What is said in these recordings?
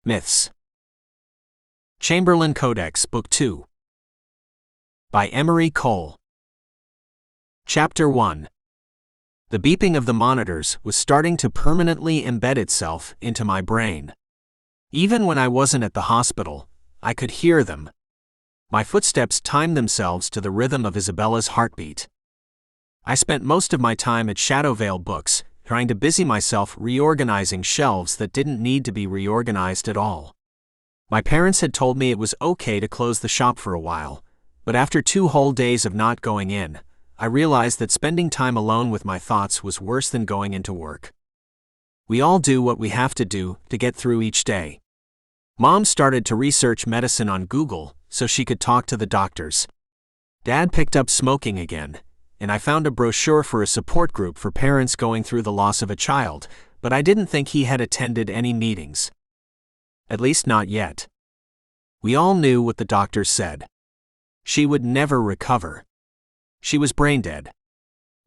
Myths. Chamberlain Codex, Book 2. By Emery Cole. Chapter 1. The beeping of the monitors was starting to permanently embed itself into my brain. Even when I wasn't at the hospital, I could hear them. My footsteps timed themselves to the rhythm of Isabella's heartbeat. I spent most of my time at Shadowvale Books, trying to busy myself reorganizing shelves that didn't need to be reorganized at all. My parents had told me it was okay to close the shop for a while, but after 2 whole days of not going in, I realized that spending time alone with my thoughts was worse than going into work. We all do what we have to do to get through each day. Mom started to research medicine on Google so she could talk to the doctors. Dad picked up smoking again, and I found a brochure for a support group for parents going through the loss of a child, but I didn't think he had attended any meetings. At least not yet. We all knew what the doctors said. She would never recover. She was brain dead.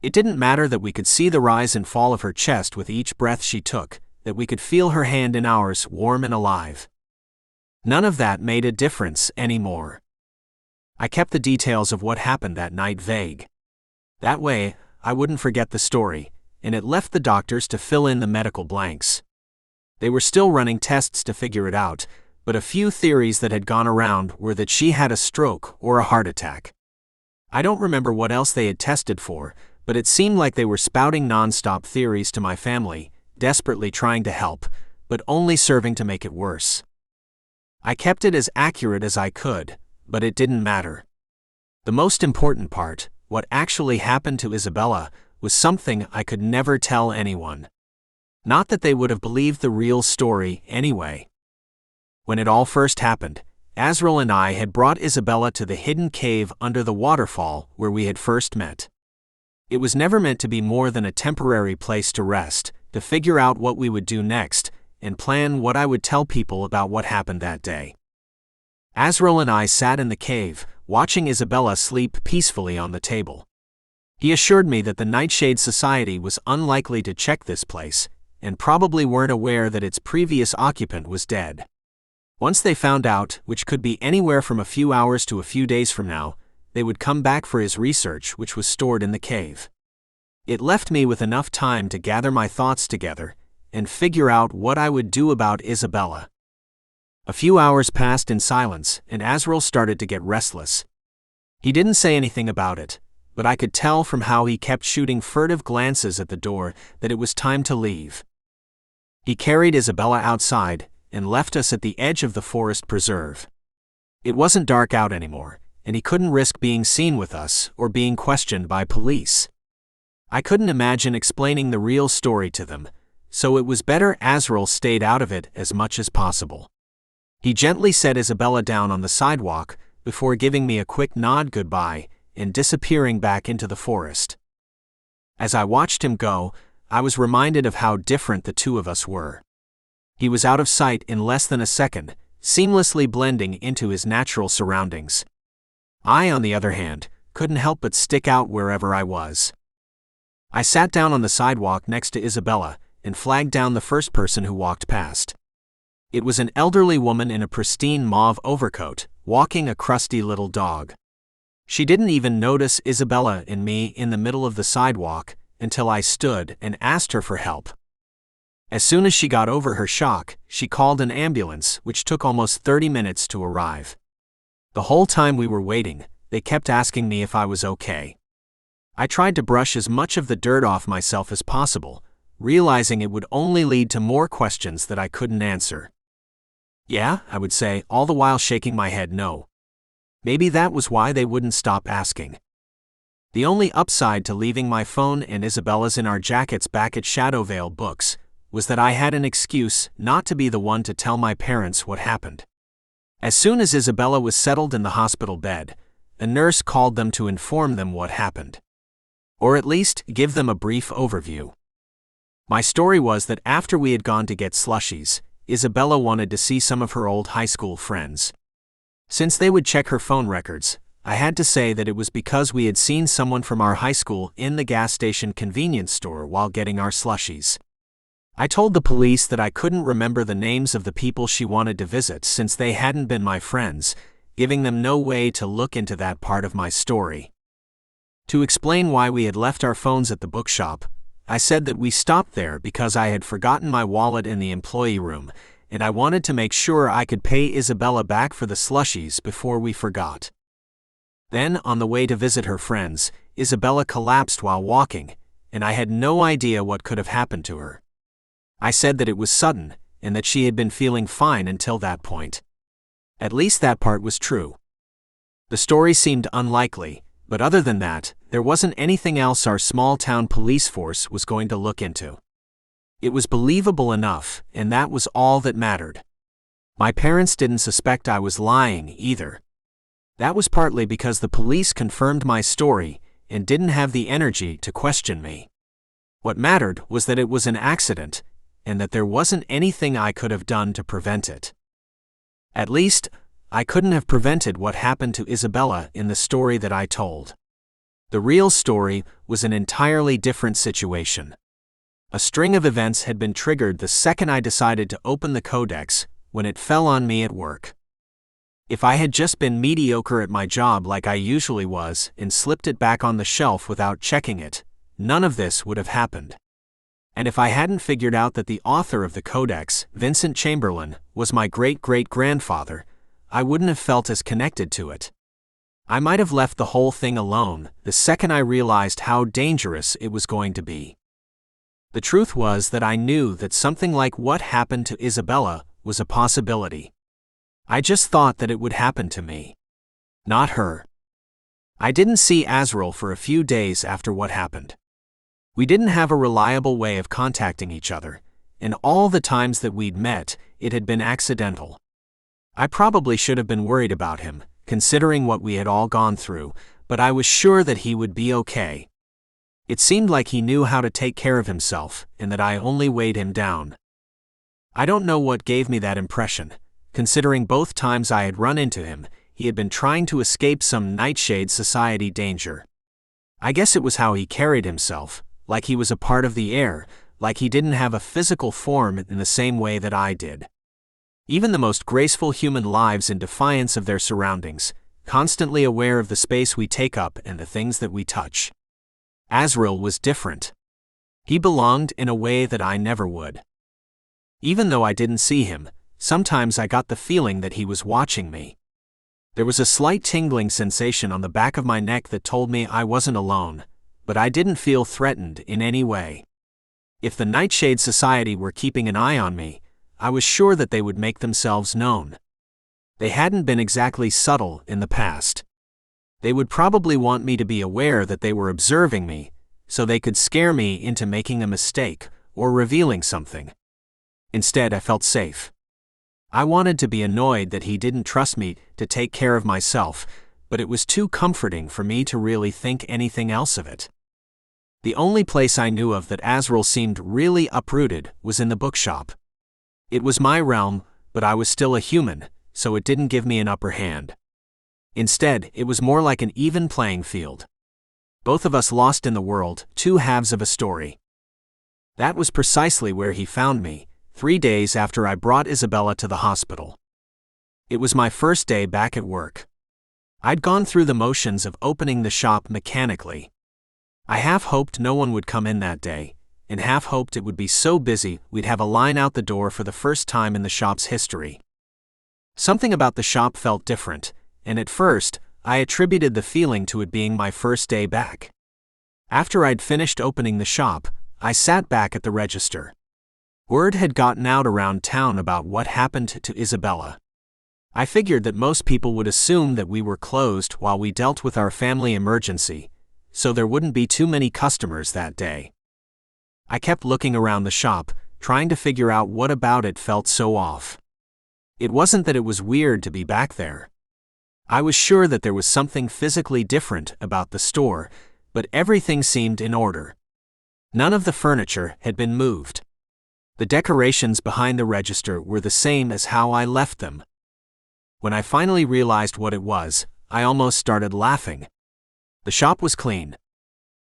It didn't matter that we could see the rise and fall of her chest with each breath she took, that we could feel her hand in ours warm and alive. None of that made a difference anymore. I kept the details of what happened that night vague. That way, I wouldn't forget the story, and it left the doctors to fill in the medical blanks. They were still running tests to figure it out, but a few theories that had gone around were that she had a stroke or a heart attack. I don't remember what else they had tested for, but it seemed like they were spouting non-stop theories to my family, desperately trying to help, but only serving to make it worse. I kept it as accurate as I could, but it didn't matter. The most important part, what actually happened to Isabella, was something I could never tell anyone. Not that they would have believed the real story anyway. When it all first happened, Azril and I had brought Isabella to the hidden cave under the waterfall where we had first met. It was never meant to be more than a temporary place to rest, to figure out what we would do next, and plan what I would tell people about what happened that day. Azril and I sat in the cave, watching Isabella sleep peacefully on the table. He assured me that the Nightshade Society was unlikely to check this place, and probably weren't aware that its previous occupant was dead. Once they found out, which could be anywhere from a few hours to a few days from now, they would come back for his research, which was stored in the cave. It left me with enough time to gather my thoughts together and figure out what I would do about Isabella. A few hours passed in silence, and Azril started to get restless. He didn't say anything about it, but I could tell from how he kept shooting furtive glances at the door that it was time to leave. He carried Isabella outside and left us at the edge of the forest preserve. It wasn't dark out anymore, and he couldn't risk being seen with us or being questioned by police. I couldn't imagine explaining the real story to them, so it was better Azril stayed out of it as much as possible. He gently set Isabella down on the sidewalk before giving me a quick nod goodbye and disappearing back into the forest. As I watched him go, I was reminded of how different the two of us were. He was out of sight in less than a second, seamlessly blending into his natural surroundings. I, on the other hand, couldn't help but stick out wherever I was. I sat down on the sidewalk next to Isabella and flagged down the first person who walked past. It was an elderly woman in a pristine mauve overcoat, walking a crusty little dog. She didn't even notice Isabella and me in the middle of the sidewalk until I stood and asked her for help. As soon as she got over her shock, she called an ambulance, which took almost 30 minutes to arrive. The whole time we were waiting, they kept asking me if I was okay. I tried to brush as much of the dirt off myself as possible, realizing it would only lead to more questions that I couldn't answer. Yeah, I would say, all the while shaking my head no. Maybe that was why they wouldn't stop asking. The only upside to leaving my phone and Isabella's in our jackets back at Shadowvale Books was that I had an excuse not to be the one to tell my parents what happened. As soon as Isabella was settled in the hospital bed, a nurse called them to inform them what happened. Or at least give them a brief overview. My story was that after we had gone to get slushies, Isabella wanted to see some of her old high school friends. Since they would check her phone records, I had to say that it was because we had seen someone from our high school in the gas station convenience store while getting our slushies. I told the police that I couldn't remember the names of the people she wanted to visit since they hadn't been my friends, giving them no way to look into that part of my story. To explain why we had left our phones at the bookshop, I said that we stopped there because I had forgotten my wallet in the employee room, and I wanted to make sure I could pay Isabella back for the slushies before we forgot. Then, on the way to visit her friends, Isabella collapsed while walking, and I had no idea what could have happened to her. I said that it was sudden, and that she had been feeling fine until that point. At least that part was true. The story seemed unlikely, but other than that, there wasn't anything else our small-town police force was going to look into. It was believable enough, and that was all that mattered. My parents didn't suspect I was lying either. That was partly because the police confirmed my story and didn't have the energy to question me. What mattered was that it was an accident, and that there wasn't anything I could have done to prevent it. At least, I couldn't have prevented what happened to Isabella in the story that I told. The real story was an entirely different situation. A string of events had been triggered the second I decided to open the Codex, when it fell on me at work. If I had just been mediocre at my job like I usually was and slipped it back on the shelf without checking it, none of this would have happened. And if I hadn't figured out that the author of the Codex, Vincent Chamberlain, was my great-great-grandfather, I wouldn't have felt as connected to it. I might have left the whole thing alone the second I realized how dangerous it was going to be. The truth was that I knew that something like what happened to Isabella was a possibility. I just thought that it would happen to me. Not her. I didn't see Azril for a few days after what happened. We didn't have a reliable way of contacting each other, and all the times that we'd met, it had been accidental. I probably should have been worried about him, considering what we had all gone through, but I was sure that he would be okay. It seemed like he knew how to take care of himself, and that I only weighed him down. I don't know what gave me that impression, considering both times I had run into him, he had been trying to escape some Nightshade Society danger. I guess it was how he carried himself, like he was a part of the air, like he didn't have a physical form in the same way that I did. Even the most graceful human lives in defiance of their surroundings, constantly aware of the space we take up and the things that we touch. Azril was different. He belonged in a way that I never would. Even though I didn't see him, sometimes I got the feeling that he was watching me. There was a slight tingling sensation on the back of my neck that told me I wasn't alone, but I didn't feel threatened in any way. If the Nightshade Society were keeping an eye on me, I was sure that they would make themselves known. They hadn't been exactly subtle in the past. They would probably want me to be aware that they were observing me, so they could scare me into making a mistake or revealing something. Instead, I felt safe. I wanted to be annoyed that he didn't trust me to take care of myself, but it was too comforting for me to really think anything else of it. The only place I knew of that Azril seemed really uprooted was in the bookshop. It was my realm, but I was still a human, so it didn't give me an upper hand. Instead, it was more like an even playing field. Both of us lost in the world, two halves of a story. That was precisely where he found me, 3 days after I brought Isabella to the hospital. It was my first day back at work. I'd gone through the motions of opening the shop mechanically. I half hoped no one would come in that day, and half hoped it would be so busy we'd have a line out the door for the first time in the shop's history. Something about the shop felt different, and at first, I attributed the feeling to it being my first day back. After I'd finished opening the shop, I sat back at the register. Word had gotten out around town about what happened to Isabella. I figured that most people would assume that we were closed while we dealt with our family emergency, so there wouldn't be too many customers that day. I kept looking around the shop, trying to figure out what about it felt so off. It wasn't that it was weird to be back there. I was sure that there was something physically different about the store, but everything seemed in order. None of the furniture had been moved. The decorations behind the register were the same as how I left them. When I finally realized what it was, I almost started laughing. The shop was clean.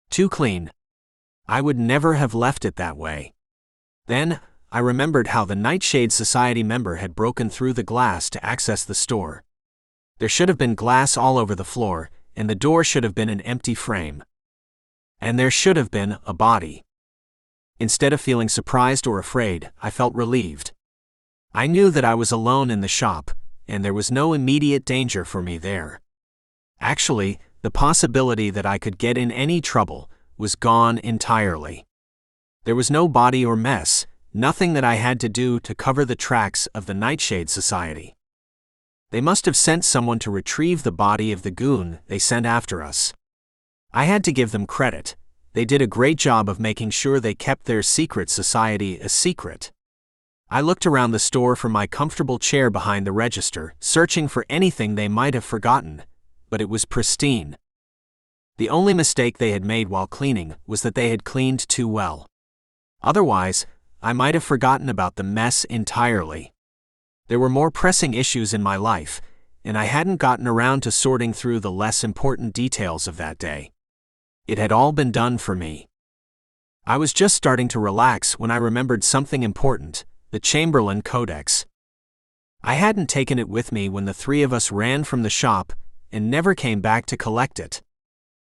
Too clean. I would never have left it that way. Then, I remembered how the Nightshade Society member had broken through the glass to access the store. There should have been glass all over the floor, and the door should have been an empty frame. And there should have been a body. Instead of feeling surprised or afraid, I felt relieved. I knew that I was alone in the shop, and there was no immediate danger for me there. Actually, the possibility that I could get in any trouble was gone entirely. There was no body or mess, nothing that I had to do to cover the tracks of the Nightshade Society. They must have sent someone to retrieve the body of the goon they sent after us. I had to give them credit. They did a great job of making sure they kept their secret society a secret. I looked around the store for my comfortable chair behind the register, searching for anything they might have forgotten, but it was pristine. The only mistake they had made while cleaning was that they had cleaned too well. Otherwise, I might have forgotten about the mess entirely. There were more pressing issues in my life, and I hadn't gotten around to sorting through the less important details of that day. It had all been done for me. I was just starting to relax when I remembered something important: the Chamberlain Codex. I hadn't taken it with me when the three of us ran from the shop and never came back to collect it.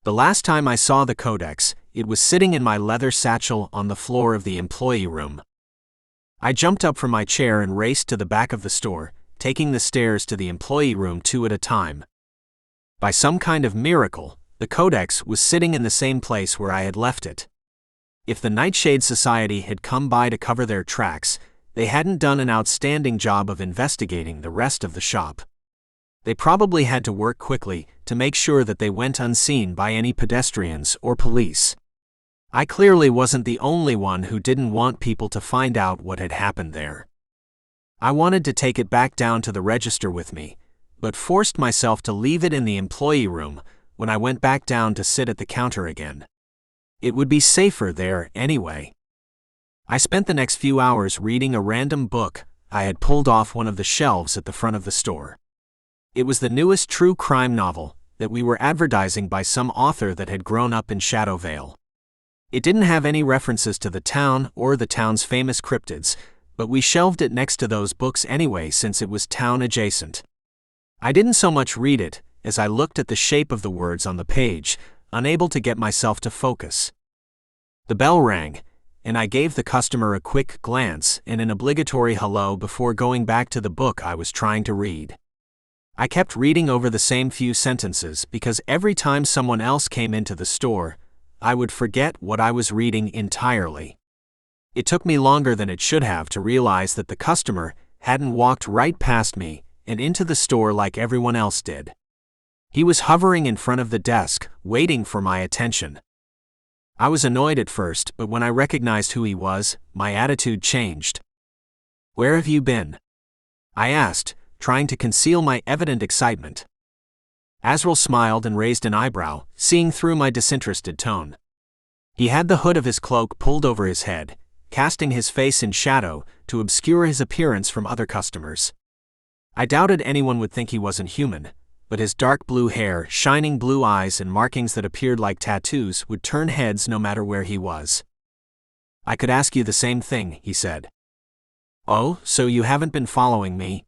The last time I saw the Codex, it was sitting in my leather satchel on the floor of the employee room. I jumped up from my chair and raced to the back of the store, taking the stairs to the employee room 2 at a time. By some kind of miracle, the Codex was sitting in the same place where I had left it. If the Nightshade Society had come by to cover their tracks, they hadn't done an outstanding job of investigating the rest of the shop. They probably had to work quickly to make sure that they went unseen by any pedestrians or police. I clearly wasn't the only one who didn't want people to find out what had happened there. I wanted to take it back down to the register with me, but forced myself to leave it in the employee room when I went back down to sit at the counter again. It would be safer there anyway. I spent the next few hours reading a random book I had pulled off one of the shelves at the front of the store. It was the newest true crime novel that we were advertising by some author that had grown up in Shadow Vale. It didn't have any references to the town or the town's famous cryptids, but we shelved it next to those books anyway since it was town adjacent. I didn't so much read it as I looked at the shape of the words on the page, unable to get myself to focus. The bell rang, and I gave the customer a quick glance and an obligatory hello before going back to the book I was trying to read. I kept reading over the same few sentences because every time someone else came into the store, I would forget what I was reading entirely. It took me longer than it should have to realize that the customer hadn't walked right past me and into the store like everyone else did. He was hovering in front of the desk, waiting for my attention. I was annoyed at first, but when I recognized who he was, my attitude changed. "Where have you been?" I asked, trying to conceal my evident excitement. Azril smiled and raised an eyebrow, seeing through my disinterested tone. He had the hood of his cloak pulled over his head, casting his face in shadow to obscure his appearance from other customers. I doubted anyone would think he wasn't human, but his dark blue hair, shining blue eyes, and markings that appeared like tattoos would turn heads no matter where he was. "I could ask you the same thing," he said. "Oh, so you haven't been following me?"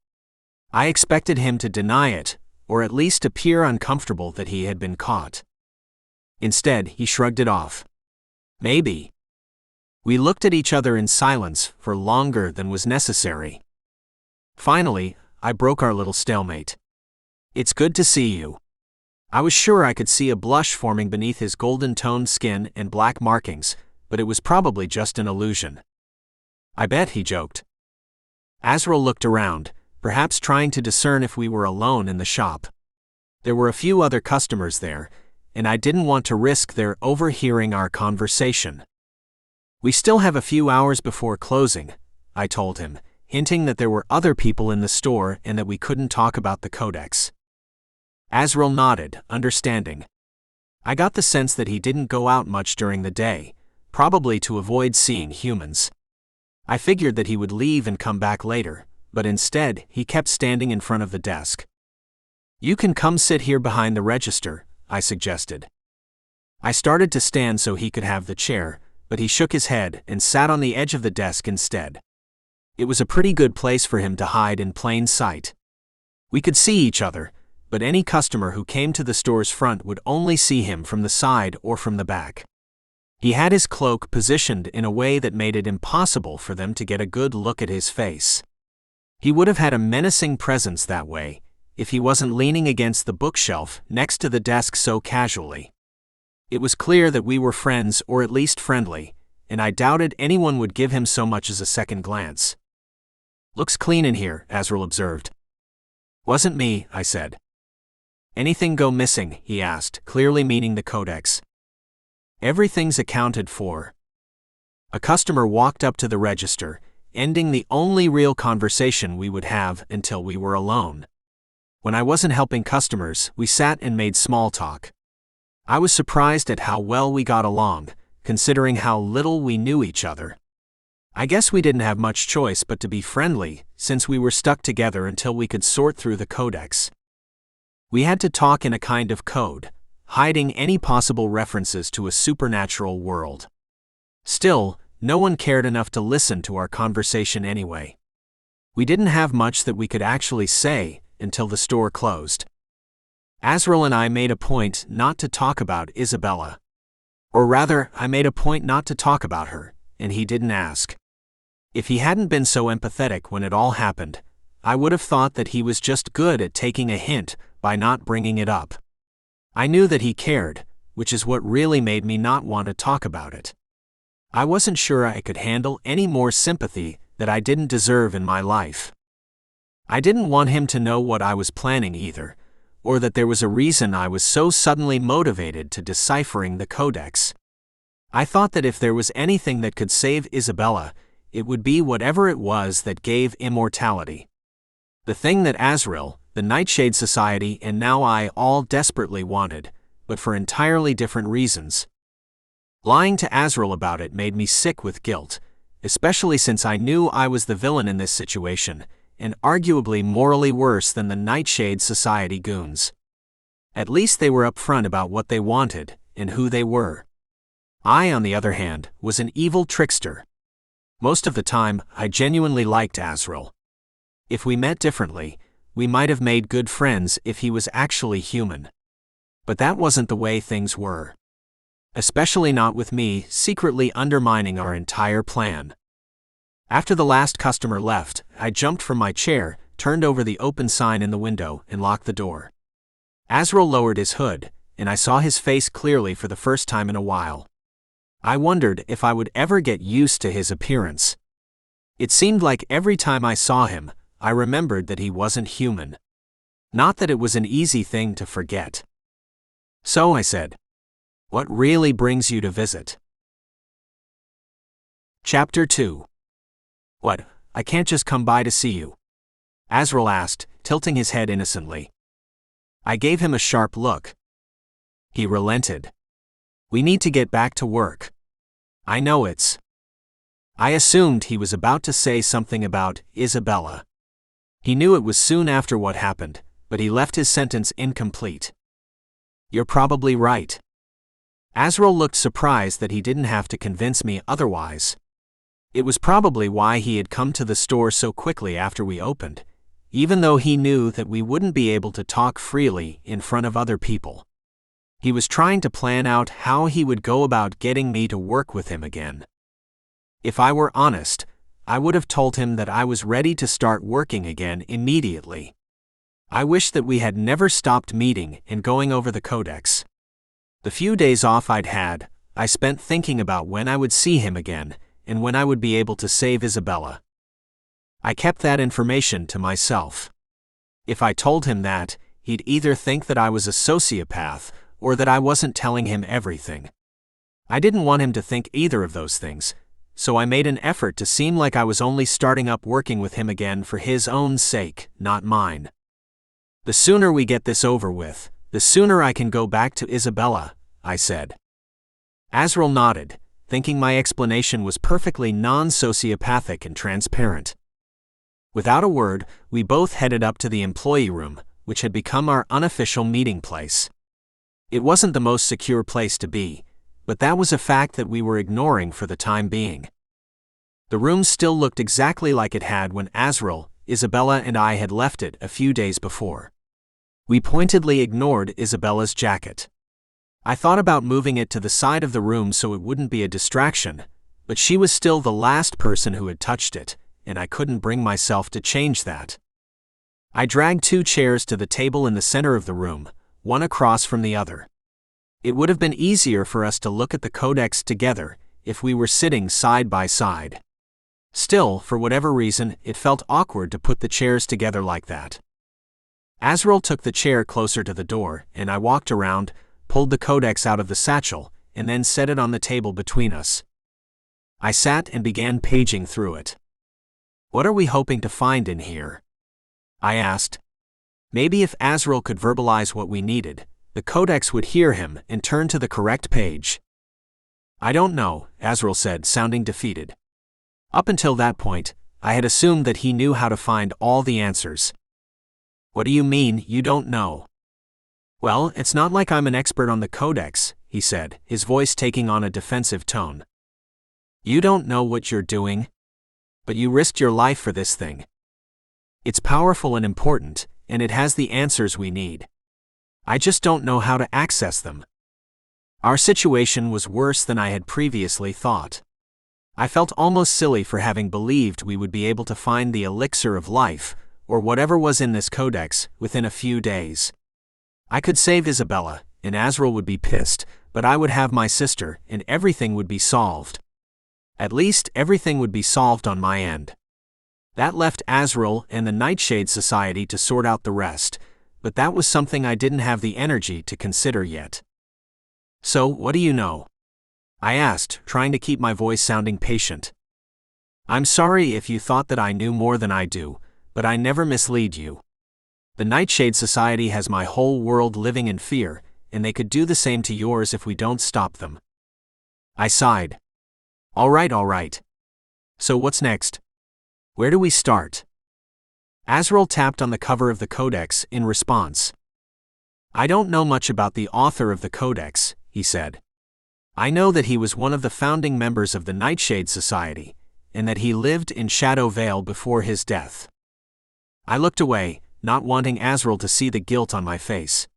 I expected him to deny it, or at least appear uncomfortable that he had been caught. Instead, he shrugged it off. "Maybe." We looked at each other in silence for longer than was necessary. Finally, I broke our little stalemate. "It's good to see you." I was sure I could see a blush forming beneath his golden-toned skin and black markings, but it was probably just an illusion. "I bet," he joked. Azril looked around, perhaps trying to discern if we were alone in the shop. There were a few other customers there, and I didn't want to risk their overhearing our conversation. "We still have a few hours before closing," I told him, hinting that there were other people in the store and that we couldn't talk about the Codex. Azril nodded, understanding. I got the sense that he didn't go out much during the day, probably to avoid seeing humans. I figured that he would leave and come back later, but instead, he kept standing in front of the desk. "You can come sit here behind the register," I suggested. I started to stand so he could have the chair, but he shook his head and sat on the edge of the desk instead. It was a pretty good place for him to hide in plain sight. We could see each other, but any customer who came to the store's front would only see him from the side or from the back. He had his cloak positioned in a way that made it impossible for them to get a good look at his face. He would have had a menacing presence that way, if he wasn't leaning against the bookshelf next to the desk so casually. It was clear that we were friends, or at least friendly, and I doubted anyone would give him so much as a second glance. "Looks clean in here," Azril observed. "Wasn't me," I said. "Anything go missing?" he asked, clearly meaning the Codex. "Everything's accounted for." A customer walked up to the register, ending the only real conversation we would have until we were alone. When I wasn't helping customers, we sat and made small talk. I was surprised at how well we got along, considering how little we knew each other. I guess we didn't have much choice but to be friendly, since we were stuck together until we could sort through the Codex. We had to talk in a kind of code, hiding any possible references to a supernatural world. Still, no one cared enough to listen to our conversation anyway. We didn't have much that we could actually say until the store closed. Azril and I made a point not to talk about Isabella. Or rather, I made a point not to talk about her, and he didn't ask. If he hadn't been so empathetic when it all happened, I would have thought that he was just good at taking a hint by not bringing it up. I knew that he cared, which is what really made me not want to talk about it. I wasn't sure I could handle any more sympathy that I didn't deserve in my life. I didn't want him to know what I was planning either, or that there was a reason I was so suddenly motivated to deciphering the Codex. I thought that if there was anything that could save Isabella, it would be whatever it was that gave immortality. The thing that Azril, the Nightshade Society, and now I all desperately wanted, but for entirely different reasons. Lying to Azril about it made me sick with guilt, especially since I knew I was the villain in this situation, and arguably morally worse than the Nightshade Society goons. At least they were upfront about what they wanted and who they were. I, on the other hand, was an evil trickster. Most of the time, I genuinely liked Azril. If we met differently, we might have made good friends if he was actually human. But that wasn't the way things were. Especially not with me secretly undermining our entire plan. After the last customer left, I jumped from my chair, turned over the open sign in the window, and locked the door. Azril lowered his hood, and I saw his face clearly for the first time in a while. I wondered if I would ever get used to his appearance. It seemed like every time I saw him, I remembered that he wasn't human. Not that it was an easy thing to forget. "So," I said, "what really brings you to visit?" Chapter 2. "What, I can't just come by to see you?" Azril asked, tilting his head innocently. I gave him a sharp look. He relented. "We need to get back to work." "I know it's." I assumed he was about to say something about Isabella. He knew it was soon after what happened, but he left his sentence incomplete. "You're probably right." Azril looked surprised that he didn't have to convince me otherwise. It was probably why he had come to the store so quickly after we opened, even though he knew that we wouldn't be able to talk freely in front of other people. He was trying to plan out how he would go about getting me to work with him again. If I were honest, I would have told him that I was ready to start working again immediately. I wish that we had never stopped meeting and going over the Codex. The few days off I'd had, I spent thinking about when I would see him again, and when I would be able to save Isabella. I kept that information to myself. If I told him that, he'd either think that I was a sociopath, or that I wasn't telling him everything. I didn't want him to think either of those things, so I made an effort to seem like I was only starting up working with him again for his own sake, not mine. "The sooner we get this over with, the sooner I can go back to Isabella," I said. Azril nodded, thinking my explanation was perfectly non-sociopathic and transparent. Without a word, we both headed up to the employee room, which had become our unofficial meeting place. It wasn't the most secure place to be, But that was a fact that we were ignoring for the time being. The room still looked exactly like it had when Azril, Isabella and I had left it a few days before. We pointedly ignored Isabella's jacket. I thought about moving it to the side of the room so it wouldn't be a distraction, but she was still the last person who had touched it, and I couldn't bring myself to change that. I dragged 2 chairs to the table in the center of the room, one across from the other. It would have been easier for us to look at the Codex together if we were sitting side by side. Still, for whatever reason, it felt awkward to put the chairs together like that. Azril took the chair closer to the door, and I walked around, pulled the Codex out of the satchel, and then set it on the table between us. I sat and began paging through it. "What are we hoping to find in here?" I asked. Maybe if Azril could verbalize what we needed, the Codex would hear him and turn to the correct page. "I don't know," Azril said, sounding defeated. Up until that point, I had assumed that he knew how to find all the answers. "What do you mean, you don't know?" "Well, it's not like I'm an expert on the Codex," he said, his voice taking on a defensive tone. "You don't know what you're doing? But you risked your life for this thing. It's powerful and important, and it has the answers we need. I just don't know how to access them." Our situation was worse than I had previously thought. I felt almost silly for having believed we would be able to find the elixir of life, or whatever was in this Codex, within a few days. I could save Isabella, and Azril would be pissed, but I would have my sister, and everything would be solved. At least, everything would be solved on my end. That left Azril and the Nightshade Society to sort out the rest, but that was something I didn't have the energy to consider yet. "So, what do you know?" I asked, trying to keep my voice sounding patient. "I'm sorry if you thought that I knew more than I do, but I never mislead you. The Nightshade Society has my whole world living in fear, and they could do the same to yours if we don't stop them." I sighed. All right. So what's next? Where do we start?" Azril tapped on the cover of the Codex in response. "I don't know much about the author of the Codex," he said. "I know that he was one of the founding members of the Nightshade Society, and that he lived in Shadow Vale before his death." I looked away, not wanting Azril to see the guilt on my face.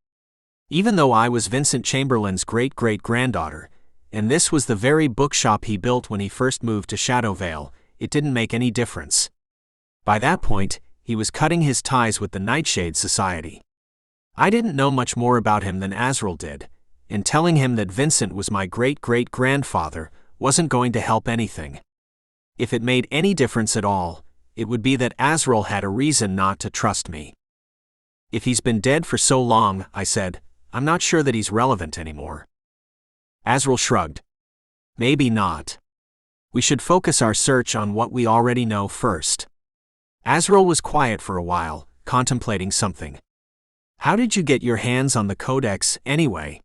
Even though I was Vincent Chamberlain's great-great-granddaughter, and this was the very bookshop he built when he first moved to Shadow Vale, it didn't make any difference. By that point, he was cutting his ties with the Nightshade Society. I didn't know much more about him than Azril did, and telling him that Vincent was my great-great-grandfather wasn't going to help anything. If it made any difference at all, it would be that Azril had a reason not to trust me. "If he's been dead for so long," I said, "I'm not sure that he's relevant anymore." Azril shrugged. "Maybe not. We should focus our search on what we already know first." Azril was quiet for a while, contemplating something. "How did you get your hands on the Codex, anyway?"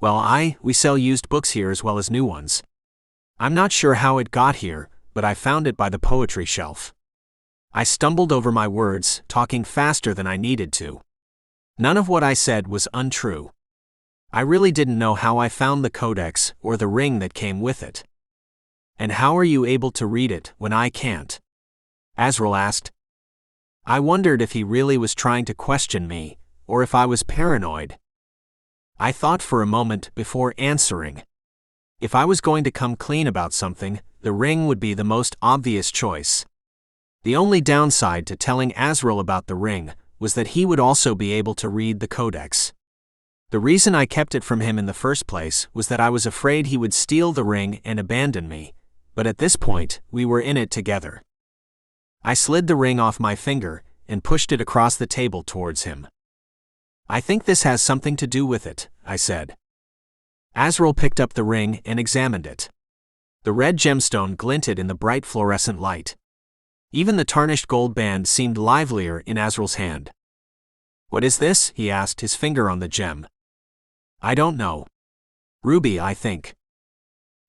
"Well, we sell used books here as well as new ones. I'm not sure how it got here, but I found it by the poetry shelf." I stumbled over my words, talking faster than I needed to. None of what I said was untrue. I really didn't know how I found the Codex or the ring that came with it. "And how are you able to read it when I can't?" Azril asked. I wondered if he really was trying to question me, or if I was paranoid. I thought for a moment before answering. If I was going to come clean about something, the ring would be the most obvious choice. The only downside to telling Azril about the ring was that he would also be able to read the Codex. The reason I kept it from him in the first place was that I was afraid he would steal the ring and abandon me, but at this point, we were in it together. I slid the ring off my finger and pushed it across the table towards him. "I think this has something to do with it," I said. Azril picked up the ring and examined it. The red gemstone glinted in the bright fluorescent light. Even the tarnished gold band seemed livelier in Azril's hand. "What is this?" he asked, his finger on the gem. "I don't know. Ruby, I think."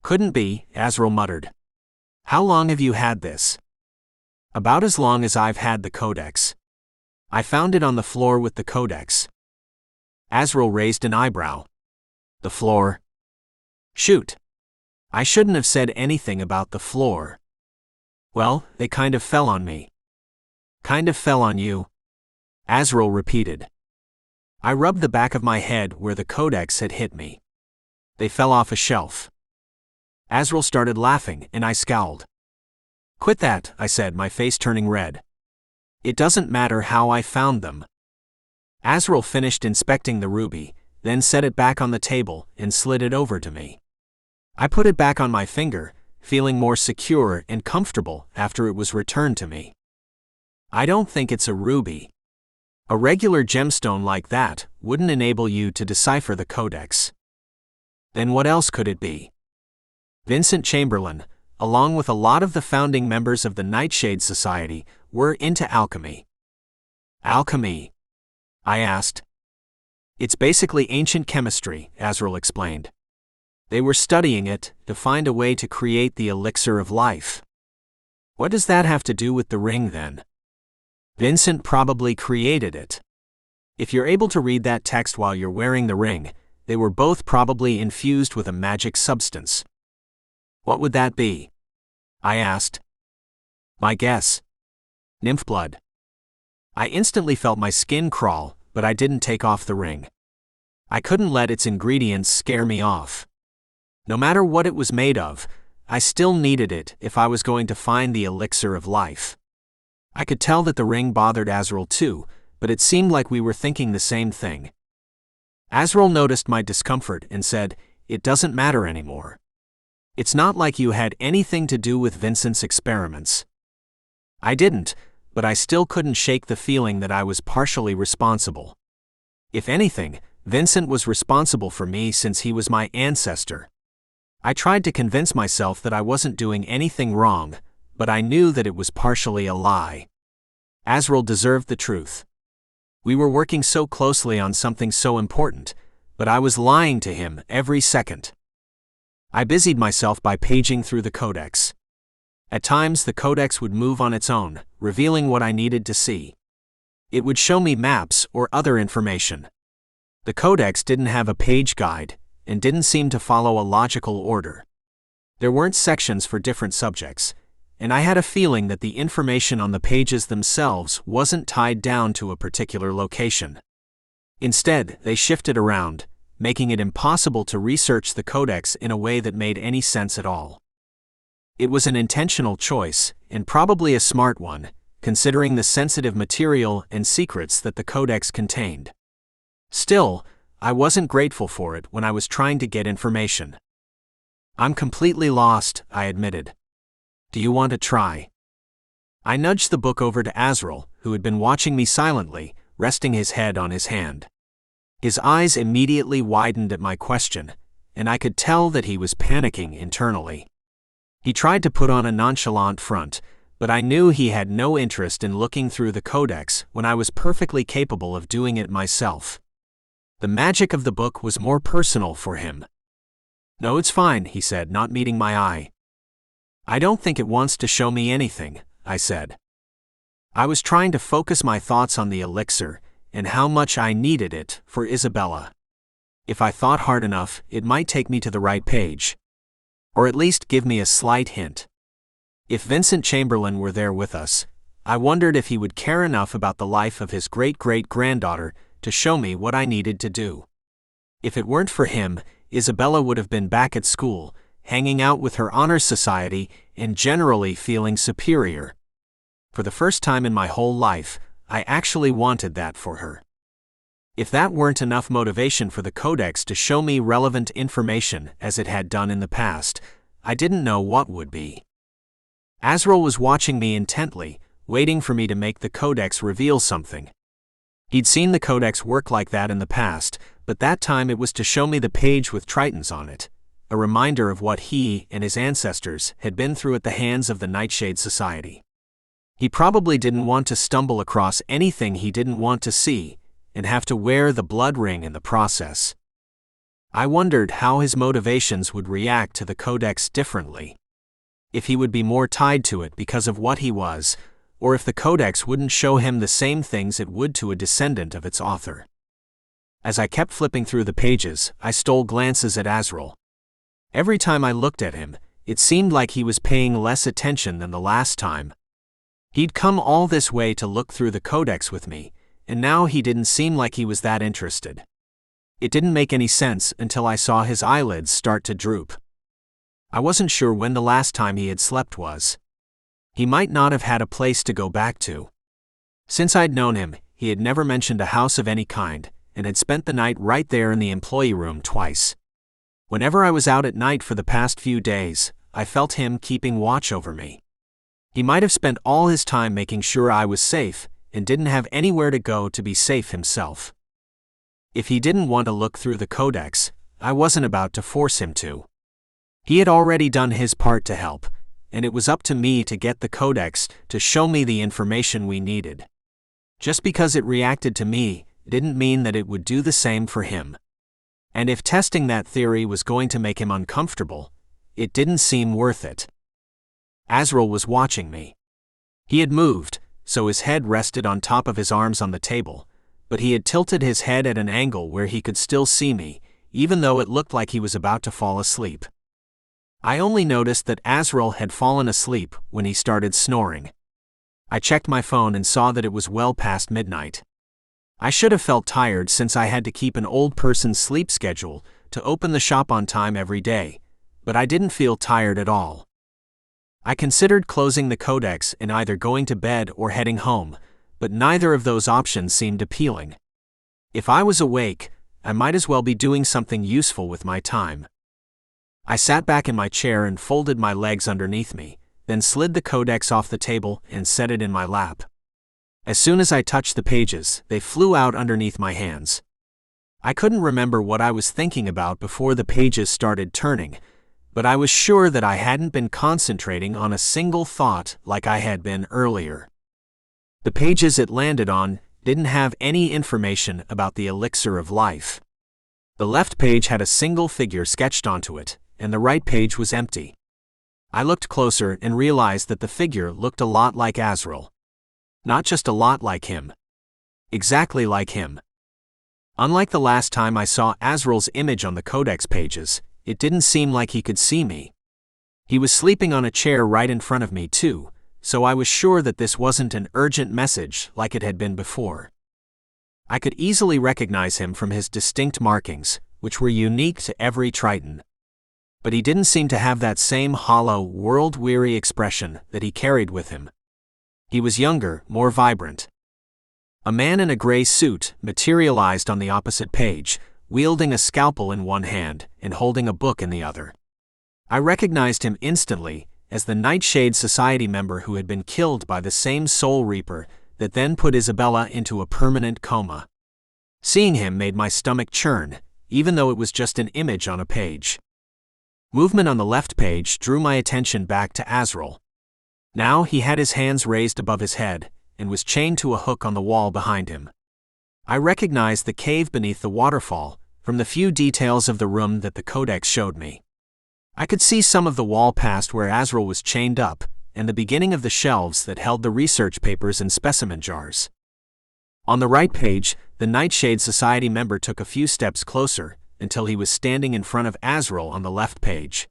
"Couldn't be," Azril muttered. "How long have you had this?" "About as long as I've had the Codex. I found it on the floor with the Codex." Azril raised an eyebrow. "The floor?" Shoot. I shouldn't have said anything about the floor. Well, they kind of fell on me. Kind of fell on you? Azril repeated. I rubbed the back of my head where the Codex had hit me. They fell off a shelf. Azril started laughing, and I scowled. Quit that, I said, my face turning red. It doesn't matter how I found them. Azril finished inspecting the ruby, then set it back on the table and slid it over to me. I put it back on my finger, feeling more secure and comfortable after it was returned to me. I don't think it's a ruby. A regular gemstone like that wouldn't enable you to decipher the Codex. Then what else could it be? Vincent Chamberlain, along with a lot of the founding members of the Nightshade Society, were into alchemy. Alchemy? I asked. It's basically ancient chemistry, Azril explained. They were studying it to find a way to create the elixir of life. What does that have to do with the ring then? Vincent probably created it. If you're able to read that text while you're wearing the ring, they were both probably infused with a magic substance. What would that be? I asked. My guess. Nymph blood. I instantly felt my skin crawl, but I didn't take off the ring. I couldn't let its ingredients scare me off. No matter what it was made of, I still needed it if I was going to find the elixir of life. I could tell that the ring bothered Azril too, but it seemed like we were thinking the same thing. Azril noticed my discomfort and said, "It doesn't matter anymore. It's not like you had anything to do with Vincent's experiments." I didn't, but I still couldn't shake the feeling that I was partially responsible. If anything, Vincent was responsible for me since he was my ancestor. I tried to convince myself that I wasn't doing anything wrong, but I knew that it was partially a lie. Azril deserved the truth. We were working so closely on something so important, but I was lying to him every second. I busied myself by paging through the Codex. At times the Codex would move on its own, revealing what I needed to see. It would show me maps or other information. The Codex didn't have a page guide, and didn't seem to follow a logical order. There weren't sections for different subjects, and I had a feeling that the information on the pages themselves wasn't tied down to a particular location. Instead, they shifted around, making it impossible to research the Codex in a way that made any sense at all. It was an intentional choice, and probably a smart one, considering the sensitive material and secrets that the Codex contained. Still, I wasn't grateful for it when I was trying to get information. "I'm completely lost," I admitted. "Do you want to try?" I nudged the book over to Azril, who had been watching me silently, resting his head on his hand. His eyes immediately widened at my question, and I could tell that he was panicking internally. He tried to put on a nonchalant front, but I knew he had no interest in looking through the Codex when I was perfectly capable of doing it myself. The magic of the book was more personal for him. "No, it's fine," he said, not meeting my eye. "I don't think it wants to show me anything," I said. I was trying to focus my thoughts on the elixir and how much I needed it for Isabella. If I thought hard enough, it might take me to the right page. Or at least give me a slight hint. If Vincent Chamberlain were there with us, I wondered if he would care enough about the life of his great-great-granddaughter to show me what I needed to do. If it weren't for him, Isabella would have been back at school, hanging out with her honor society and generally feeling superior. For the first time in my whole life, I actually wanted that for her. If that weren't enough motivation for the Codex to show me relevant information as it had done in the past, I didn't know what would be. Azril was watching me intently, waiting for me to make the Codex reveal something. He'd seen the Codex work like that in the past, but that time it was to show me the page with tritons on it, a reminder of what he and his ancestors had been through at the hands of the Nightshade Society. He probably didn't want to stumble across anything he didn't want to see, and have to wear the blood ring in the process. I wondered how his motivations would react to the Codex differently. If he would be more tied to it because of what he was, or if the Codex wouldn't show him the same things it would to a descendant of its author. As I kept flipping through the pages, I stole glances at Azril. Every time I looked at him, it seemed like he was paying less attention than the last time. He'd come all this way to look through the Codex with me, and now he didn't seem like he was that interested. It didn't make any sense until I saw his eyelids start to droop. I wasn't sure when the last time he had slept was. He might not have had a place to go back to. Since I'd known him, he had never mentioned a house of any kind, and had spent the night right there in the employee room twice. Whenever I was out at night for the past few days, I felt him keeping watch over me. He might have spent all his time making sure I was safe, and didn't have anywhere to go to be safe himself. If he didn't want to look through the Codex, I wasn't about to force him to. He had already done his part to help, and it was up to me to get the Codex to show me the information we needed. Just because it reacted to me didn't mean that it would do the same for him. And if testing that theory was going to make him uncomfortable, it didn't seem worth it. Azril was watching me. He had moved, so his head rested on top of his arms on the table, but he had tilted his head at an angle where he could still see me, even though it looked like he was about to fall asleep. I only noticed that Azril had fallen asleep when he started snoring. I checked my phone and saw that it was well past midnight. I should have felt tired since I had to keep an old person's sleep schedule to open the shop on time every day, but I didn't feel tired at all. I considered closing the Codex and either going to bed or heading home, but neither of those options seemed appealing. If I was awake, I might as well be doing something useful with my time. I sat back in my chair and folded my legs underneath me, then slid the Codex off the table and set it in my lap. As soon as I touched the pages, they flew out underneath my hands. I couldn't remember what I was thinking about before the pages started turning, but I was sure that I hadn't been concentrating on a single thought like I had been earlier. The pages it landed on didn't have any information about the elixir of life. The left page had a single figure sketched onto it, and the right page was empty. I looked closer and realized that the figure looked a lot like Azril. Not just a lot like him. Exactly like him. Unlike the last time I saw Azril's image on the Codex pages, it didn't seem like he could see me. He was sleeping on a chair right in front of me too, so I was sure that this wasn't an urgent message like it had been before. I could easily recognize him from his distinct markings, which were unique to every Triton. But he didn't seem to have that same hollow, world-weary expression that he carried with him. He was younger, more vibrant. A man in a gray suit materialized on the opposite page, wielding a scalpel in one hand and holding a book in the other. I recognized him instantly as the Nightshade Society member who had been killed by the same Soul Reaper that then put Isabella into a permanent coma. Seeing him made my stomach churn, even though it was just an image on a page. Movement on the left page drew my attention back to Azril. Now he had his hands raised above his head and was chained to a hook on the wall behind him. I recognized the cave beneath the waterfall from the few details of the room that the Codex showed me. I could see some of the wall past where Azril was chained up, and the beginning of the shelves that held the research papers and specimen jars. On the right page, the Nightshade Society member took a few steps closer, until he was standing in front of Azril on the left page.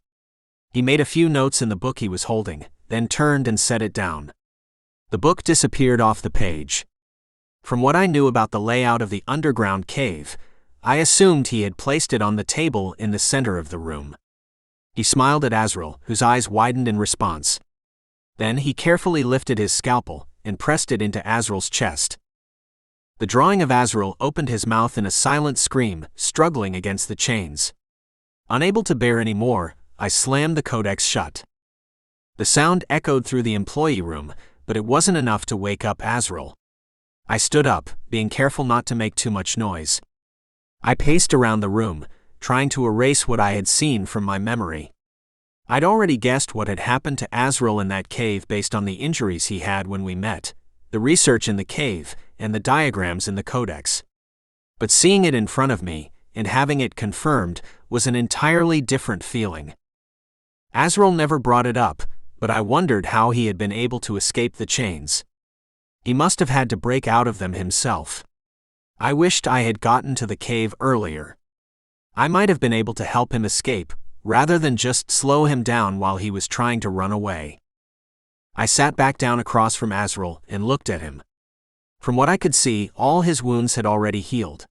He made a few notes in the book he was holding, then turned and set it down. The book disappeared off the page. From what I knew about the layout of the underground cave, I assumed he had placed it on the table in the center of the room. He smiled at Azril, whose eyes widened in response. Then he carefully lifted his scalpel and pressed it into Azril's chest. The drawing of Azril opened his mouth in a silent scream, struggling against the chains. Unable to bear any more, I slammed the Codex shut. The sound echoed through the employee room, but it wasn't enough to wake up Azril. I stood up, being careful not to make too much noise. I paced around the room, trying to erase what I had seen from my memory. I'd already guessed what had happened to Azril in that cave based on the injuries he had when we met, the research in the cave, and the diagrams in the Codex. But seeing it in front of me, and having it confirmed, was an entirely different feeling. Azril never brought it up, but I wondered how he had been able to escape the chains. He must have had to break out of them himself. I wished I had gotten to the cave earlier. I might have been able to help him escape, rather than just slow him down while he was trying to run away. I sat back down across from Azril and looked at him. From what I could see, all his wounds had already healed.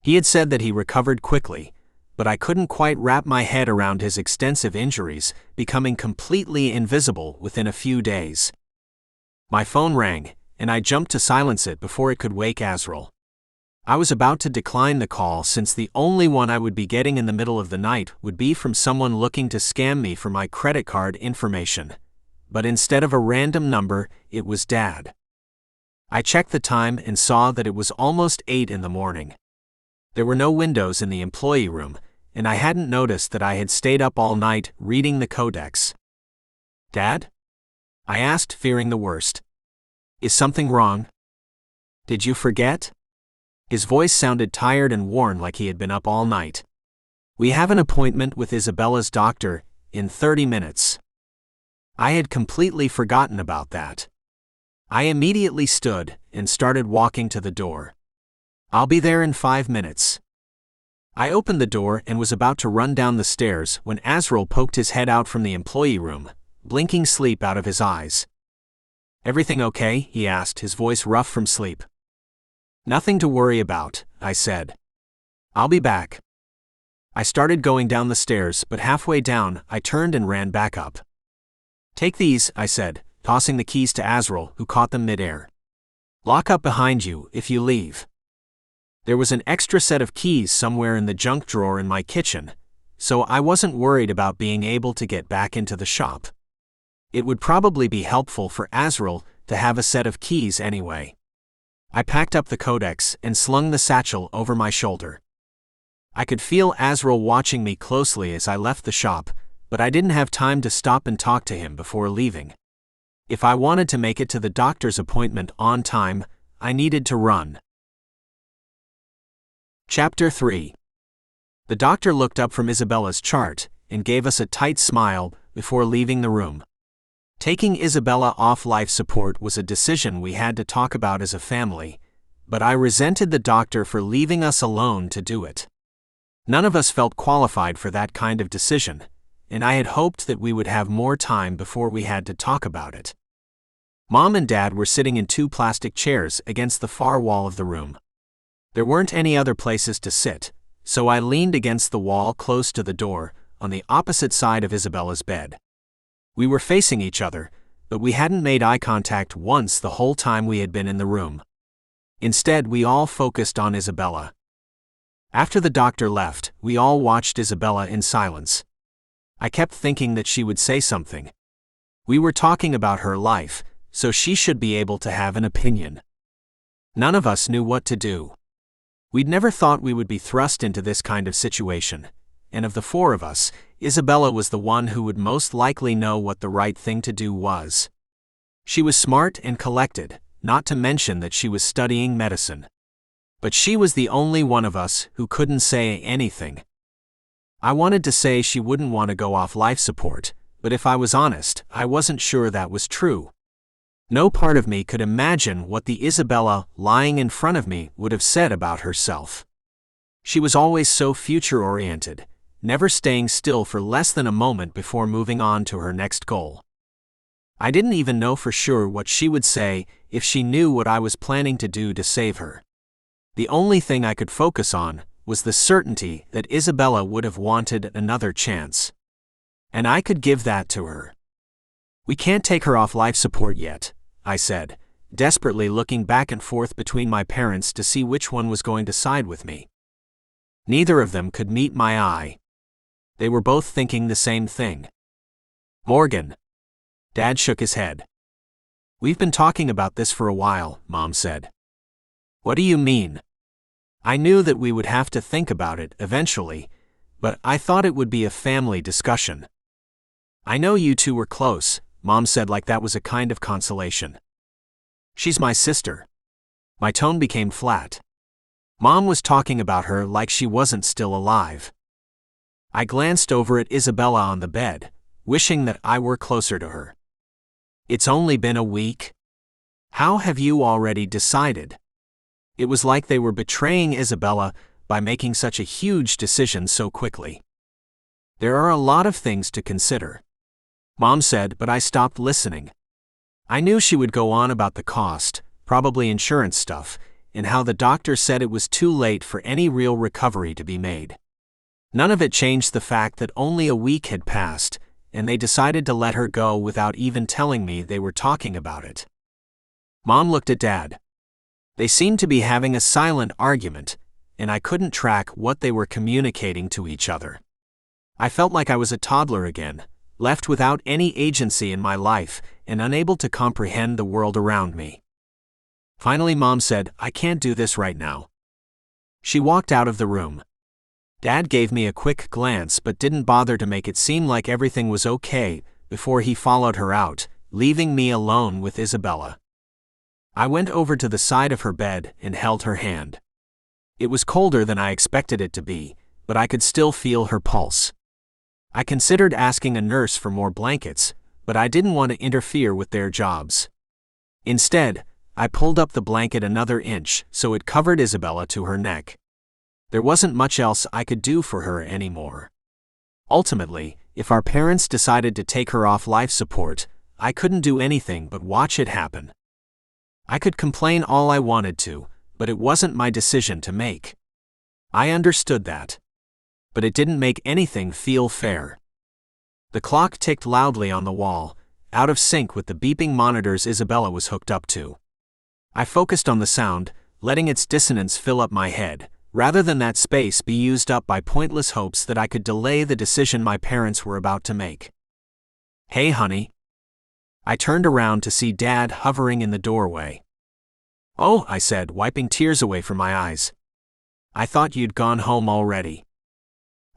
He had said that he recovered quickly, but I couldn't quite wrap my head around his extensive injuries becoming completely invisible within a few days. My phone rang, and I jumped to silence it before it could wake Azril. I was about to decline the call since the only one I would be getting in the middle of the night would be from someone looking to scam me for my credit card information. But instead of a random number, it was Dad. I checked the time and saw that it was almost 8 in the morning. There were no windows in the employee room, and I hadn't noticed that I had stayed up all night reading the Codex. "Dad?" I asked, fearing the worst. "Is something wrong? Did you forget?" His voice sounded tired and worn, like he had been up all night. "We have an appointment with Isabella's doctor in 30 minutes. I had completely forgotten about that. I immediately stood and started walking to the door. "I'll be there in 5 minutes. I opened the door and was about to run down the stairs when Azril poked his head out from the employee room, blinking sleep out of his eyes. "Everything okay?" he asked, his voice rough from sleep. "Nothing to worry about," I said. "I'll be back." I started going down the stairs, but halfway down, I turned and ran back up. "Take these," I said, tossing the keys to Azril, who caught them mid-air. "Lock up behind you if you leave." There was an extra set of keys somewhere in the junk drawer in my kitchen, so I wasn't worried about being able to get back into the shop. It would probably be helpful for Azril to have a set of keys anyway. I packed up the Codex and slung the satchel over my shoulder. I could feel Azril watching me closely as I left the shop, but I didn't have time to stop and talk to him before leaving. If I wanted to make it to the doctor's appointment on time, I needed to run. Chapter 3. The doctor looked up from Isabella's chart and gave us a tight smile before leaving the room. Taking Isabella off life support was a decision we had to talk about as a family, but I resented the doctor for leaving us alone to do it. None of us felt qualified for that kind of decision, and I had hoped that we would have more time before we had to talk about it. Mom and Dad were sitting in 2 plastic chairs against the far wall of the room. There weren't any other places to sit, so I leaned against the wall close to the door, on the opposite side of Isabella's bed. We were facing each other, but we hadn't made eye contact once the whole time we had been in the room. Instead, we all focused on Isabella. After the doctor left, we all watched Isabella in silence. I kept thinking that she would say something. We were talking about her life, so she should be able to have an opinion. None of us knew what to do. We'd never thought we would be thrust into this kind of situation, and of the 4 of us, Isabella was the one who would most likely know what the right thing to do was. She was smart and collected, not to mention that she was studying medicine. But she was the only one of us who couldn't say anything. I wanted to say she wouldn't want to go off life support, but if I was honest, I wasn't sure that was true. No part of me could imagine what the Isabella lying in front of me would have said about herself. She was always so future-oriented, never staying still for less than a moment before moving on to her next goal. I didn't even know for sure what she would say if she knew what I was planning to do to save her. The only thing I could focus on was the certainty that Isabella would have wanted another chance. And I could give that to her. "We can't take her off life support yet," I said, desperately looking back and forth between my parents to see which one was going to side with me. Neither of them could meet my eye. They were both thinking the same thing. "Morgan." Dad shook his head. "We've been talking about this for a while," Mom said. "What do you mean?" I knew that we would have to think about it eventually, but I thought it would be a family discussion. "I know you 2 were close," Mom said, like that was a kind of consolation. "She's my sister." My tone became flat. Mom was talking about her like she wasn't still alive. I glanced over at Isabella on the bed, wishing that I were closer to her. "It's only been a week? How have you already decided?" It was like they were betraying Isabella by making such a huge decision so quickly. There are a lot of things to consider, Mom said, but I stopped listening. I knew she would go on about the cost, probably insurance stuff, and how the doctor said it was too late for any real recovery to be made. None of it changed the fact that only a week had passed, and they decided to let her go without even telling me they were talking about it. Mom looked at Dad. They seemed to be having a silent argument, and I couldn't track what they were communicating to each other. I felt like I was a toddler again, left without any agency in my life and unable to comprehend the world around me. Finally, Mom said, "I can't do this right now." She walked out of the room. Dad gave me a quick glance but didn't bother to make it seem like everything was okay before he followed her out, leaving me alone with Isabella. I went over to the side of her bed and held her hand. It was colder than I expected it to be, but I could still feel her pulse. I considered asking a nurse for more blankets, but I didn't want to interfere with their jobs. Instead, I pulled up the blanket another inch so it covered Isabella to her neck. There wasn't much else I could do for her anymore. Ultimately, if our parents decided to take her off life support, I couldn't do anything but watch it happen. I could complain all I wanted to, but it wasn't my decision to make. I understood that. But it didn't make anything feel fair. The clock ticked loudly on the wall, out of sync with the beeping monitors Isabella was hooked up to. I focused on the sound, letting its dissonance fill up my head, rather than that space be used up by pointless hopes that I could delay the decision my parents were about to make. "Hey, honey." I turned around to see Dad hovering in the doorway. "Oh," I said, wiping tears away from my eyes. "I thought you'd gone home already."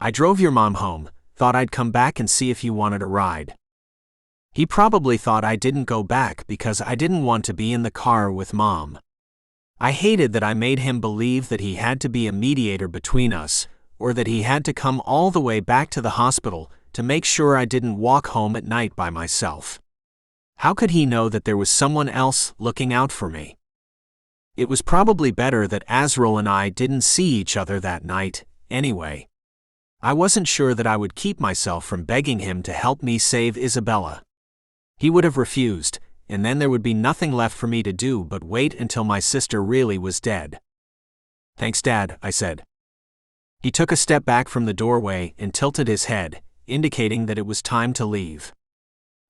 "I drove your mom home, thought I'd come back and see if you wanted a ride." He probably thought I didn't go back because I didn't want to be in the car with Mom. I hated that I made him believe that he had to be a mediator between us, or that he had to come all the way back to the hospital to make sure I didn't walk home at night by myself. How could he know that there was someone else looking out for me? It was probably better that Azril and I didn't see each other that night, anyway. I wasn't sure that I would keep myself from begging him to help me save Isabella. He would have refused, and then there would be nothing left for me to do but wait until my sister really was dead. "Thanks, Dad," I said. He took a step back from the doorway and tilted his head, indicating that it was time to leave.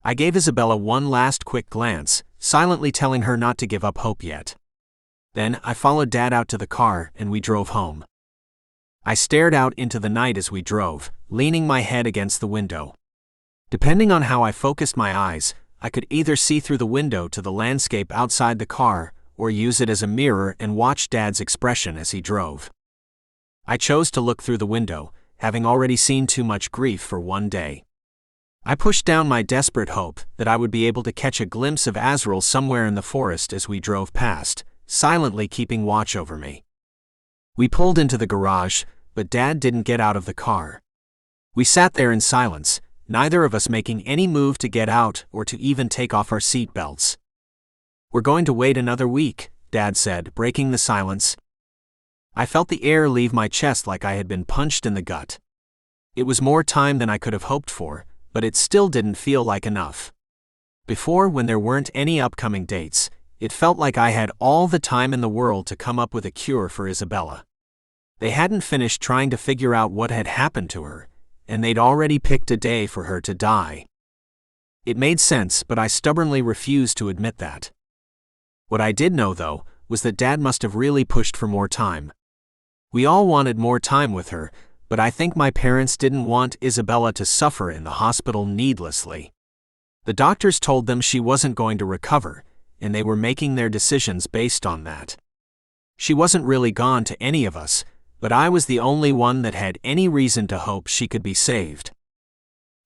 I gave Isabella one last quick glance, silently telling her not to give up hope yet. Then I followed Dad out to the car and we drove home. I stared out into the night as we drove, leaning my head against the window. Depending on how I focused my eyes, I could either see through the window to the landscape outside the car or use it as a mirror and watch Dad's expression as he drove. I chose to look through the window, having already seen too much grief for one day. I pushed down my desperate hope that I would be able to catch a glimpse of Azril somewhere in the forest as we drove past, silently keeping watch over me. We pulled into the garage, but Dad didn't get out of the car. We sat there in silence, neither of us making any move to get out or to even take off our seat belts. "We're going to wait another week," Dad said, breaking the silence. I felt the air leave my chest like I had been punched in the gut. It was more time than I could have hoped for, but it still didn't feel like enough. Before, when there weren't any upcoming dates, it felt like I had all the time in the world to come up with a cure for Isabella. They hadn't finished trying to figure out what had happened to her, and they'd already picked a day for her to die. It made sense, but I stubbornly refused to admit that. What I did know, though, was that Dad must have really pushed for more time. We all wanted more time with her, but I think my parents didn't want Isabella to suffer in the hospital needlessly. The doctors told them she wasn't going to recover, and they were making their decisions based on that. She wasn't really gone to any of us, but I was the only one that had any reason to hope she could be saved.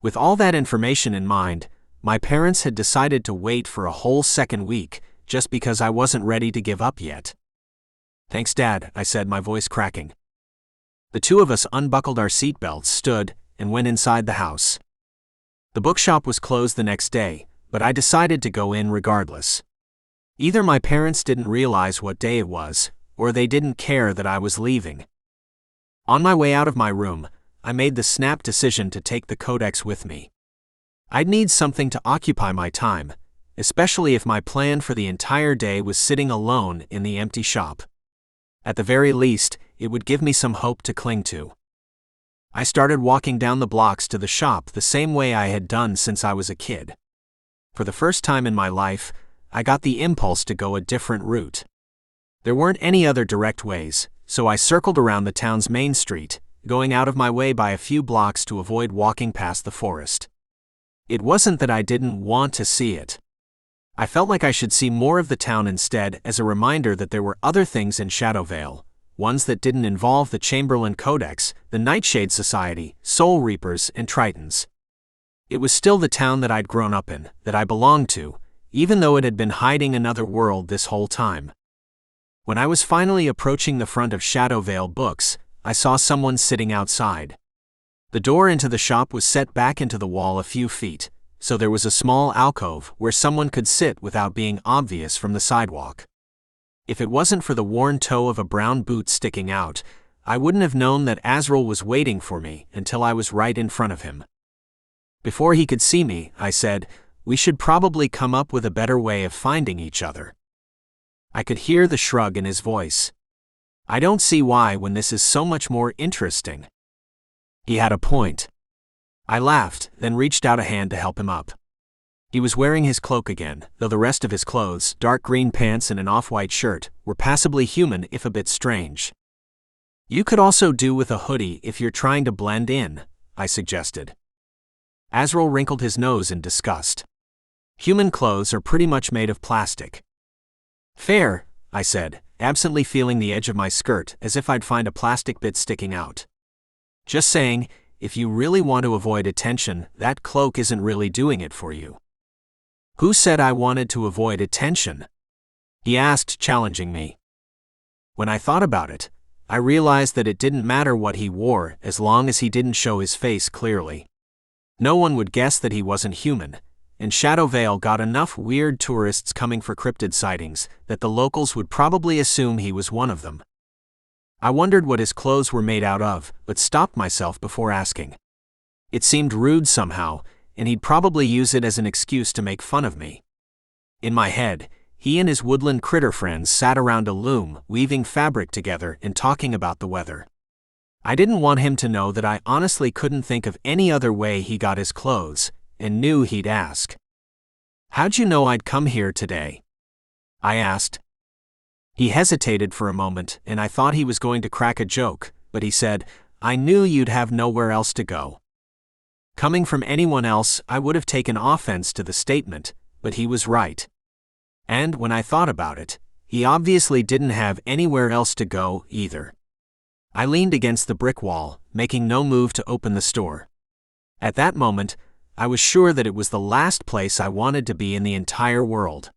With all that information in mind, my parents had decided to wait for a whole second week, just because I wasn't ready to give up yet. "Thanks, Dad," I said, my voice cracking. The two of us unbuckled our seatbelts, stood, and went inside the house. The bookshop was closed the next day, but I decided to go in regardless. Either my parents didn't realize what day it was, or they didn't care that I was leaving. On my way out of my room, I made the snap decision to take the Codex with me. I'd need something to occupy my time, especially if my plan for the entire day was sitting alone in the empty shop. At the very least, it would give me some hope to cling to. I started walking down the blocks to the shop the same way I had done since I was a kid. For the first time in my life, I got the impulse to go a different route. There weren't any other direct ways, so I circled around the town's main street, going out of my way by a few blocks to avoid walking past the forest. It wasn't that I didn't want to see it. I felt like I should see more of the town instead as a reminder that there were other things in Shadowvale, ones that didn't involve the Chamberlain Codex, the Nightshade Society, Soul Reapers, and Tritons. It was still the town that I'd grown up in, that I belonged to, even though it had been hiding another world this whole time. When I was finally approaching the front of Shadowvale Books, I saw someone sitting outside. The door into the shop was set back into the wall a few feet, so there was a small alcove where someone could sit without being obvious from the sidewalk. If it wasn't for the worn toe of a brown boot sticking out, I wouldn't have known that Azril was waiting for me until I was right in front of him. Before he could see me, I said, "We should probably come up with a better way of finding each other." I could hear the shrug in his voice. "I don't see why when this is so much more interesting." He had a point. I laughed, then reached out a hand to help him up. He was wearing his cloak again, though the rest of his clothes, dark green pants and an off-white shirt, were passably human if a bit strange. "You could also do with a hoodie if you're trying to blend in," I suggested. Azril wrinkled his nose in disgust. "Human clothes are pretty much made of plastic." "Fair," I said, absently feeling the edge of my skirt as if I'd find a plastic bit sticking out. "Just saying, if you really want to avoid attention, that cloak isn't really doing it for you." "Who said I wanted to avoid attention?" he asked, challenging me. When I thought about it, I realized that it didn't matter what he wore as long as he didn't show his face clearly. No one would guess that he wasn't human, and Shadowvale got enough weird tourists coming for cryptid sightings that the locals would probably assume he was one of them. I wondered what his clothes were made out of, but stopped myself before asking. It seemed rude somehow, and he'd probably use it as an excuse to make fun of me. In my head, he and his woodland critter friends sat around a loom, weaving fabric together and talking about the weather. I didn't want him to know that I honestly couldn't think of any other way he got his clothes, and knew he'd ask. "How'd you know I'd come here today?" I asked. He hesitated for a moment, and I thought he was going to crack a joke, but he said, "I knew you'd have nowhere else to go." Coming from anyone else, I would have taken offense to the statement, but he was right. And when I thought about it, he obviously didn't have anywhere else to go either. I leaned against the brick wall, making no move to open the store. At that moment, I was sure that it was the last place I wanted to be in the entire world.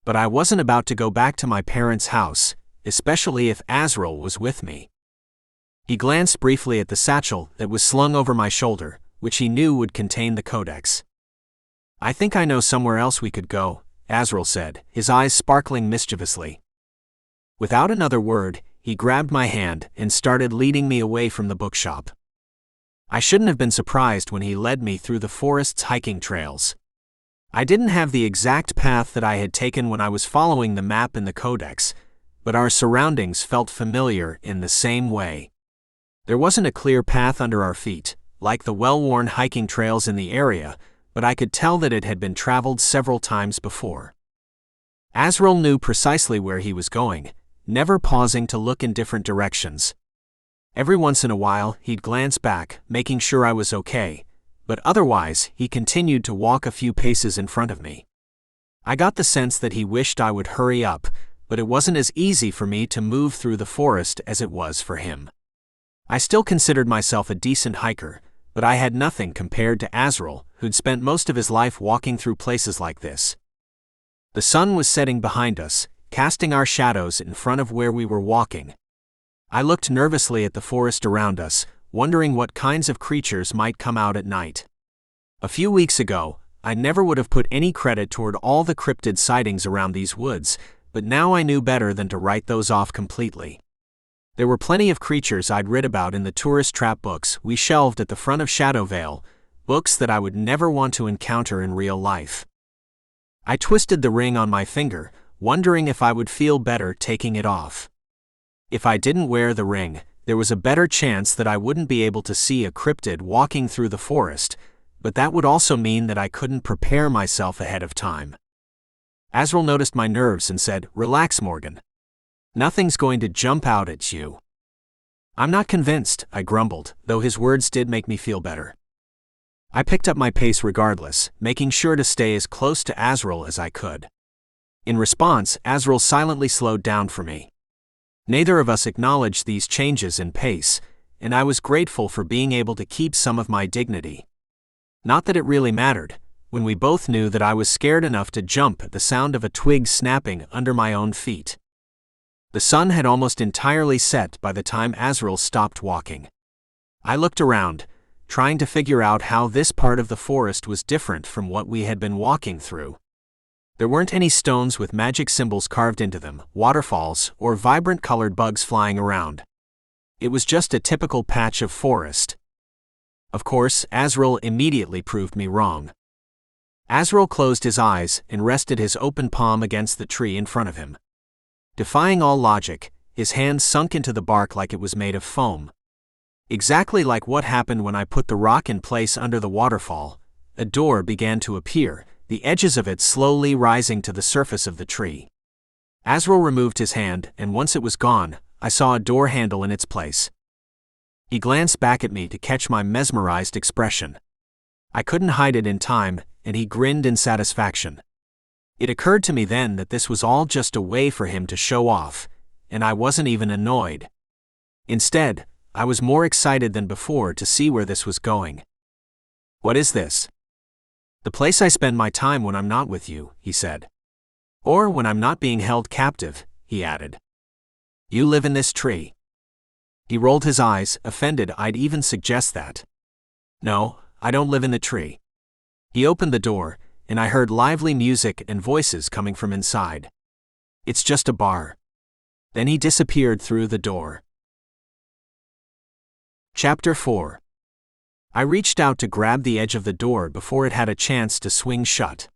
But I wasn't about to go back to my parents' house, especially if Azril was with me. He glanced briefly at the satchel that was slung over my shoulder, which he knew would contain the Codex. "I think I know somewhere else we could go," Azril said, his eyes sparkling mischievously. Without another word, he grabbed my hand and started leading me away from the bookshop. I shouldn't have been surprised when he led me through the forest's hiking trails. I didn't have the exact path that I had taken when I was following the map in the Codex, but our surroundings felt familiar in the same way. There wasn't a clear path under our feet, like the well-worn hiking trails in the area, but I could tell that it had been traveled several times before. Azril knew precisely where he was going, never pausing to look in different directions. Every once in a while, he'd glance back, making sure I was okay, but otherwise, he continued to walk a few paces in front of me. I got the sense that he wished I would hurry up, but it wasn't as easy for me to move through the forest as it was for him. I still considered myself a decent hiker, but I had nothing compared to Azril, who'd spent most of his life walking through places like this. The sun was setting behind us, casting our shadows in front of where we were walking. I looked nervously at the forest around us, wondering what kinds of creatures might come out at night. A few weeks ago, I never would have put any credit toward all the cryptid sightings around these woods, but now I knew better than to write those off completely. There were plenty of creatures I'd read about in the tourist trap books we shelved at the front of Shadowvale, books that I would never want to encounter in real life. I twisted the ring on my finger, wondering if I would feel better taking it off. If I didn't wear the ring, there was a better chance that I wouldn't be able to see a cryptid walking through the forest, but that would also mean that I couldn't prepare myself ahead of time. Azril noticed my nerves and said, "Relax, Morgan. Nothing's going to jump out at you." "I'm not convinced," I grumbled, though his words did make me feel better. I picked up my pace regardless, making sure to stay as close to Azril as I could. In response, Azril silently slowed down for me. Neither of us acknowledged these changes in pace, and I was grateful for being able to keep some of my dignity. Not that it really mattered, when we both knew that I was scared enough to jump at the sound of a twig snapping under my own feet. The sun had almost entirely set by the time Azril stopped walking. I looked around, trying to figure out how this part of the forest was different from what we had been walking through. There weren't any stones with magic symbols carved into them, waterfalls, or vibrant colored bugs flying around. It was just a typical patch of forest. Of course, Azril immediately proved me wrong. Azril closed his eyes and rested his open palm against the tree in front of him. Defying all logic, his hand sunk into the bark like it was made of foam. Exactly like what happened when I put the rock in place under the waterfall, a door began to appear, the edges of it slowly rising to the surface of the tree. Azril removed his hand, and once it was gone, I saw a door handle in its place. He glanced back at me to catch my mesmerized expression. I couldn't hide it in time, and he grinned in satisfaction. It occurred to me then that this was all just a way for him to show off, and I wasn't even annoyed. Instead, I was more excited than before to see where this was going. "What is this?" "The place I spend my time when I'm not with you," he said. "Or when I'm not being held captive," he added. "You live in this tree." He rolled his eyes, offended I'd even suggest that. "No, I don't live in the tree." He opened the door, and I heard lively music and voices coming from inside. "It's just a bar." Then he disappeared through the door. Chapter 4. I reached out to grab the edge of the door before it had a chance to swing shut.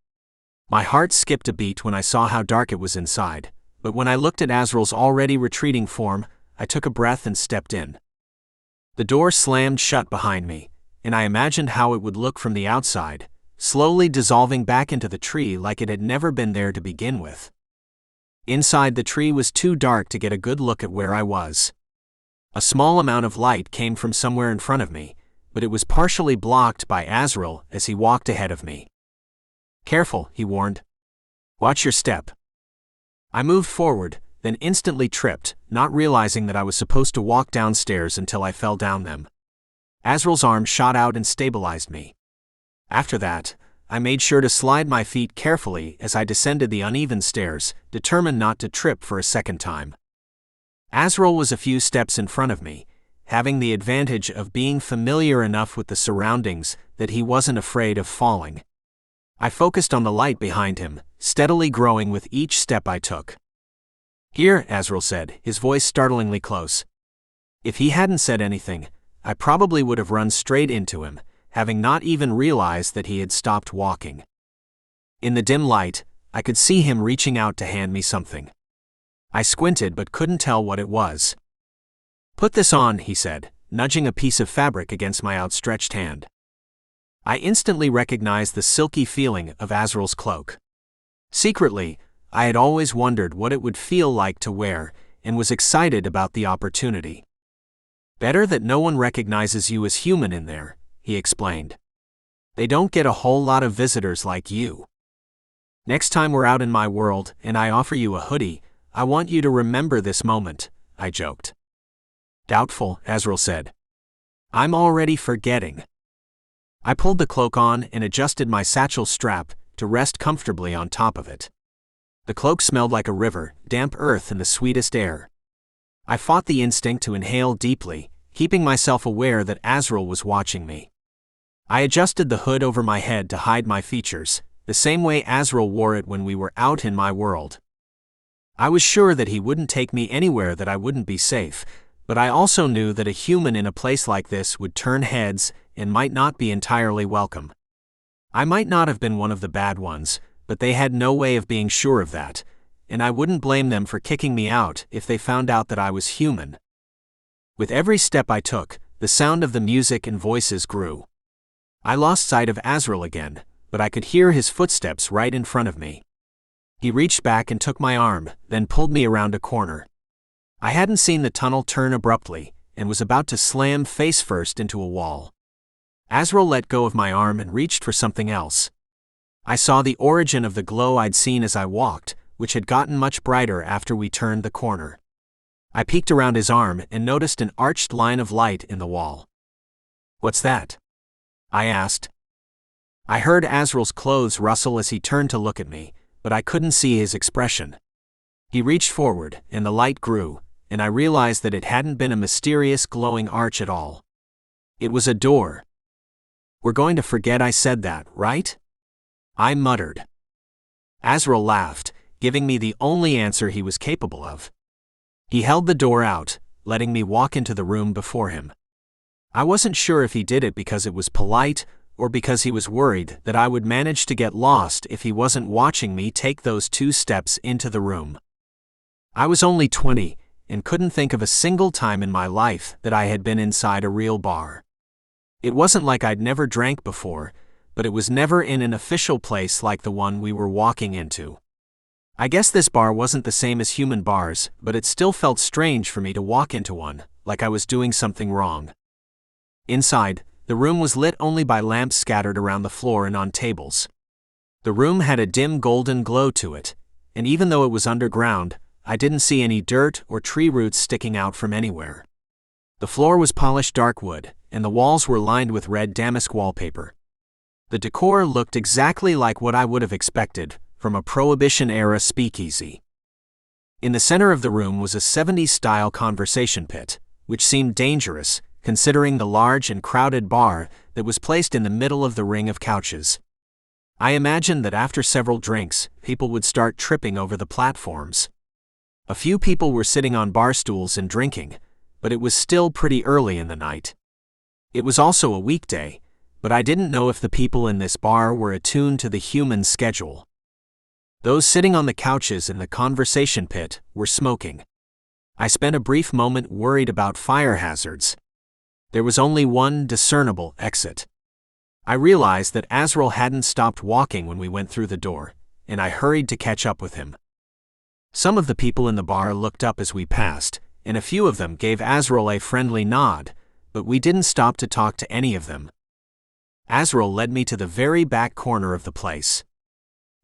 My heart skipped a beat when I saw how dark it was inside, but when I looked at Azril's already retreating form, I took a breath and stepped in. The door slammed shut behind me, and I imagined how it would look from the outside, slowly dissolving back into the tree like it had never been there to begin with. Inside the tree was too dark to get a good look at where I was. A small amount of light came from somewhere in front of me, but it was partially blocked by Azril as he walked ahead of me. "Careful," he warned. "Watch your step." I moved forward, then instantly tripped, not realizing that I was supposed to walk downstairs until I fell down them. Azril's arm shot out and stabilized me. After that, I made sure to slide my feet carefully as I descended the uneven stairs, determined not to trip for a second time. Azril was a few steps in front of me, having the advantage of being familiar enough with the surroundings that he wasn't afraid of falling. I focused on the light behind him, steadily growing with each step I took. "Here," Azril said, his voice startlingly close. If he hadn't said anything, I probably would have run straight into him, having not even realized that he had stopped walking. In the dim light, I could see him reaching out to hand me something. I squinted but couldn't tell what it was. "Put this on," he said, nudging a piece of fabric against my outstretched hand. I instantly recognized the silky feeling of Azril's cloak. Secretly, I had always wondered what it would feel like to wear, and was excited about the opportunity. "Better that no one recognizes you as human in there," he explained. "They don't get a whole lot of visitors like you. Next time we're out in my world and I offer you a hoodie, I want you to remember this moment," I joked. "Doubtful," Azril said. "I'm already forgetting." I pulled the cloak on and adjusted my satchel strap to rest comfortably on top of it. The cloak smelled like a river, damp earth and the sweetest air. I fought the instinct to inhale deeply, keeping myself aware that Azril was watching me. I adjusted the hood over my head to hide my features, the same way Azril wore it when we were out in my world. I was sure that he wouldn't take me anywhere that I wouldn't be safe, But I also knew that a human in a place like this would turn heads and might not be entirely welcome. I might not have been one of the bad ones, but they had no way of being sure of that, and I wouldn't blame them for kicking me out if they found out that I was human. With every step I took, the sound of the music and voices grew. I lost sight of Azril again, but I could hear his footsteps right in front of me. He reached back and took my arm, then pulled me around a corner. I hadn't seen the tunnel turn abruptly, and was about to slam face first into a wall. Azril let go of my arm and reached for something else. I saw the origin of the glow I'd seen as I walked, which had gotten much brighter after we turned the corner. I peeked around his arm and noticed an arched line of light in the wall. "What's that?" I asked. I heard Azril's clothes rustle as he turned to look at me, but I couldn't see his expression. He reached forward, and the light grew, and I realized that it hadn't been a mysterious glowing arch at all. It was a door. "We're going to forget I said that, right?" I muttered. Azril laughed, giving me the only answer he was capable of. He held the door out, letting me walk into the room before him. I wasn't sure if he did it because it was polite, or because he was worried that I would manage to get lost if he wasn't watching me take those 2 steps into the room. I was only 20, and couldn't think of a single time in my life that I had been inside a real bar. It wasn't like I'd never drank before, but it was never in an official place like the one we were walking into. I guess this bar wasn't the same as human bars, but it still felt strange for me to walk into one, like I was doing something wrong. Inside, the room was lit only by lamps scattered around the floor and on tables. The room had a dim golden glow to it, and even though it was underground, I didn't see any dirt or tree roots sticking out from anywhere. The floor was polished dark wood, and the walls were lined with red damask wallpaper. The decor looked exactly like what I would have expected from a Prohibition-era speakeasy. In the center of the room was a 70s-style conversation pit, which seemed dangerous, considering the large and crowded bar that was placed in the middle of the ring of couches. I imagined that after several drinks, people would start tripping over the platforms. A few people were sitting on bar stools and drinking, but it was still pretty early in the night. It was also a weekday, but I didn't know if the people in this bar were attuned to the human schedule. Those sitting on the couches in the conversation pit were smoking. I spent a brief moment worried about fire hazards. There was only one discernible exit. I realized that Azril hadn't stopped walking when we went through the door, and I hurried to catch up with him. Some of the people in the bar looked up as we passed, and a few of them gave Azril a friendly nod, but we didn't stop to talk to any of them. Azril led me to the very back corner of the place.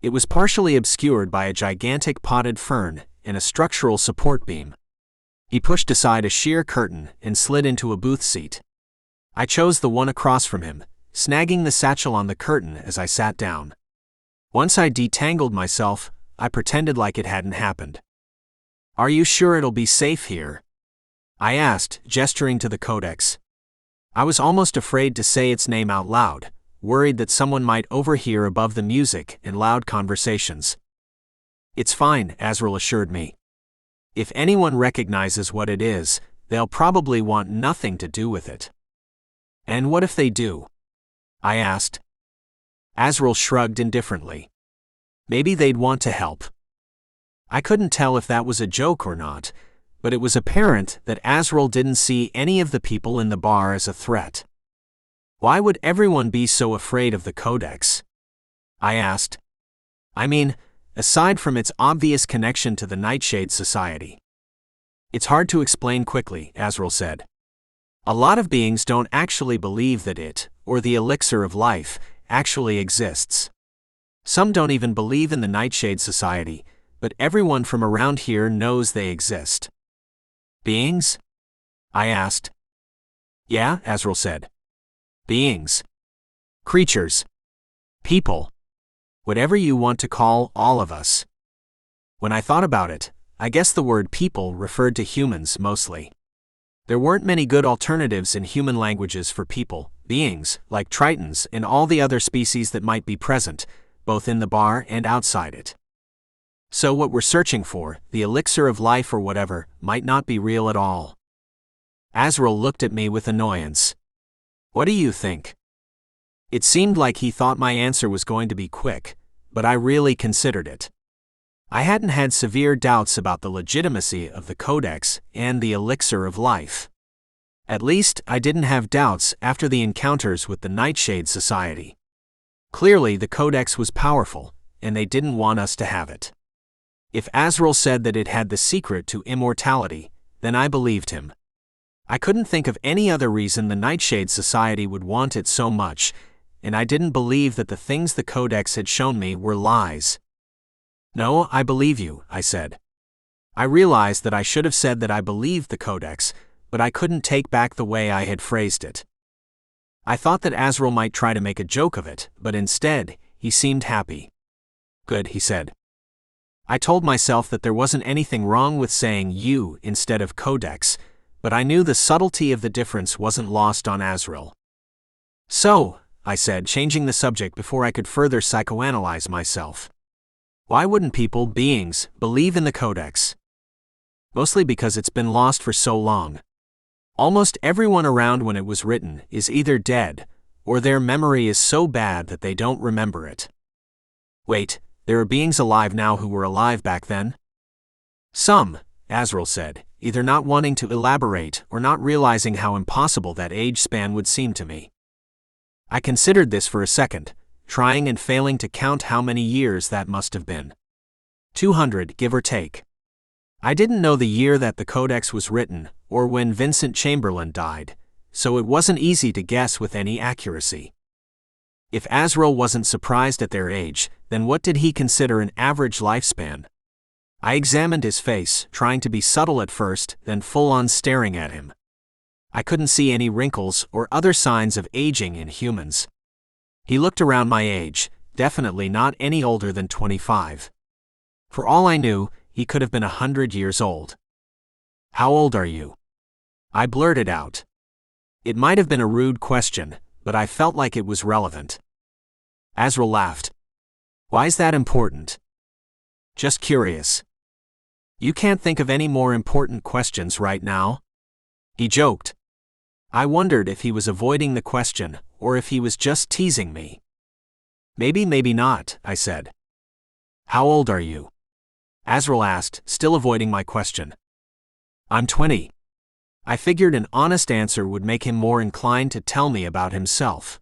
It was partially obscured by a gigantic potted fern and a structural support beam. He pushed aside a sheer curtain and slid into a booth seat. I chose the one across from him, snagging the satchel on the curtain as I sat down. Once I detangled myself, I pretended like it hadn't happened. "Are you sure it'll be safe here?" I asked, gesturing to the Codex. I was almost afraid to say its name out loud, worried that someone might overhear above the music and loud conversations. "It's fine," Azril assured me. "If anyone recognizes what it is, they'll probably want nothing to do with it." "And what if they do?" I asked. Azril shrugged indifferently. "Maybe they'd want to help." I couldn't tell if that was a joke or not, but it was apparent that Azril didn't see any of the people in the bar as a threat. "Why would everyone be so afraid of the Codex?" I asked. "I mean, aside from its obvious connection to the Nightshade Society." "It's hard to explain quickly," Azril said. "A lot of beings don't actually believe that it, or the elixir of life, actually exists. Some don't even believe in the Nightshade Society, but everyone from around here knows they exist." "Beings?" I asked. "Yeah," Azril said. "Beings. Creatures. People. Whatever you want to call all of us." When I thought about it, I guess the word people referred to humans mostly. There weren't many good alternatives in human languages for people, beings, like Tritons and all the other species that might be present, both in the bar and outside it. So what we're searching for, the elixir of life or whatever, might not be real at all. Azril looked at me with annoyance. What do you think? It seemed like he thought my answer was going to be quick, but I really considered it. I hadn't had severe doubts about the legitimacy of the Codex and the elixir of life. At least, I didn't have doubts after the encounters with the Nightshade Society. Clearly, the Codex was powerful, and they didn't want us to have it. If Azril said that it had the secret to immortality, then I believed him. I couldn't think of any other reason the Nightshade Society would want it so much, and I didn't believe that the things the Codex had shown me were lies. No, I believe you, I said. I realized that I should have said that I believed the Codex, but I couldn't take back the way I had phrased it. I thought that Azril might try to make a joke of it, but instead, he seemed happy. Good, he said. I told myself that there wasn't anything wrong with saying you instead of Codex, but I knew the subtlety of the difference wasn't lost on Azril. So, I said, changing the subject before I could further psychoanalyze myself. Why wouldn't beings, believe in the Codex? Mostly because it's been lost for so long. Almost everyone around when it was written is either dead, or their memory is so bad that they don't remember it. Wait, there are beings alive now who were alive back then? Some, Azril said, either not wanting to elaborate or not realizing how impossible that age span would seem to me. I considered this for a second, trying and failing to count how many years that must have been. 200, give or take. I didn't know the year that the Codex was written, or when Vincent Chamberlain died, so it wasn't easy to guess with any accuracy. If Azril wasn't surprised at their age, then what did he consider an average lifespan? I examined his face, trying to be subtle at first, then full-on staring at him. I couldn't see any wrinkles or other signs of aging in humans. He looked around my age, definitely not any older than 25. For all I knew, he could have been 100 years old. How old are you? I blurted out. It might have been a rude question, but I felt like it was relevant. Azril laughed. Why's that important? Just curious. You can't think of any more important questions right now? He joked. I wondered if he was avoiding the question, or if he was just teasing me. Maybe not, I said. How old are you? Azril asked, still avoiding my question. I'm 20. I figured an honest answer would make him more inclined to tell me about himself.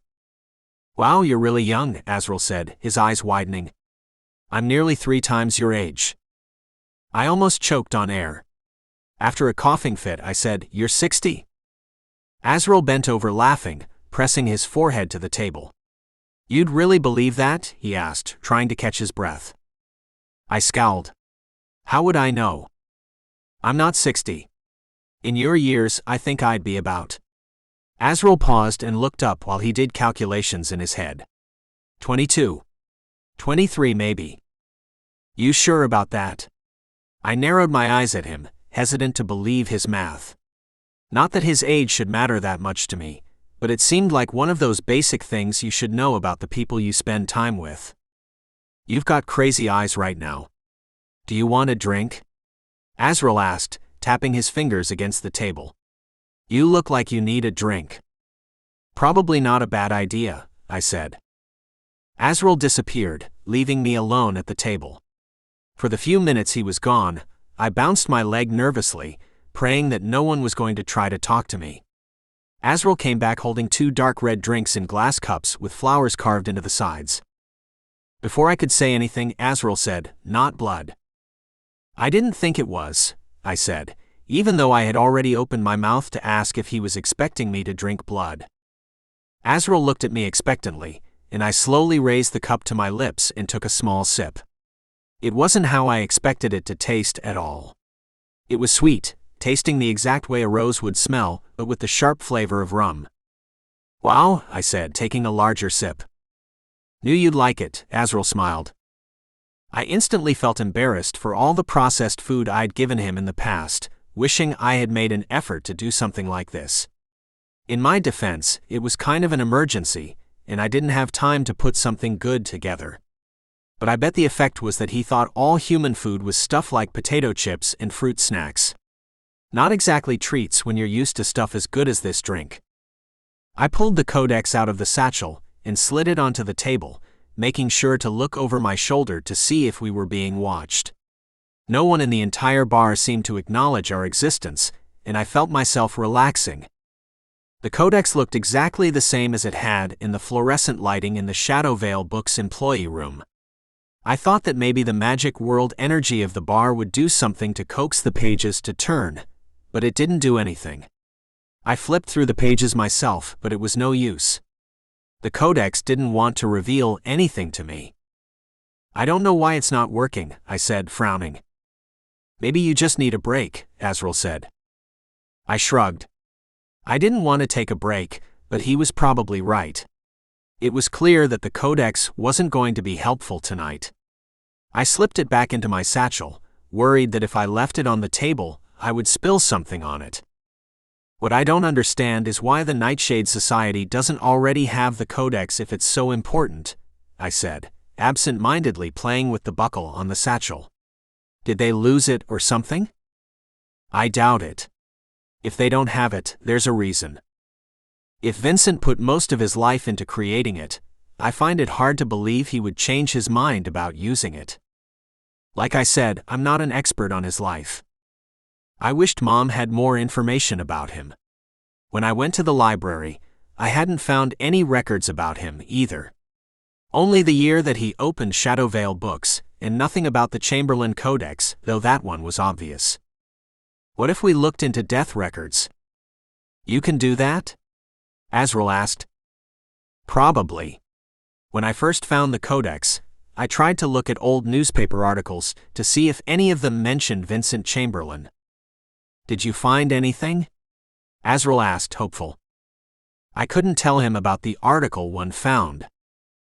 Wow, you're really young, Azril said, his eyes widening. I'm nearly 3 times your age. I almost choked on air. After a coughing fit, I said, You're 60? Azril bent over laughing, pressing his forehead to the table. You'd really believe that? He asked, trying to catch his breath. I scowled. How would I know? I'm not 60. In your years, I think I'd be about. Azril paused and looked up while he did calculations in his head. 22. 23 maybe. You sure about that? I narrowed my eyes at him, hesitant to believe his math. Not that his age should matter that much to me, but it seemed like one of those basic things you should know about the people you spend time with. You've got crazy eyes right now. Do you want a drink? Azril asked, tapping his fingers against the table. You look like you need a drink. Probably not a bad idea, I said. Azril disappeared, leaving me alone at the table. For the few minutes he was gone, I bounced my leg nervously, praying that no one was going to try to talk to me. Azril came back holding 2 dark red drinks in glass cups with flowers carved into the sides. Before I could say anything, Azril said, Not blood. I didn't think it was, I said, even though I had already opened my mouth to ask if he was expecting me to drink blood. Azril looked at me expectantly, and I slowly raised the cup to my lips and took a small sip. It wasn't how I expected it to taste at all. It was sweet, tasting the exact way a rose would smell, but with the sharp flavor of rum. Wow, I said, taking a larger sip. Knew you'd like it, Azril smiled. I instantly felt embarrassed for all the processed food I'd given him in the past, wishing I had made an effort to do something like this. In my defense, it was kind of an emergency, and I didn't have time to put something good together. But I bet the effect was that he thought all human food was stuff like potato chips and fruit snacks. Not exactly treats when you're used to stuff as good as this drink. I pulled the Codex out of the satchel and slid it onto the table, making sure to look over my shoulder to see if we were being watched. No one in the entire bar seemed to acknowledge our existence, and I felt myself relaxing. The Codex looked exactly the same as it had in the fluorescent lighting in the Shadowvale Books employee room. I thought that maybe the magic world energy of the bar would do something to coax the pages to turn, but it didn't do anything. I flipped through the pages myself, but it was no use. The Codex didn't want to reveal anything to me. I don't know why it's not working, I said, frowning. Maybe you just need a break, Azril said. I shrugged. I didn't want to take a break, but he was probably right. It was clear that the Codex wasn't going to be helpful tonight. I slipped it back into my satchel, worried that if I left it on the table, I would spill something on it. What I don't understand is why the Nightshade Society doesn't already have the Codex if it's so important, I said, absent-mindedly playing with the buckle on the satchel. Did they lose it or something? I doubt it. If they don't have it, there's a reason. If Vincent put most of his life into creating it, I find it hard to believe he would change his mind about using it. Like I said, I'm not an expert on his life. I wished Mom had more information about him. When I went to the library, I hadn't found any records about him either. Only the year that he opened Shadowvale Books, and nothing about the Chamberlain Codex, though that one was obvious. What if we looked into death records? You can do that? Azril asked. Probably. When I first found the Codex, I tried to look at old newspaper articles to see if any of them mentioned Vincent Chamberlain. Did you find anything? Azril asked, hopeful. I couldn't tell him about the article one found.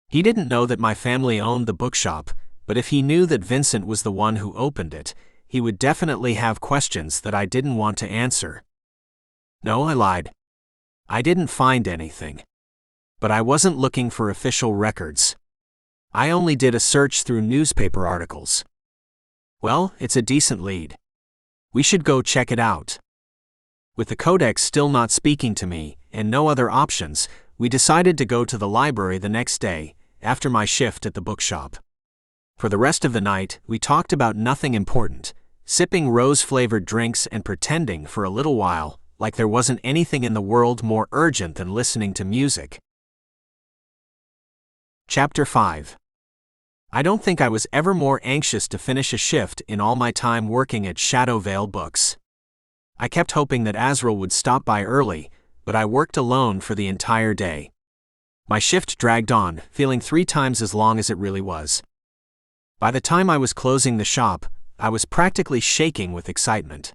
He didn't know that my family owned the bookshop, but if he knew that Vincent was the one who opened it, he would definitely have questions that I didn't want to answer. No, I lied. I didn't find anything. But I wasn't looking for official records. I only did a search through newspaper articles. Well, it's a decent lead. We should go check it out. With the Codex still not speaking to me, and no other options, we decided to go to the library the next day, after my shift at the bookshop. For the rest of the night, we talked about nothing important, sipping rose-flavored drinks and pretending for a little while like there wasn't anything in the world more urgent than listening to music. Chapter 5. I don't think I was ever more anxious to finish a shift in all my time working at Shadowvale Books. I kept hoping that Azril would stop by early, but I worked alone for the entire day. My shift dragged on, feeling 3 times as long as it really was. By the time I was closing the shop, I was practically shaking with excitement.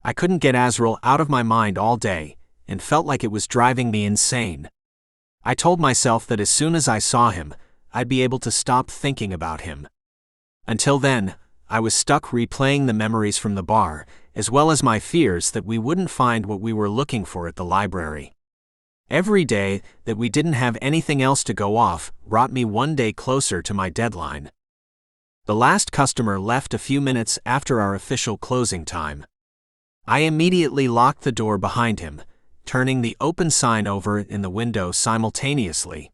I couldn't get Azril out of my mind all day, and felt like it was driving me insane. I told myself that as soon as I saw him, I'd be able to stop thinking about him. Until then, I was stuck replaying the memories from the bar, as well as my fears that we wouldn't find what we were looking for at the library. Every day that we didn't have anything else to go off brought me one day closer to my deadline. The last customer left a few minutes after our official closing time. I immediately locked the door behind him, turning the open sign over in the window simultaneously.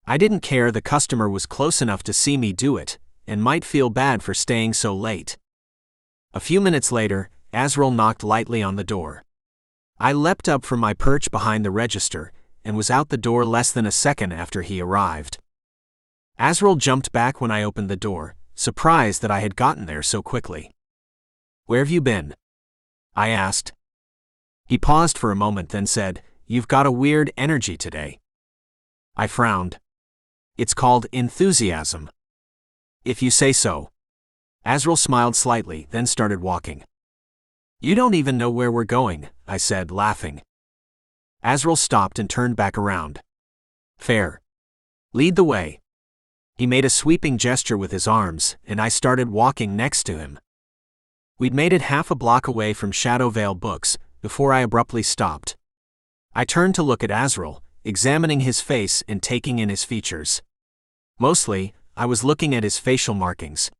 I didn't care the customer was close enough to see me do it, and might feel bad for staying so late. A few minutes later, Azril knocked lightly on the door. I leapt up from my perch behind the register, and was out the door less than a second after he arrived. Azril jumped back when I opened the door, surprised that I had gotten there so quickly. "Where have you been?" I asked. He paused for a moment, then said, "You've got a weird energy today." I frowned. "It's called enthusiasm." "If you say so." Azril smiled slightly, then started walking. "You don't even know where we're going," I said, laughing. Azril stopped and turned back around. "Fair. Lead the way." He made a sweeping gesture with his arms, and I started walking next to him. We'd made it half a block away from Shadowvale Books before I abruptly stopped. I turned to look at Azril, examining his face and taking in his features. Mostly, I was looking at his facial markings.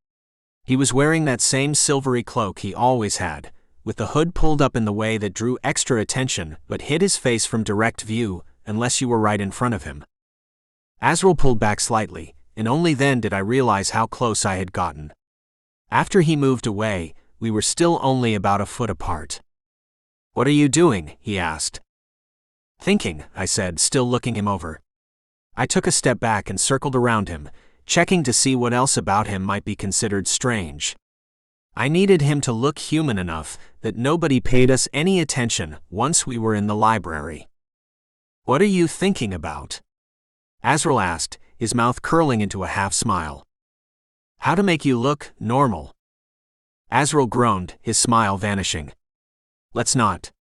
He was wearing that same silvery cloak he always had, with the hood pulled up in the way that drew extra attention but hid his face from direct view unless you were right in front of him. Azril pulled back slightly, and only then did I realize how close I had gotten. After he moved away, we were still only about a foot apart. "What are you doing?" he asked. "Thinking," I said, still looking him over. I took a step back and circled around him, checking to see what else about him might be considered strange. I needed him to look human enough that nobody paid us any attention once we were in the library. "What are you thinking about?" Azril asked, his mouth curling into a half-smile. "How to make you look normal." Azril groaned, his smile vanishing. "Let's not."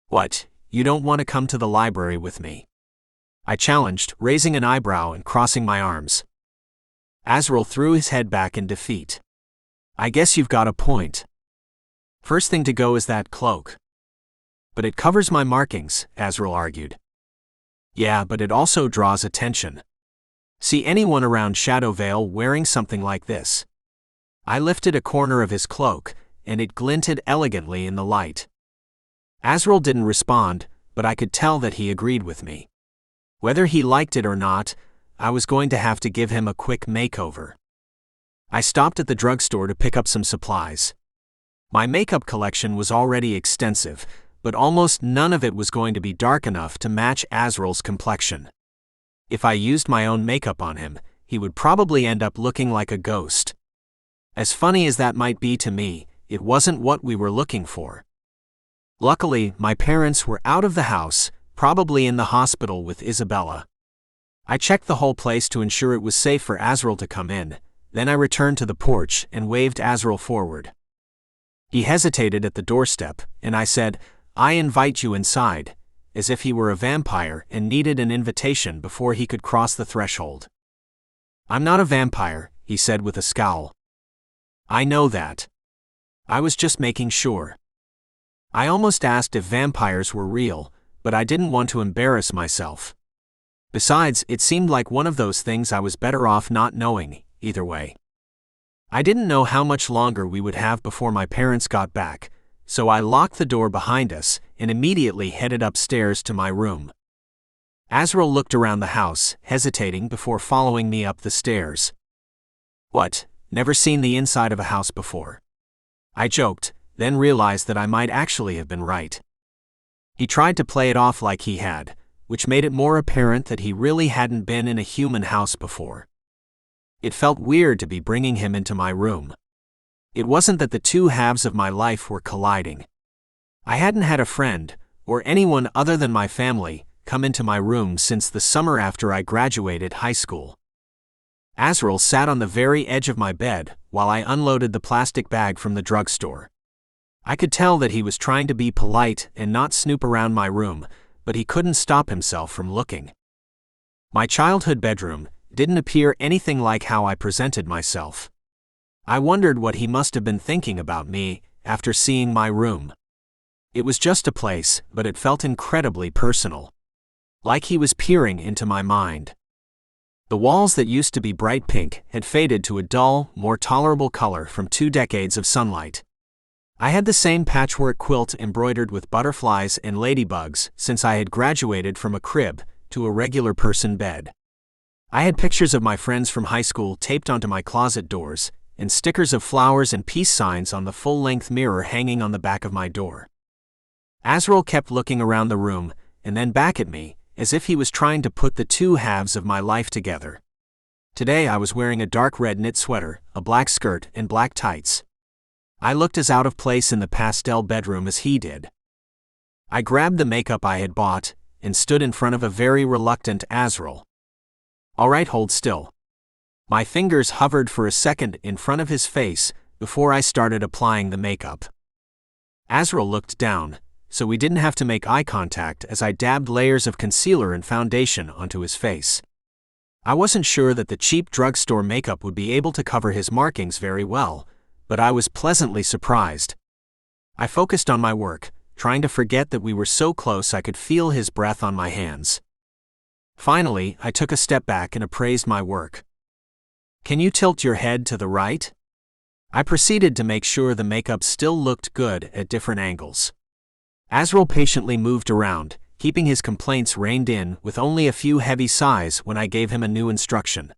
"What, you don't want to come to the library with me?" I challenged, raising an eyebrow and crossing my arms. Azril threw his head back in defeat. "I guess you've got a point. First thing to go is that cloak." "But it covers my markings," Azril argued. "Yeah, but it also draws attention. See anyone around Shadowvale wearing something like this?" I lifted a corner of his cloak, and it glinted elegantly in the light. Azril didn't respond, but I could tell that he agreed with me. Whether he liked it or not, I was going to have to give him a quick makeover. I stopped at the drugstore to pick up some supplies. My makeup collection was already extensive, but almost none of it was going to be dark enough to match Azril's complexion. If I used my own makeup on him, he would probably end up looking like a ghost. As funny as that might be to me, it wasn't what we were looking for. Luckily, my parents were out of the house, probably in the hospital with Isabella. I checked the whole place to ensure it was safe for Azril to come in, then I returned to the porch and waved Azril forward. He hesitated at the doorstep, and I said, "I invite you inside," as if he were a vampire and needed an invitation before he could cross the threshold. "I'm not a vampire," he said with a scowl. "I know that. I was just making sure." I almost asked if vampires were real, but I didn't want to embarrass myself. Besides, it seemed like one of those things I was better off not knowing, either way. I didn't know how much longer we would have before my parents got back, so I locked the door behind us and immediately headed upstairs to my room. Azril looked around the house, hesitating before following me up the stairs. "What, never seen the inside of a house before?" I joked, then realized that I might actually have been right. He tried to play it off like he had, which made it more apparent that he really hadn't been in a human house before. It felt weird to be bringing him into my room. It wasn't that the two halves of my life were colliding. I hadn't had a friend, or anyone other than my family, come into my room since the summer after I graduated high school. Azril sat on the very edge of my bed while I unloaded the plastic bag from the drugstore. I could tell that he was trying to be polite and not snoop around my room, but he couldn't stop himself from looking. My childhood bedroom didn't appear anything like how I presented myself. I wondered what he must have been thinking about me after seeing my room. It was just a place, but it felt incredibly personal. Like he was peering into my mind. The walls that used to be bright pink had faded to a dull, more tolerable color from 2 decades of sunlight. I had the same patchwork quilt embroidered with butterflies and ladybugs since I had graduated from a crib to a regular person bed. I had pictures of my friends from high school taped onto my closet doors, and stickers of flowers and peace signs on the full-length mirror hanging on the back of my door. Azril kept looking around the room, and then back at me, as if he was trying to put the two halves of my life together. Today I was wearing a dark red knit sweater, a black skirt, and black tights. I looked as out of place in the pastel bedroom as he did. I grabbed the makeup I had bought, and stood in front of a very reluctant Azril. "All right, hold still." My fingers hovered for a second in front of his face before I started applying the makeup. Azril looked down, so we didn't have to make eye contact as I dabbed layers of concealer and foundation onto his face. I wasn't sure that the cheap drugstore makeup would be able to cover his markings very well, but I was pleasantly surprised. I focused on my work, trying to forget that we were so close I could feel his breath on my hands. Finally, I took a step back and appraised my work. "Can you tilt your head to the right?" I proceeded to make sure the makeup still looked good at different angles. Azril patiently moved around, keeping his complaints reined in with only a few heavy sighs when I gave him a new instruction.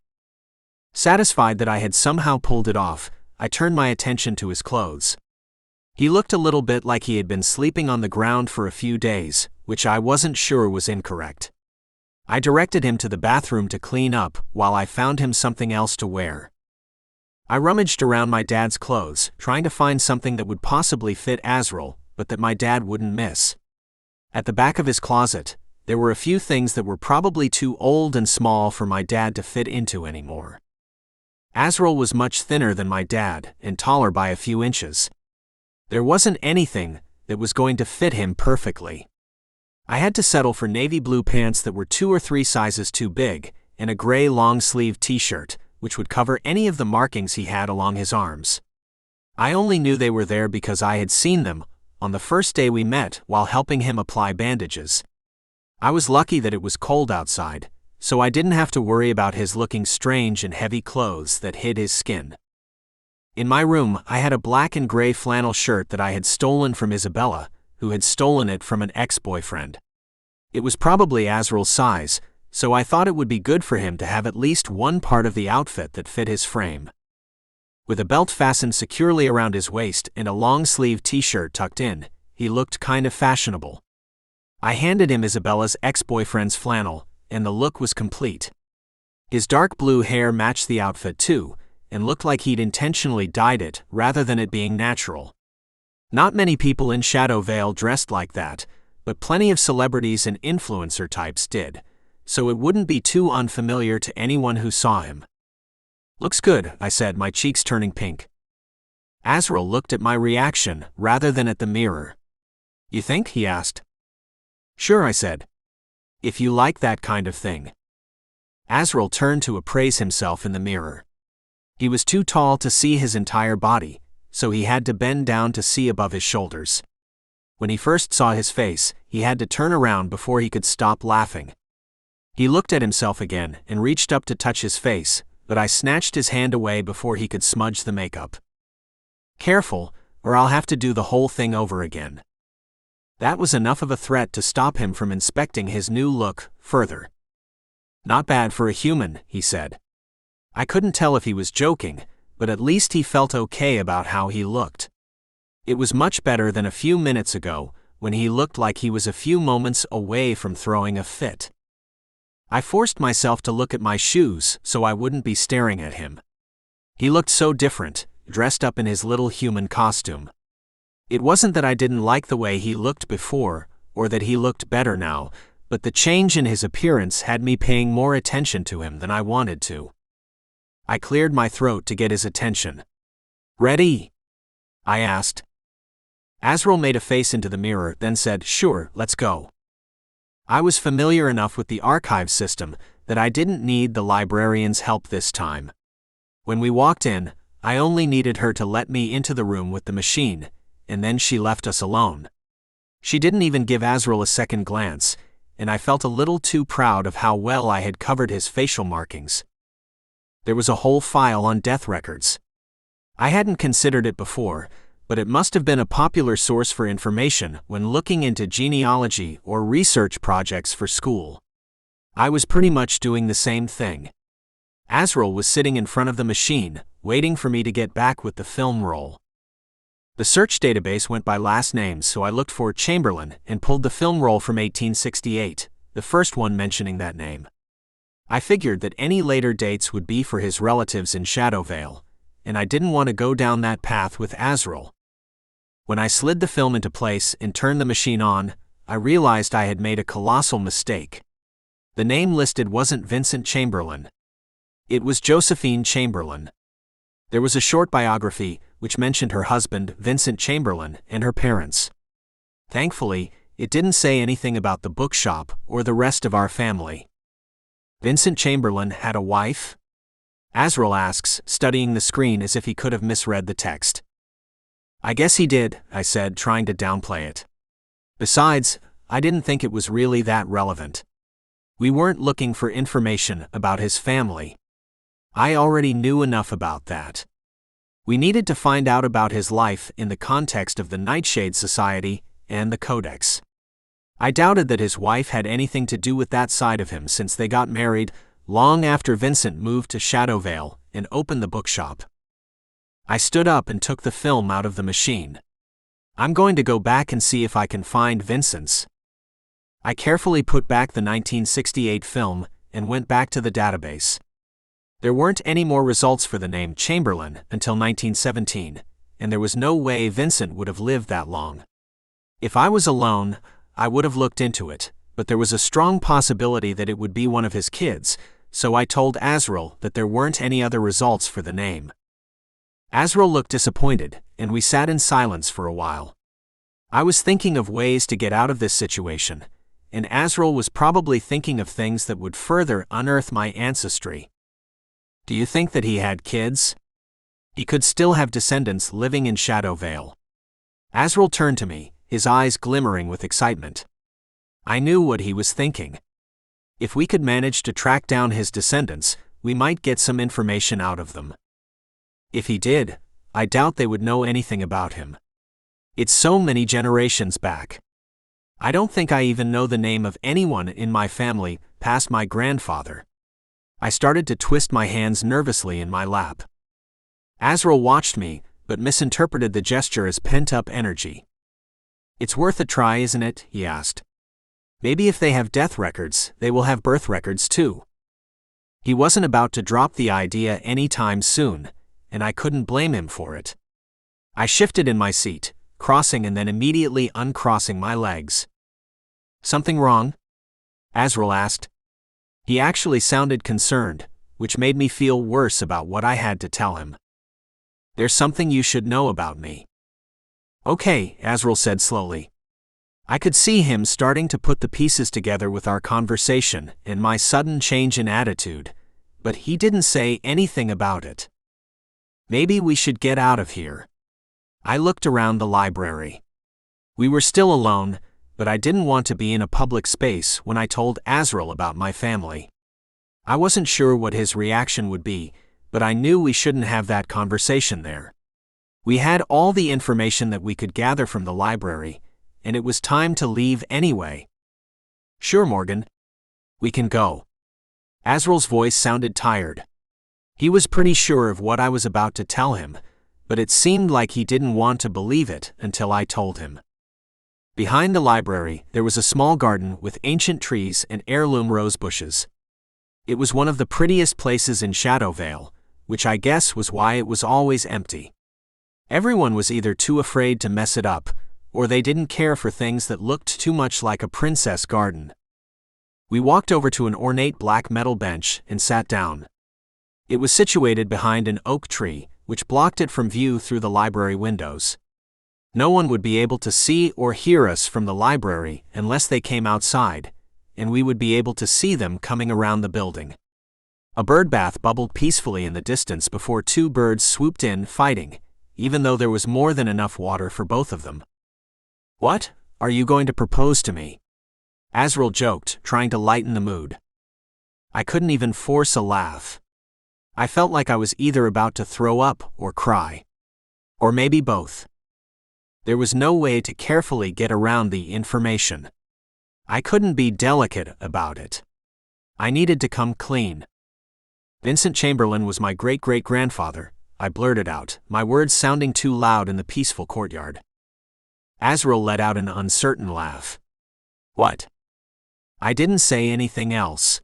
Satisfied that I had somehow pulled it off, I turned my attention to his clothes. He looked a little bit like he had been sleeping on the ground for a few days, which I wasn't sure was incorrect. I directed him to the bathroom to clean up while I found him something else to wear. I rummaged around my dad's clothes, trying to find something that would possibly fit Azril, but that my dad wouldn't miss. At the back of his closet, there were a few things that were probably too old and small for my dad to fit into anymore. Azril was much thinner than my dad and taller by a few inches. There wasn't anything that was going to fit him perfectly. I had to settle for navy blue pants that were 2 or 3 sizes too big, and a gray long-sleeved t-shirt, which would cover any of the markings he had along his arms. I only knew they were there because I had seen them on the first day we met while helping him apply bandages. I was lucky that it was cold outside, so I didn't have to worry about his looking strange in heavy clothes that hid his skin. In my room, I had a black and gray flannel shirt that I had stolen from Isabella, who had stolen it from an ex-boyfriend. It was probably Azril's size, so I thought it would be good for him to have at least one part of the outfit that fit his frame. With a belt fastened securely around his waist and a long-sleeved t-shirt tucked in, he looked kind of fashionable. I handed him Isabella's ex-boyfriend's flannel, and the look was complete. His dark blue hair matched the outfit too, and looked like he'd intentionally dyed it rather than it being natural. Not many people in Shadow Vale dressed like that, but plenty of celebrities and influencer types did, so it wouldn't be too unfamiliar to anyone who saw him. "Looks good," I said, my cheeks turning pink. Azril looked at my reaction rather than at the mirror. "You think?" he asked. "Sure," I said. "If you like that kind of thing." Azril turned to appraise himself in the mirror. He was too tall to see his entire body, so he had to bend down to see above his shoulders. When he first saw his face, he had to turn around before he could stop laughing. He looked at himself again and reached up to touch his face, but I snatched his hand away before he could smudge the makeup. "Careful, or I'll have to do the whole thing over again." That was enough of a threat to stop him from inspecting his new look further. "Not bad for a human," he said. I couldn't tell if he was joking, but at least he felt okay about how he looked. It was much better than a few minutes ago, when he looked like he was a few moments away from throwing a fit. I forced myself to look at my shoes so I wouldn't be staring at him. He looked so different, dressed up in his little human costume. It wasn't that I didn't like the way he looked before, or that he looked better now, but the change in his appearance had me paying more attention to him than I wanted to. I cleared my throat to get his attention. "Ready?" I asked. Azril made a face into the mirror, then said, "Sure, let's go." I was familiar enough with the archive system that I didn't need the librarian's help this time. When we walked in, I only needed her to let me into the room with the machine, and then she left us alone. She didn't even give Azril a second glance, and I felt a little too proud of how well I had covered his facial markings. There was a whole file on death records. I hadn't considered it before, but it must have been a popular source for information when looking into genealogy or research projects for school. I was pretty much doing the same thing. Azril was sitting in front of the machine, waiting for me to get back with the film roll. The search database went by last names, so I looked for Chamberlain and pulled the film roll from 1868, the first one mentioning that name. I figured that any later dates would be for his relatives in Shadow Vale, and I didn't want to go down that path with Azril. When I slid the film into place and turned the machine on, I realized I had made a colossal mistake. The name listed wasn't Vincent Chamberlain. It was Josephine Chamberlain. There was a short biography, which mentioned her husband, Vincent Chamberlain, and her parents. Thankfully, it didn't say anything about the bookshop or the rest of our family. Vincent Chamberlain had a wife? Azril asks, studying the screen as if he could have misread the text. "I guess he did," I said, trying to downplay it. Besides, I didn't think it was really that relevant. We weren't looking for information about his family. I already knew enough about that. We needed to find out about his life in the context of the Nightshade Society and the Codex. I doubted that his wife had anything to do with that side of him since they got married long after Vincent moved to Shadowvale and opened the bookshop. I stood up and took the film out of the machine. I'm going to go back and see if I can find Vincent's. I carefully put back the 1968 film and went back to the database. There weren't any more results for the name Chamberlain until 1917, and there was no way Vincent would have lived that long. If I was alone, I would have looked into it, but there was a strong possibility that it would be one of his kids, so I told Azril that there weren't any other results for the name. Azril looked disappointed, and we sat in silence for a while. I was thinking of ways to get out of this situation, and Azril was probably thinking of things that would further unearth my ancestry. Do you think that he had kids? He could still have descendants living in Shadowvale. Azril turned to me, his eyes glimmering with excitement. I knew what he was thinking. If we could manage to track down his descendants, we might get some information out of them. If he did, I doubt they would know anything about him. It's so many generations back. I don't think I even know the name of anyone in my family past my grandfather. I started to twist my hands nervously in my lap. Azril watched me, but misinterpreted the gesture as pent-up energy. It's worth a try, isn't it? He asked. Maybe if they have death records, they will have birth records too. He wasn't about to drop the idea anytime soon, and I couldn't blame him for it. I shifted in my seat, crossing and then immediately uncrossing my legs. Something wrong? Azril asked. He actually sounded concerned, which made me feel worse about what I had to tell him. There's something you should know about me. Okay, Azril said slowly. I could see him starting to put the pieces together with our conversation and my sudden change in attitude, but he didn't say anything about it. Maybe we should get out of here. I looked around the library. We were still alone, but I didn't want to be in a public space when I told Azril about my family. I wasn't sure what his reaction would be, but I knew we shouldn't have that conversation there. We had all the information that we could gather from the library, and it was time to leave anyway. Sure, Morgan. We can go. Azril's voice sounded tired. He was pretty sure of what I was about to tell him, but it seemed like he didn't want to believe it until I told him. Behind the library, there was a small garden with ancient trees and heirloom rose bushes. It was one of the prettiest places in Shadowvale, which I guess was why it was always empty. Everyone was either too afraid to mess it up, or they didn't care for things that looked too much like a princess garden. We walked over to an ornate black metal bench and sat down. It was situated behind an oak tree, which blocked it from view through the library windows. No one would be able to see or hear us from the library unless they came outside, and we would be able to see them coming around the building. A birdbath bubbled peacefully in the distance before two birds swooped in, fighting, even though there was more than enough water for both of them. What? Are you going to propose to me? Azril joked, trying to lighten the mood. I couldn't even force a laugh. I felt like I was either about to throw up or cry. Or maybe both. There was no way to carefully get around the information. I couldn't be delicate about it. I needed to come clean. Vincent Chamberlain was my great-great-grandfather, I blurted out, my words sounding too loud in the peaceful courtyard. Azril let out an uncertain laugh. What? I didn't say anything else.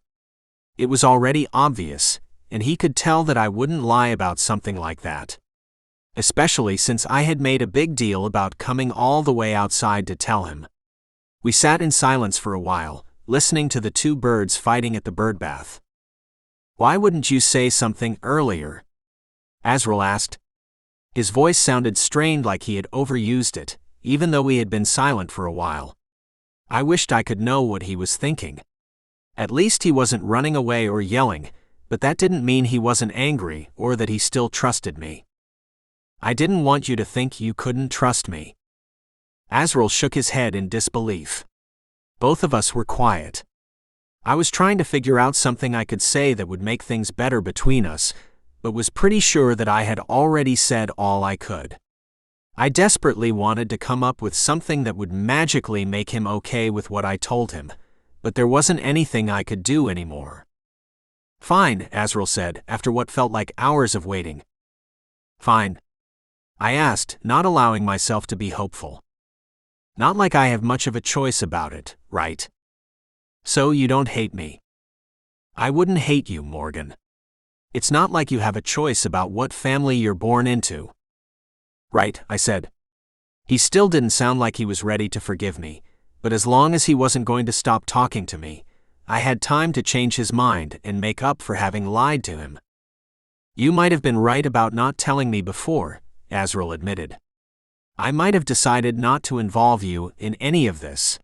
It was already obvious, and he could tell that I wouldn't lie about something like that. Especially since I had made a big deal about coming all the way outside to tell him. We sat in silence for a while, listening to the two birds fighting at the birdbath. Why wouldn't you say something earlier? Azril asked. His voice sounded strained, like he had overused it, even though we had been silent for a while. I wished I could know what he was thinking. At least he wasn't running away or yelling, but that didn't mean he wasn't angry or that he still trusted me. I didn't want you to think you couldn't trust me. Azril shook his head in disbelief. Both of us were quiet. I was trying to figure out something I could say that would make things better between us, but was pretty sure that I had already said all I could. I desperately wanted to come up with something that would magically make him okay with what I told him, but there wasn't anything I could do anymore. "Fine," Azril said, after what felt like hours of waiting. "Fine?" I asked, not allowing myself to be hopeful. "Not like I have much of a choice about it, right? So you don't hate me?" "I wouldn't hate you, Morgan. It's not like you have a choice about what family you're born into." "Right," I said. He still didn't sound like he was ready to forgive me, but as long as he wasn't going to stop talking to me, I had time to change his mind and make up for having lied to him. "You might have been right about not telling me before," Azril admitted. "I might have decided not to involve you in any of this.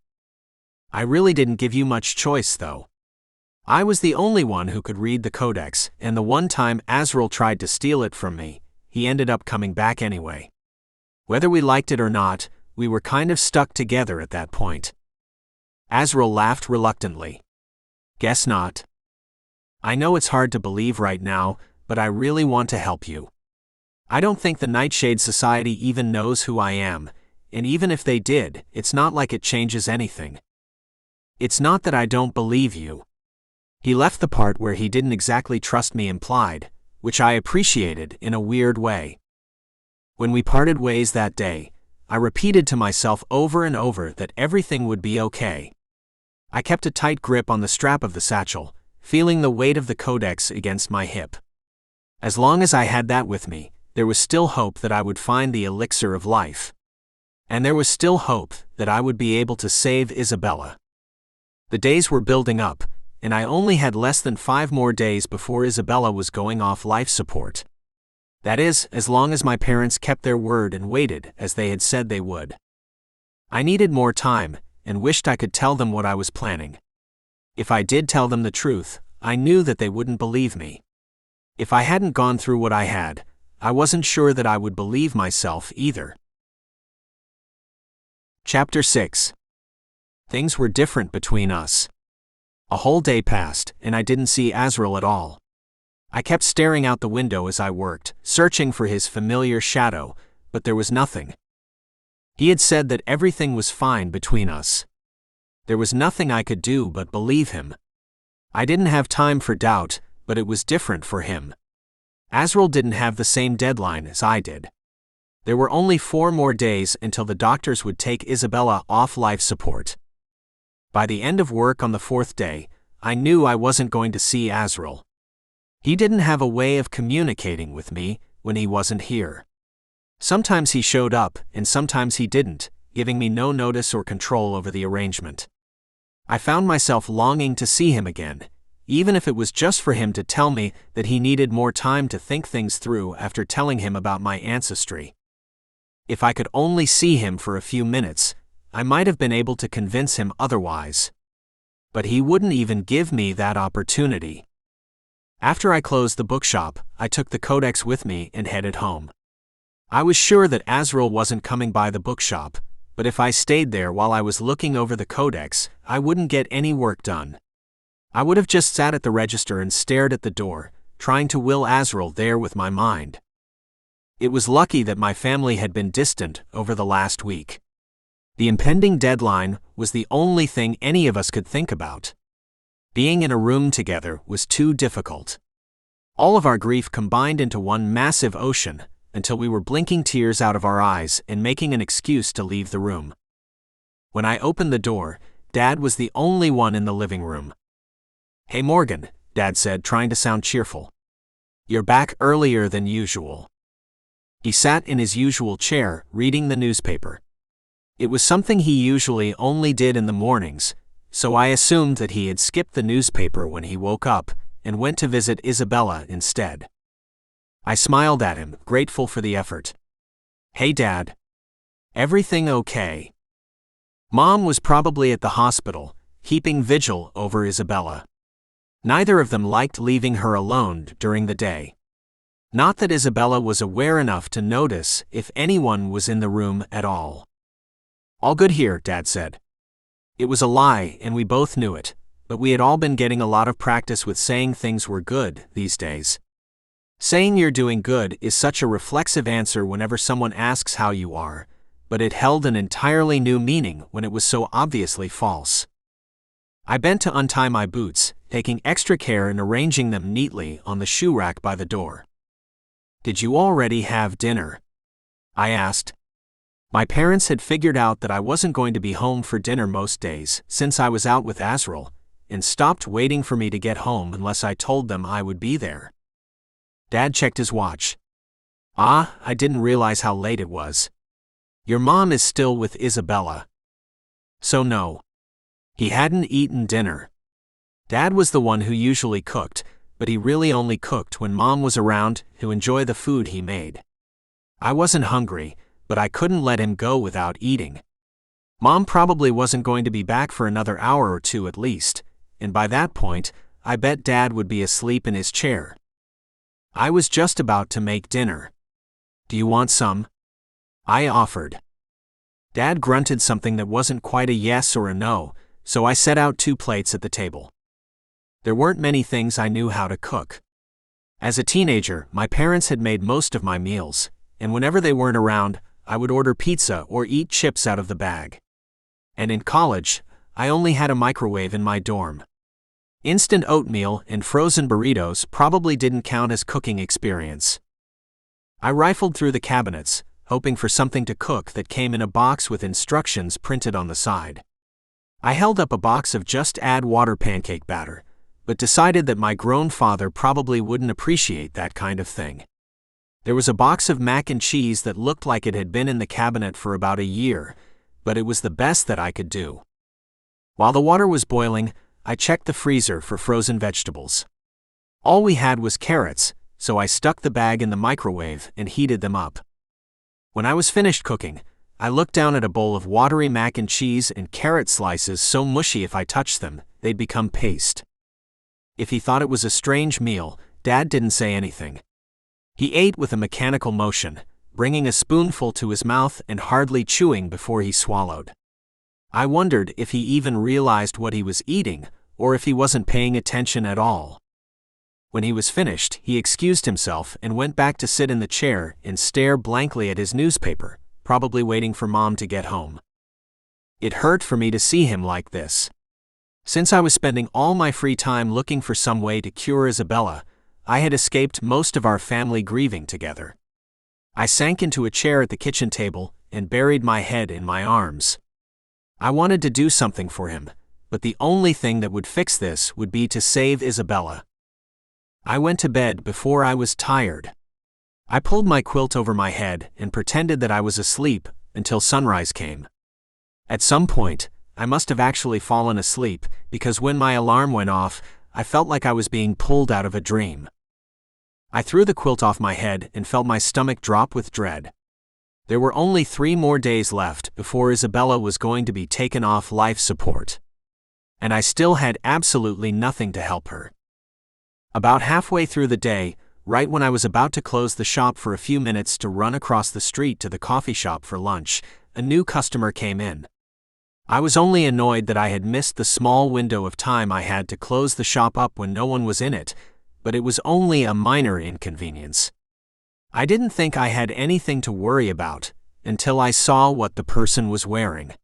I really didn't give you much choice, though. I was the only one who could read the Codex, and the one time Azril tried to steal it from me, he ended up coming back anyway. Whether we liked it or not, we were kind of stuck together at that point." Azril laughed reluctantly. "Guess not. I know it's hard to believe right now, but I really want to help you. I don't think the Nightshade Society even knows who I am, and even if they did, it's not like it changes anything. It's not that I don't believe you." He left the part where he didn't exactly trust me implied, which I appreciated in a weird way. When we parted ways that day, I repeated to myself over and over that everything would be okay. I kept a tight grip on the strap of the satchel, feeling the weight of the Codex against my hip. As long as I had that with me, there was still hope that I would find the elixir of life. And there was still hope that I would be able to save Isabella. The days were building up, and I only had less than 5 more days before Isabella was going off life support. That is, as long as my parents kept their word and waited as they had said they would. I needed more time, and wished I could tell them what I was planning. If I did tell them the truth, I knew that they wouldn't believe me. If I hadn't gone through what I had, I wasn't sure that I would believe myself either. Chapter 6. Things were different between us. A whole day passed, and I didn't see Azril at all. I kept staring out the window as I worked, searching for his familiar shadow, but there was nothing. He had said that everything was fine between us. There was nothing I could do but believe him. I didn't have time for doubt, but it was different for him. Azril didn't have the same deadline as I did. There were only 4 more days until the doctors would take Isabella off life support. By the end of work on the 4th day, I knew I wasn't going to see Azril. He didn't have a way of communicating with me when he wasn't here. Sometimes he showed up, and sometimes he didn't, giving me no notice or control over the arrangement. I found myself longing to see him again, even if it was just for him to tell me that he needed more time to think things through after telling him about my ancestry. If I could only see him for a few minutes, I might have been able to convince him otherwise. But he wouldn't even give me that opportunity. After I closed the bookshop, I took the Codex with me and headed home. I was sure that Azril wasn't coming by the bookshop, but if I stayed there while I was looking over the Codex, I wouldn't get any work done. I would have just sat at the register and stared at the door, trying to will Azril there with my mind. It was lucky that my family had been distant over the last week. The impending deadline was the only thing any of us could think about. Being in a room together was too difficult. All of our grief combined into one massive ocean, until we were blinking tears out of our eyes and making an excuse to leave the room. When I opened the door, Dad was the only one in the living room. "Hey Morgan," Dad said, trying to sound cheerful. "You're back earlier than usual." He sat in his usual chair, reading the newspaper. It was something he usually only did in the mornings, so I assumed that he had skipped the newspaper when he woke up and went to visit Isabella instead. I smiled at him, grateful for the effort. "Hey Dad. Everything okay?" Mom was probably at the hospital, keeping vigil over Isabella. Neither of them liked leaving her alone during the day. Not that Isabella was aware enough to notice if anyone was in the room at all. "All good here," Dad said. It was a lie, and we both knew it, but we had all been getting a lot of practice with saying things were good these days. Saying you're doing good is such a reflexive answer whenever someone asks how you are, but it held an entirely new meaning when it was so obviously false. I bent to untie my boots, taking extra care in arranging them neatly on the shoe rack by the door. "Did you already have dinner?" I asked. My parents had figured out that I wasn't going to be home for dinner most days since I was out with Azril, and stopped waiting for me to get home unless I told them I would be there. Dad checked his watch. I didn't realize how late it was. Your mom is still with Isabella." So no. He hadn't eaten dinner. Dad was the one who usually cooked, but he really only cooked when Mom was around to enjoy the food he made. I wasn't hungry, but I couldn't let him go without eating. Mom probably wasn't going to be back for another hour or two at least, and by that point, I bet Dad would be asleep in his chair. I was just about to make dinner. "Do you want some?" I offered. Dad grunted something that wasn't quite a yes or a no, so I set out 2 plates at the table. There weren't many things I knew how to cook. As a teenager, my parents had made most of my meals, and whenever they weren't around, I would order pizza or eat chips out of the bag. And in college, I only had a microwave in my dorm. Instant oatmeal and frozen burritos probably didn't count as cooking experience. I rifled through the cabinets, hoping for something to cook that came in a box with instructions printed on the side. I held up a box of just add water pancake batter, but decided that my grown father probably wouldn't appreciate that kind of thing. There was a box of mac and cheese that looked like it had been in the cabinet for about a year, but it was the best that I could do. While the water was boiling, I checked the freezer for frozen vegetables. All we had was carrots, so I stuck the bag in the microwave and heated them up. When I was finished cooking, I looked down at a bowl of watery mac and cheese and carrot slices so mushy if I touched them, they'd become paste. If he thought it was a strange meal, Dad didn't say anything. He ate with a mechanical motion, bringing a spoonful to his mouth and hardly chewing before he swallowed. I wondered if he even realized what he was eating, or if he wasn't paying attention at all. When he was finished, he excused himself and went back to sit in the chair and stare blankly at his newspaper, probably waiting for Mom to get home. It hurt for me to see him like this. Since I was spending all my free time looking for some way to cure Isabella, I had escaped most of our family grieving together. I sank into a chair at the kitchen table and buried my head in my arms. I wanted to do something for him, but the only thing that would fix this would be to save Isabella. I went to bed before I was tired. I pulled my quilt over my head and pretended that I was asleep until sunrise came. At some point, I must have actually fallen asleep because when my alarm went off, I felt like I was being pulled out of a dream. I threw the quilt off my head and felt my stomach drop with dread. There were only 3 more days left before Isabella was going to be taken off life support. And I still had absolutely nothing to help her. About halfway through the day, right when I was about to close the shop for a few minutes to run across the street to the coffee shop for lunch, a new customer came in. I was only annoyed that I had missed the small window of time I had to close the shop up when no one was in it, but it was only a minor inconvenience. I didn't think I had anything to worry about until I saw what the person was wearing.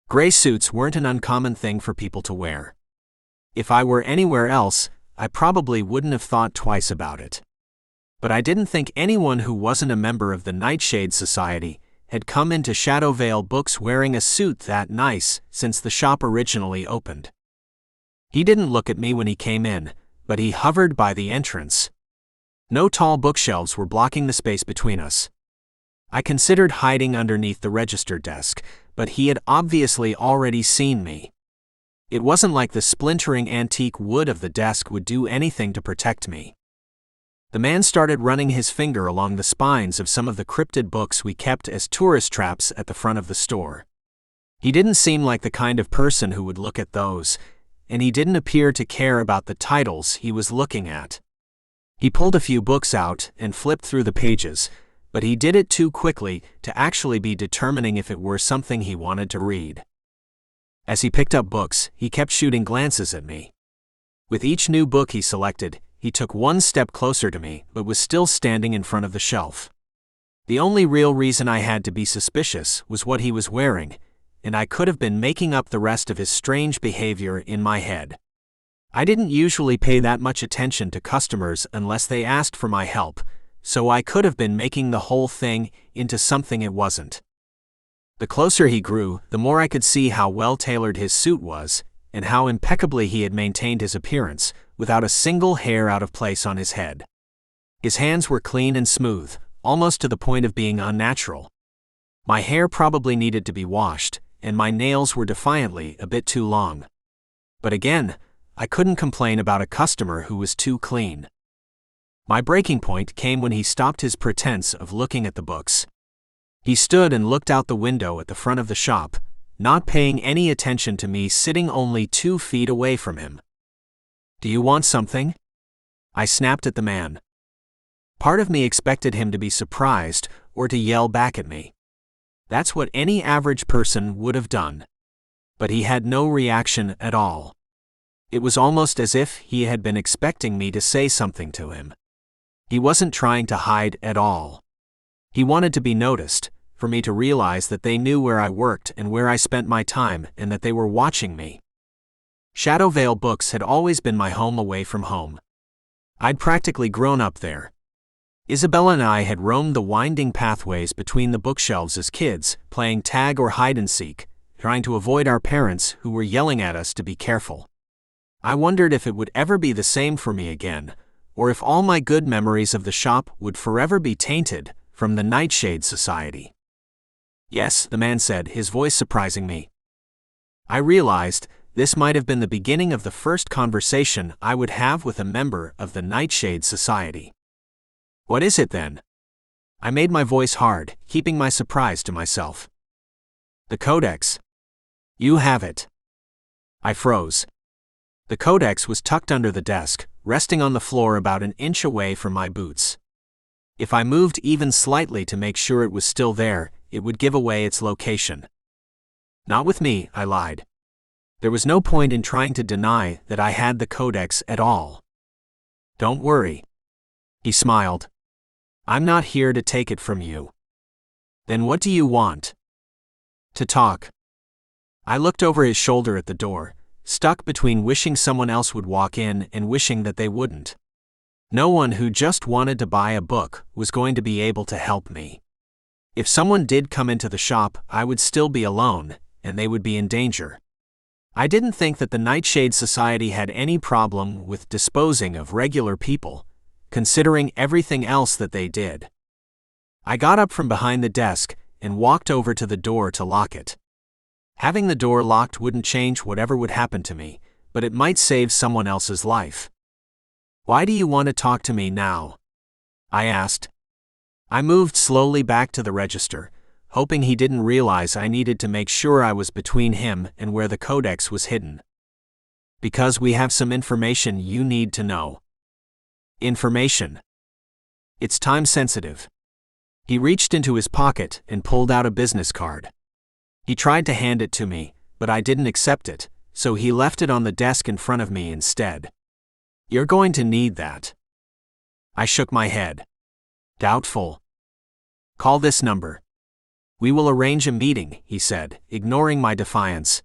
Gray suits weren't an uncommon thing for people to wear. If I were anywhere else, I probably wouldn't have thought twice about it. But I didn't think anyone who wasn't a member of the Nightshade Society had come into Shadow Vale Books wearing a suit that nice since the shop originally opened. He didn't look at me when he came in, but he hovered by the entrance. No tall bookshelves were blocking the space between us. I considered hiding underneath the register desk, but he had obviously already seen me. It wasn't like the splintering antique wood of the desk would do anything to protect me. The man started running his finger along the spines of some of the cryptid books we kept as tourist traps at the front of the store. He didn't seem like the kind of person who would look at those, and he didn't appear to care about the titles he was looking at. He pulled a few books out and flipped through the pages, but he did it too quickly to actually be determining if it were something he wanted to read. As he picked up books, he kept shooting glances at me. With each new book he selected, he took one step closer to me but was still standing in front of the shelf. The only real reason I had to be suspicious was what he was wearing, and I could have been making up the rest of his strange behavior in my head. I didn't usually pay that much attention to customers unless they asked for my help, so I could have been making the whole thing into something it wasn't. The closer he grew, the more I could see how well-tailored his suit was, and how impeccably he had maintained his appearance, without a single hair out of place on his head. His hands were clean and smooth, almost to the point of being unnatural. My hair probably needed to be washed, and my nails were defiantly a bit too long. But again, I couldn't complain about a customer who was too clean. My breaking point came when he stopped his pretense of looking at the books. He stood and looked out the window at the front of the shop, not paying any attention to me sitting only 2 feet away from him. "Do you want something?" I snapped at the man. Part of me expected him to be surprised or to yell back at me. That's what any average person would have done. But he had no reaction at all. It was almost as if he had been expecting me to say something to him. He wasn't trying to hide at all. He wanted to be noticed, for me to realize that they knew where I worked and where I spent my time and that they were watching me. Shadow Vale Books had always been my home away from home. I'd practically grown up there. Isabella and I had roamed the winding pathways between the bookshelves as kids, playing tag or hide-and-seek, trying to avoid our parents who were yelling at us to be careful. I wondered if it would ever be the same for me again, or if all my good memories of the shop would forever be tainted from the Nightshade Society. "Yes," the man said, his voice surprising me. I realized this might have been the beginning of the first conversation I would have with a member of the Nightshade Society. "What is it then?" I made my voice hard, keeping my surprise to myself. "The Codex. You have it." I froze. The Codex was tucked under the desk, resting on the floor about an inch away from my boots. If I moved even slightly to make sure it was still there, it would give away its location. "Not with me," I lied. There was no point in trying to deny that I had the Codex at all. "Don't worry." He smiled. "I'm not here to take it from you." "Then what do you want?" "To talk." I looked over his shoulder at the door, stuck between wishing someone else would walk in and wishing that they wouldn't. No one who just wanted to buy a book was going to be able to help me. If someone did come into the shop, I would still be alone, and they would be in danger. I didn't think that the Nightshade Society had any problem with disposing of regular people, considering everything else that they did. I got up from behind the desk and walked over to the door to lock it. Having the door locked wouldn't change whatever would happen to me, but it might save someone else's life. "Why do you want to talk to me now?" I asked. I moved slowly back to the register, hoping he didn't realize I needed to make sure I was between him and where the Codex was hidden. "Because we have some information you need to know." "Information?" "It's time sensitive." He reached into his pocket and pulled out a business card. He tried to hand it to me, but I didn't accept it, so he left it on the desk in front of me instead. "You're going to need that." I shook my head. "Doubtful." "Call this number." "We will arrange a meeting," he said, ignoring my defiance.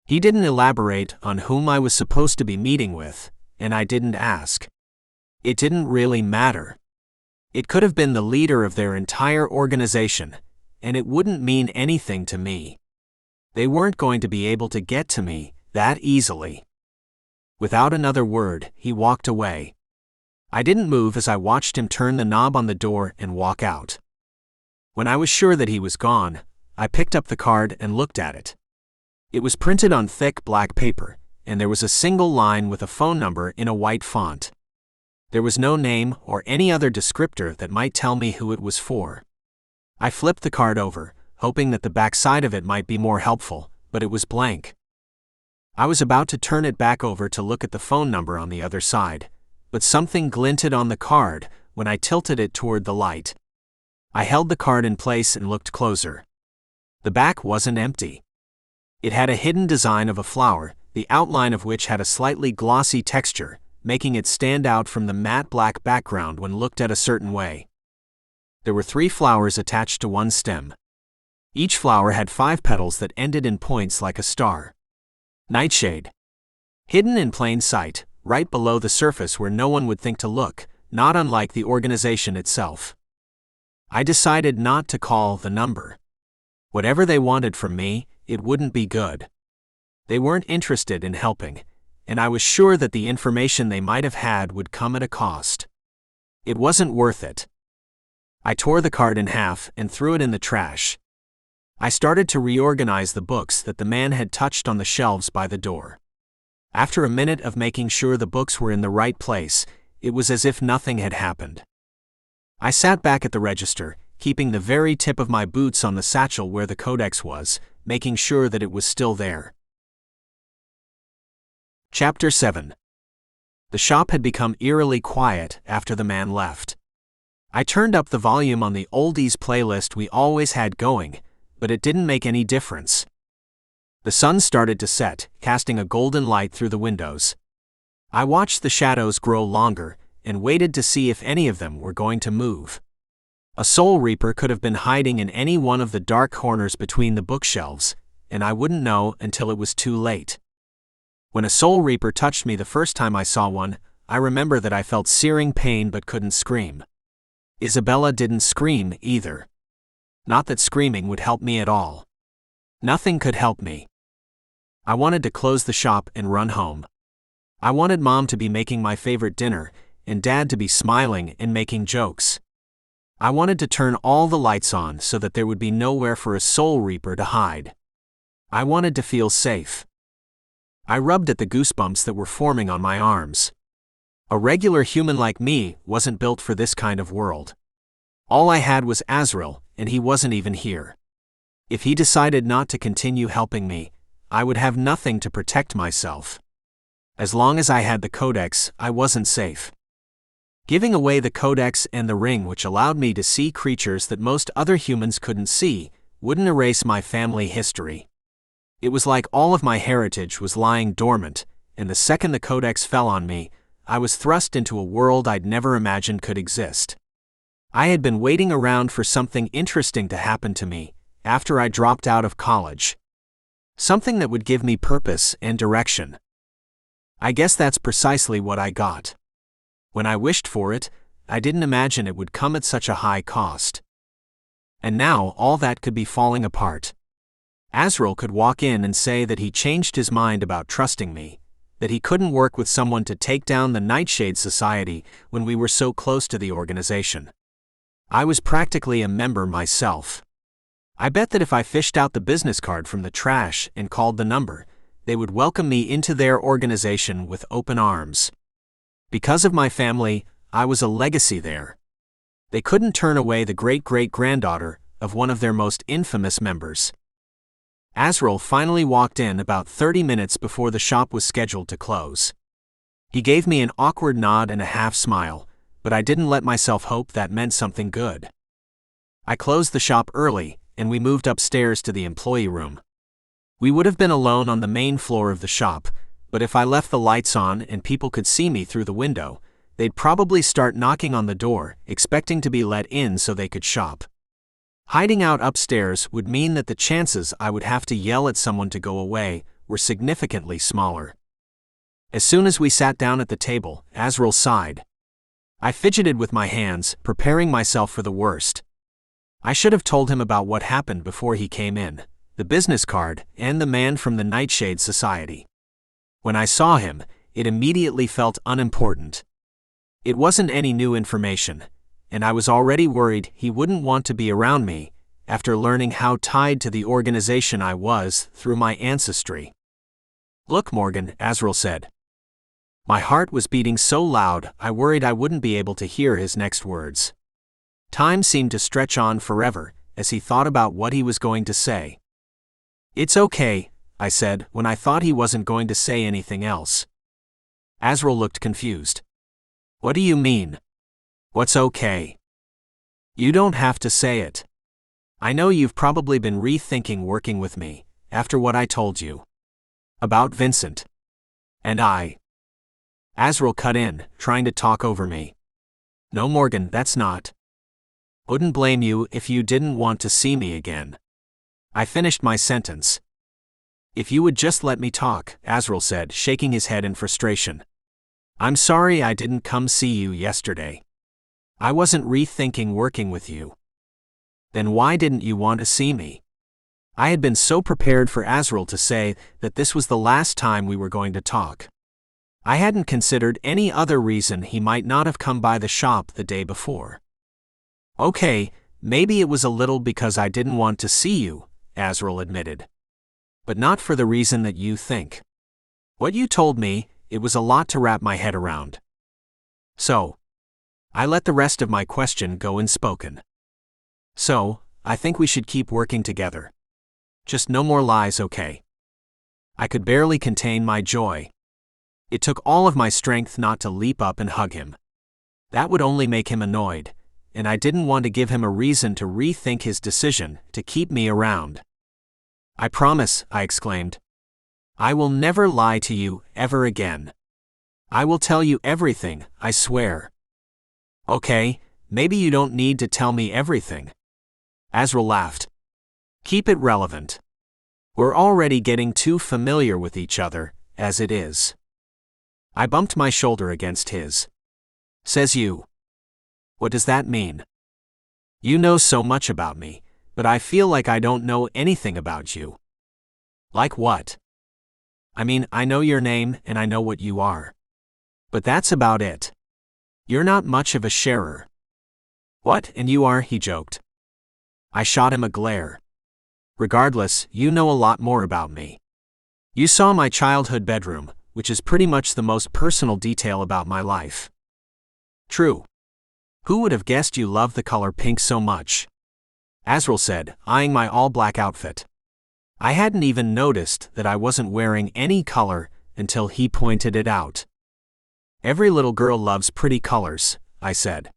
He didn't elaborate on whom I was supposed to be meeting with, and I didn't ask. It didn't really matter. It could have been the leader of their entire organization, and it wouldn't mean anything to me. They weren't going to be able to get to me that easily. Without another word, he walked away. I didn't move as I watched him turn the knob on the door and walk out. When I was sure that he was gone, I picked up the card and looked at it. It was printed on thick black paper, and there was a single line with a phone number in a white font. There was no name or any other descriptor that might tell me who it was for. I flipped the card over, hoping that the back side of it might be more helpful, but it was blank. I was about to turn it back over to look at the phone number on the other side, but something glinted on the card when I tilted it toward the light. I held the card in place and looked closer. The back wasn't empty. It had a hidden design of a flower, the outline of which had a slightly glossy texture, making it stand out from the matte black background when looked at a certain way. There were 3 flowers attached to one stem. Each flower had 5 petals that ended in points like a star. Nightshade. Hidden in plain sight, right below the surface where no one would think to look, not unlike the organization itself. I decided not to call the number. Whatever they wanted from me, it wouldn't be good. They weren't interested in helping, and I was sure that the information they might have had would come at a cost. It wasn't worth it. I tore the card in half and threw it in the trash. I started to reorganize the books that the man had touched on the shelves by the door. After a minute of making sure the books were in the right place, it was as if nothing had happened. I sat back at the register, keeping the very tip of my boots on the satchel where the Codex was, making sure that it was still there. Chapter 7. The shop had become eerily quiet after the man left. I turned up the volume on the oldies playlist we always had going, but it didn't make any difference. The sun started to set, casting a golden light through the windows. I watched the shadows grow longer, and waited to see if any of them were going to move. A soul reaper could have been hiding in any one of the dark corners between the bookshelves, and I wouldn't know until it was too late. When a soul reaper touched me the first time I saw one, I remember that I felt searing pain but couldn't scream. Isabella didn't scream either. Not that screaming would help me at all. Nothing could help me. I wanted to close the shop and run home. I wanted Mom to be making my favorite dinner, and Dad to be smiling and making jokes. I wanted to turn all the lights on so that there would be nowhere for a soul reaper to hide. I wanted to feel safe. I rubbed at the goosebumps that were forming on my arms. A regular human like me wasn't built for this kind of world. All I had was Azril, and he wasn't even here. If he decided not to continue helping me, I would have nothing to protect myself. As long as I had the Codex, I wasn't safe. Giving away the Codex and the ring, which allowed me to see creatures that most other humans couldn't see, wouldn't erase my family history. It was like all of my heritage was lying dormant, and the second the Codex fell on me, I was thrust into a world I'd never imagined could exist. I had been waiting around for something interesting to happen to me after I dropped out of college. Something that would give me purpose and direction. I guess that's precisely what I got. When I wished for it, I didn't imagine it would come at such a high cost. And now all that could be falling apart. Azril could walk in and say that he changed his mind about trusting me, that he couldn't work with someone to take down the Nightshade Society when we were so close to the organization. I was practically a member myself. I bet that if I fished out the business card from the trash and called the number, they would welcome me into their organization with open arms. Because of my family, I was a legacy there. They couldn't turn away the great-great-granddaughter of one of their most infamous members. Azril finally walked in about 30 minutes before the shop was scheduled to close. He gave me an awkward nod and a half smile, but I didn't let myself hope that meant something good. I closed the shop early, and we moved upstairs to the employee room. We would have been alone on the main floor of the shop, but if I left the lights on and people could see me through the window, they'd probably start knocking on the door, expecting to be let in so they could shop. Hiding out upstairs would mean that the chances I would have to yell at someone to go away were significantly smaller. As soon as we sat down at the table, Azril sighed. I fidgeted with my hands, preparing myself for the worst. I should have told him about what happened before he came in, the business card, and the man from the Nightshade Society. When I saw him, it immediately felt unimportant. It wasn't any new information, and I was already worried he wouldn't want to be around me after learning how tied to the organization I was through my ancestry. "Look, Morgan," Azril said. My heart was beating so loud I worried I wouldn't be able to hear his next words. Time seemed to stretch on forever as he thought about what he was going to say. "It's okay," I said when I thought he wasn't going to say anything else. Azril looked confused. "What do you mean? What's okay?" "You don't have to say it. I know you've probably been rethinking working with me after what I told you. About Vincent. And I. Azril cut in, trying to talk over me. No, Morgan, that's not. Wouldn't blame you if you didn't want to see me again. I finished my sentence. If you would just let me talk, Azril said, shaking his head in frustration. I'm sorry I didn't come see you yesterday. I wasn't rethinking working with you. Then why didn't you want to see me? I had been so prepared for Azril to say that this was the last time we were going to talk. I hadn't considered any other reason he might not have come by the shop the day before. Okay, maybe it was a little because I didn't want to see you, Azril admitted. But not for the reason that you think. What you told me, it was a lot to wrap my head around. So, I let the rest of my question go unspoken. So, I think we should keep working together. Just no more lies, okay? I could barely contain my joy. It took all of my strength not to leap up and hug him. That would only make him annoyed, and I didn't want to give him a reason to rethink his decision to keep me around. I promise, I exclaimed. I will never lie to you ever again. I will tell you everything, I swear. Okay, maybe you don't need to tell me everything. Azril laughed. Keep it relevant. We're already getting too familiar with each other, as it is. I bumped my shoulder against his. Says you. What does that mean? You know so much about me, but I feel like I don't know anything about you. Like what? I mean, I know your name and I know what you are. But that's about it. You're not much of a sharer. What, and you are, he joked. I shot him a glare. Regardless, you know a lot more about me. You saw my childhood bedroom, which is pretty much the most personal detail about my life. True. Who would have guessed you love the color pink so much? Azril said, eyeing my all-black outfit. I hadn't even noticed that I wasn't wearing any color until he pointed it out. Every little girl loves pretty colors, I said.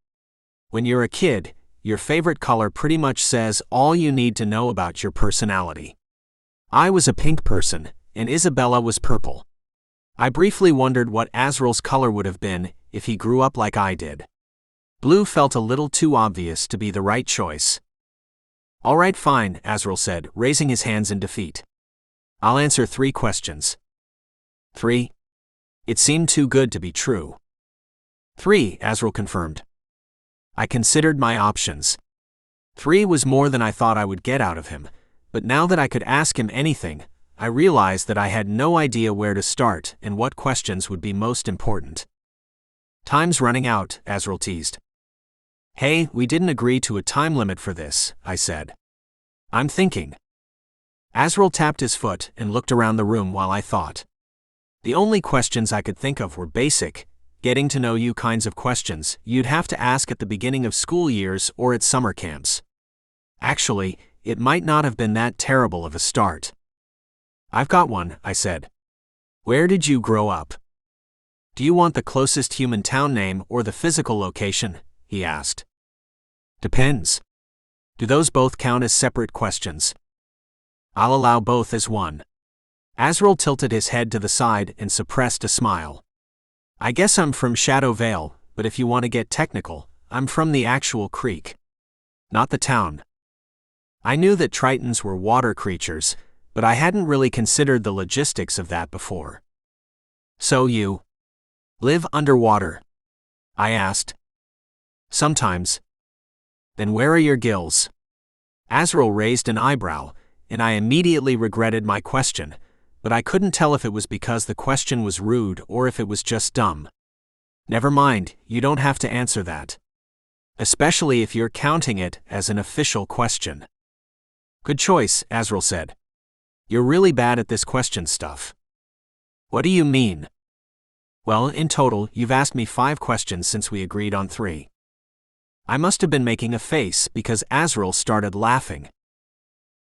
When you're a kid, your favorite color pretty much says all you need to know about your personality. I was a pink person, and Isabella was purple. I briefly wondered what Azril's color would have been if he grew up like I did. Blue felt a little too obvious to be the right choice. All right, fine, Azril said, raising his hands in defeat. I'll answer 3 questions. 3? It seemed too good to be true. 3, Azril confirmed. I considered my options. 3 was more than I thought I would get out of him, but now that I could ask him anything, I realized that I had no idea where to start and what questions would be most important. Time's running out, Azril teased. Hey, we didn't agree to a time limit for this, I said. I'm thinking. Azril tapped his foot and looked around the room while I thought. The only questions I could think of were basic, getting to know you kinds of questions you'd have to ask at the beginning of school years or at summer camps. Actually, it might not have been that terrible of a start. I've got one, I said. Where did you grow up? Do you want the closest human town name or the physical location? He asked. Depends. Do those both count as separate questions? I'll allow both as one. Azril tilted his head to the side and suppressed a smile. I guess I'm from Shadow Vale, but if you want to get technical, I'm from the actual creek. Not the town. I knew that Tritons were water creatures, but I hadn't really considered the logistics of that before. So you live underwater? I asked. Sometimes. Then where are your gills? Azril raised an eyebrow, and I immediately regretted my question, but I couldn't tell if it was because the question was rude or if it was just dumb. Never mind, you don't have to answer that. Especially if you're counting it as an official question. Good choice, Azril said. You're really bad at this question stuff. What do you mean? Well, in total, you've asked me 5 questions since we agreed on 3. I must have been making a face because Azril started laughing.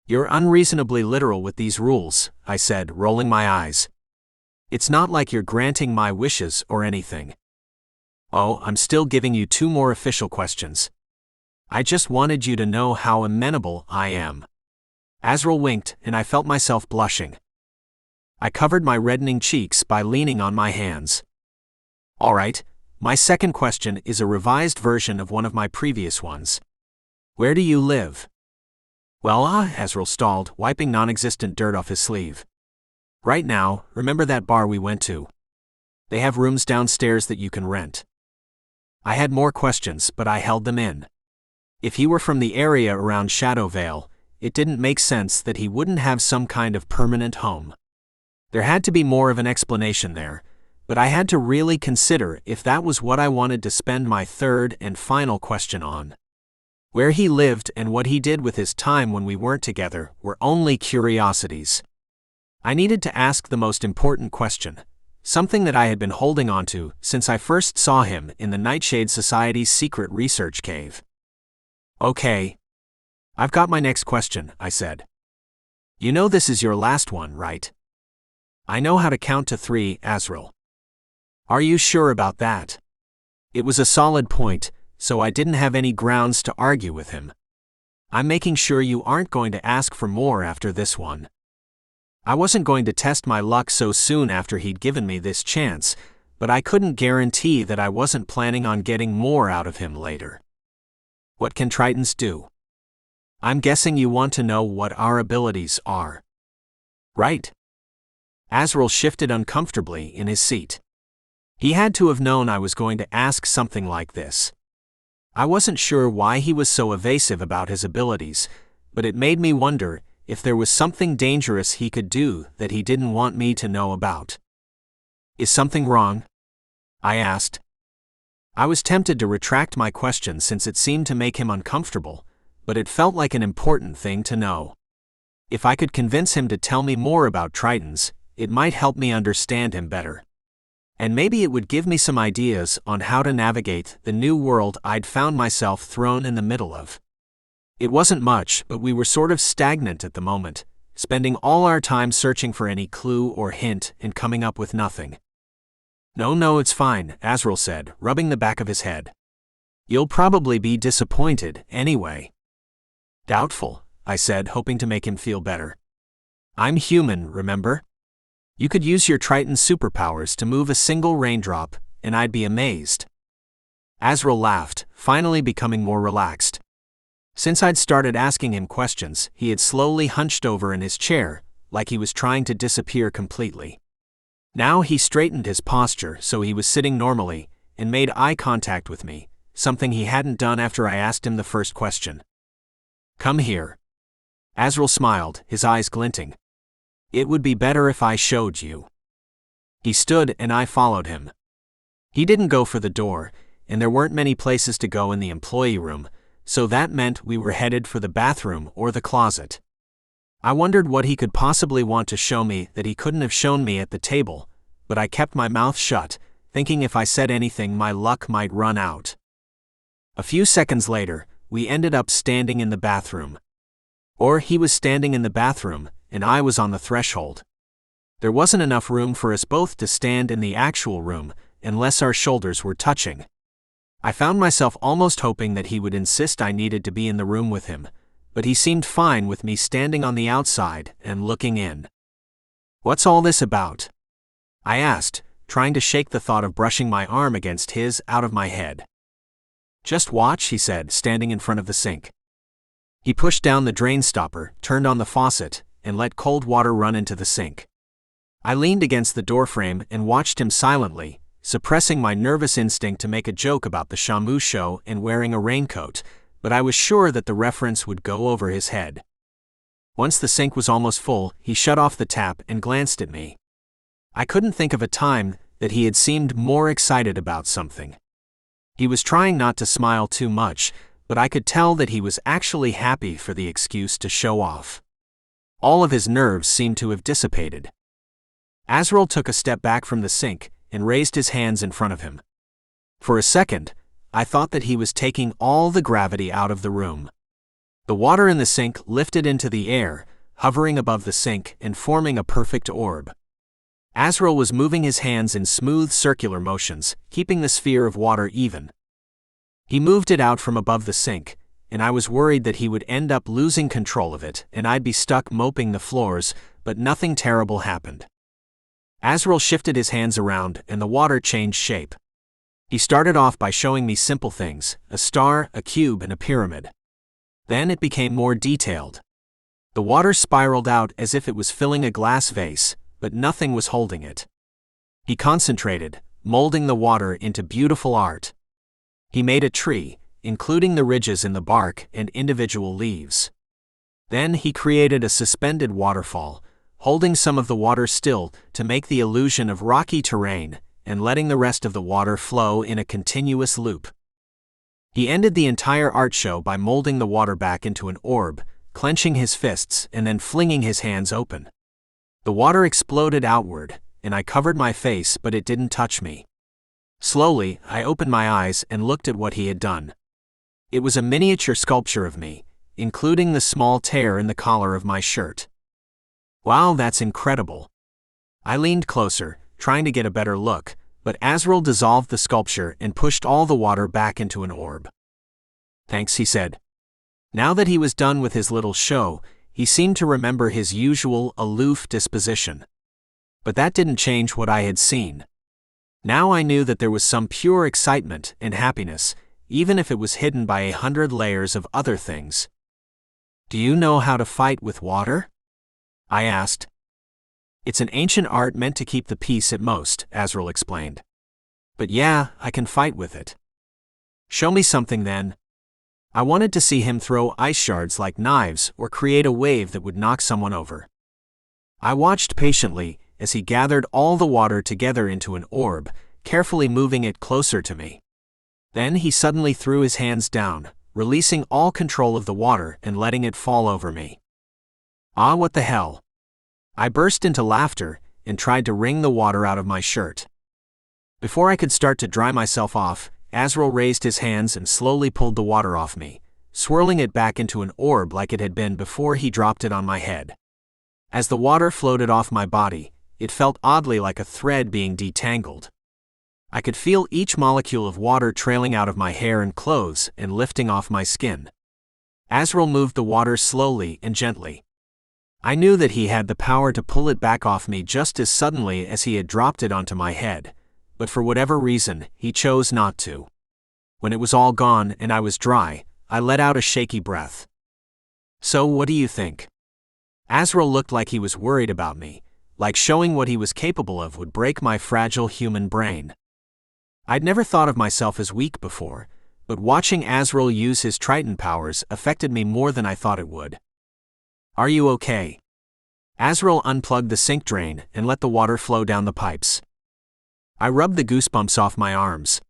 You're unreasonably literal with these rules, I said, rolling my eyes. It's not like you're granting my wishes or anything. Oh, I'm still giving you 2 more official questions. I just wanted you to know how amenable I am. Azril winked, and I felt myself blushing. I covered my reddening cheeks by leaning on my hands. Alright, my second question is a revised version of one of my previous ones. Where do you live? Well, Azril stalled, wiping non-existent dirt off his sleeve. Right now, remember that bar we went to? They have rooms downstairs that you can rent. I had more questions, but I held them in. If he were from the area around Shadowvale, it didn't make sense that he wouldn't have some kind of permanent home. There had to be more of an explanation there, but I had to really consider if that was what I wanted to spend my third and final question on. Where he lived and what he did with his time when we weren't together were only curiosities. I needed to ask the most important question, something that I had been holding on to since I first saw him in the Nightshade Society's secret research cave. Okay. I've got my next question, I said. You know this is your last one, right? I know how to count to 3, Azril. Are you sure about that? It was a solid point, so I didn't have any grounds to argue with him. I'm making sure you aren't going to ask for more after this one. I wasn't going to test my luck so soon after he'd given me this chance, but I couldn't guarantee that I wasn't planning on getting more out of him later. What can Tritons do? I'm guessing you want to know what our abilities are. Right? Azril shifted uncomfortably in his seat. He had to have known I was going to ask something like this. I wasn't sure why he was so evasive about his abilities, but it made me wonder if there was something dangerous he could do that he didn't want me to know about. Is something wrong? I asked. I was tempted to retract my question since it seemed to make him uncomfortable, but it felt like an important thing to know. If I could convince him to tell me more about Tritons, it might help me understand him better. And maybe it would give me some ideas on how to navigate the new world I'd found myself thrown in the middle of. It wasn't much, but we were sort of stagnant at the moment, spending all our time searching for any clue or hint and coming up with nothing. No, it's fine, Azril said, rubbing the back of his head. You'll probably be disappointed anyway. Doubtful, I said, hoping to make him feel better. I'm human, remember? You could use your Triton superpowers to move a single raindrop, and I'd be amazed. Azril laughed, finally becoming more relaxed. Since I'd started asking him questions, he had slowly hunched over in his chair, like he was trying to disappear completely. Now he straightened his posture so he was sitting normally, and made eye contact with me, something he hadn't done after I asked him the first question. Come here. Azril smiled, his eyes glinting. It would be better if I showed you. He stood and I followed him. He didn't go for the door, and there weren't many places to go in the employee room, so that meant we were headed for the bathroom or the closet. I wondered what he could possibly want to show me that he couldn't have shown me at the table, but I kept my mouth shut, thinking if I said anything my luck might run out. A few seconds later, we ended up standing in the bathroom. Or he was standing in the bathroom, and I was on the threshold. There wasn't enough room for us both to stand in the actual room, unless our shoulders were touching. I found myself almost hoping that he would insist I needed to be in the room with him, but he seemed fine with me standing on the outside and looking in. What's all this about? I asked, trying to shake the thought of brushing my arm against his out of my head. Just watch, he said, standing in front of the sink. He pushed down the drain stopper, turned on the faucet, and let cold water run into the sink. I leaned against the doorframe and watched him silently, suppressing my nervous instinct to make a joke about the Shamu show and wearing a raincoat, but I was sure that the reference would go over his head. Once the sink was almost full, he shut off the tap and glanced at me. I couldn't think of a time that he had seemed more excited about something. He was trying not to smile too much, but I could tell that he was actually happy for the excuse to show off. All of his nerves seemed to have dissipated. Azril took a step back from the sink and raised his hands in front of him. For a second, I thought that he was taking all the gravity out of the room. The water in the sink lifted into the air, hovering above the sink and forming a perfect orb. Azril was moving his hands in smooth circular motions, keeping the sphere of water even. He moved it out from above the sink, and I was worried that he would end up losing control of it and I'd be stuck moping the floors, but nothing terrible happened. Azril shifted his hands around and the water changed shape, He started off by showing me simple things: a star, a cube, and a pyramid. Then it became more detailed. The water spiraled out as if it was filling a glass vase, but nothing was holding it. He concentrated, molding the water into beautiful art. He made a tree, including the ridges in the bark and individual leaves. Then he created a suspended waterfall, holding some of the water still to make the illusion of rocky terrain and letting the rest of the water flow in a continuous loop. He ended the entire art show by molding the water back into an orb, clenching his fists and then flinging his hands open. The water exploded outward, and I covered my face, but it didn't touch me. Slowly, I opened my eyes and looked at what he had done. It was a miniature sculpture of me, including the small tear in the collar of my shirt. Wow, that's incredible. I leaned closer, trying to get a better look, but Azril dissolved the sculpture and pushed all the water back into an orb. Thanks, he said. Now that he was done with his little show, he seemed to remember his usual aloof disposition. But that didn't change what I had seen. Now I knew that there was some pure excitement and happiness, even if it was hidden by 100 layers of other things. Do you know how to fight with water? I asked. It's an ancient art meant to keep the peace at most, Azril explained. But yeah, I can fight with it. Show me something then. I wanted to see him throw ice shards like knives or create a wave that would knock someone over. I watched patiently as he gathered all the water together into an orb, carefully moving it closer to me. Then he suddenly threw his hands down, releasing all control of the water and letting it fall over me. Ah, what the hell? I burst into laughter and tried to wring the water out of my shirt. Before I could start to dry myself off, Azril raised his hands and slowly pulled the water off me, swirling it back into an orb like it had been before he dropped it on my head. As the water floated off my body, it felt oddly like a thread being detangled. I could feel each molecule of water trailing out of my hair and clothes and lifting off my skin. Azril moved the water slowly and gently. I knew that he had the power to pull it back off me just as suddenly as he had dropped it onto my head, but for whatever reason, he chose not to. When it was all gone and I was dry, I let out a shaky breath. So what do you think? Azril looked like he was worried about me, like showing what he was capable of would break my fragile human brain. I'd never thought of myself as weak before, but watching Azril use his Triton powers affected me more than I thought it would. Are you okay? Azril unplugged the sink drain and let the water flow down the pipes. I rubbed the goosebumps off my arms.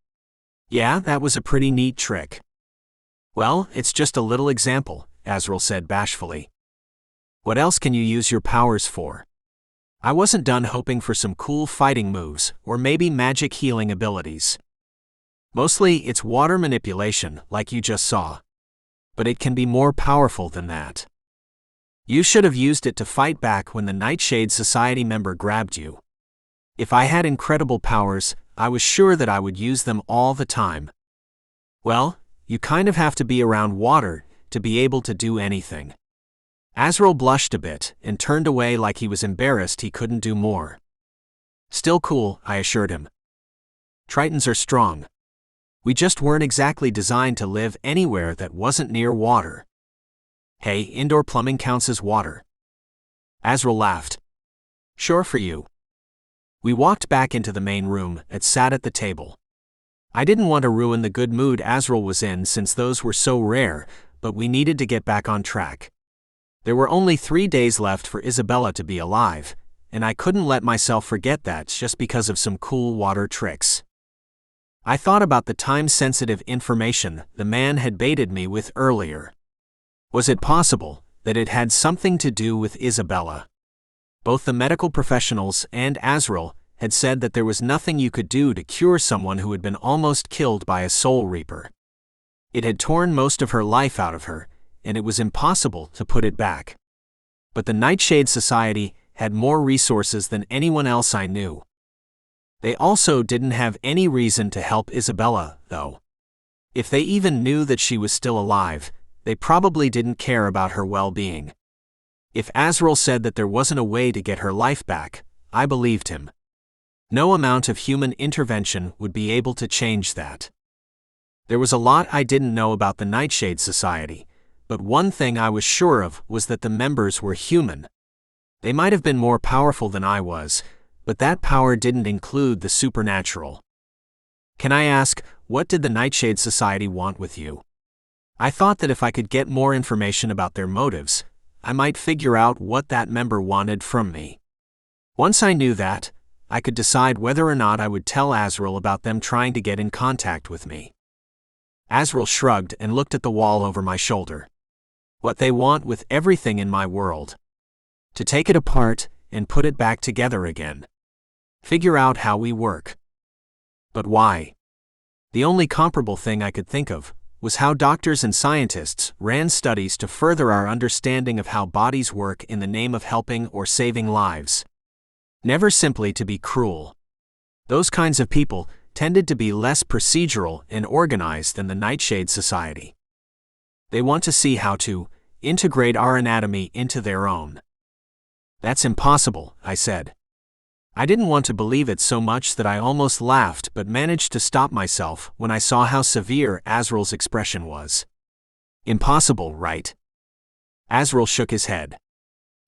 Yeah, that was a pretty neat trick. Well, it's just a little example, Azril said bashfully. What else can you use your powers for? I wasn't done hoping for some cool fighting moves or maybe magic healing abilities. Mostly it's water manipulation, like you just saw. But it can be more powerful than that. You should have used it to fight back when the Nightshade Society member grabbed you. If I had incredible powers, I was sure that I would use them all the time. Well, you kind of have to be around water to be able to do anything. Azril blushed a bit and turned away like he was embarrassed he couldn't do more. Still cool, I assured him. Tritons are strong. We just weren't exactly designed to live anywhere that wasn't near water. Hey, indoor plumbing counts as water. Azril laughed. Sure for you. We walked back into the main room and sat at the table. I didn't want to ruin the good mood Azril was in since those were so rare, but we needed to get back on track. There were only 3 days left for Isabella to be alive, and I couldn't let myself forget that just because of some cool water tricks. I thought about the time-sensitive information the man had baited me with earlier. Was it possible that it had something to do with Isabella? Both the medical professionals and Azril had said that there was nothing you could do to cure someone who had been almost killed by a soul reaper. It had torn most of her life out of her, and it was impossible to put it back. But the Nightshade Society had more resources than anyone else I knew. They also didn't have any reason to help Isabella, though. If they even knew that she was still alive, they probably didn't care about her well-being. If Azril said that there wasn't a way to get her life back, I believed him. No amount of human intervention would be able to change that. There was a lot I didn't know about the Nightshade Society, but one thing I was sure of was that the members were human. They might have been more powerful than I was, but that power didn't include the supernatural. Can I ask, what did the Nightshade Society want with you? I thought that if I could get more information about their motives, I might figure out what that member wanted from me. Once I knew that, I could decide whether or not I would tell Azril about them trying to get in contact with me. Azril shrugged and looked at the wall over my shoulder. What they want with everything in my world. To take it apart and put it back together again. Figure out how we work. But why? The only comparable thing I could think of was how doctors and scientists ran studies to further our understanding of how bodies work in the name of helping or saving lives. Never simply to be cruel. Those kinds of people tended to be less procedural and organized than the Nightshade Society. They want to see how to integrate our anatomy into their own. That's impossible, I said. I didn't want to believe it so much that I almost laughed but managed to stop myself when I saw how severe Azril's expression was. Impossible, right? Azril shook his head.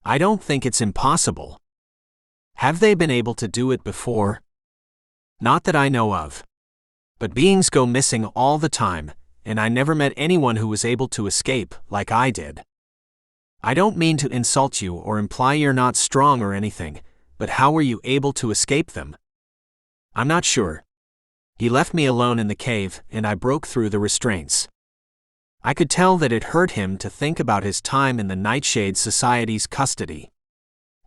I don't think it's impossible. Have they been able to do it before? Not that I know of. But beings go missing all the time, and I never met anyone who was able to escape like I did. I don't mean to insult you or imply you're not strong or anything, but how were you able to escape them? I'm not sure. He left me alone in the cave, and I broke through the restraints. I could tell that it hurt him to think about his time in the Nightshade Society's custody.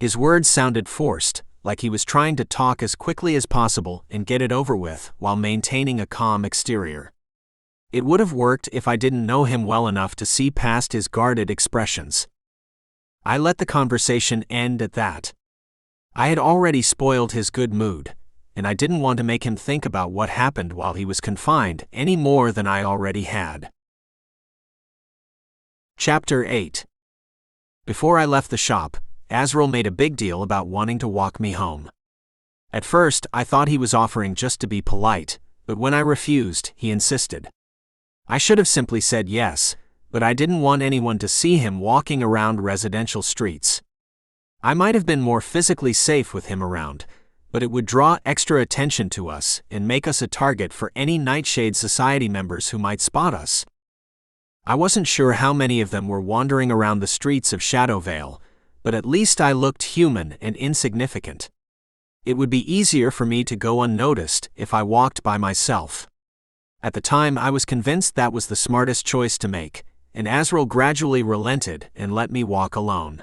His words sounded forced, like he was trying to talk as quickly as possible and get it over with while maintaining a calm exterior. It would have worked if I didn't know him well enough to see past his guarded expressions. I let the conversation end at that. I had already spoiled his good mood, and I didn't want to make him think about what happened while he was confined any more than I already had. Chapter 8. Before I left the shop, Azril made a big deal about wanting to walk me home. At first, I thought he was offering just to be polite, but when I refused, he insisted. I should have simply said yes, but I didn't want anyone to see him walking around residential streets. I might have been more physically safe with him around, but it would draw extra attention to us and make us a target for any Nightshade Society members who might spot us. I wasn't sure how many of them were wandering around the streets of Shadowvale, but at least I looked human and insignificant. It would be easier for me to go unnoticed if I walked by myself. At the time, I was convinced that was the smartest choice to make, and Azril gradually relented and let me walk alone.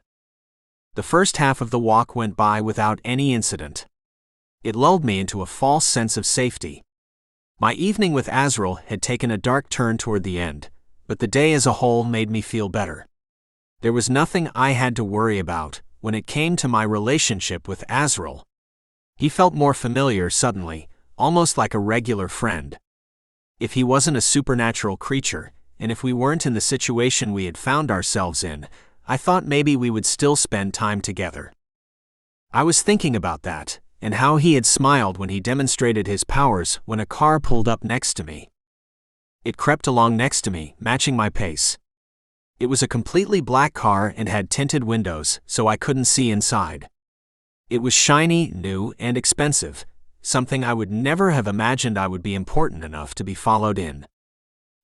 The first half of the walk went by without any incident. It lulled me into a false sense of safety. My evening with Azril had taken a dark turn toward the end, but the day as a whole made me feel better. There was nothing I had to worry about when it came to my relationship with Azril. He felt more familiar suddenly, almost like a regular friend. If he wasn't a supernatural creature, and if we weren't in the situation we had found ourselves in, I thought maybe we would still spend time together. I was thinking about that, and how he had smiled when he demonstrated his powers when a car pulled up next to me. It crept along next to me, matching my pace. It was a completely black car and had tinted windows, so I couldn't see inside. It was shiny, new, and expensive, something I would never have imagined I would be important enough to be followed in.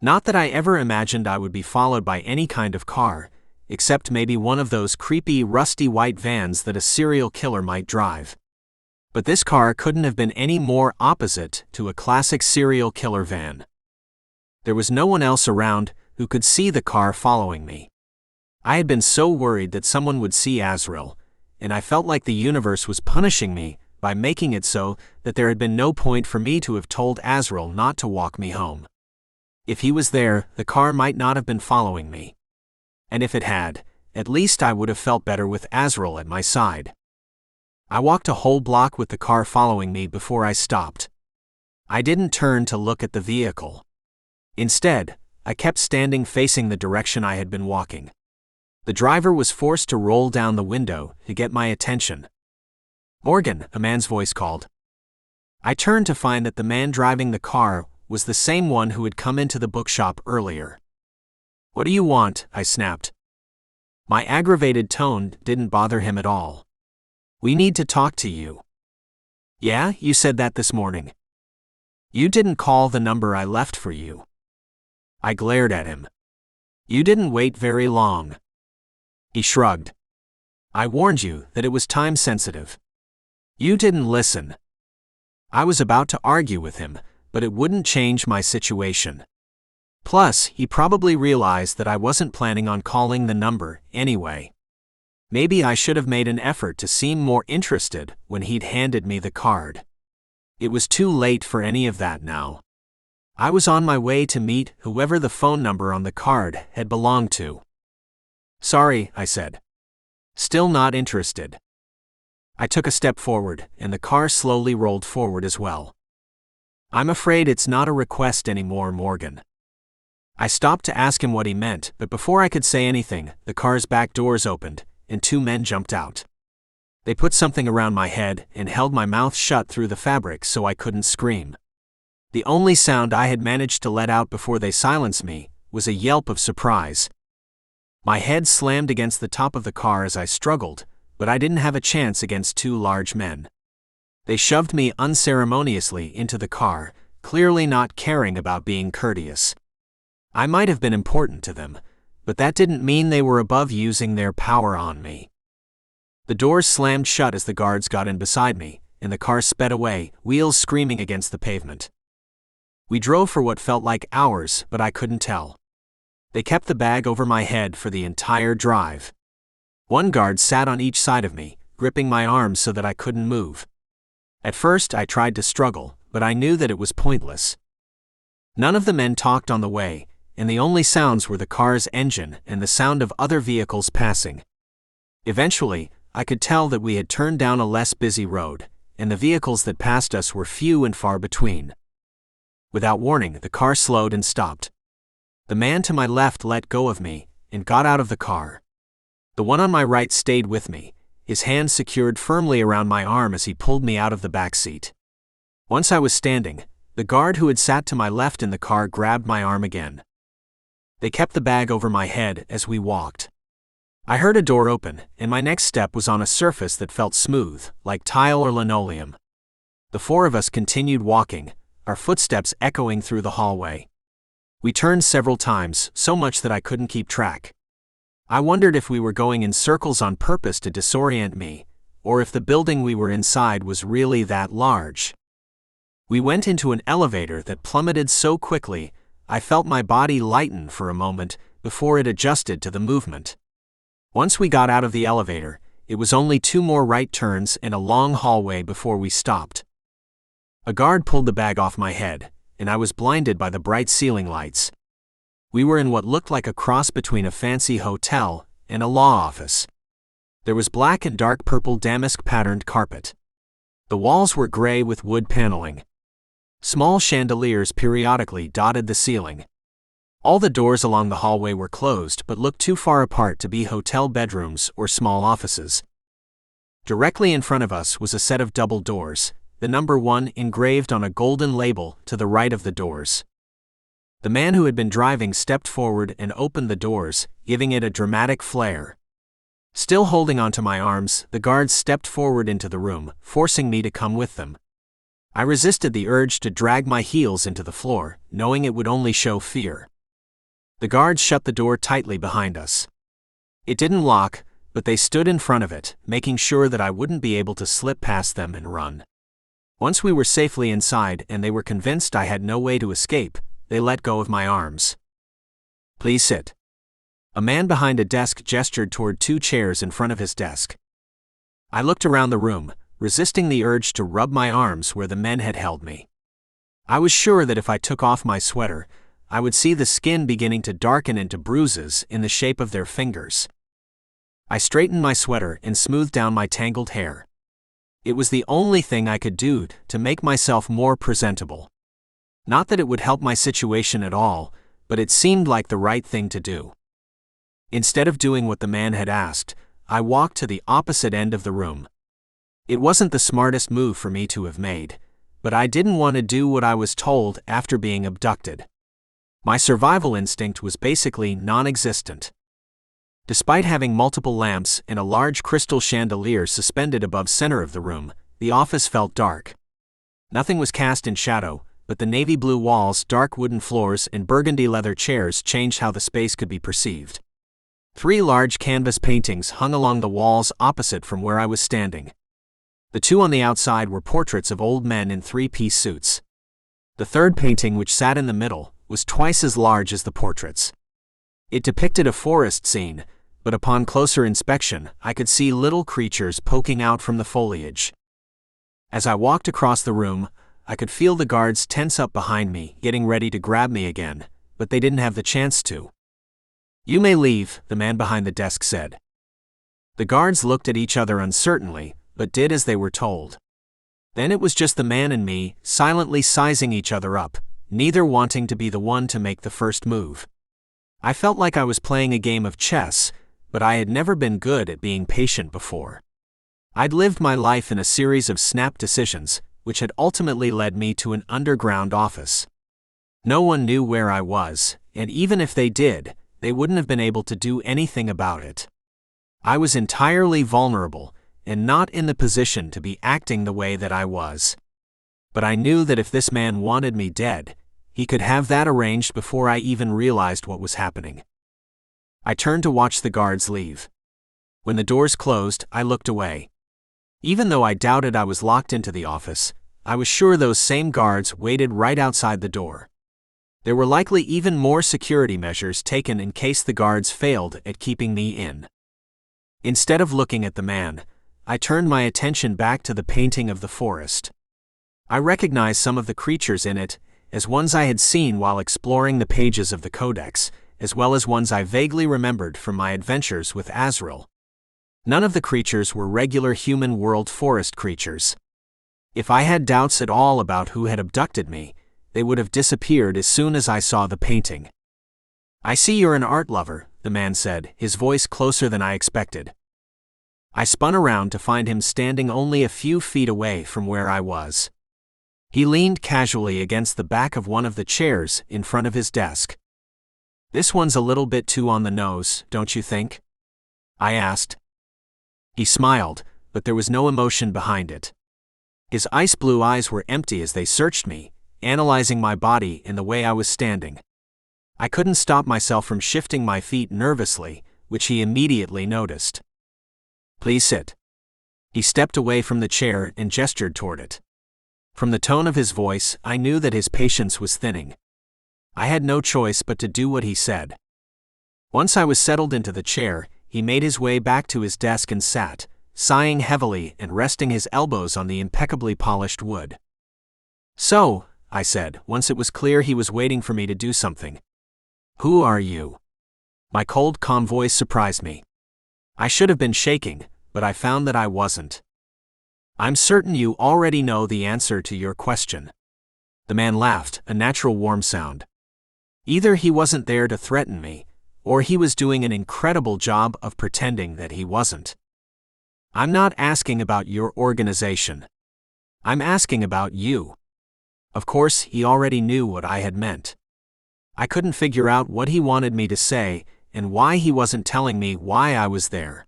Not that I ever imagined I would be followed by any kind of car, except maybe one of those creepy, rusty white vans that a serial killer might drive. But this car couldn't have been any more opposite to a classic serial killer van. There was no one else around who could see the car following me. I had been so worried that someone would see Azril, and I felt like the universe was punishing me by making it so that there had been no point for me to have told Azril not to walk me home. If he was there, the car might not have been following me. And if it had, at least I would have felt better with Azril at my side. I walked a whole block with the car following me before I stopped. I didn't turn to look at the vehicle. Instead, I kept standing facing the direction I had been walking. The driver was forced to roll down the window to get my attention. "Morgan," a man's voice called. I turned to find that the man driving the car was the same one who had come into the bookshop earlier. "What do you want?" I snapped. My aggravated tone didn't bother him at all. "We need to talk to you." "Yeah, you said that this morning." "You didn't call the number I left for you." I glared at him. "You didn't wait very long." He shrugged. "I warned you that it was time sensitive. You didn't listen." I was about to argue with him, but it wouldn't change my situation. Plus, he probably realized that I wasn't planning on calling the number anyway. Maybe I should have made an effort to seem more interested when he'd handed me the card. It was too late for any of that now. I was on my way to meet whoever the phone number on the card had belonged to. "Sorry," I said. "Still not interested." I took a step forward, and the car slowly rolled forward as well. "I'm afraid it's not a request anymore, Morgan." I stopped to ask him what he meant, but before I could say anything, the car's back doors opened, and two men jumped out. They put something around my head and held my mouth shut through the fabric so I couldn't scream. The only sound I had managed to let out before they silenced me was a yelp of surprise. My head slammed against the top of the car as I struggled, but I didn't have a chance against two large men. They shoved me unceremoniously into the car, clearly not caring about being courteous. I might have been important to them, but that didn't mean they were above using their power on me. The doors slammed shut as the guards got in beside me, and the car sped away, wheels screaming against the pavement. We drove for what felt like hours, but I couldn't tell. They kept the bag over my head for the entire drive. One guard sat on each side of me, gripping my arms so that I couldn't move. At first I tried to struggle, but I knew that it was pointless. None of the men talked on the way, and the only sounds were the car's engine and the sound of other vehicles passing. Eventually, I could tell that we had turned down a less busy road, and the vehicles that passed us were few and far between. Without warning, the car slowed and stopped. The man to my left let go of me and got out of the car. The one on my right stayed with me, his hand secured firmly around my arm as he pulled me out of the back seat. Once I was standing, the guard who had sat to my left in the car grabbed my arm again. They kept the bag over my head as we walked. I heard a door open, and my next step was on a surface that felt smooth, like tile or linoleum. The four of us continued walking, our footsteps echoing through the hallway. We turned several times, so much that I couldn't keep track. I wondered if we were going in circles on purpose to disorient me, or if the building we were inside was really that large. We went into an elevator that plummeted so quickly, I felt my body lighten for a moment before it adjusted to the movement. Once we got out of the elevator, it was only 2 more right turns and a long hallway before we stopped. A guard pulled the bag off my head, and I was blinded by the bright ceiling lights. We were in what looked like a cross between a fancy hotel and a law office. There was black and dark purple damask-patterned carpet. The walls were gray with wood paneling. Small chandeliers periodically dotted the ceiling. All the doors along the hallway were closed but looked too far apart to be hotel bedrooms or small offices. Directly in front of us was a set of double doors, the number 1 engraved on a golden label to the right of the doors. The man who had been driving stepped forward and opened the doors, giving it a dramatic flair. Still holding onto my arms, the guards stepped forward into the room, forcing me to come with them. I resisted the urge to drag my heels into the floor, knowing it would only show fear. The guards shut the door tightly behind us. It didn't lock, but they stood in front of it, making sure that I wouldn't be able to slip past them and run. Once we were safely inside and they were convinced I had no way to escape, they let go of my arms. "Please sit." A man behind a desk gestured toward 2 chairs in front of his desk. I looked around the room, resisting the urge to rub my arms where the men had held me. I was sure that if I took off my sweater, I would see the skin beginning to darken into bruises in the shape of their fingers. I straightened my sweater and smoothed down my tangled hair. It was the only thing I could do to make myself more presentable. Not that it would help my situation at all, but it seemed like the right thing to do. Instead of doing what the man had asked, I walked to the opposite end of the room. It wasn't the smartest move for me to have made, but I didn't want to do what I was told after being abducted. My survival instinct was basically non-existent. Despite having multiple lamps and a large crystal chandelier suspended above center of the room, the office felt dark. Nothing was cast in shadow, but the navy blue walls, dark wooden floors, and burgundy leather chairs changed how the space could be perceived. 3 large canvas paintings hung along the walls opposite from where I was standing. The 2 on the outside were portraits of old men in 3-piece suits. The third painting, which sat in the middle, was twice as large as the portraits. It depicted a forest scene, but upon closer inspection, I could see little creatures poking out from the foliage. As I walked across the room, I could feel the guards tense up behind me, getting ready to grab me again, but they didn't have the chance to. "You may leave," the man behind the desk said. The guards looked at each other uncertainly, but did as they were told. Then it was just the man and me, silently sizing each other up, neither wanting to be the one to make the first move. I felt like I was playing a game of chess, but I had never been good at being patient before. I'd lived my life in a series of snap decisions, which had ultimately led me to an underground office. No one knew where I was, and even if they did, they wouldn't have been able to do anything about it. I was entirely vulnerable, and not in the position to be acting the way that I was. But I knew that if this man wanted me dead, he could have that arranged before I even realized what was happening. I turned to watch the guards leave. When the doors closed, I looked away. Even though I doubted I was locked into the office, I was sure those same guards waited right outside the door. There were likely even more security measures taken in case the guards failed at keeping me in. Instead of looking at the man, I turned my attention back to the painting of the forest. I recognized some of the creatures in it as ones I had seen while exploring the pages of the Codex, as well as ones I vaguely remembered from my adventures with Azril. None of the creatures were regular human world forest creatures. If I had doubts at all about who had abducted me, they would have disappeared as soon as I saw the painting. "I see you're an art lover," the man said, his voice closer than I expected. I spun around to find him standing only a few feet away from where I was. He leaned casually against the back of one of the chairs in front of his desk. "This one's a little bit too on the nose, don't you think?" I asked. He smiled, but there was no emotion behind it. His ice blue eyes were empty as they searched me, analyzing my body and the way I was standing. I couldn't stop myself from shifting my feet nervously, which he immediately noticed. "Please sit." He stepped away from the chair and gestured toward it. From the tone of his voice, I knew that his patience was thinning. I had no choice but to do what he said. Once I was settled into the chair, he made his way back to his desk and sat, sighing heavily and resting his elbows on the impeccably polished wood. "So," I said, once it was clear he was waiting for me to do something. "Who are you?" My cold, calm voice surprised me. I should have been shaking, but I found that I wasn't. "I'm certain you already know the answer to your question." The man laughed, a natural warm sound. Either he wasn't there to threaten me, or he was doing an incredible job of pretending that he wasn't. "I'm not asking about your organization. I'm asking about you." Of course, he already knew what I had meant. I couldn't figure out what he wanted me to say, and why he wasn't telling me why I was there.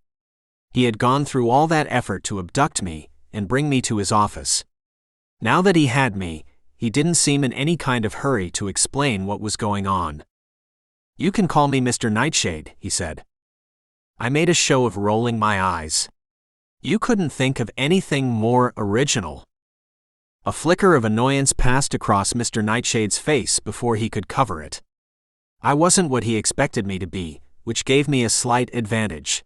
He had gone through all that effort to abduct me and bring me to his office. Now that he had me, he didn't seem in any kind of hurry to explain what was going on. "You can call me Mr. Nightshade," he said. I made a show of rolling my eyes. "You couldn't think of anything more original." A flicker of annoyance passed across Mr. Nightshade's face before he could cover it. I wasn't what he expected me to be, which gave me a slight advantage.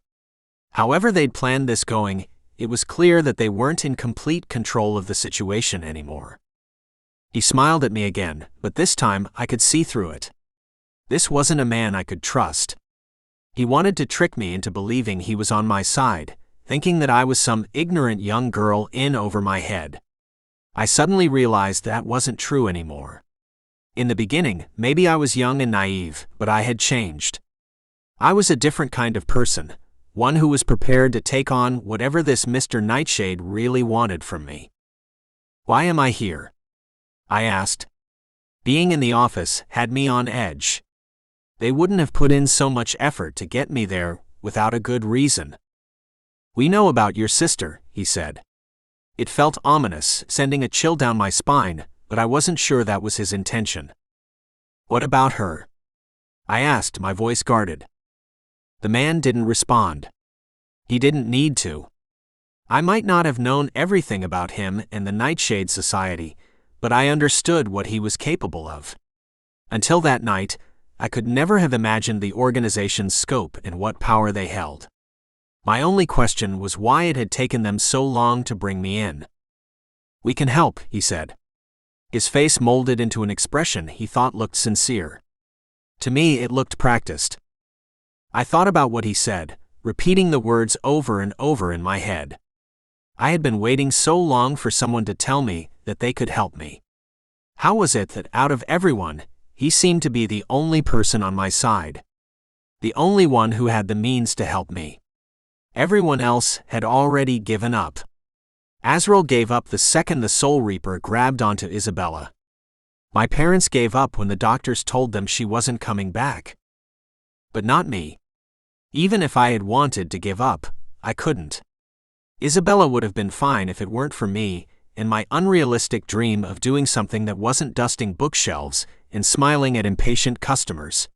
However they'd planned this going, it was clear that they weren't in complete control of the situation anymore. He smiled at me again, but this time I could see through it. This wasn't a man I could trust. He wanted to trick me into believing he was on my side, thinking that I was some ignorant young girl in over my head. I suddenly realized that wasn't true anymore. In the beginning, maybe I was young and naive, but I had changed. I was a different kind of person, one who was prepared to take on whatever this Mr. Nightshade really wanted from me. "Why am I here?" I asked. Being in the office had me on edge. They wouldn't have put in so much effort to get me there without a good reason. We know about your sister, he said. It felt ominous, sending a chill down my spine, but I wasn't sure that was his intention. What about her? I asked, my voice guarded. The man didn't respond. He didn't need to. I might not have known everything about him and the Nightshade Society, but I understood what he was capable of. Until that night, I could never have imagined the organization's scope and what power they held. My only question was why it had taken them so long to bring me in. We can help, he said. His face molded into an expression he thought looked sincere. To me, it looked practiced. I thought about what he said, repeating the words over and over in my head. I had been waiting so long for someone to tell me that they could help me. How was it that out of everyone, he seemed to be the only person on my side? The only one who had the means to help me. Everyone else had already given up. Azril gave up the second the Soul Reaper grabbed onto Isabella. My parents gave up when the doctors told them she wasn't coming back. But not me. Even if I had wanted to give up, I couldn't. Isabella would have been fine if it weren't for me and my unrealistic dream of doing something that wasn't dusting bookshelves and smiling at impatient customers.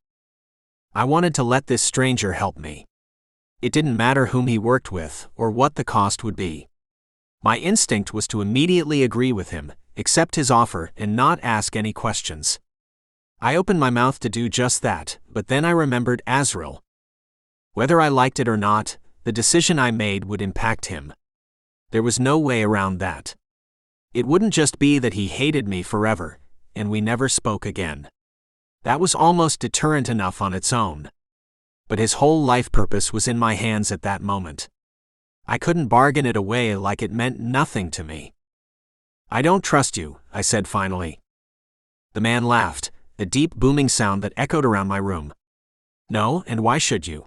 I wanted to let this stranger help me. It didn't matter whom he worked with or what the cost would be. My instinct was to immediately agree with him, accept his offer, and not ask any questions. I opened my mouth to do just that, but then I remembered Azril. Whether I liked it or not, the decision I made would impact him. There was no way around that. It wouldn't just be that he hated me forever, and we never spoke again. That was almost deterrent enough on its own. But his whole life purpose was in my hands at that moment. I couldn't bargain it away like it meant nothing to me. I don't trust you, I said finally. The man laughed, a deep booming sound that echoed around my room. No, and why should you?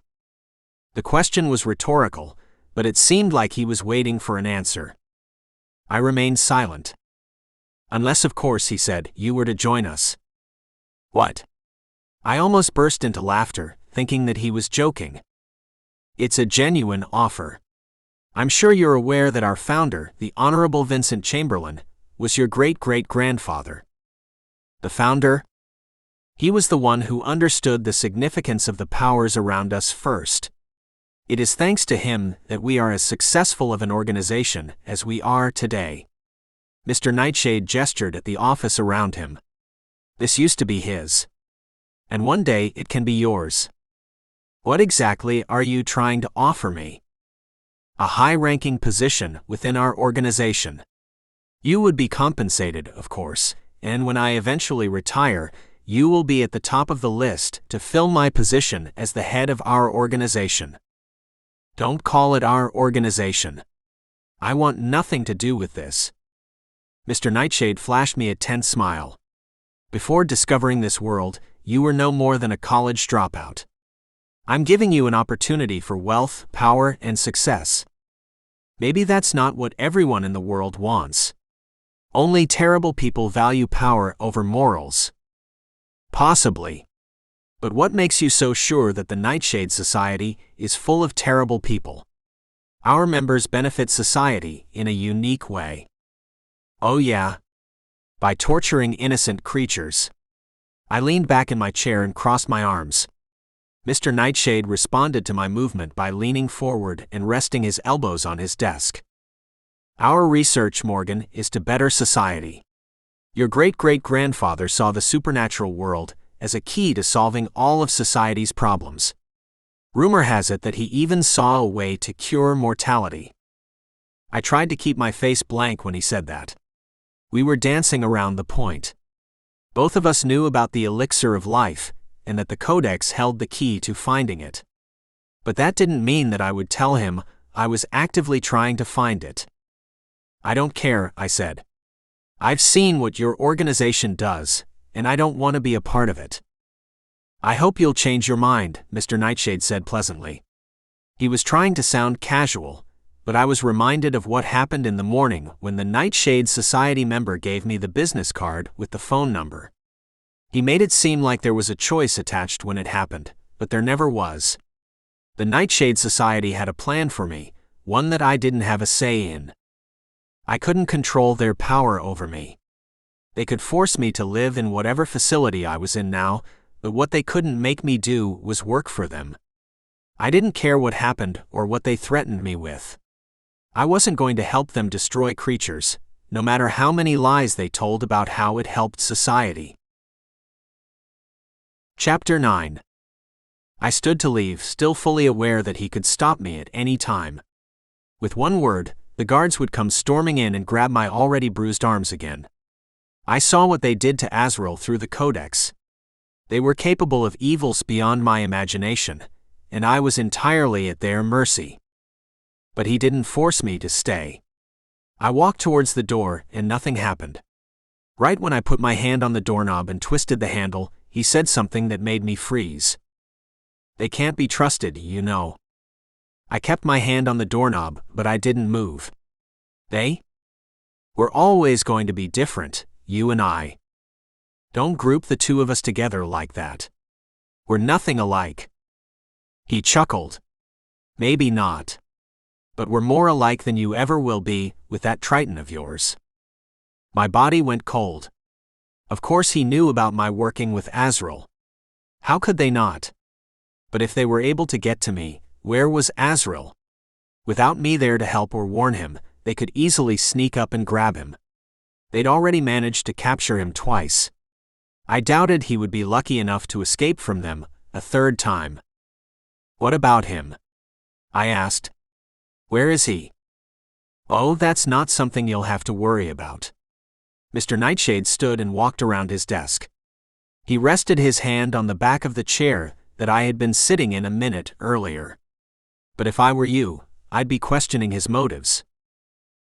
The question was rhetorical, but it seemed like he was waiting for an answer. I remained silent. Unless, of course, he said, you were to join us. What? I almost burst into laughter, thinking that he was joking. It's a genuine offer. I'm sure you're aware that our founder, the Honorable Vincent Chamberlain, was your great-great-grandfather. The founder? He was the one who understood the significance of the powers around us first. It is thanks to him that we are as successful of an organization as we are today. Mr. Nightshade gestured at the office around him. This used to be his. And one day it can be yours. What exactly are you trying to offer me? A high-ranking position within our organization. You would be compensated, of course, and when I eventually retire, you will be at the top of the list to fill my position as the head of our organization. Don't call it our organization. I want nothing to do with this. Mr. Nightshade flashed me a tense smile. Before discovering this world, you were no more than a college dropout. I'm giving you an opportunity for wealth, power, and success. Maybe that's not what everyone in the world wants. Only terrible people value power over morals. Possibly. But what makes you so sure that the Nightshade Society is full of terrible people? Our members benefit society in a unique way. Oh yeah? By torturing innocent creatures. I leaned back in my chair and crossed my arms. Mr. Nightshade responded to my movement by leaning forward and resting his elbows on his desk. Our research, Morgan, is to better society. Your great-great-grandfather saw the supernatural world as a key to solving all of society's problems. Rumor has it that he even saw a way to cure mortality. I tried to keep my face blank when he said that. We were dancing around the point. Both of us knew about the elixir of life, and that the Codex held the key to finding it. But that didn't mean that I would tell him I was actively trying to find it. I don't care, I said. I've seen what your organization does, and I don't want to be a part of it. I hope you'll change your mind, Mr. Nightshade said pleasantly. He was trying to sound casual, but I was reminded of what happened in the morning when the Nightshade Society member gave me the business card with the phone number. He made it seem like there was a choice attached when it happened, but there never was. The Nightshade Society had a plan for me, one that I didn't have a say in. I couldn't control their power over me. They could force me to live in whatever facility I was in now, but what they couldn't make me do was work for them. I didn't care what happened or what they threatened me with. I wasn't going to help them destroy creatures, no matter how many lies they told about how it helped society. Chapter 9. I stood to leave, still fully aware that he could stop me at any time. With one word, the guards would come storming in and grab my already bruised arms again. I saw what they did to Azril through the Codex. They were capable of evils beyond my imagination, and I was entirely at their mercy. But he didn't force me to stay. I walked towards the door, and nothing happened. Right when I put my hand on the doorknob and twisted the handle, he said something that made me freeze. "They can't be trusted, you know." I kept my hand on the doorknob, but I didn't move. "They? We're always going to be different, you and I. Don't group the two of us together like that. We're nothing alike." He chuckled. "Maybe not. But we're more alike than you ever will be, with that Triton of yours." My body went cold. Of course he knew about my working with Azril. How could they not? But if they were able to get to me, where was Azril? Without me there to help or warn him, they could easily sneak up and grab him. They'd already managed to capture him twice. I doubted he would be lucky enough to escape from them a third time. "What about him?" I asked. "Where is he?" "Oh, that's not something you'll have to worry about." Mr. Nightshade stood and walked around his desk. He rested his hand on the back of the chair that I had been sitting in a minute earlier. But if I were you, I'd be questioning his motives.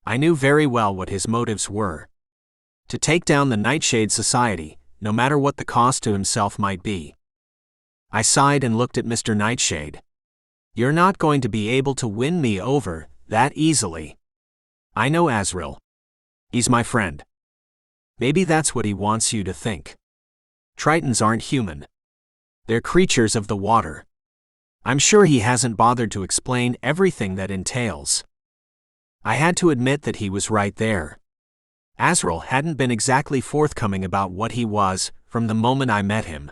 I knew very well what his motives were. To take down the Nightshade Society, no matter what the cost to himself might be. I sighed and looked at Mr. Nightshade. "You're not going to be able to win me over that easily. I know Azril. He's my friend. Maybe that's what he wants you to think. Tritons aren't human. They're creatures of the water. I'm sure he hasn't bothered to explain everything that entails." I had to admit that he was right there. Azril hadn't been exactly forthcoming about what he was from the moment I met him.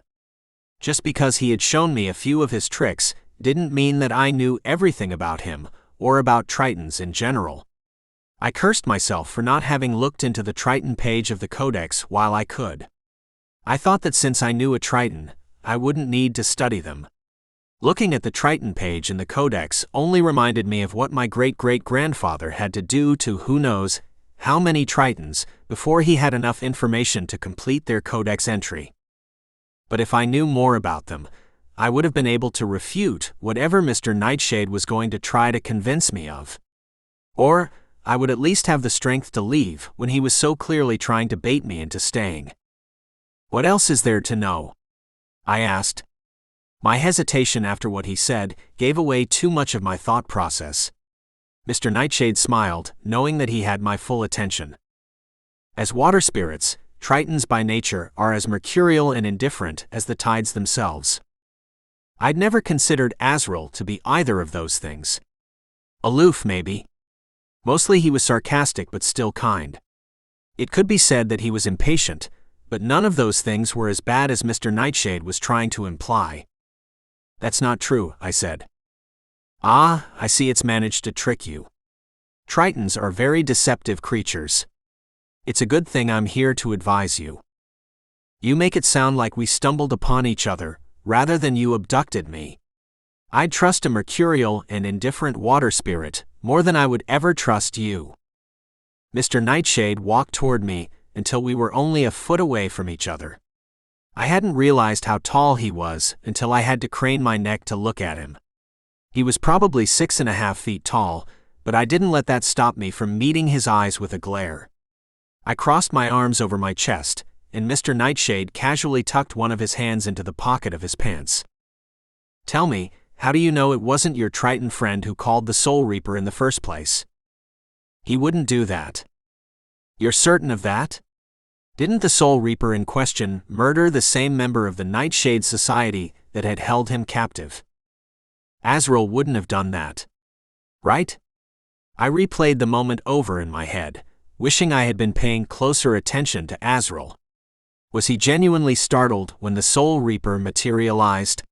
Just because he had shown me a few of his tricks didn't mean that I knew everything about him, or about Tritons in general. I cursed myself for not having looked into the Triton page of the Codex while I could. I thought that since I knew a Triton, I wouldn't need to study them. Looking at the Triton page in the Codex only reminded me of what my great-great-grandfather had to do to who knows how many Tritons before he had enough information to complete their Codex entry. But if I knew more about them, I would have been able to refute whatever Mr. Nightshade was going to try to convince me of. Or, I would at least have the strength to leave when he was so clearly trying to bait me into staying. "What else is there to know?" I asked. My hesitation after what he said gave away too much of my thought process. Mr. Nightshade smiled, knowing that he had my full attention. "As water spirits, Tritons by nature are as mercurial and indifferent as the tides themselves. I'd never considered Azril to be either of those things. Aloof, maybe. Mostly he was sarcastic but still kind. It could be said that he was impatient, but none of those things were as bad as Mr. Nightshade was trying to imply." "That's not true," I said. "Ah, I see it's managed to trick you. Tritons are very deceptive creatures. It's a good thing I'm here to advise you. You make it sound like we stumbled upon each other, rather than you abducted me. I'd trust a mercurial and indifferent water spirit more than I would ever trust you." Mr. Nightshade walked toward me until we were only a foot away from each other. I hadn't realized how tall he was until I had to crane my neck to look at him. He was probably 6.5 feet tall, but I didn't let that stop me from meeting his eyes with a glare. I crossed my arms over my chest, and Mr. Nightshade casually tucked one of his hands into the pocket of his pants. "Tell me, how do you know it wasn't your Triton friend who called the Soul Reaper in the first place? He wouldn't do that. You're certain of that? Didn't the Soul Reaper in question murder the same member of the Nightshade Society that had held him captive? Azril wouldn't have done that. Right? I replayed the moment over in my head, wishing I had been paying closer attention to Azril. Was he genuinely startled when the Soul Reaper materialized?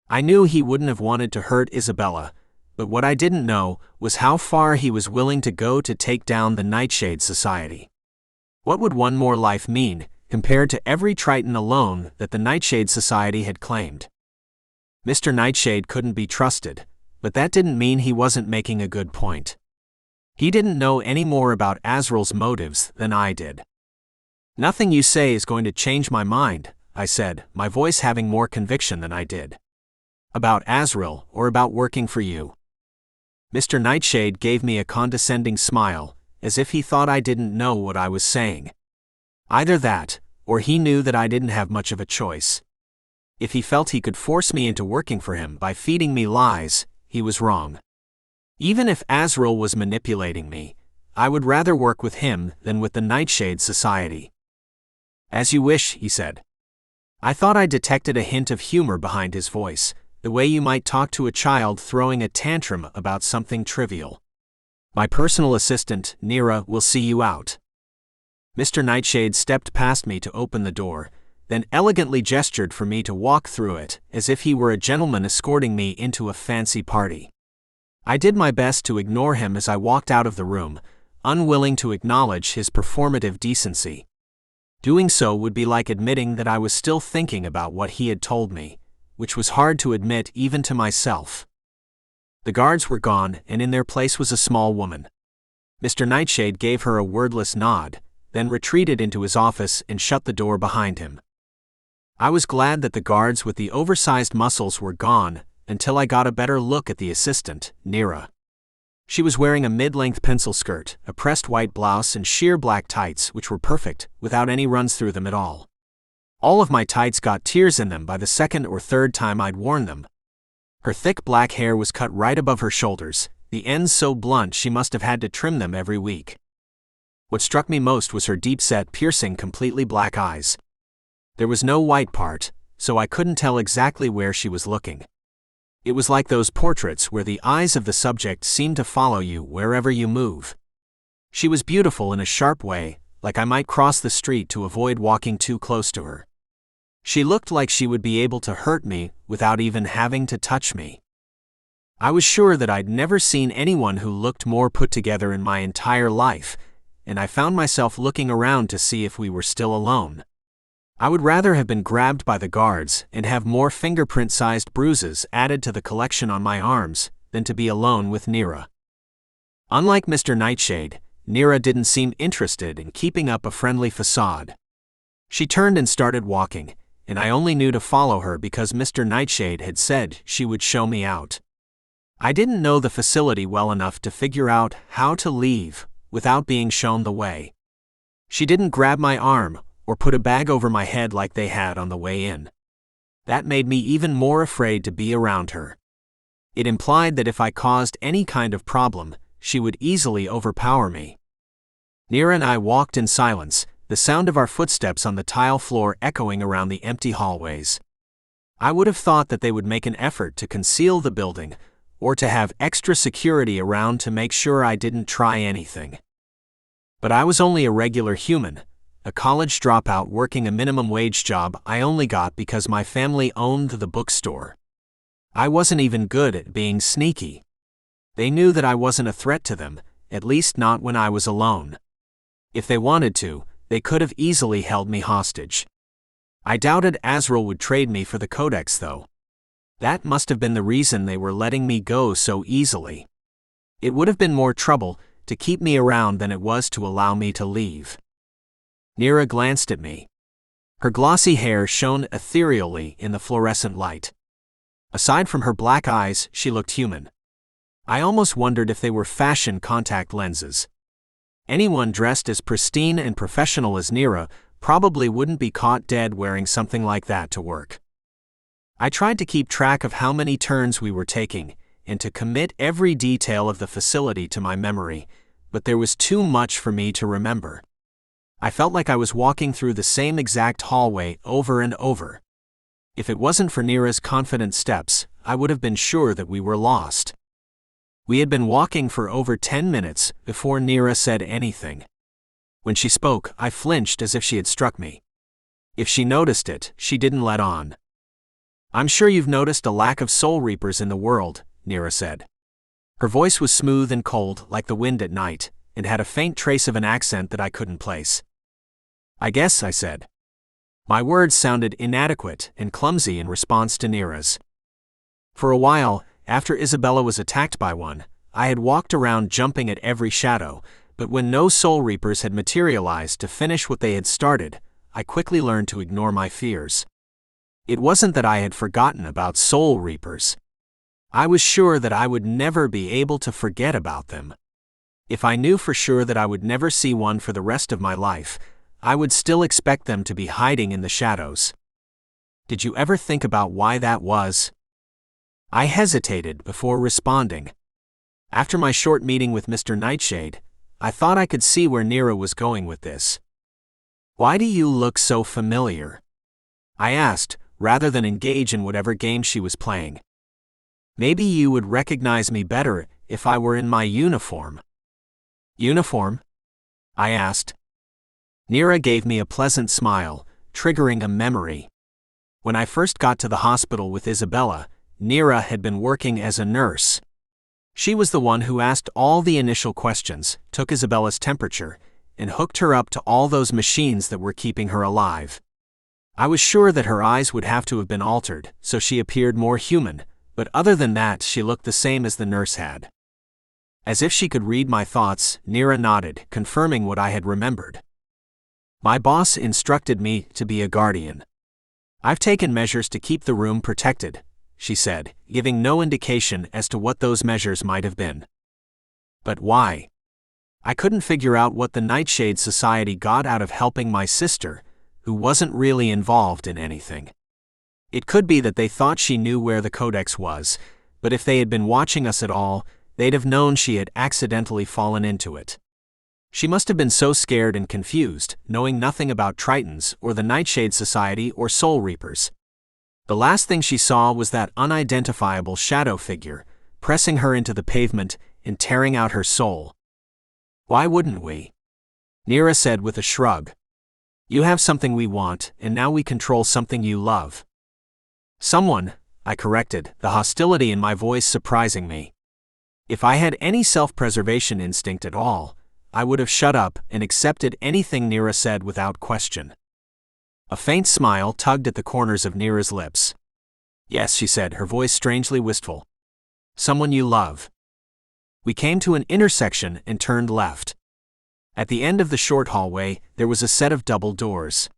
I knew he wouldn't have wanted to hurt Isabella, but what I didn't know was how far he was willing to go to take down the Nightshade Society. What would one more life mean, compared to every Triton alone that the Nightshade Society had claimed? Mr. Nightshade couldn't be trusted, but that didn't mean he wasn't making a good point. He didn't know any more about Azril's motives than I did. Nothing you say is going to change my mind, I said, my voice having more conviction than I did. About Azril or about working for you? Mr. Nightshade gave me a condescending smile, as if he thought I didn't know what I was saying. Either that, or he knew that I didn't have much of a choice. If he felt he could force me into working for him by feeding me lies, he was wrong. Even if Azril was manipulating me, I would rather work with him than with the Nightshade Society. As you wish, he said. I thought I detected a hint of humor behind his voice, the way you might talk to a child throwing a tantrum about something trivial. My personal assistant, Nira, will see you out. Mr. Nightshade stepped past me to open the door, then elegantly gestured for me to walk through it, as if he were a gentleman escorting me into a fancy party. I did my best to ignore him as I walked out of the room, unwilling to acknowledge his performative decency. Doing so would be like admitting that I was still thinking about what he had told me, which was hard to admit even to myself. The guards were gone, and in their place was a small woman. Mr. Nightshade gave her a wordless nod, then retreated into his office and shut the door behind him. I was glad that the guards with the oversized muscles were gone, until I got a better look at the assistant, Nira. She was wearing a mid-length pencil skirt, a pressed white blouse and sheer black tights which were perfect, without any runs through them at all. All of my tights got tears in them by the second or third time I'd worn them. Her thick black hair was cut right above her shoulders, the ends so blunt she must have had to trim them every week. What struck me most was her deep-set, piercing, completely black eyes. There was no white part, so I couldn't tell exactly where she was looking. It was like those portraits where the eyes of the subject seem to follow you wherever you move. She was beautiful in a sharp way, like I might cross the street to avoid walking too close to her. She looked like she would be able to hurt me without even having to touch me. I was sure that I'd never seen anyone who looked more put together in my entire life, and I found myself looking around to see if we were still alone. I would rather have been grabbed by the guards and have more fingerprint-sized bruises added to the collection on my arms than to be alone with Nira. Unlike Mr. Nightshade, Nira didn't seem interested in keeping up a friendly facade. She turned and started walking, and I only knew to follow her because Mr. Nightshade had said she would show me out. I didn't know the facility well enough to figure out how to leave without being shown the way. She didn't grab my arm or put a bag over my head like they had on the way in. That made me even more afraid to be around her. It implied that if I caused any kind of problem, she would easily overpower me. Nira and I walked in silence, the sound of our footsteps on the tile floor echoing around the empty hallways. I would have thought that they would make an effort to conceal the building, or to have extra security around to make sure I didn't try anything. But I was only a regular human, a college dropout working a minimum wage job I only got because my family owned the bookstore. I wasn't even good at being sneaky. They knew that I wasn't a threat to them, at least not when I was alone. If they wanted to, they could have easily held me hostage. I doubted Azril would trade me for the Codex though. That must have been the reason they were letting me go so easily. It would have been more trouble to keep me around than it was to allow me to leave. Nira glanced at me. Her glossy hair shone ethereally in the fluorescent light. Aside from her black eyes, she looked human. I almost wondered if they were fashion contact lenses. Anyone dressed as pristine and professional as Nira probably wouldn't be caught dead wearing something like that to work. I tried to keep track of how many turns we were taking, and to commit every detail of the facility to my memory, but there was too much for me to remember. I felt like I was walking through the same exact hallway over and over. If it wasn't for Neera's confident steps, I would have been sure that we were lost. We had been walking for over 10 minutes before Neera said anything. When she spoke, I flinched as if she had struck me. If she noticed it, she didn't let on. "I'm sure you've noticed a lack of soul reapers in the world," Neera said. Her voice was smooth and cold like the wind at night, and had a faint trace of an accent that I couldn't place. "I guess," I said. My words sounded inadequate and clumsy in response to Neera's. For a while, after Isabella was attacked by one, I had walked around jumping at every shadow, but when no soul reapers had materialized to finish what they had started, I quickly learned to ignore my fears. It wasn't that I had forgotten about soul reapers. I was sure that I would never be able to forget about them. If I knew for sure that I would never see one for the rest of my life, I would still expect them to be hiding in the shadows. Did you ever think about why that was? I hesitated before responding. After my short meeting with Mr. Nightshade, I thought I could see where Neera was going with this. "Why do you look so familiar?" I asked, rather than engage in whatever game she was playing. "Maybe you would recognize me better if I were in my uniform." "Uniform?" I asked. Neera gave me a pleasant smile, triggering a memory. When I first got to the hospital with Isabella, Neera had been working as a nurse. She was the one who asked all the initial questions, took Isabella's temperature, and hooked her up to all those machines that were keeping her alive. I was sure that her eyes would have to have been altered, so she appeared more human, but other than that she looked the same as the nurse had. As if she could read my thoughts, Neera nodded, confirming what I had remembered. "My boss instructed me to be a guardian. I've taken measures to keep the room protected," she said, giving no indication as to what those measures might have been. "But why?" I couldn't figure out what the Nightshade Society got out of helping my sister, who wasn't really involved in anything. It could be that they thought she knew where the Codex was, but if they had been watching us at all, they'd have known she had accidentally fallen into it. She must have been so scared and confused, knowing nothing about Tritons or the Nightshade Society or Soul Reapers. The last thing she saw was that unidentifiable shadow figure, pressing her into the pavement and tearing out her soul. "Why wouldn't we?" Neera said with a shrug. "You have something we want, and now we control something you love." "Someone," I corrected, the hostility in my voice surprising me. If I had any self-preservation instinct at all, I would have shut up and accepted anything Neera said without question. A faint smile tugged at the corners of Neera's lips. "Yes," she said, her voice strangely wistful. "Someone you love." We came to an intersection and turned left. At the end of the short hallway, there was a set of double doors.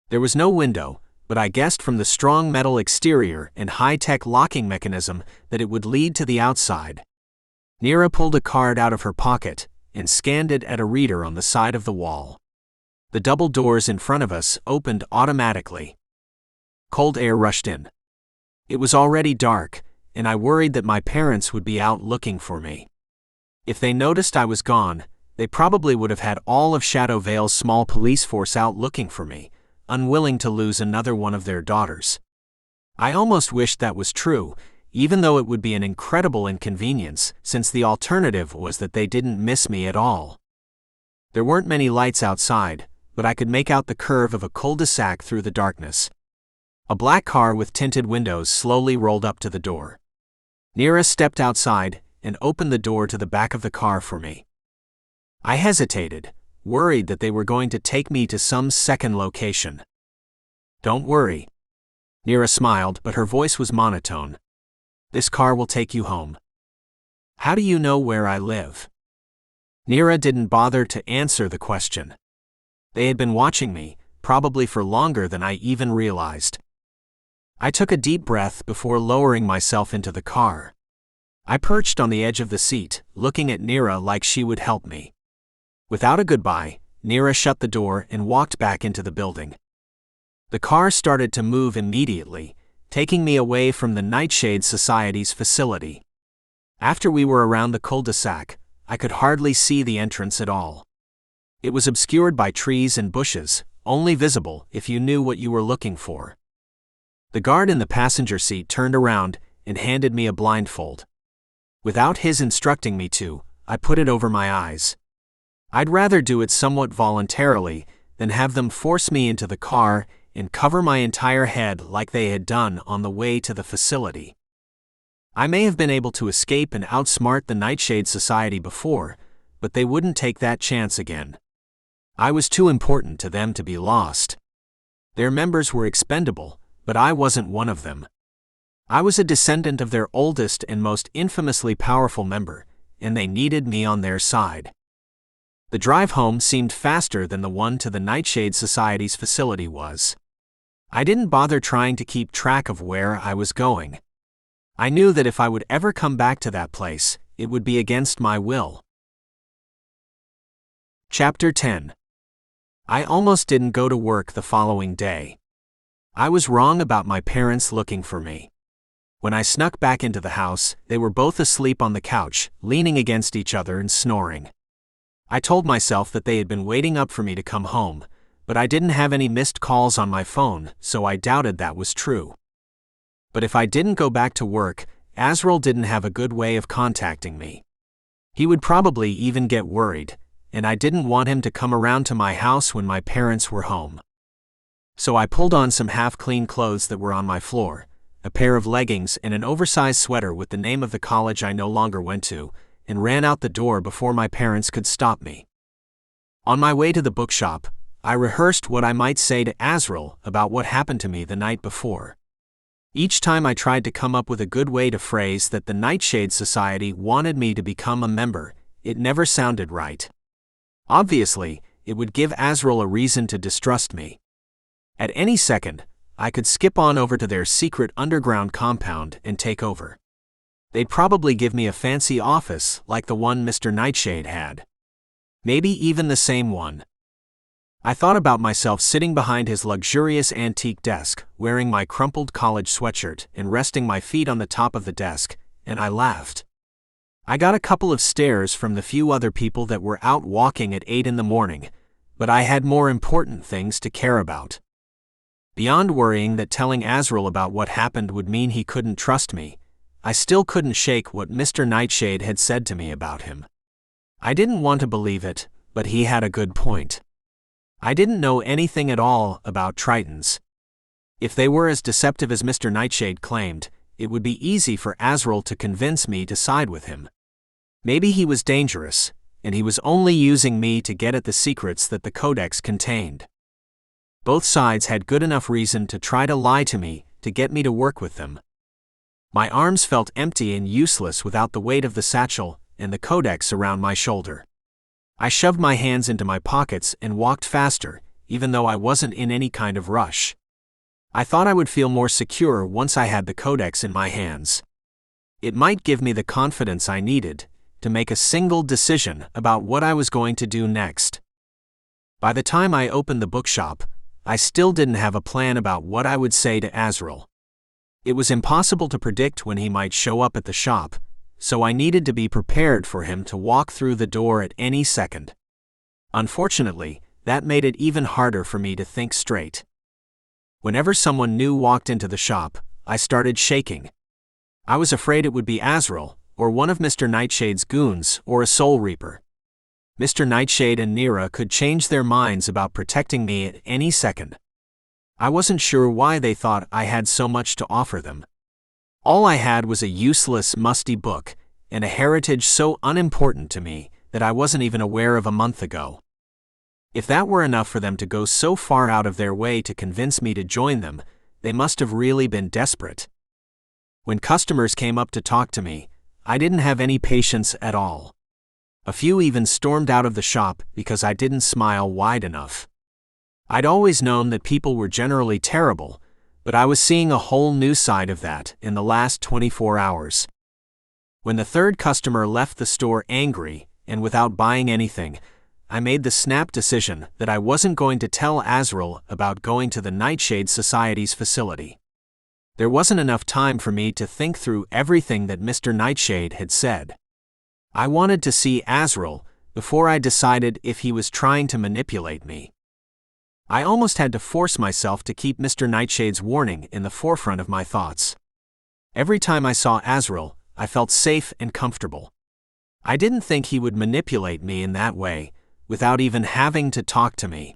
There was no window, but I guessed from the strong metal exterior and high-tech locking mechanism that it would lead to the outside. Neera pulled a card out of her pocket and scanned it at a reader on the side of the wall. The double doors in front of us opened automatically. Cold air rushed in. It was already dark, and I worried that my parents would be out looking for me. If they noticed I was gone, they probably would have had all of Shadow Vale's small police force out looking for me, unwilling to lose another one of their daughters. I almost wished that was true, even though it would be an incredible inconvenience, since the alternative was that they didn't miss me at all. There weren't many lights outside, but I could make out the curve of a cul-de-sac through the darkness. A black car with tinted windows slowly rolled up to the door. Neera stepped outside and opened the door to the back of the car for me. I hesitated, worried that they were going to take me to some second location. "Don't worry." Neera smiled, but her voice was monotone. "This car will take you home." "How do you know where I live?" Neera didn't bother to answer the question. They had been watching me, probably for longer than I even realized. I took a deep breath before lowering myself into the car. I perched on the edge of the seat, looking at Neera like she would help me. Without a goodbye, Neera shut the door and walked back into the building. The car started to move immediately, taking me away from the Nightshade Society's facility. After we were around the cul-de-sac, I could hardly see the entrance at all. It was obscured by trees and bushes, only visible if you knew what you were looking for. The guard in the passenger seat turned around and handed me a blindfold. Without his instructing me to, I put it over my eyes. I'd rather do it somewhat voluntarily than have them force me into the car and cover my entire head like they had done on the way to the facility. I may have been able to escape and outsmart the Nightshade Society before, but they wouldn't take that chance again. I was too important to them to be lost. Their members were expendable, but I wasn't one of them. I was a descendant of their oldest and most infamously powerful member, and they needed me on their side. The drive home seemed faster than the one to the Nightshade Society's facility was. I didn't bother trying to keep track of where I was going. I knew that if I would ever come back to that place, it would be against my will. Chapter 10. I almost didn't go to work the following day. I was wrong about my parents looking for me. When I snuck back into the house, they were both asleep on the couch, leaning against each other and snoring. I told myself that they had been waiting up for me to come home, but I didn't have any missed calls on my phone, so I doubted that was true. But if I didn't go back to work, Azril didn't have a good way of contacting me. He would probably even get worried, and I didn't want him to come around to my house when my parents were home. So I pulled on some half-clean clothes that were on my floor, a pair of leggings and an oversized sweater with the name of the college I no longer went to, and ran out the door before my parents could stop me. On my way to the bookshop, I rehearsed what I might say to Azril about what happened to me the night before. Each time I tried to come up with a good way to phrase that the Nightshade Society wanted me to become a member, it never sounded right. Obviously, it would give Azril a reason to distrust me. At any second, I could skip on over to their secret underground compound and take over. They'd probably give me a fancy office like the one Mr. Nightshade had. Maybe even the same one. I thought about myself sitting behind his luxurious antique desk, wearing my crumpled college sweatshirt and resting my feet on the top of the desk, and I laughed. I got a couple of stares from the few other people that were out walking at 8 in the morning, but I had more important things to care about. Beyond worrying that telling Azril about what happened would mean he couldn't trust me, I still couldn't shake what Mr. Nightshade had said to me about him. I didn't want to believe it, but he had a good point. I didn't know anything at all about Tritons. If they were as deceptive as Mr. Nightshade claimed, it would be easy for Azril to convince me to side with him. Maybe he was dangerous, and he was only using me to get at the secrets that the Codex contained. Both sides had good enough reason to try to lie to me to get me to work with them. My arms felt empty and useless without the weight of the satchel and the Codex around my shoulder. I shoved my hands into my pockets and walked faster, even though I wasn't in any kind of rush. I thought I would feel more secure once I had the Codex in my hands. It might give me the confidence I needed to make a single decision about what I was going to do next. By the time I opened the bookshop, I still didn't have a plan about what I would say to Azril. It was impossible to predict when he might show up at the shop, so I needed to be prepared for him to walk through the door at any second. Unfortunately, that made it even harder for me to think straight. Whenever someone new walked into the shop, I started shaking. I was afraid it would be Azril, or one of Mr. Nightshade's goons, or a Soul Reaper. Mr. Nightshade and Nira could change their minds about protecting me at any second. I wasn't sure why they thought I had so much to offer them. All I had was a useless, musty book, and a heritage so unimportant to me that I wasn't even aware of a month ago. If that were enough for them to go so far out of their way to convince me to join them, they must have really been desperate. When customers came up to talk to me, I didn't have any patience at all. A few even stormed out of the shop because I didn't smile wide enough. I'd always known that people were generally terrible, but I was seeing a whole new side of that in the last 24 hours. When the third customer left the store angry and without buying anything, I made the snap decision that I wasn't going to tell Azril about going to the Nightshade Society's facility. There wasn't enough time for me to think through everything that Mr. Nightshade had said. I wanted to see Azril before I decided if he was trying to manipulate me. I almost had to force myself to keep Mr. Nightshade's warning in the forefront of my thoughts. Every time I saw Azril, I felt safe and comfortable. I didn't think he would manipulate me in that way, without even having to talk to me.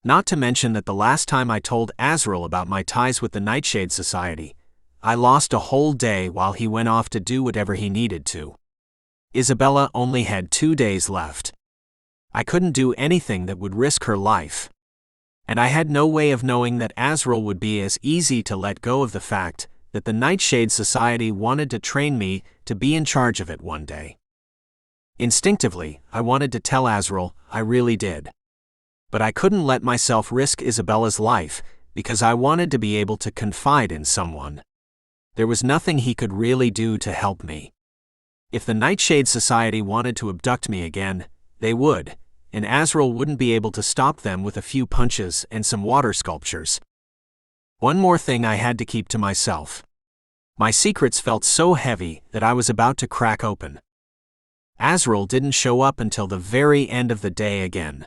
Not to mention that the last time I told Azril about my ties with the Nightshade Society, I lost a whole day while he went off to do whatever he needed to. Isabella only had 2 days left. I couldn't do anything that would risk her life. And I had no way of knowing that Azril would be as easy to let go of the fact that the Nightshade Society wanted to train me to be in charge of it one day. Instinctively, I wanted to tell Azril, I really did. But I couldn't let myself risk Isabella's life, because I wanted to be able to confide in someone. There was nothing he could really do to help me. If the Nightshade Society wanted to abduct me again, they would, and Azril wouldn't be able to stop them with a few punches and some water sculptures. One more thing I had to keep to myself. My secrets felt so heavy that I was about to crack open. Azril didn't show up until the very end of the day again.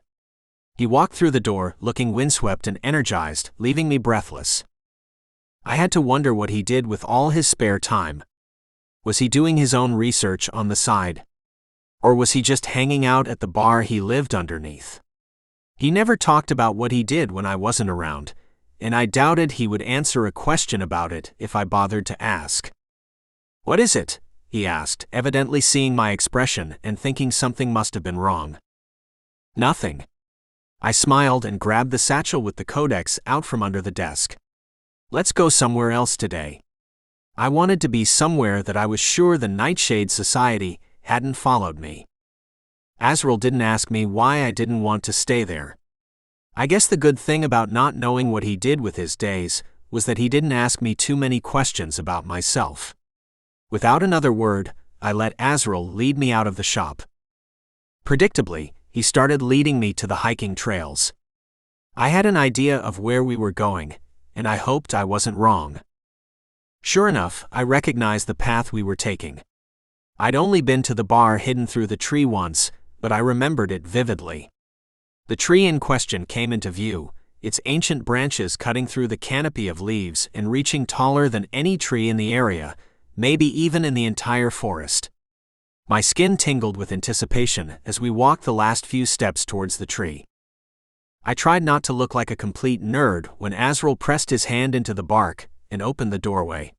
He walked through the door, looking windswept and energized, leaving me breathless. I had to wonder what he did with all his spare time. Was he doing his own research on the side? Or was he just hanging out at the bar he lived underneath? He never talked about what he did when I wasn't around, and I doubted he would answer a question about it if I bothered to ask. "What is it?" he asked, evidently seeing my expression and thinking something must have been wrong. "Nothing." I smiled and grabbed the satchel with the Codex out from under the desk. "Let's go somewhere else today." I wanted to be somewhere that I was sure the Nightshade Society hadn't followed me. Azril didn't ask me why I didn't want to stay there. I guess the good thing about not knowing what he did with his days was that he didn't ask me too many questions about myself. Without another word, I let Azril lead me out of the shop. Predictably, he started leading me to the hiking trails. I had an idea of where we were going, and I hoped I wasn't wrong. Sure enough, I recognized the path we were taking. I'd only been to the bar hidden through the tree once, but I remembered it vividly. The tree in question came into view, its ancient branches cutting through the canopy of leaves and reaching taller than any tree in the area, maybe even in the entire forest. My skin tingled with anticipation as we walked the last few steps towards the tree. I tried not to look like a complete nerd when Azril pressed his hand into the bark and opened the doorway.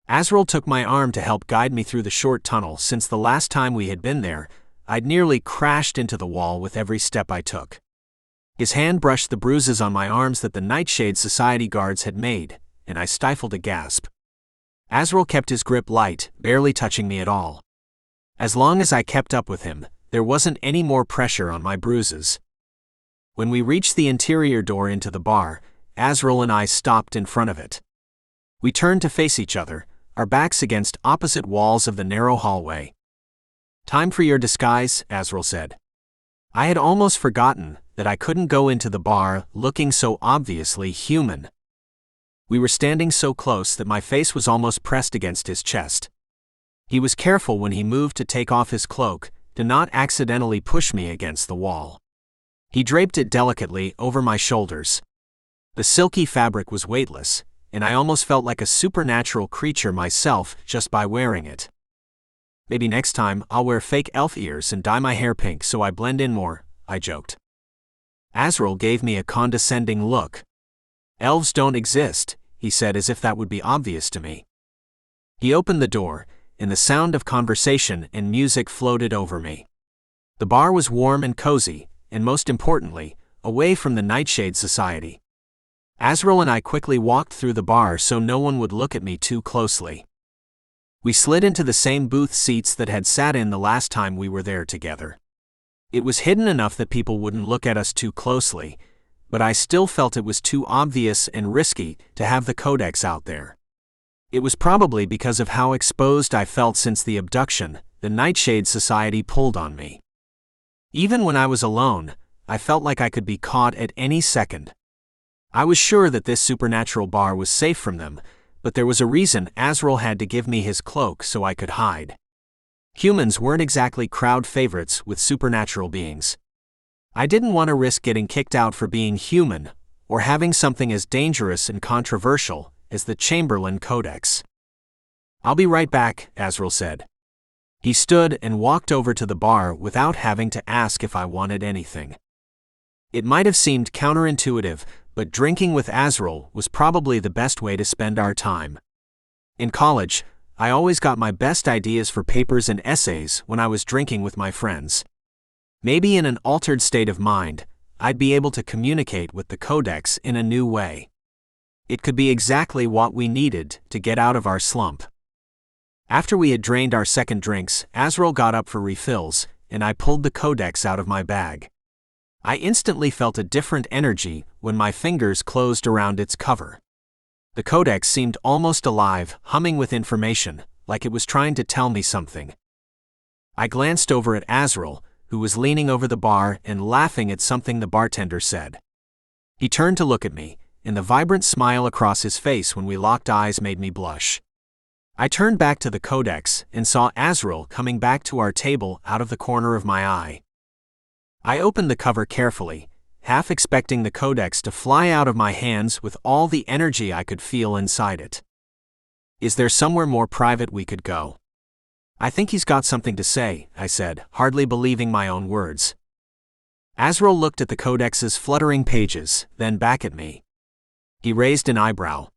Azril took my arm to help guide me through the short tunnel. Since the last time we had been there, I'd nearly crashed into the wall with every step I took. His hand brushed the bruises on my arms that the Nightshade Society guards had made, and I stifled a gasp. Azril kept his grip light, barely touching me at all. As long as I kept up with him, there wasn't any more pressure on my bruises. When we reached the interior door into the bar, Azril and I stopped in front of it. We turned to face each other, our backs against opposite walls of the narrow hallway. "Time for your disguise," Azril said. I had almost forgotten that I couldn't go into the bar looking so obviously human. We were standing so close that my face was almost pressed against his chest. He was careful when he moved to take off his cloak, to not accidentally push me against the wall. He draped it delicately over my shoulders. The silky fabric was weightless, and I almost felt like a supernatural creature myself just by wearing it. "Maybe next time I'll wear fake elf ears and dye my hair pink so I blend in more," I joked. Azril gave me a condescending look. "Elves don't exist," he said, as if that would be obvious to me. He opened the door, and the sound of conversation and music floated over me. The bar was warm and cozy, and most importantly, away from the Nightshade Society. Azril and I quickly walked through the bar so no one would look at me too closely. We slid into the same booth seats that had sat in the last time we were there together. It was hidden enough that people wouldn't look at us too closely, but I still felt it was too obvious and risky to have the Codex out there. It was probably because of how exposed I felt since the abduction the Nightshade Society pulled on me. Even when I was alone, I felt like I could be caught at any second. I was sure that this supernatural bar was safe from them, but there was a reason Azril had to give me his cloak so I could hide. Humans weren't exactly crowd favorites with supernatural beings. I didn't want to risk getting kicked out for being human, or having something as dangerous and controversial as the Chamberlain Codex. "I'll be right back," Azril said. He stood and walked over to the bar without having to ask if I wanted anything. It might have seemed counterintuitive, but drinking with Azril was probably the best way to spend our time. In college, I always got my best ideas for papers and essays when I was drinking with my friends. Maybe in an altered state of mind, I'd be able to communicate with the Codex in a new way. It could be exactly what we needed to get out of our slump. After we had drained our second drinks, Azril got up for refills, and I pulled the Codex out of my bag. I instantly felt a different energy when my fingers closed around its cover. The Codex seemed almost alive, humming with information, like it was trying to tell me something. I glanced over at Azril, who was leaning over the bar and laughing at something the bartender said. He turned to look at me, and the vibrant smile across his face when we locked eyes made me blush. I turned back to the Codex and saw Azril coming back to our table out of the corner of my eye. I opened the cover carefully, half expecting the Codex to fly out of my hands with all the energy I could feel inside it. "Is there somewhere more private we could go?" "I think he's got something to say," I said, hardly believing my own words. Azril looked at the Codex's fluttering pages, then back at me. He raised an eyebrow.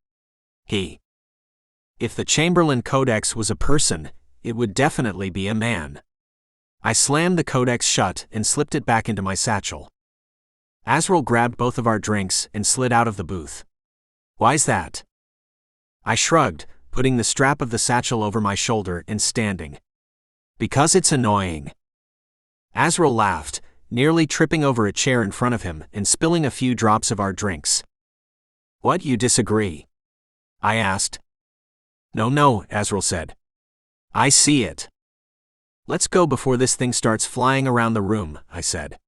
If the Chamberlain Codex was a person, it would definitely be a man. I slammed the Codex shut and slipped it back into my satchel. Azril grabbed both of our drinks and slid out of the booth. "Why's that?" I shrugged, putting the strap of the satchel over my shoulder and standing. "Because it's annoying." Azril laughed, nearly tripping over a chair in front of him and spilling a few drops of our drinks. "What, you disagree?" I asked. No, Azril said. "I see it." "Let's go before this thing starts flying around the room," I said.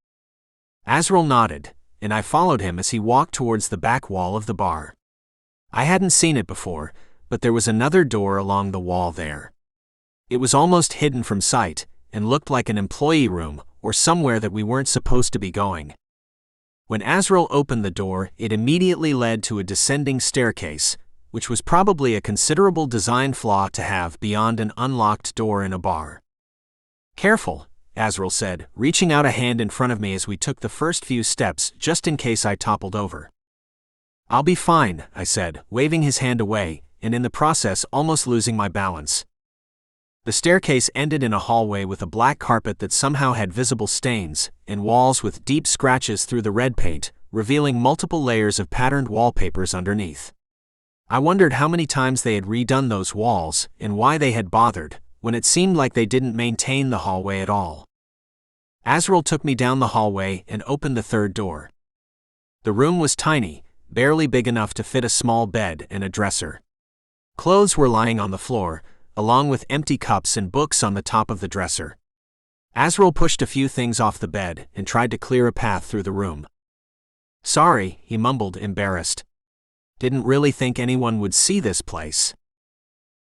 Azril nodded, and I followed him as he walked towards the back wall of the bar. I hadn't seen it before, but there was another door along the wall there. It was almost hidden from sight, and looked like an employee room or somewhere that we weren't supposed to be going. When Azril opened the door, it immediately led to a descending staircase, which was probably a considerable design flaw to have beyond an unlocked door in a bar. "Careful," Azril said, reaching out a hand in front of me as we took the first few steps just in case I toppled over. "I'll be fine," I said, waving his hand away, and in the process almost losing my balance. The staircase ended in a hallway with a black carpet that somehow had visible stains, and walls with deep scratches through the red paint, revealing multiple layers of patterned wallpapers underneath. I wondered how many times they had redone those walls, and why they had bothered, when it seemed like they didn't maintain the hallway at all. Azril took me down the hallway and opened the third door. The room was tiny, barely big enough to fit a small bed and a dresser. Clothes were lying on the floor, along with empty cups and books on the top of the dresser. Azril pushed a few things off the bed and tried to clear a path through the room. "Sorry," he mumbled, embarrassed. "Didn't really think anyone would see this place."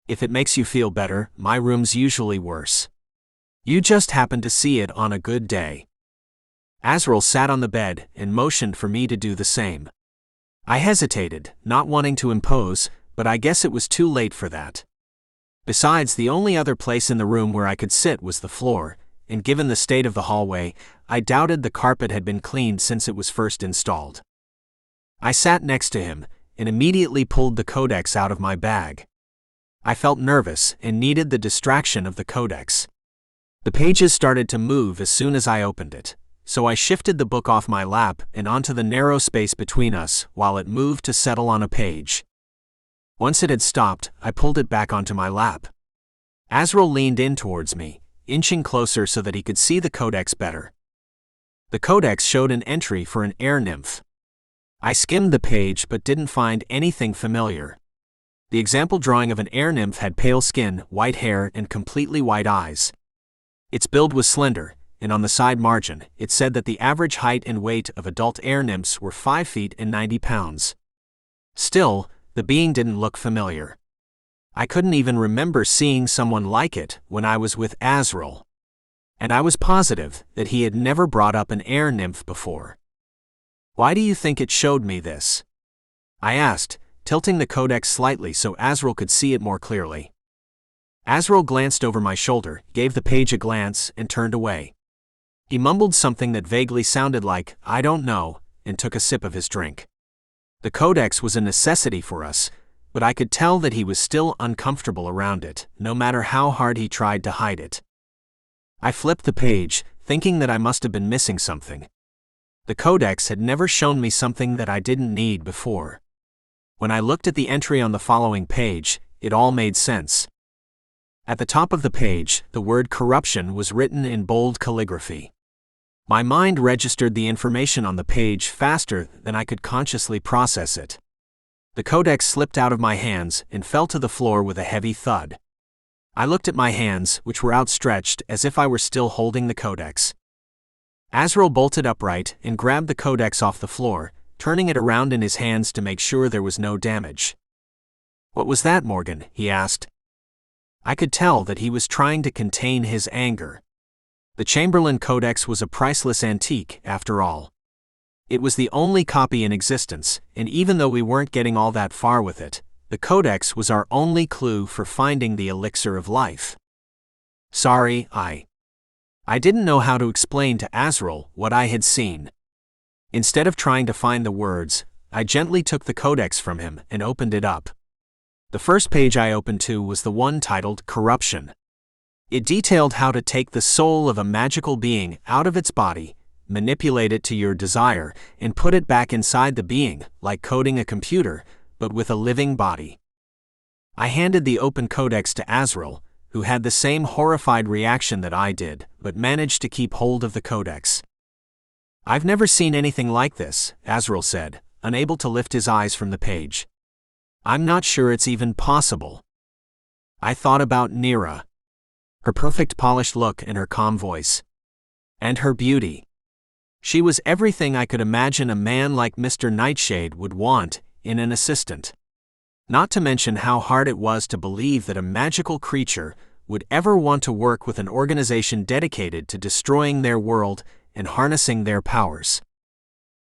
"If it makes you feel better, my room's usually worse. You just happened to see it on a good day." Azril sat on the bed and motioned for me to do the same. I hesitated, not wanting to impose, but I guess it was too late for that. Besides, the only other place in the room where I could sit was the floor, and given the state of the hallway, I doubted the carpet had been cleaned since it was first installed. I sat next to him, and immediately pulled the Codex out of my bag. I felt nervous and needed the distraction of the Codex. The pages started to move as soon as I opened it, so I shifted the book off my lap and onto the narrow space between us while it moved to settle on a page. Once it had stopped, I pulled it back onto my lap. Azril leaned in towards me, inching closer so that he could see the Codex better. The Codex showed an entry for an air nymph. I skimmed the page but didn't find anything familiar. The example drawing of an air nymph had pale skin, white hair, and completely white eyes. Its build was slender, and on the side margin, it said that the average height and weight of adult air nymphs were 5 feet and 90 pounds. Still, the being didn't look familiar. I couldn't even remember seeing someone like it when I was with Azril. And I was positive that he had never brought up an air nymph before. Why do you think it showed me this? I asked, tilting the codex slightly so Azril could see it more clearly. Azril glanced over my shoulder, gave the page a glance, and turned away. He mumbled something that vaguely sounded like, "I don't know," and took a sip of his drink. The codex was a necessity for us, but I could tell that he was still uncomfortable around it, no matter how hard he tried to hide it. I flipped the page, thinking that I must have been missing something. The codex had never shown me something that I didn't need before. When I looked at the entry on the following page, it all made sense. At the top of the page, the word corruption was written in bold calligraphy. My mind registered the information on the page faster than I could consciously process it. The codex slipped out of my hands and fell to the floor with a heavy thud. I looked at my hands, which were outstretched as if I were still holding the codex. Azril bolted upright and grabbed the codex off the floor, turning it around in his hands to make sure there was no damage. "What was that, Morgan?" he asked. I could tell that he was trying to contain his anger. The Chamberlain Codex was a priceless antique, after all. It was the only copy in existence, and even though we weren't getting all that far with it, the Codex was our only clue for finding the elixir of life. Sorry, I didn't know how to explain to Azril what I had seen. Instead of trying to find the words, I gently took the Codex from him and opened it up. The first page I opened to was the one titled Corruption. It detailed how to take the soul of a magical being out of its body, manipulate it to your desire, and put it back inside the being, like coding a computer, but with a living body. I handed the open codex to Azril, who had the same horrified reaction that I did, but managed to keep hold of the codex. "I've never seen anything like this," Azril said, unable to lift his eyes from the page. "I'm not sure it's even possible." I thought about Nira. Her perfect polished look and her calm voice. And her beauty. She was everything I could imagine a man like Mr. Nightshade would want in an assistant. Not to mention how hard it was to believe that a magical creature would ever want to work with an organization dedicated to destroying their world and harnessing their powers.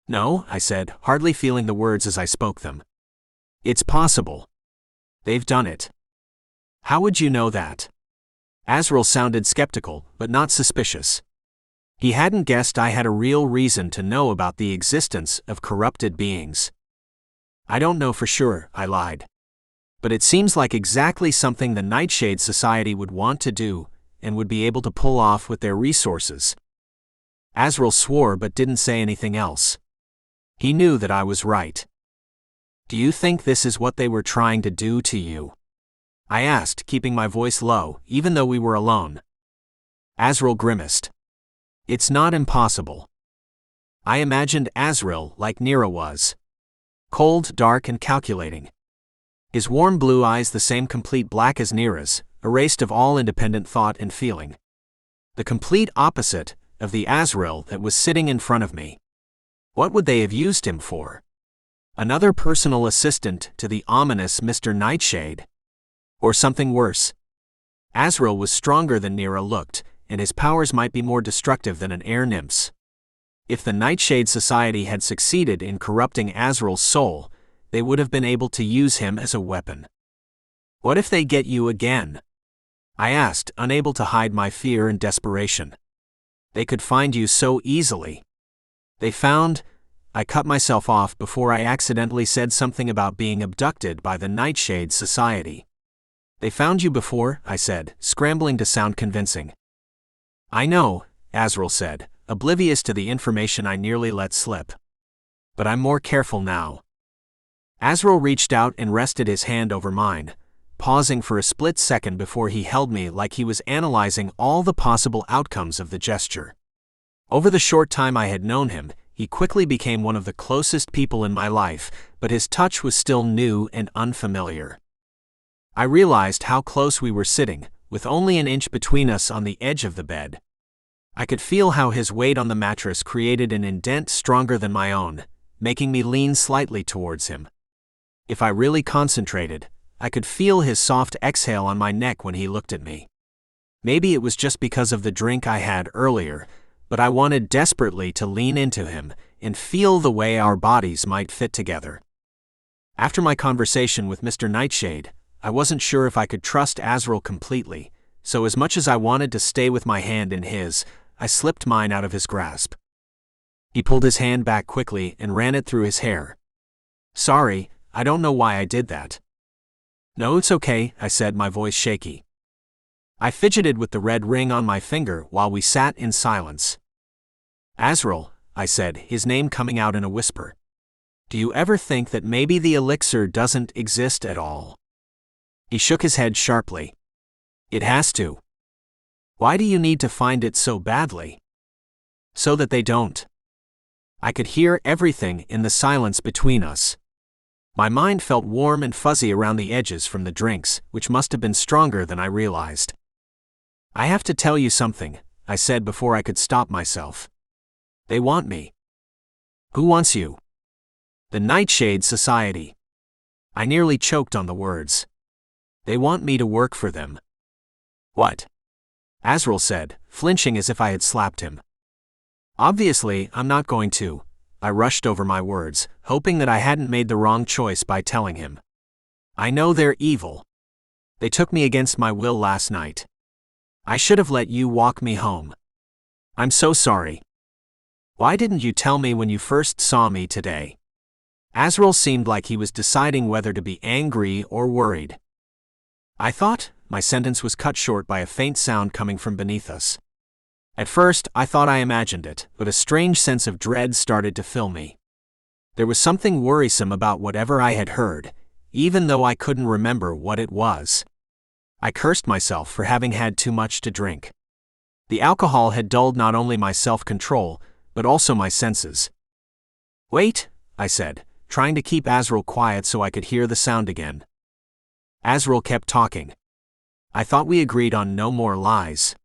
"No," I said, hardly feeling the words as I spoke them. "It's possible. They've done it." "How would you know that?" Azril sounded skeptical, but not suspicious. He hadn't guessed I had a real reason to know about the existence of corrupted beings. "I don't know for sure," I lied. "But it seems like exactly something the Nightshade Society would want to do, and would be able to pull off with their resources." Azril swore but didn't say anything else. He knew that I was right. "Do you think this is what they were trying to do to you?" I asked, keeping my voice low, even though we were alone. Azril grimaced. "It's not impossible." I imagined Azril like Nira was. Cold, dark, and calculating. His warm blue eyes the same complete black as Nira's, erased of all independent thought and feeling. The complete opposite of the Azril that was sitting in front of me. What would they have used him for? Another personal assistant to the ominous Mr. Nightshade? Or something worse? Azril was stronger than Nira looked, and his powers might be more destructive than an air nymph's. If the Nightshade Society had succeeded in corrupting Azril's soul, they would have been able to use him as a weapon. "What if they get you again?" I asked, unable to hide my fear and desperation. "They could find you so easily." I cut myself off before I accidentally said something about being abducted by the Nightshade Society. "They found you before," I said, scrambling to sound convincing. "I know," Azril said, oblivious to the information I nearly let slip. "But I'm more careful now." Azril reached out and rested his hand over mine, pausing for a split second before he held me like he was analyzing all the possible outcomes of the gesture. Over the short time I had known him, he quickly became one of the closest people in my life, but his touch was still new and unfamiliar. I realized how close we were sitting, with only an inch between us on the edge of the bed. I could feel how his weight on the mattress created an indent stronger than my own, making me lean slightly towards him. If I really concentrated, I could feel his soft exhale on my neck when he looked at me. Maybe it was just because of the drink I had earlier, but I wanted desperately to lean into him and feel the way our bodies might fit together. After my conversation with Mr. Nightshade, I wasn't sure if I could trust Azril completely, so as much as I wanted to stay with my hand in his, I slipped mine out of his grasp. He pulled his hand back quickly and ran it through his hair. "Sorry, I don't know why I did that." "No, it's okay," I said, my voice shaky. I fidgeted with the red ring on my finger while we sat in silence. "Azril," I said, his name coming out in a whisper. "Do you ever think that maybe the elixir doesn't exist at all?" He shook his head sharply. "It has to." "Why do you need to find it so badly?" "So that they don't." I could hear everything in the silence between us. My mind felt warm and fuzzy around the edges from the drinks, which must have been stronger than I realized. "I have to tell you something," I said before I could stop myself. "They want me." "Who wants you?" "The Nightshade Society." I nearly choked on the words. "They want me to work for them." "What?" Azril said, flinching as if I had slapped him. "Obviously, I'm not going to." I rushed over my words, hoping that I hadn't made the wrong choice by telling him. "I know they're evil. They took me against my will last night. I should have let you walk me home. I'm so sorry. Why didn't you tell me when you first saw me today?" Azril seemed like he was deciding whether to be angry or worried. "I thought," my sentence was cut short by a faint sound coming from beneath us. At first, I thought I imagined it, but a strange sense of dread started to fill me. There was something worrisome about whatever I had heard, even though I couldn't remember what it was. I cursed myself for having had too much to drink. The alcohol had dulled not only my self-control, but also my senses. "Wait," I said, trying to keep Azril quiet so I could hear the sound again. Azril kept talking. "I thought we agreed on no more lies."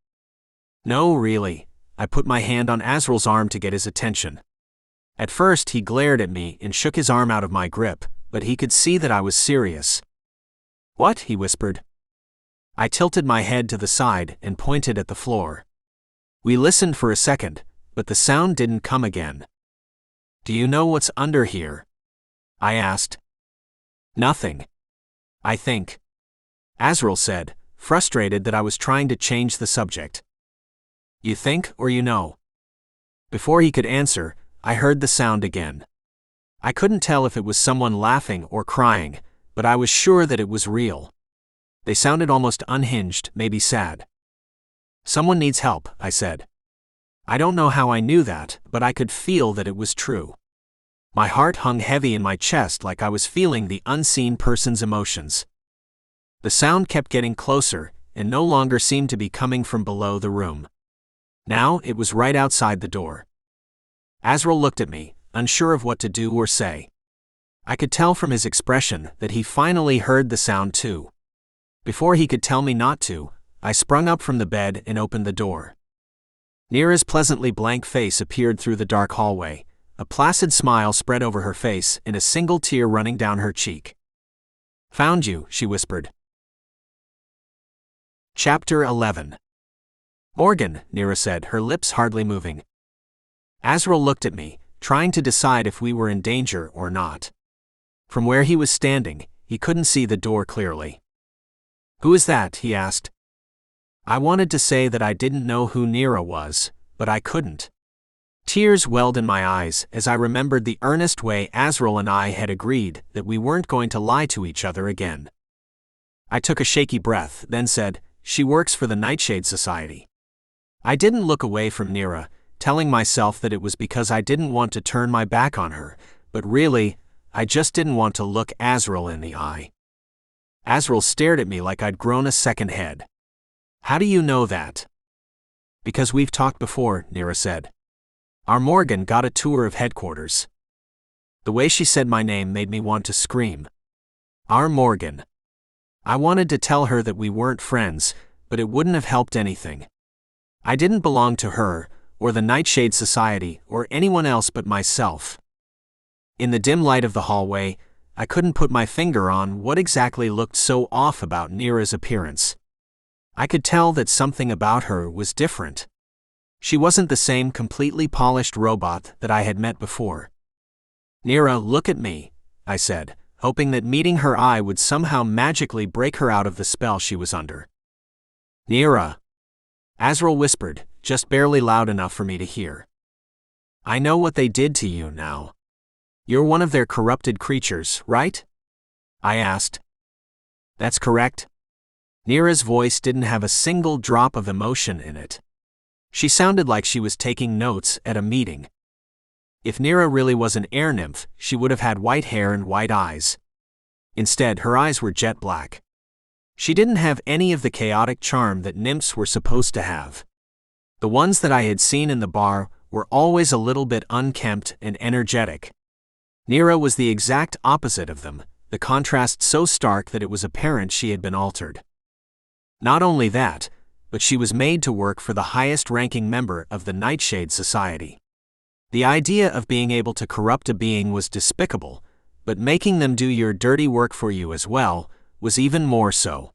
"No, really." I put my hand on Azril's arm to get his attention. At first he glared at me and shook his arm out of my grip, but he could see that I was serious. "What?" he whispered. I tilted my head to the side and pointed at the floor. We listened for a second, but the sound didn't come again. "Do you know what's under here?" I asked. "Nothing. I think," Azril said, frustrated that I was trying to change the subject. "You think or you know?" Before he could answer, I heard the sound again. I couldn't tell if it was someone laughing or crying, but I was sure that it was real. They sounded almost unhinged, maybe sad. "Someone needs help," I said. I don't know how I knew that, but I could feel that it was true. My heart hung heavy in my chest like I was feeling the unseen person's emotions. The sound kept getting closer, and no longer seemed to be coming from below the room. Now it was right outside the door. Azril looked at me, unsure of what to do or say. I could tell from his expression that he finally heard the sound too. Before he could tell me not to, I sprung up from the bed and opened the door. Nira's pleasantly blank face appeared through the dark hallway, a placid smile spread over her face and a single tear running down her cheek. "Found you," she whispered. Chapter 11. "Morgan," Nira said, her lips hardly moving. Azril looked at me, trying to decide if we were in danger or not. From where he was standing, he couldn't see the door clearly. "Who is that?" he asked. I wanted to say that I didn't know who Nira was, but I couldn't. Tears welled in my eyes as I remembered the earnest way Azril and I had agreed that we weren't going to lie to each other again. I took a shaky breath, then said, "She works for the Nightshade Society." I didn't look away from Nira, telling myself that it was because I didn't want to turn my back on her, but really, I just didn't want to look Azril in the eye. Azril stared at me like I'd grown a second head. "How do you know that?" "Because we've talked before," Nira said. "Our Morgan got a tour of headquarters." The way she said my name made me want to scream. Our Morgan. I wanted to tell her that we weren't friends, but it wouldn't have helped anything. I didn't belong to her, or the Nightshade Society, or anyone else but myself. In the dim light of the hallway, I couldn't put my finger on what exactly looked so off about Neera's appearance. I could tell that something about her was different. She wasn't the same completely polished robot that I had met before. "Neera, look at me," I said, hoping that meeting her eye would somehow magically break her out of the spell she was under. "Neera," Azril whispered, just barely loud enough for me to hear. "I know what they did to you now. You're one of their corrupted creatures, right?" I asked. "That's correct." Neera's voice didn't have a single drop of emotion in it. She sounded like she was taking notes at a meeting. If Neera really was an air nymph, she would have had white hair and white eyes. Instead, her eyes were jet black. She didn't have any of the chaotic charm that nymphs were supposed to have. The ones that I had seen in the bar were always a little bit unkempt and energetic. Neera was the exact opposite of them, the contrast so stark that it was apparent she had been altered. Not only that, but she was made to work for the highest-ranking member of the Nightshade Society. The idea of being able to corrupt a being was despicable, but making them do your dirty work for you as well was even more so.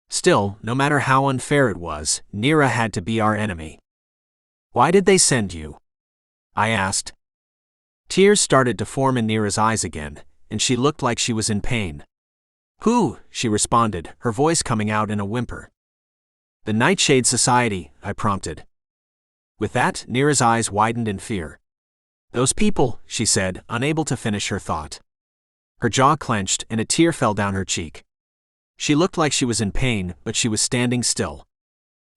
Still, no matter how unfair it was, Neera had to be our enemy. "Why did they send you?" I asked. Tears started to form in Neera's eyes again, and she looked like she was in pain. "Who?" she responded, her voice coming out in a whimper. "The Nightshade Society," I prompted. With that, Neera's eyes widened in fear. "Those people," she said, unable to finish her thought. Her jaw clenched and a tear fell down her cheek. She looked like she was in pain, but she was standing still.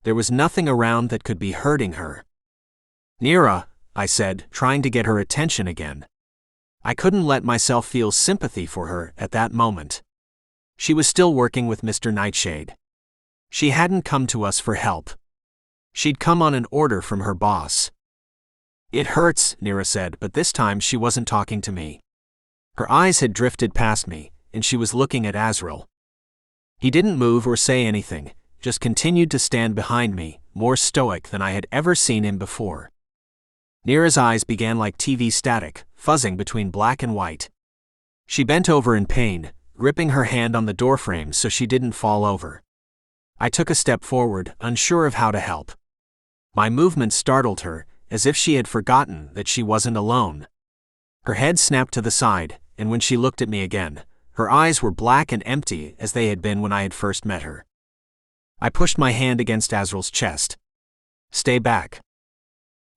There was nothing around that could be hurting her. "Neera," I said, trying to get her attention again. I couldn't let myself feel sympathy for her at that moment. She was still working with Mr. Nightshade. She hadn't come to us for help. She'd come on an order from her boss. "It hurts," Neera said, but this time she wasn't talking to me. Her eyes had drifted past me, and she was looking at Azril. He didn't move or say anything, just continued to stand behind me, more stoic than I had ever seen him before. Neera's eyes began like TV static, fuzzing between black and white. She bent over in pain, gripping her hand on the doorframe so she didn't fall over. I took a step forward, unsure of how to help. My movement startled her, as if she had forgotten that she wasn't alone. Her head snapped to the side, and when she looked at me again, her eyes were black and empty as they had been when I had first met her. I pushed my hand against Azril's chest. "Stay back."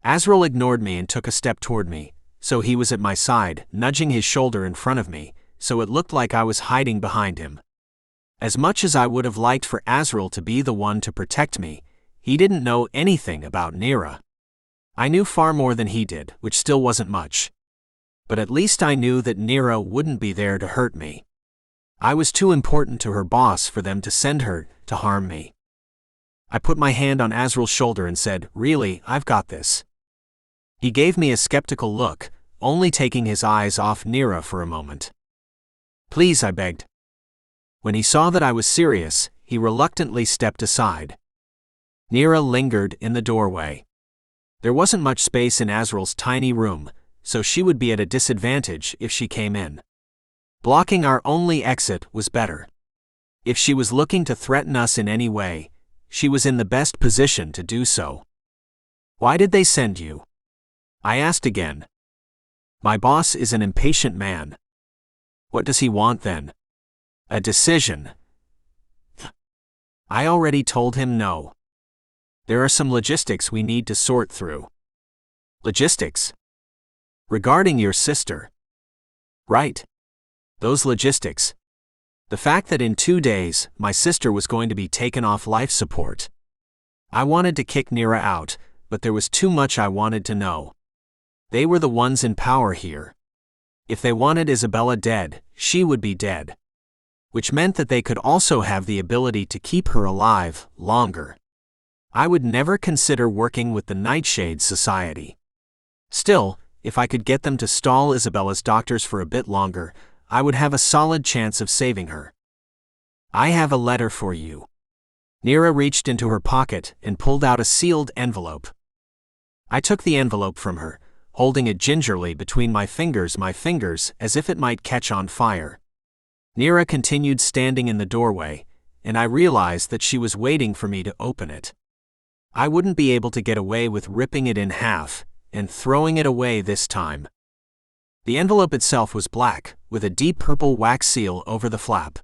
Azril ignored me and took a step toward me, so he was at my side, nudging his shoulder in front of me, so it looked like I was hiding behind him. As much as I would have liked for Azril to be the one to protect me, he didn't know anything about Neera. I knew far more than he did, which still wasn't much. But at least I knew that Neera wouldn't be there to hurt me. I was too important to her boss for them to send her to harm me. I put my hand on Azril's shoulder and said, "Really, I've got this." He gave me a skeptical look, only taking his eyes off Neera for a moment. "Please," I begged. When he saw that I was serious, he reluctantly stepped aside. Neera lingered in the doorway. There wasn't much space in Azril's tiny room, so she would be at a disadvantage if she came in. Blocking our only exit was better. If she was looking to threaten us in any way, she was in the best position to do so. "Why did they send you?" I asked again. "My boss is an impatient man." "What does he want then?" "A decision." I already told him no. "There are some logistics we need to sort through." "Logistics?" "Regarding your sister." "Right. Those logistics. The fact that in 2 days, my sister was going to be taken off life support. I wanted to kick Neera out, but there was too much I wanted to know. They were the ones in power here. If they wanted Isabella dead, she would be dead. Which meant that they could also have the ability to keep her alive longer. I would never consider working with the Nightshade Society. Still, if I could get them to stall Isabella's doctors for a bit longer, I would have a solid chance of saving her. "I have a letter for you." Neera reached into her pocket and pulled out a sealed envelope. I took the envelope from her, holding it gingerly between my fingers as if it might catch on fire. Nira continued standing in the doorway, and I realized that she was waiting for me to open it. I wouldn't be able to get away with ripping it in half and throwing it away this time. The envelope itself was black, with a deep purple wax seal over the flap.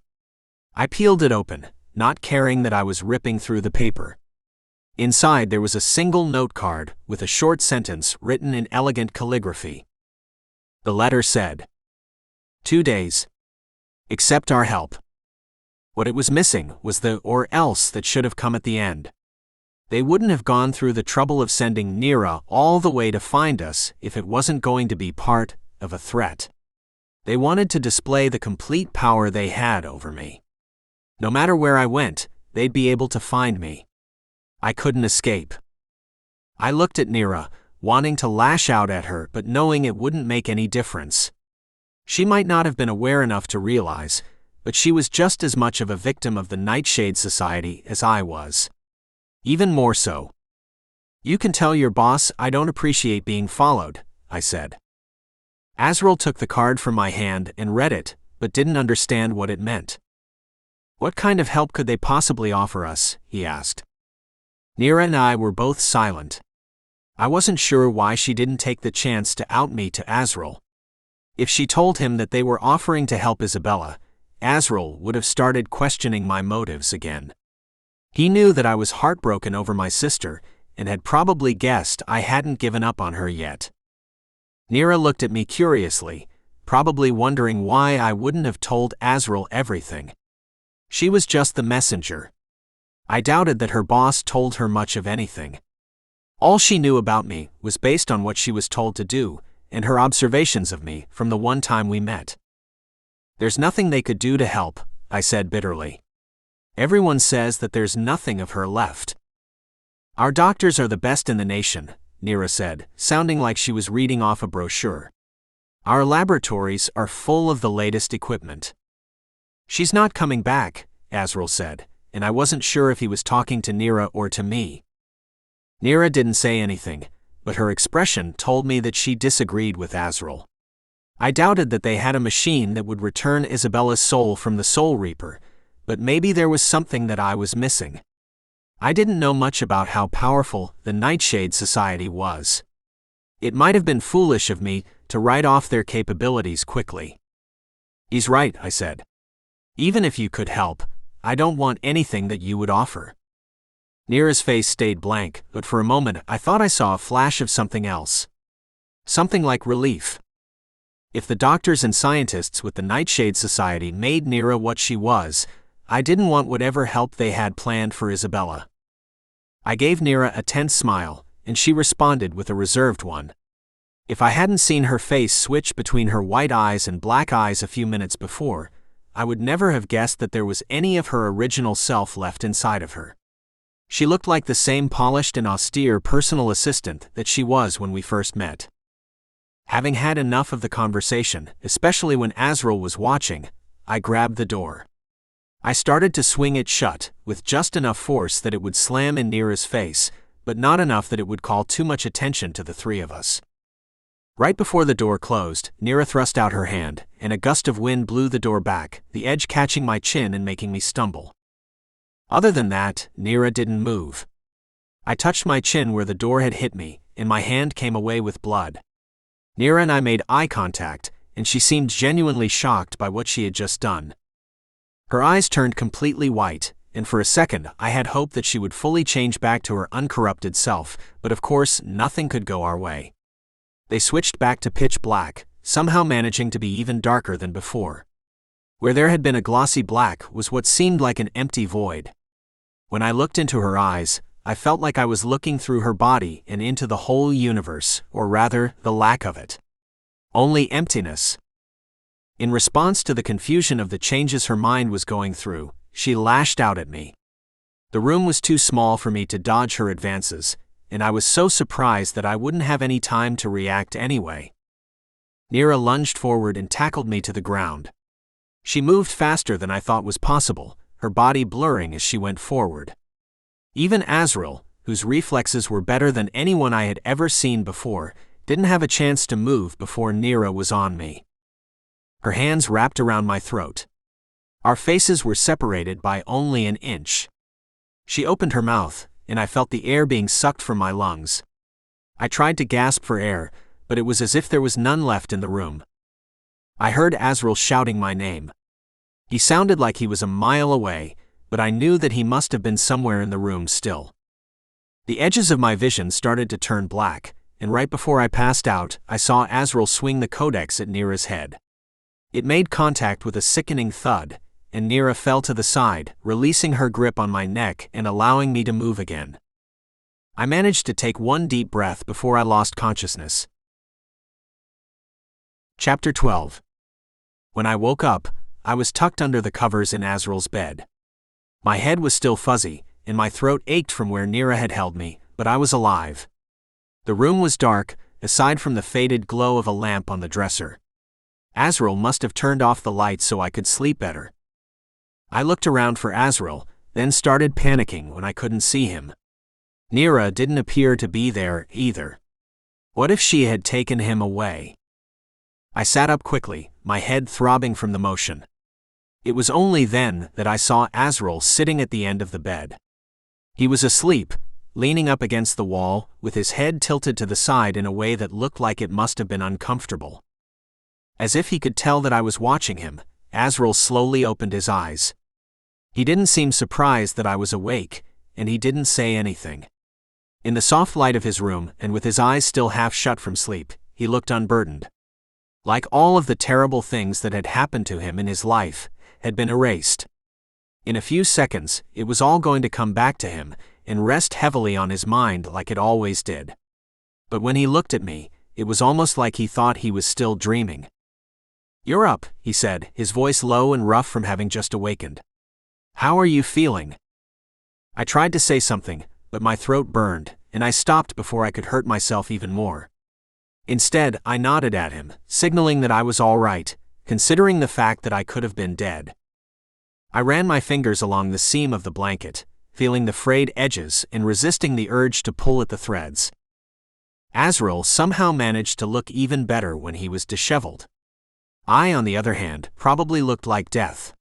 I peeled it open, not caring that I was ripping through the paper. Inside there was a single note card with a short sentence written in elegant calligraphy. The letter said, "2 days. Accept our help." What it was missing was the "or else" that should have come at the end. They wouldn't have gone through the trouble of sending Nira all the way to find us if it wasn't going to be part of a threat. They wanted to display the complete power they had over me. No matter where I went, they'd be able to find me. I couldn't escape. I looked at Nira, wanting to lash out at her but knowing it wouldn't make any difference. She might not have been aware enough to realize, but she was just as much of a victim of the Nightshade Society as I was. Even more so. "You can tell your boss I don't appreciate being followed," I said. Azril took the card from my hand and read it, but didn't understand what it meant. "What kind of help could they possibly offer us?" he asked. Nira and I were both silent. I wasn't sure why she didn't take the chance to out me to Azril. If she told him that they were offering to help Isabella, Azril would have started questioning my motives again. He knew that I was heartbroken over my sister and had probably guessed I hadn't given up on her yet. Nira looked at me curiously, probably wondering why I wouldn't have told Azril everything. She was just the messenger. I doubted that her boss told her much of anything. All she knew about me was based on what she was told to do and her observations of me from the one time we met. "There's nothing they could do to help," I said bitterly. "Everyone says that there's nothing of her left." "Our doctors are the best in the nation," Nira said, sounding like she was reading off a brochure. "Our laboratories are full of the latest equipment." "She's not coming back," Azril said, and I wasn't sure if he was talking to Nira or to me. Nira didn't say anything, but her expression told me that she disagreed with Azril. I doubted that they had a machine that would return Isabella's soul from the Soul Reaper, but maybe there was something that I was missing. I didn't know much about how powerful the Nightshade Society was. It might have been foolish of me to write off their capabilities quickly. "He's right," I said. "Even if you could help, I don't want anything that you would offer." Nira's face stayed blank, but for a moment I thought I saw a flash of something else. Something like relief. If the doctors and scientists with the Nightshade Society made Nira what she was, I didn't want whatever help they had planned for Isabella. I gave Nira a tense smile, and she responded with a reserved one. If I hadn't seen her face switch between her white eyes and black eyes a few minutes before, I would never have guessed that there was any of her original self left inside of her. She looked like the same polished and austere personal assistant that she was when we first met. Having had enough of the conversation, especially when Azril was watching, I grabbed the door. I started to swing it shut, with just enough force that it would slam in Nira's face, but not enough that it would call too much attention to the three of us. Right before the door closed, Nira thrust out her hand, and a gust of wind blew the door back, the edge catching my chin and making me stumble. Other than that, Nira didn't move. I touched my chin where the door had hit me, and my hand came away with blood. Nira and I made eye contact, and she seemed genuinely shocked by what she had just done. Her eyes turned completely white, and for a second I had hoped that she would fully change back to her uncorrupted self, but of course nothing could go our way. They switched back to pitch black, somehow managing to be even darker than before. Where there had been a glossy black was what seemed like an empty void. When I looked into her eyes, I felt like I was looking through her body and into the whole universe, or rather, the lack of it. Only emptiness. In response to the confusion of the changes her mind was going through, she lashed out at me. The room was too small for me to dodge her advances, and I was so surprised that I wouldn't have any time to react anyway. Nira lunged forward and tackled me to the ground. She moved faster than I thought was possible, her body blurring as she went forward. Even Azril, whose reflexes were better than anyone I had ever seen before, Didn't have a chance to move before Nira was on me. Her hands wrapped around my throat. Our faces were separated by only an inch. She opened her mouth, and I felt the air being sucked from my lungs. I tried to gasp for air, but it was as if there was none left in the room. I heard Azril shouting my name. He sounded like he was a mile away, but I knew that he must have been somewhere in the room still. The edges of my vision started to turn black, and right before I passed out, I saw Azril swing the Codex at Nira's head. It made contact with a sickening thud, and Nira fell to the side, releasing her grip on my neck and allowing me to move again. I managed to take one deep breath before I lost consciousness. Chapter 12. When I woke up, I was tucked under the covers in Azril's bed. My head was still fuzzy, and my throat ached from where Nira had held me, but I was alive. The room was dark, aside from the faded glow of a lamp on the dresser. Azril must have turned off the light so I could sleep better. I looked around for Azril, then started panicking when I couldn't see him. Nira didn't appear to be there either. What if she had taken him away? I sat up quickly, my head throbbing from the motion. It was only then that I saw Azril sitting at the end of the bed. He was asleep, leaning up against the wall, with his head tilted to the side in a way that looked like it must have been uncomfortable. As if he could tell that I was watching him, Azril slowly opened his eyes. He didn't seem surprised that I was awake, and he didn't say anything. In the soft light of his room, and with his eyes still half shut from sleep, he looked unburdened. Like all of the terrible things that had happened to him in his life, had been erased. In a few seconds, it was all going to come back to him, and rest heavily on his mind like it always did. But when he looked at me, it was almost like he thought he was still dreaming. "You're up," he said, his voice low and rough from having just awakened. "How are you feeling?" I tried to say something, but my throat burned, and I stopped before I could hurt myself even more. Instead, I nodded at him, signaling that I was all right, considering the fact that I could have been dead. I ran my fingers along the seam of the blanket, feeling the frayed edges and resisting the urge to pull at the threads. Azril somehow managed to look even better when he was disheveled. I, on the other hand, probably looked like death.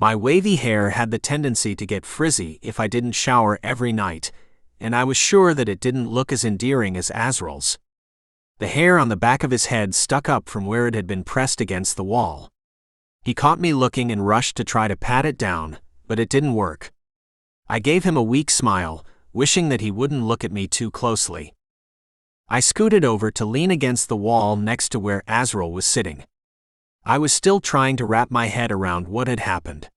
My wavy hair had the tendency to get frizzy if I didn't shower every night, and I was sure that it didn't look as endearing as Azril's. The hair on the back of his head stuck up from where it had been pressed against the wall. He caught me looking and rushed to try to pat it down, but it didn't work. I gave him a weak smile, wishing that he wouldn't look at me too closely. I scooted over to lean against the wall next to where Azril was sitting. I was still trying to wrap my head around what had happened.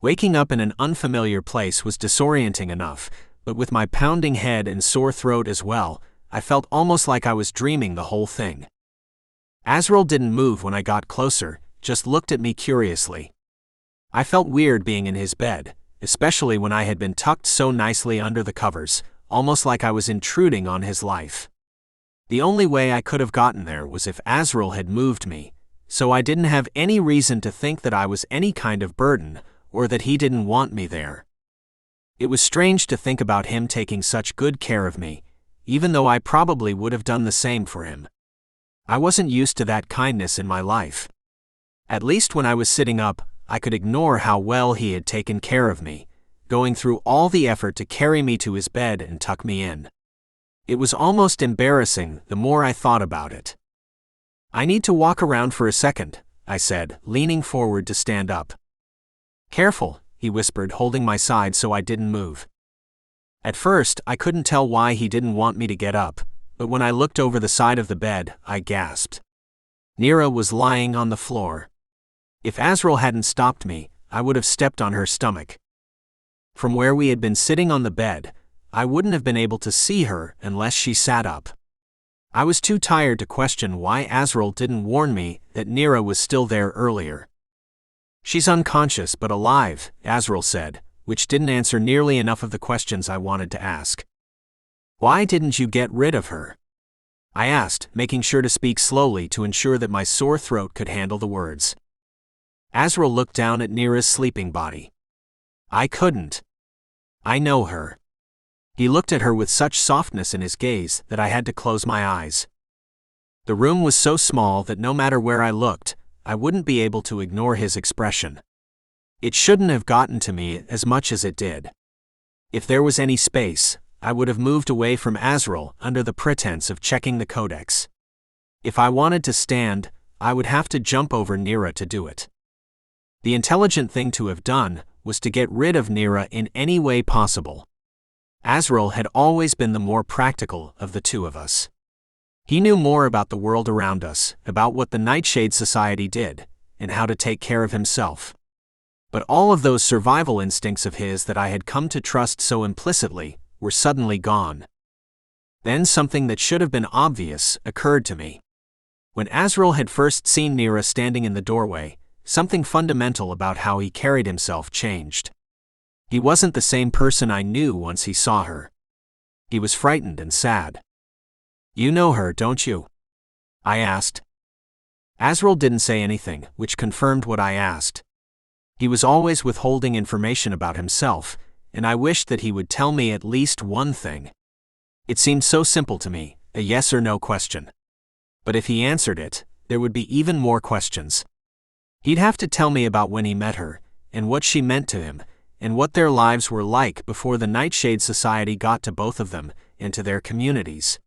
Waking up in an unfamiliar place was disorienting enough, but with my pounding head and sore throat as well, I felt almost like I was dreaming the whole thing. Azril didn't move when I got closer, just looked at me curiously. I felt weird being in his bed, especially when I had been tucked so nicely under the covers, almost like I was intruding on his life. The only way I could have gotten there was if Azril had moved me, so I didn't have any reason to think that I was any kind of burden, or that he didn't want me there. It was strange to think about him taking such good care of me, even though I probably would have done the same for him. I wasn't used to that kindness in my life. At least when I was sitting up, I could ignore how well he had taken care of me, going through all the effort to carry me to his bed and tuck me in. It was almost embarrassing the more I thought about it. "I need to walk around for a second," I said, leaning forward to stand up. "Careful," he whispered, holding my side so I didn't move. At first, I couldn't tell why he didn't want me to get up, but when I looked over the side of the bed, I gasped. Nira was lying on the floor. If Azril hadn't stopped me, I would have stepped on her stomach. From where we had been sitting on the bed, I wouldn't have been able to see her unless she sat up. I was too tired to question why Azril didn't warn me that Nira was still there earlier. "She's unconscious but alive," Azril said, which didn't answer nearly enough of the questions I wanted to ask. "Why didn't you get rid of her?" I asked, making sure to speak slowly to ensure that my sore throat could handle the words. Azril looked down at Nira's sleeping body. "I couldn't. I know her." He looked at her with such softness in his gaze that I had to close my eyes. The room was so small that no matter where I looked, I wouldn't be able to ignore his expression. It shouldn't have gotten to me as much as it did. If there was any space, I would have moved away from Azril under the pretense of checking the Codex. If I wanted to stand, I would have to jump over Nira to do it. The intelligent thing to have done was to get rid of Nira in any way possible. Azril had always been the more practical of the two of us. He knew more about the world around us, about what the Nightshade Society did, and how to take care of himself. But all of those survival instincts of his that I had come to trust so implicitly were suddenly gone. Then something that should have been obvious occurred to me. When Azril had first seen Nira standing in the doorway, something fundamental about how he carried himself changed. He wasn't the same person I knew once he saw her. He was frightened and sad. "You know her, don't you?" I asked. Azril didn't say anything, which confirmed what I asked. He was always withholding information about himself, and I wished that he would tell me at least one thing. It seemed so simple to me, a yes or no question. But if he answered it, there would be even more questions. He'd have to tell me about when he met her, and what she meant to him, and what their lives were like before the Nightshade Society got to both of them, and to their communities.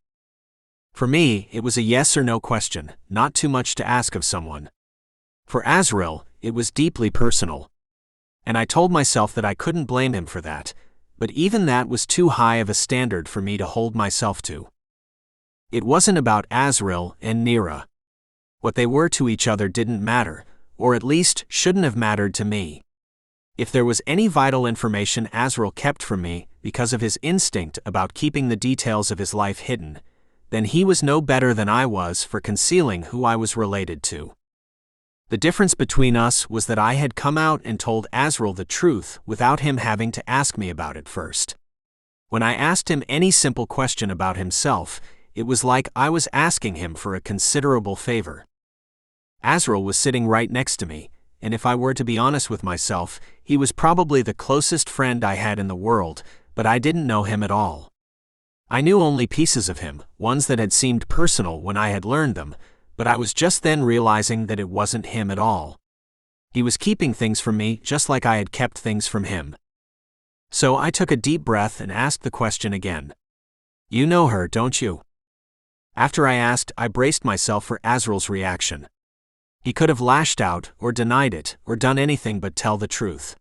For me, it was a yes or no question, not too much to ask of someone. For Azril, it was deeply personal. And I told myself that I couldn't blame him for that, but even that was too high of a standard for me to hold myself to. It wasn't about Azril and Nira. What they were to each other didn't matter, or at least shouldn't have mattered to me. If there was any vital information Azril kept from me because of his instinct about keeping the details of his life hidden, then he was no better than I was for concealing who I was related to. The difference between us was that I had come out and told Azril the truth without him having to ask me about it first. When I asked him any simple question about himself, it was like I was asking him for a considerable favor. Azril was sitting right next to me, and if I were to be honest with myself, he was probably the closest friend I had in the world, but I didn't know him at all. I knew only pieces of him, ones that had seemed personal when I had learned them, but I was just then realizing that it wasn't him at all. He was keeping things from me just like I had kept things from him. So I took a deep breath and asked the question again. "You know her, don't you?" After I asked, I braced myself for Azril's reaction. He could have lashed out, or denied it, or done anything but tell the truth.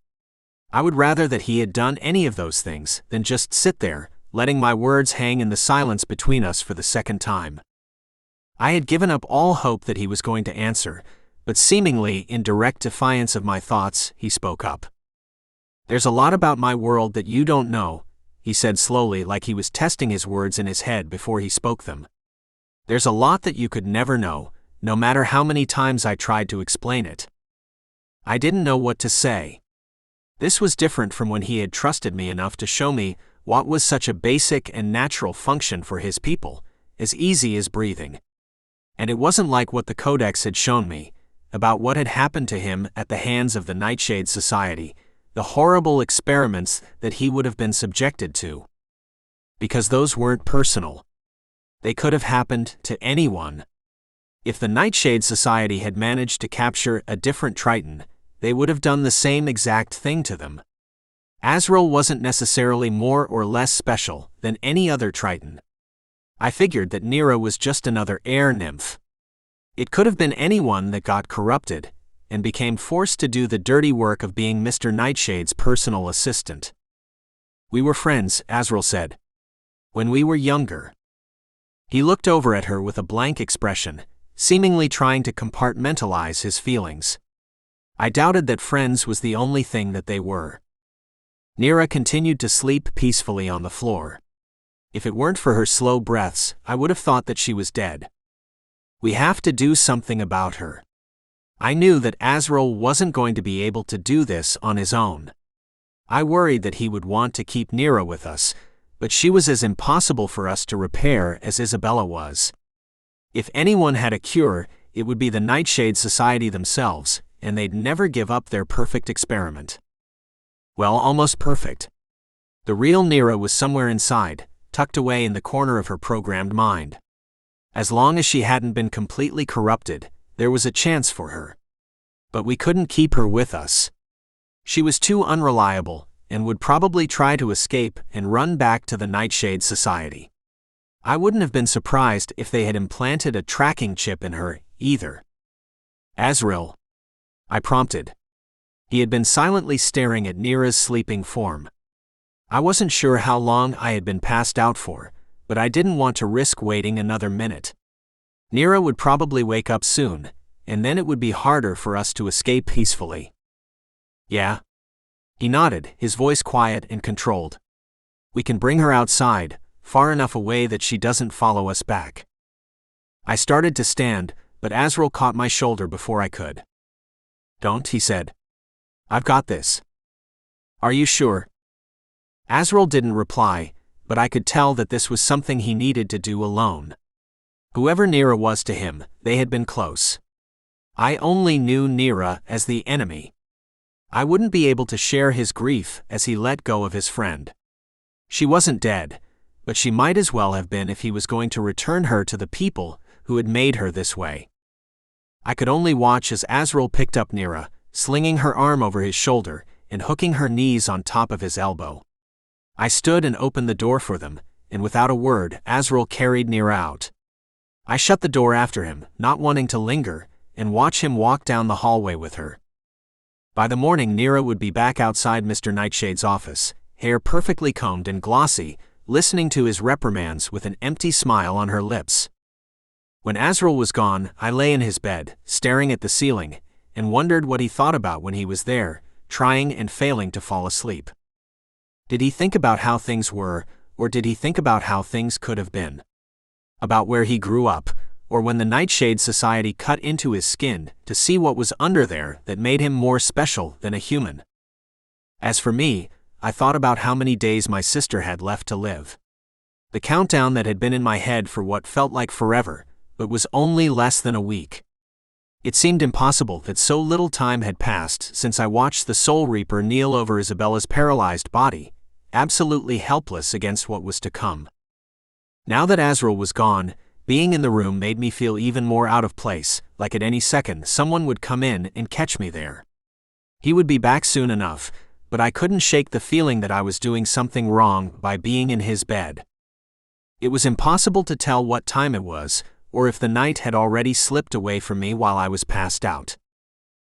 I would rather that he had done any of those things than just sit there, letting my words hang in the silence between us for the second time. I had given up all hope that he was going to answer, but seemingly in direct defiance of my thoughts, he spoke up. "There's a lot about my world that you don't know," he said slowly, like he was testing his words in his head before he spoke them. "There's a lot that you could never know, no matter how many times I tried to explain it." I didn't know what to say. This was different from when he had trusted me enough to show me what was such a basic and natural function for his people, as easy as breathing. And it wasn't like what the Codex had shown me, about what had happened to him at the hands of the Nightshade Society, the horrible experiments that he would have been subjected to. Because those weren't personal. They could have happened to anyone. If the Nightshade Society had managed to capture a different Triton, they would have done the same exact thing to them. Azril wasn't necessarily more or less special than any other Triton. I figured that Nira was just another air nymph. It could have been anyone that got corrupted and became forced to do the dirty work of being Mr. Nightshade's personal assistant. "We were friends," Azril said. "When we were younger." He looked over at her with a blank expression, seemingly trying to compartmentalize his feelings. I doubted that friends was the only thing that they were. Nira continued to sleep peacefully on the floor. If it weren't for her slow breaths, I would have thought that she was dead. We have to do something about her. I knew that Azril wasn't going to be able to do this on his own. I worried that he would want to keep Nira with us, but she was as impossible for us to repair as Isabella was. If anyone had a cure, it would be the Nightshade Society themselves, and they'd never give up their perfect experiment. Well, almost perfect. The real Nira was somewhere inside, tucked away in the corner of her programmed mind. As long as she hadn't been completely corrupted, there was a chance for her. But we couldn't keep her with us. She was too unreliable, and would probably try to escape and run back to the Nightshade Society. I wouldn't have been surprised if they had implanted a tracking chip in her, either. Azril, I prompted. He had been silently staring at Nira's sleeping form. I wasn't sure how long I had been passed out for, but I didn't want to risk waiting another minute. Nira would probably wake up soon, and then it would be harder for us to escape peacefully. Yeah? He nodded, his voice quiet and controlled. We can bring her outside, far enough away that she doesn't follow us back. I started to stand, but Azril caught my shoulder before I could. Don't, he said. I've got this. Are you sure? Azril didn't reply, but I could tell that this was something he needed to do alone. Whoever Nira was to him, they had been close. I only knew Nira as the enemy. I wouldn't be able to share his grief as he let go of his friend. She wasn't dead, but she might as well have been if he was going to return her to the people who had made her this way. I could only watch as Azril picked up Nira, slinging her arm over his shoulder and hooking her knees on top of his elbow. I stood and opened the door for them, and without a word, Azril carried Nira out. I shut the door after him, not wanting to linger, and watch him walk down the hallway with her. By the morning, Nira would be back outside Mr. Nightshade's office, hair perfectly combed and glossy, listening to his reprimands with an empty smile on her lips. When Azril was gone, I lay in his bed, staring at the ceiling, and wondered what he thought about when he was there, trying and failing to fall asleep. Did he think about how things were, or did he think about how things could have been? About where he grew up, or when the Nightshade Society cut into his skin to see what was under there that made him more special than a human? As for me, I thought about how many days my sister had left to live. The countdown that had been in my head for what felt like forever, but was only less than a week. It seemed impossible that so little time had passed since I watched the Soul Reaper kneel over Isabella's paralyzed body, absolutely helpless against what was to come. Now that Azril was gone, being in the room made me feel even more out of place, like at any second someone would come in and catch me there. He would be back soon enough, but I couldn't shake the feeling that I was doing something wrong by being in his bed. It was impossible to tell what time it was, or if the night had already slipped away from me while I was passed out.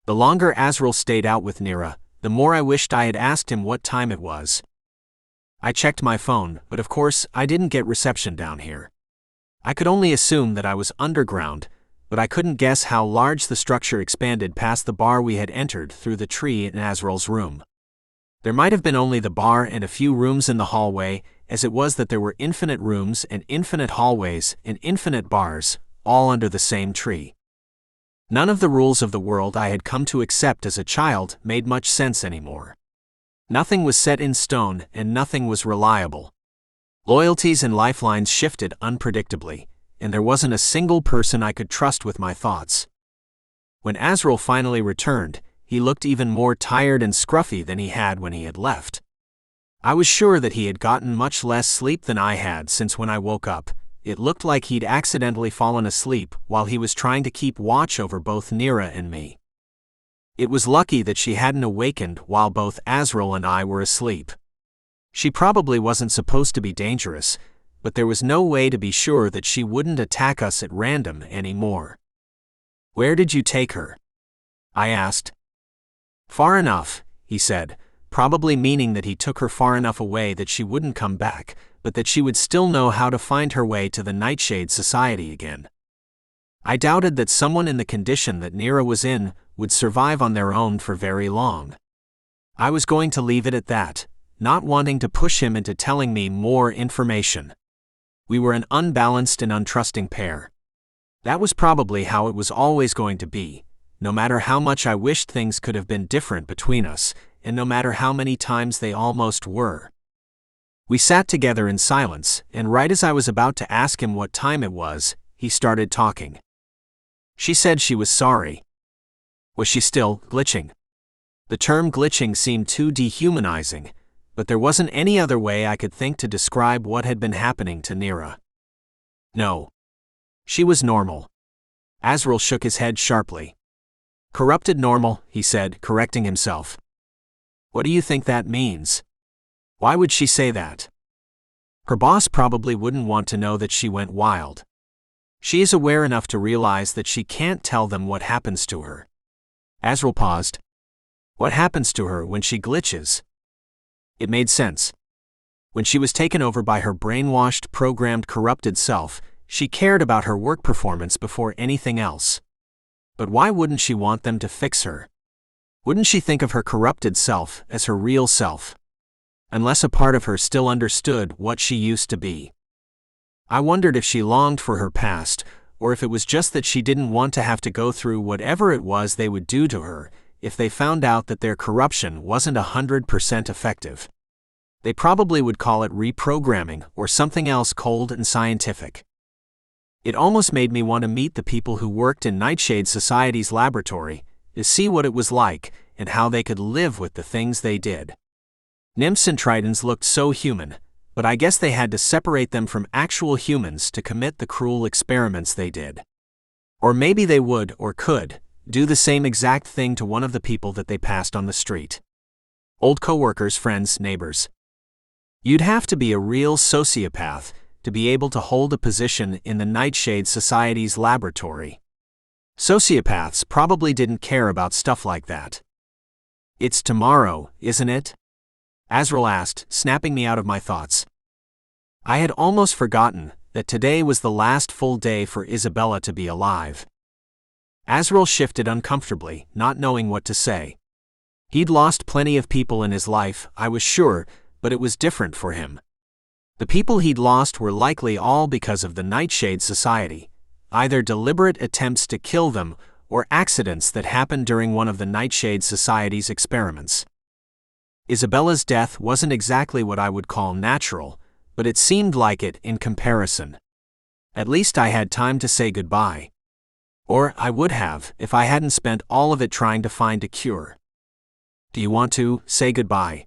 The longer Azril stayed out with Nira, the more I wished I had asked him what time it was. I checked my phone, but of course I didn't get reception down here. I could only assume that I was underground, but I couldn't guess how large the structure expanded past the bar we had entered through the tree in Azril's room. There might have been only the bar and a few rooms in the hallway, as it was that there were infinite rooms and infinite hallways and infinite bars, all under the same tree. None of the rules of the world I had come to accept as a child made much sense anymore. Nothing was set in stone and nothing was reliable. Loyalties and lifelines shifted unpredictably, and there wasn't a single person I could trust with my thoughts. When Azril finally returned, he looked even more tired and scruffy than he had when he had left. I was sure that he had gotten much less sleep than I had since when I woke up. It looked like he'd accidentally fallen asleep while he was trying to keep watch over both Nira and me. It was lucky that she hadn't awakened while both Azril and I were asleep. She probably wasn't supposed to be dangerous, but there was no way to be sure that she wouldn't attack us at random anymore. "Where did you take her?" I asked. "Far enough," he said, probably meaning that he took her far enough away that she wouldn't come back, but that she would still know how to find her way to the Nightshade Society again. I doubted that someone in the condition that Nira was in would survive on their own for very long. I was going to leave it at that, not wanting to push him into telling me more information. We were an unbalanced and untrusting pair. That was probably how it was always going to be, no matter how much I wished things could have been different between us, and no matter how many times they almost were. We sat together in silence, and right as I was about to ask him what time it was, he started talking. She said she was sorry. Was she still glitching? The term glitching seemed too dehumanizing, but there wasn't any other way I could think to describe what had been happening to Nira. No. She was normal. Azril shook his head sharply. Corrupted normal, he said, correcting himself. What do you think that means? Why would she say that? Her boss probably wouldn't want to know that she went wild. She is aware enough to realize that she can't tell them what happens to her. Azril paused. What happens to her when she glitches? It made sense. When she was taken over by her brainwashed, programmed, corrupted self, she cared about her work performance before anything else. But why wouldn't she want them to fix her? Wouldn't she think of her corrupted self as her real self? Unless a part of her still understood what she used to be. I wondered if she longed for her past, or if it was just that she didn't want to have to go through whatever it was they would do to her if they found out that their corruption wasn't 100% effective. They probably would call it reprogramming or something else cold and scientific. It almost made me want to meet the people who worked in Nightshade Society's laboratory to see what it was like and how they could live with the things they did. Nymphs and tritons looked so human, but I guess they had to separate them from actual humans to commit the cruel experiments they did. Or maybe they would or could do the same exact thing to one of the people that they passed on the street. Old coworkers, friends, neighbors. You'd have to be a real sociopath to be able to hold a position in the Nightshade Society's laboratory. Sociopaths probably didn't care about stuff like that. It's tomorrow, isn't it? Azril asked, snapping me out of my thoughts. I had almost forgotten that today was the last full day for Isabella to be alive. Azril shifted uncomfortably, not knowing what to say. He'd lost plenty of people in his life, I was sure, but it was different for him. The people he'd lost were likely all because of the Nightshade Society, either deliberate attempts to kill them or accidents that happened during one of the Nightshade Society's experiments. Isabella's death wasn't exactly what I would call natural, but it seemed like it in comparison. At least I had time to say goodbye. Or I would have if I hadn't spent all of it trying to find a cure. Do you want to say goodbye?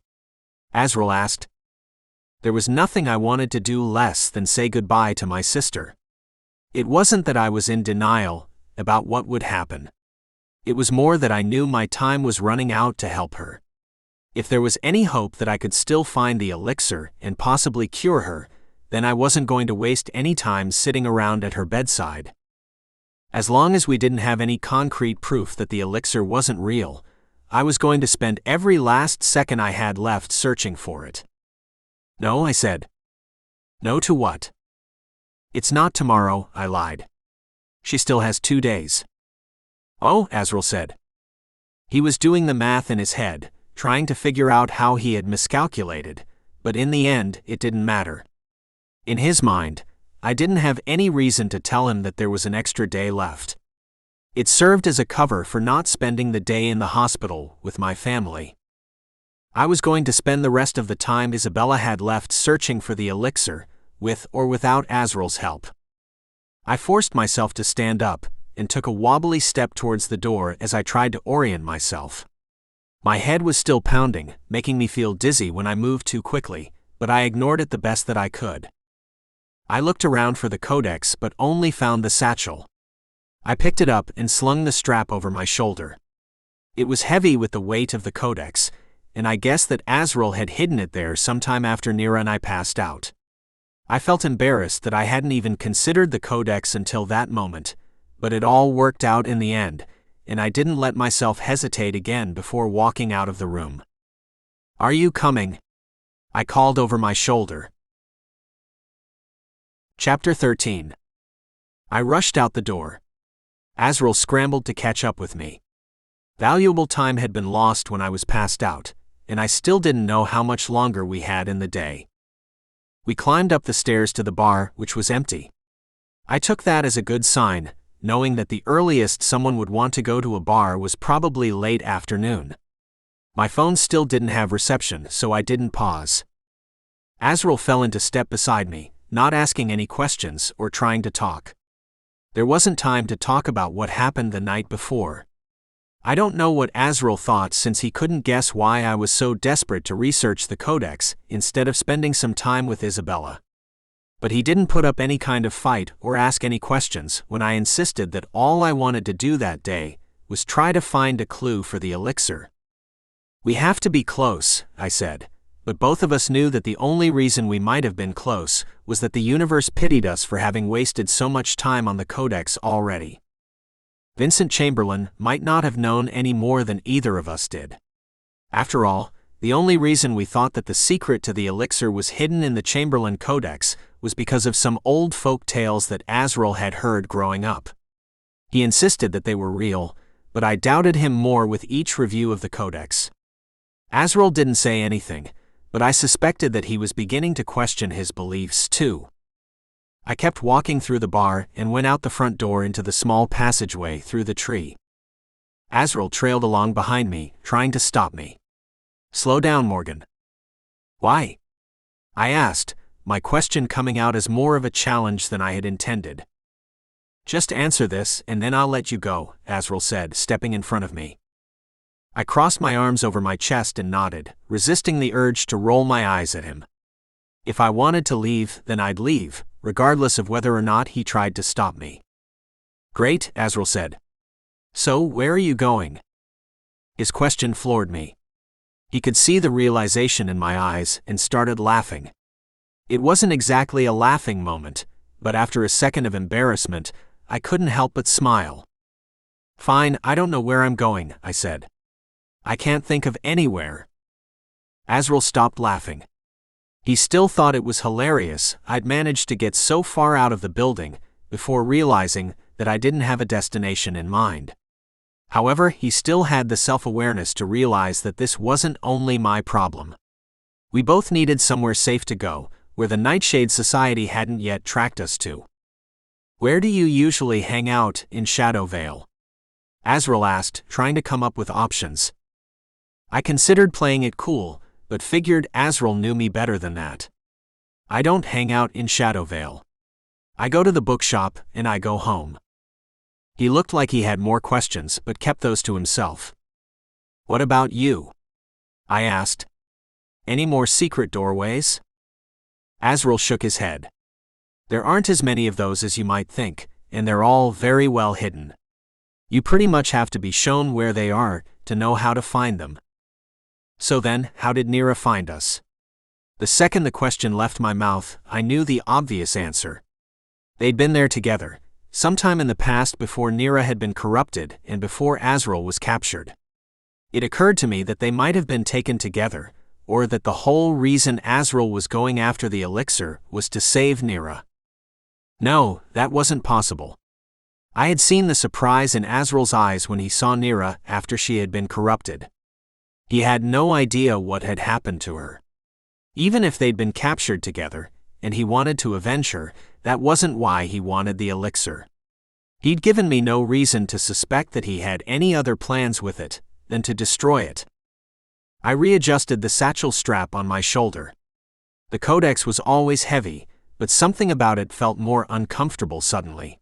Azril asked. There was nothing I wanted to do less than say goodbye to my sister. It wasn't that I was in denial about what would happen. It was more that I knew my time was running out to help her. If there was any hope that I could still find the elixir and possibly cure her, then I wasn't going to waste any time sitting around at her bedside. As long as we didn't have any concrete proof that the elixir wasn't real, I was going to spend every last second I had left searching for it. No, I said. No to what? It's not tomorrow, I lied. She still has 2 days. Oh, Azril said. He was doing the math in his head, trying to figure out how he had miscalculated, but in the end, it didn't matter. In his mind, I didn't have any reason to tell him that there was an extra day left. It served as a cover for not spending the day in the hospital with my family. I was going to spend the rest of the time Isabella had left searching for the elixir, with or without Azril's help. I forced myself to stand up and took a wobbly step towards the door as I tried to orient myself. My head was still pounding, making me feel dizzy when I moved too quickly, but I ignored it the best that I could. I looked around for the Codex but only found the satchel. I picked it up and slung the strap over my shoulder. It was heavy with the weight of the Codex, and I guessed that Azril had hidden it there sometime after Nira and I passed out. I felt embarrassed that I hadn't even considered the Codex until that moment, but it all worked out in the end, and I didn't let myself hesitate again before walking out of the room. Are you coming? I called over my shoulder. Chapter 13. I rushed out the door. Azril scrambled to catch up with me. Valuable time had been lost when I was passed out, and I still didn't know how much longer we had in the day. We climbed up the stairs to the bar, which was empty. I took that as a good sign, knowing that the earliest someone would want to go to a bar was probably late afternoon. My phone still didn't have reception, so I didn't pause. Azril fell into step beside me, not asking any questions or trying to talk. There wasn't time to talk about what happened the night before. I don't know what Azril thought since he couldn't guess why I was so desperate to research the Codex instead of spending some time with Isabella. But he didn't put up any kind of fight or ask any questions when I insisted that all I wanted to do that day was try to find a clue for the elixir. "We have to be close," I said, but both of us knew that the only reason we might have been close was that the universe pitied us for having wasted so much time on the Codex already. Vincent Chamberlain might not have known any more than either of us did. After all, the only reason we thought that the secret to the elixir was hidden in the Chamberlain Codex was because of some old folk tales that Azril had heard growing up. He insisted that they were real, but I doubted him more with each review of the Codex. Azril didn't say anything, but I suspected that he was beginning to question his beliefs too. I kept walking through the bar and went out the front door into the small passageway through the tree. Azril trailed along behind me, trying to stop me. "Slow down, Morgan." "Why?" I asked, my question coming out as more of a challenge than I had intended. "Just answer this and then I'll let you go," Azril said, stepping in front of me. I crossed my arms over my chest and nodded, resisting the urge to roll my eyes at him. If I wanted to leave, then I'd leave, regardless of whether or not he tried to stop me. "Great," Azril said. "So, where are you going?" His question floored me. He could see the realization in my eyes and started laughing. It wasn't exactly a laughing moment, but after a second of embarrassment, I couldn't help but smile. "Fine, I don't know where I'm going," I said. "I can't think of anywhere." Azril stopped laughing. He still thought it was hilarious I'd managed to get so far out of the building before realizing that I didn't have a destination in mind. However, he still had the self-awareness to realize that this wasn't only my problem. We both needed somewhere safe to go, where the Nightshade Society hadn't yet tracked us to. "Where do you usually hang out in Shadow Vale?" Azril asked, trying to come up with options. I considered playing it cool, but figured Azril knew me better than that. "I don't hang out in Shadow Vale. I go to the bookshop and I go home." He looked like he had more questions but kept those to himself. "What about you?" I asked. "Any more secret doorways?" Azril shook his head. "There aren't as many of those as you might think, and they're all very well hidden. You pretty much have to be shown where they are to know how to find them." "So then, how did Nira find us?" The second the question left my mouth, I knew the obvious answer. They'd been there together, sometime in the past before Nira had been corrupted and before Azril was captured. It occurred to me that they might have been taken together, or that the whole reason Azril was going after the elixir was to save Nira. No, that wasn't possible. I had seen the surprise in Azril's eyes when he saw Nira after she had been corrupted. He had no idea what had happened to her. Even if they'd been captured together, and he wanted to avenge her, that wasn't why he wanted the elixir. He'd given me no reason to suspect that he had any other plans with it than to destroy it. I readjusted the satchel strap on my shoulder. The Codex was always heavy, but something about it felt more uncomfortable suddenly.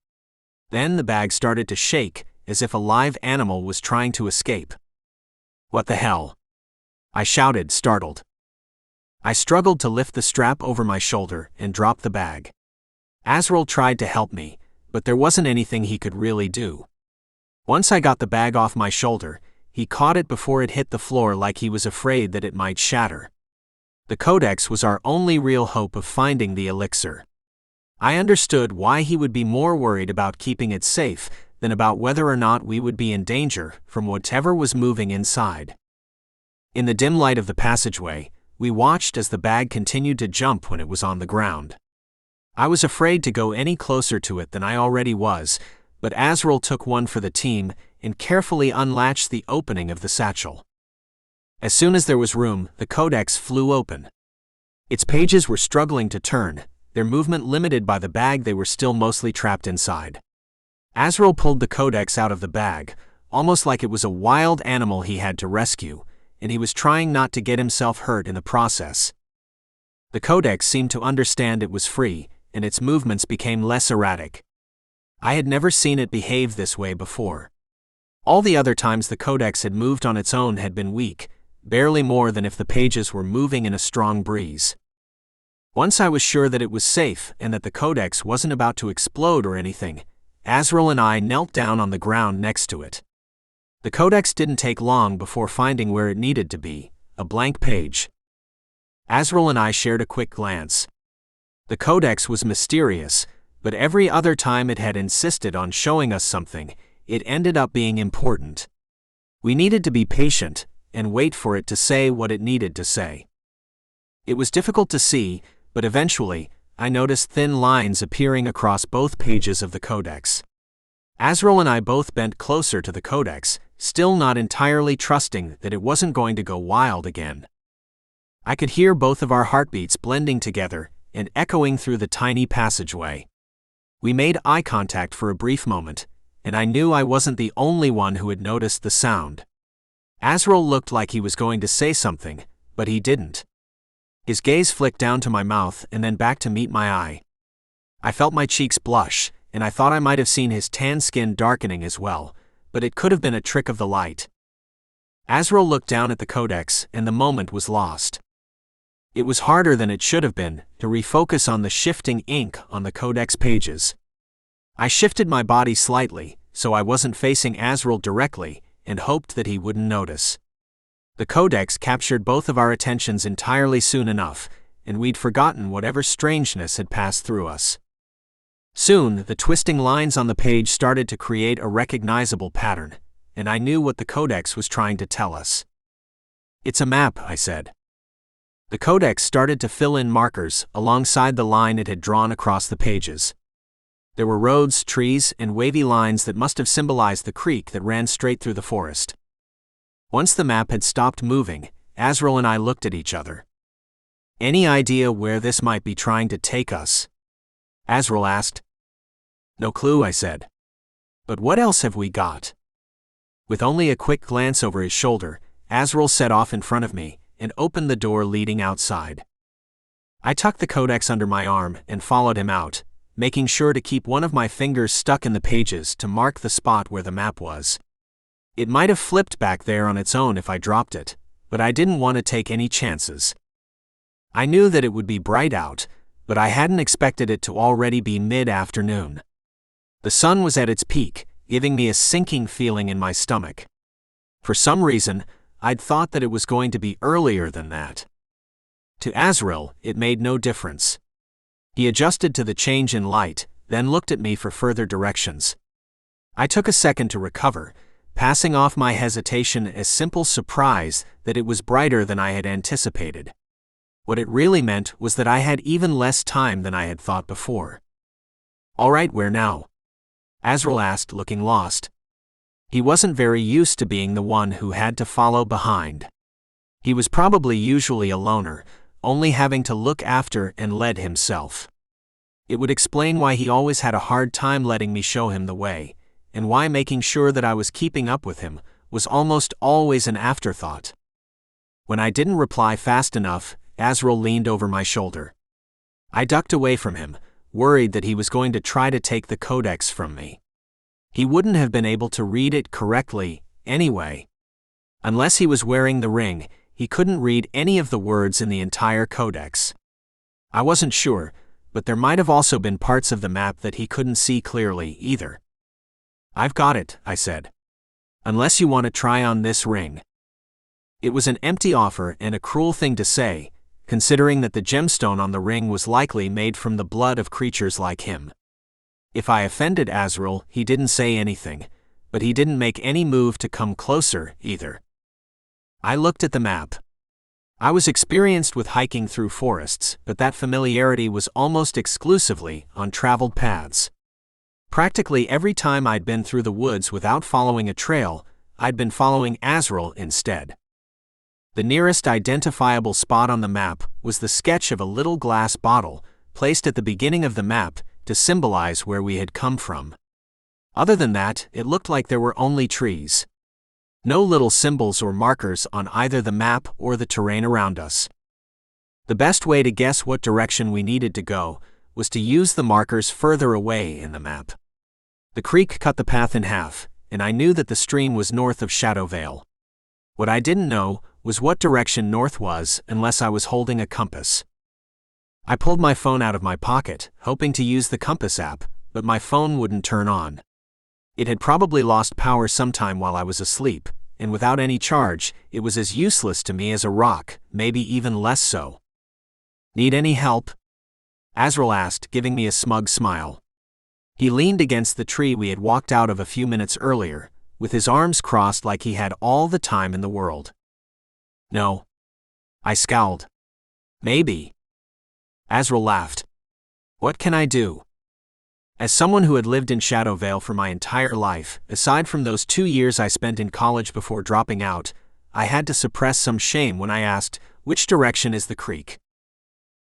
Then the bag started to shake, as if a live animal was trying to escape. "What the hell?" I shouted, startled. I struggled to lift the strap over my shoulder and drop the bag. Azril tried to help me, but there wasn't anything he could really do. Once I got the bag off my shoulder, he caught it before it hit the floor like he was afraid that it might shatter. The Codex was our only real hope of finding the elixir. I understood why he would be more worried about keeping it safe than about whether or not we would be in danger from whatever was moving inside. In the dim light of the passageway, we watched as the bag continued to jump when it was on the ground. I was afraid to go any closer to it than I already was, but Azril took one for the team and carefully unlatched the opening of the satchel. As soon as there was room, the Codex flew open. Its pages were struggling to turn, their movement limited by the bag they were still mostly trapped inside. Azril pulled the Codex out of the bag, almost like it was a wild animal he had to rescue, and he was trying not to get himself hurt in the process. The Codex seemed to understand it was free, and its movements became less erratic. I had never seen it behave this way before. All the other times the Codex had moved on its own had been weak, barely more than if the pages were moving in a strong breeze. Once I was sure that it was safe and that the Codex wasn't about to explode or anything, Azril and I knelt down on the ground next to it. The Codex didn't take long before finding where it needed to be, a blank page. Azril and I shared a quick glance. The Codex was mysterious, but every other time it had insisted on showing us something, it ended up being important. We needed to be patient and wait for it to say what it needed to say. It was difficult to see, but eventually, I noticed thin lines appearing across both pages of the Codex. Azril and I both bent closer to the Codex, still not entirely trusting that it wasn't going to go wild again. I could hear both of our heartbeats blending together and echoing through the tiny passageway. We made eye contact for a brief moment, and I knew I wasn't the only one who had noticed the sound. Azril looked like he was going to say something, but he didn't. His gaze flicked down to my mouth and then back to meet my eye. I felt my cheeks blush, and I thought I might have seen his tan skin darkening as well, but it could have been a trick of the light. Azril looked down at the Codex, and the moment was lost. It was harder than it should have been to refocus on the shifting ink on the Codex pages. I shifted my body slightly, so I wasn't facing Azril directly, and hoped that he wouldn't notice. The Codex captured both of our attentions entirely soon enough, and we'd forgotten whatever strangeness had passed through us. Soon, the twisting lines on the page started to create a recognizable pattern, and I knew what the Codex was trying to tell us. "It's a map," I said. The Codex started to fill in markers alongside the line it had drawn across the pages. There were roads, trees, and wavy lines that must have symbolized the creek that ran straight through the forest. Once the map had stopped moving, Azril and I looked at each other. "Any idea where this might be trying to take us?" Azril asked. "No clue," I said. "But what else have we got?" With only a quick glance over his shoulder, Azril set off in front of me and opened the door leading outside. I tucked the Codex under my arm and followed him out, making sure to keep one of my fingers stuck in the pages to mark the spot where the map was. It might have flipped back there on its own if I dropped it, but I didn't want to take any chances. I knew that it would be bright out, but I hadn't expected it to already be mid-afternoon. The sun was at its peak, giving me a sinking feeling in my stomach. For some reason, I'd thought that it was going to be earlier than that. To Azril, it made no difference. He adjusted to the change in light, then looked at me for further directions. I took a second to recover, passing off my hesitation as simple surprise that it was brighter than I had anticipated. What it really meant was that I had even less time than I had thought before. "All right, where now?" Azril asked, looking lost. He wasn't very used to being the one who had to follow behind. He was probably usually a loner, only having to look after and lead himself. It would explain why he always had a hard time letting me show him the way, and why making sure that I was keeping up with him was almost always an afterthought. When I didn't reply fast enough, Azril leaned over my shoulder. I ducked away from him, worried that he was going to try to take the Codex from me. He wouldn't have been able to read it correctly, anyway. Unless he was wearing the ring, he couldn't read any of the words in the entire Codex. I wasn't sure, but there might have also been parts of the map that he couldn't see clearly either. "I've got it," I said. "Unless you want to try on this ring." It was an empty offer and a cruel thing to say, considering that the gemstone on the ring was likely made from the blood of creatures like him. If I offended Azril, he didn't say anything, but he didn't make any move to come closer either. I looked at the map. I was experienced with hiking through forests, but that familiarity was almost exclusively on traveled paths. Practically every time I'd been through the woods without following a trail, I'd been following Azril instead. The nearest identifiable spot on the map was the sketch of a little glass bottle, placed at the beginning of the map to symbolize where we had come from. Other than that, it looked like there were only trees. No little symbols or markers on either the map or the terrain around us. The best way to guess what direction we needed to go was to use the markers further away in the map. The creek cut the path in half, and I knew that the stream was north of Shadowvale. What I didn't know was what direction north was unless I was holding a compass. I pulled my phone out of my pocket, hoping to use the compass app, but my phone wouldn't turn on. It had probably lost power sometime while I was asleep, and without any charge, it was as useless to me as a rock, maybe even less so. Need any help? Azril asked, giving me a smug smile. He leaned against the tree we had walked out of a few minutes earlier, with his arms crossed like he had all the time in the world. No. I scowled. Maybe. Azril laughed. What can I do? As someone who had lived in Shadow Vale for my entire life, aside from those 2 years I spent in college before dropping out, I had to suppress some shame when I asked, which direction is the creek?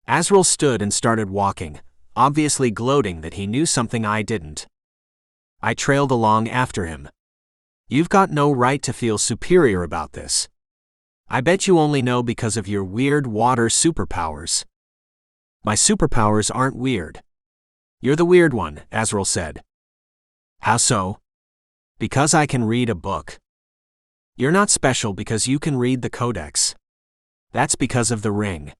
Azril stood and started walking, obviously gloating that he knew something I didn't. I trailed along after him. You've got no right to feel superior about this. I bet you only know because of your weird water superpowers. My superpowers aren't weird. You're the weird one, Azril said. How so? Because I can read a book. You're not special because you can read the Codex. That's because of the ring.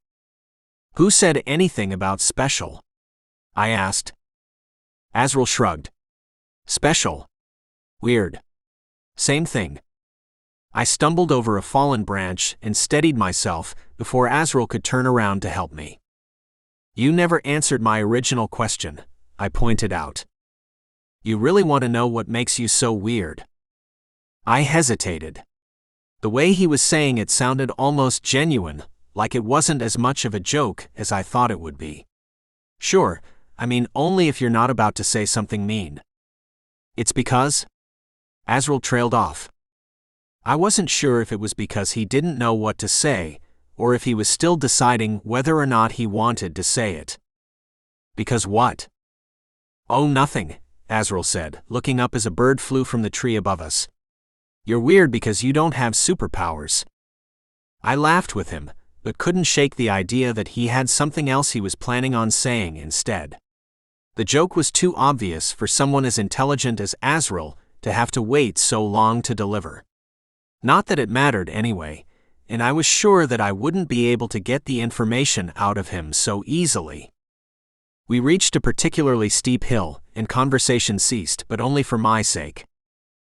Who said anything about special? I asked. Azril shrugged. Special. Weird. Same thing. I stumbled over a fallen branch and steadied myself before Azril could turn around to help me. You never answered my original question, I pointed out. You really want to know what makes you so weird? I hesitated. The way he was saying it sounded almost genuine, like it wasn't as much of a joke as I thought it would be. Sure, I mean only if you're not about to say something mean. It's because? Azril trailed off. I wasn't sure if it was because he didn't know what to say, or if he was still deciding whether or not he wanted to say it. Because what? Oh, nothing, Azril said, looking up as a bird flew from the tree above us. You're weird because you don't have superpowers. I laughed with him, but couldn't shake the idea that he had something else he was planning on saying instead. The joke was too obvious for someone as intelligent as Azril to have to wait so long to deliver. Not that it mattered anyway, and I was sure that I wouldn't be able to get the information out of him so easily. We reached a particularly steep hill, and conversation ceased, but only for my sake.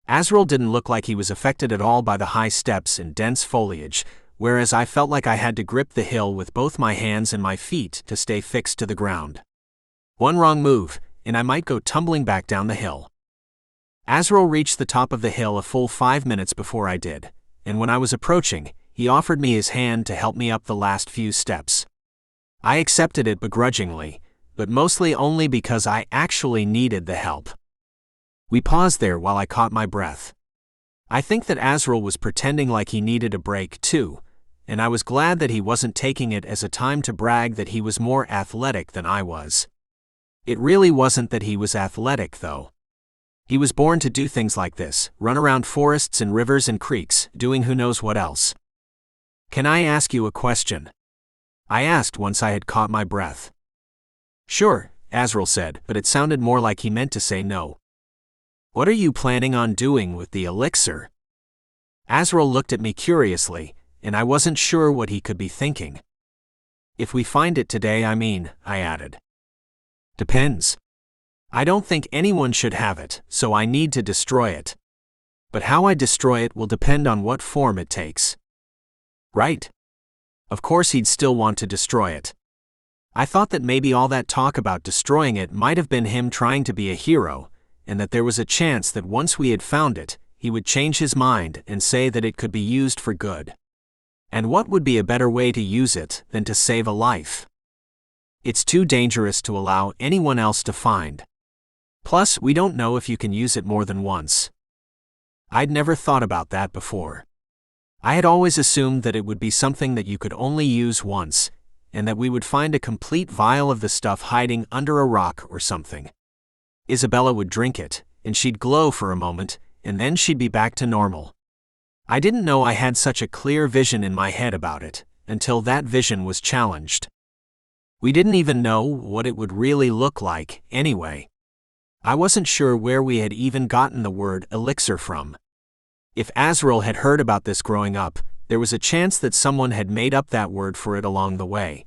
Azril didn't look like he was affected at all by the high steps and dense foliage, whereas I felt like I had to grip the hill with both my hands and my feet to stay fixed to the ground. One wrong move, and I might go tumbling back down the hill. Azril reached the top of the hill a full 5 minutes before I did, and when I was approaching, he offered me his hand to help me up the last few steps. I accepted it begrudgingly, but mostly only because I actually needed the help. We paused there while I caught my breath. I think that Azril was pretending like he needed a break too, and I was glad that he wasn't taking it as a time to brag that he was more athletic than I was. It really wasn't that he was athletic, though. He was born to do things like this, run around forests and rivers and creeks, doing who knows what else. Can I ask you a question? I asked once I had caught my breath. Sure, Azril said, but it sounded more like he meant to say no. What are you planning on doing with the elixir? Azril looked at me curiously, and I wasn't sure what he could be thinking. If we find it today, I added. Depends. I don't think anyone should have it, so I need to destroy it. But how I destroy it will depend on what form it takes. Right? Of course he'd still want to destroy it. I thought that maybe all that talk about destroying it might have been him trying to be a hero, and that there was a chance that once we had found it, he would change his mind and say that it could be used for good. And what would be a better way to use it than to save a life? It's too dangerous to allow anyone else to find. Plus, we don't know if you can use it more than once. I'd never thought about that before. I had always assumed that it would be something that you could only use once, and that we would find a complete vial of the stuff hiding under a rock or something. Isabella would drink it, and she'd glow for a moment, and then she'd be back to normal. I didn't know I had such a clear vision in my head about it, until that vision was challenged. We didn't even know what it would really look like, anyway. I wasn't sure where we had even gotten the word elixir from. If Azril had heard about this growing up, there was a chance that someone had made up that word for it along the way,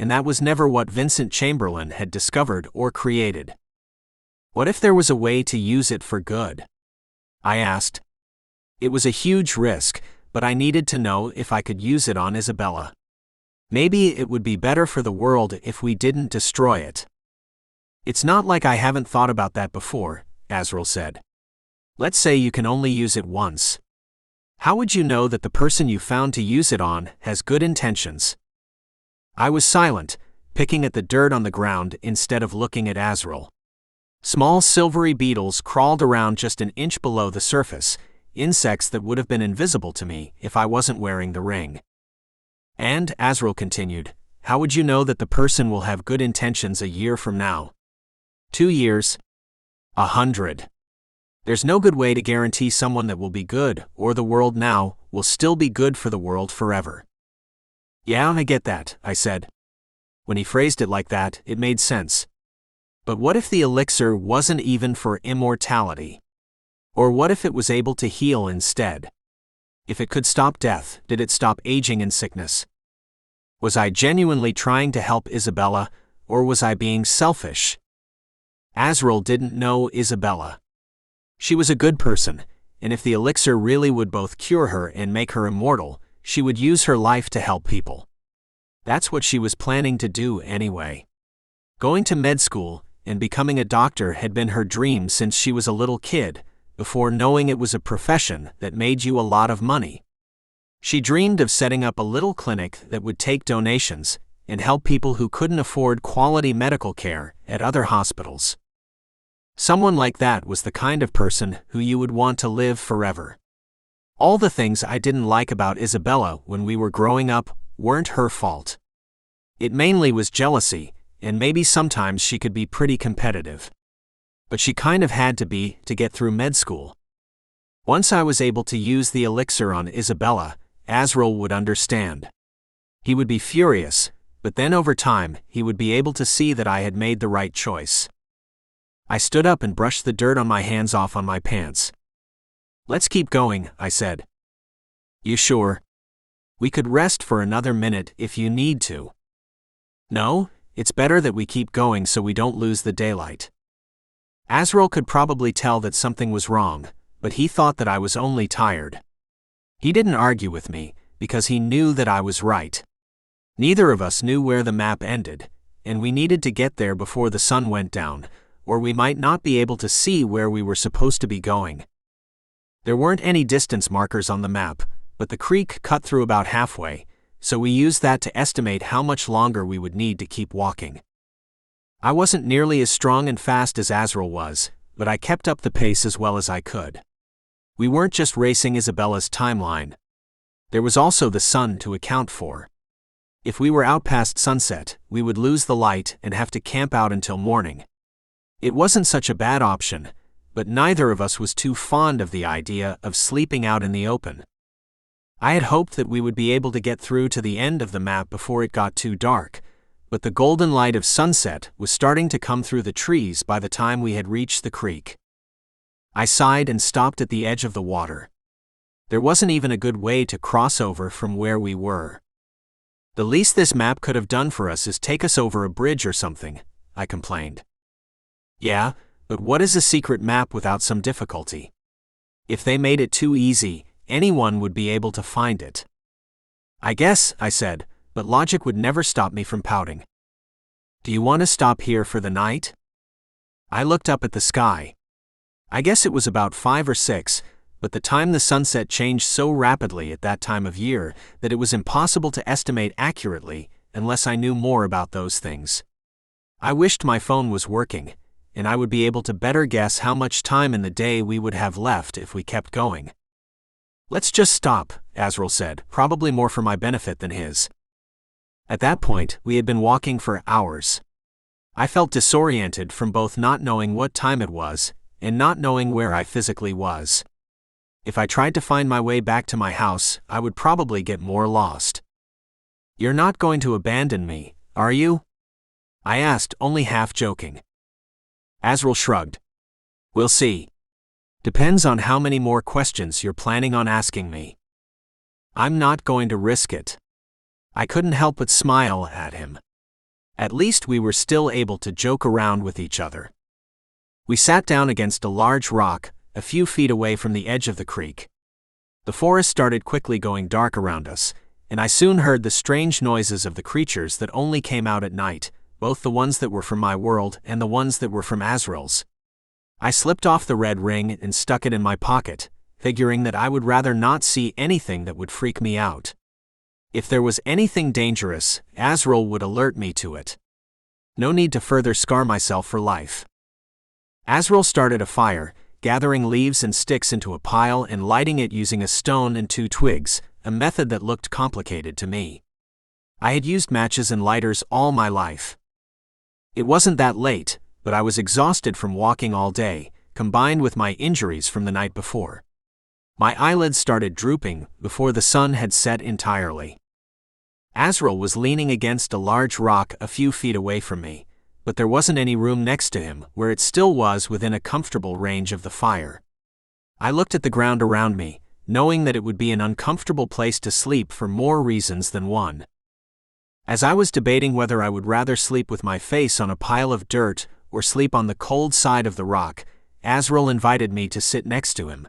and that was never what Vincent Chamberlain had discovered or created. What if there was a way to use it for good? I asked. It was a huge risk, but I needed to know if I could use it on Isabella. Maybe it would be better for the world if we didn't destroy it. It's not like I haven't thought about that before, Azril said. Let's say you can only use it once. How would you know that the person you found to use it on has good intentions? I was silent, picking at the dirt on the ground instead of looking at Azril. Small silvery beetles crawled around just an inch below the surface, insects that would have been invisible to me if I wasn't wearing the ring. And, Azril continued, how would you know that the person will have good intentions a year from now? 2 years? 100. There's no good way to guarantee someone that will be good, or the world now, will still be good for the world forever. Yeah, I get that, I said. When he phrased it like that, it made sense. But what if the elixir wasn't even for immortality? Or what if it was able to heal instead? If it could stop death, did it stop aging and sickness? Was I genuinely trying to help Isabella, or was I being selfish? Azril didn't know Isabella. She was a good person, and if the elixir really would both cure her and make her immortal, she would use her life to help people. That's what she was planning to do anyway. Going to med school and becoming a doctor had been her dream since she was a little kid, before knowing it was a profession that made you a lot of money. She dreamed of setting up a little clinic that would take donations and help people who couldn't afford quality medical care at other hospitals. Someone like that was the kind of person who you would want to live forever. All the things I didn't like about Isabella when we were growing up weren't her fault. It mainly was jealousy, and maybe sometimes she could be pretty competitive. But she kind of had to be to get through med school. Once I was able to use the elixir on Isabella, Azril would understand. He would be furious, but then over time he would be able to see that I had made the right choice. I stood up and brushed the dirt on my hands off on my pants. Let's keep going, I said. You sure? We could rest for another minute if you need to. No, it's better that we keep going so we don't lose the daylight. Azril could probably tell that something was wrong, but he thought that I was only tired. He didn't argue with me, because he knew that I was right. Neither of us knew where the map ended, and we needed to get there before the sun went down, or we might not be able to see where we were supposed to be going. There weren't any distance markers on the map, but the creek cut through about halfway, so we used that to estimate how much longer we would need to keep walking. I wasn't nearly as strong and fast as Azril was, but I kept up the pace as well as I could. We weren't just racing Isabella's timeline. There was also the sun to account for. If we were out past sunset, we would lose the light and have to camp out until morning. It wasn't such a bad option, but neither of us was too fond of the idea of sleeping out in the open. I had hoped that we would be able to get through to the end of the map before it got too dark, but the golden light of sunset was starting to come through the trees by the time we had reached the creek. I sighed and stopped at the edge of the water. There wasn't even a good way to cross over from where we were. The least this map could have done for us is take us over a bridge or something, I complained. Yeah, but what is a secret map without some difficulty? If they made it too easy, anyone would be able to find it. I guess, I said, but logic would never stop me from pouting. Do you want to stop here for the night? I looked up at the sky. I guess it was about 5 or 6, but the time the sunset changed so rapidly at that time of year that it was impossible to estimate accurately unless I knew more about those things. I wished my phone was working, and I would be able to better guess how much time in the day we would have left if we kept going. Let's just stop, Azril said, probably more for my benefit than his. At that point, we had been walking for hours. I felt disoriented from both not knowing what time it was and not knowing where I physically was. If I tried to find my way back to my house, I would probably get more lost. You're not going to abandon me, are you? I asked, only half joking. Azril shrugged. We'll see. Depends on how many more questions you're planning on asking me. I'm not going to risk it. I couldn't help but smile at him. At least we were still able to joke around with each other. We sat down against a large rock, a few feet away from the edge of the creek. The forest started quickly going dark around us, and I soon heard the strange noises of the creatures that only came out at night, both the ones that were from my world and the ones that were from Azril's. I slipped off the red ring and stuck it in my pocket, figuring that I would rather not see anything that would freak me out. If there was anything dangerous, Azril would alert me to it. No need to further scar myself for life. Azril started a fire, gathering leaves and sticks into a pile and lighting it using a stone and 2 twigs, a method that looked complicated to me. I had used matches and lighters all my life. It wasn't that late, but I was exhausted from walking all day, combined with my injuries from the night before. My eyelids started drooping before the sun had set entirely. Azril was leaning against a large rock a few feet away from me, but there wasn't any room next to him where it still was within a comfortable range of the fire. I looked at the ground around me, knowing that it would be an uncomfortable place to sleep for more reasons than one. As I was debating whether I would rather sleep with my face on a pile of dirt or sleep on the cold side of the rock, Azril invited me to sit next to him.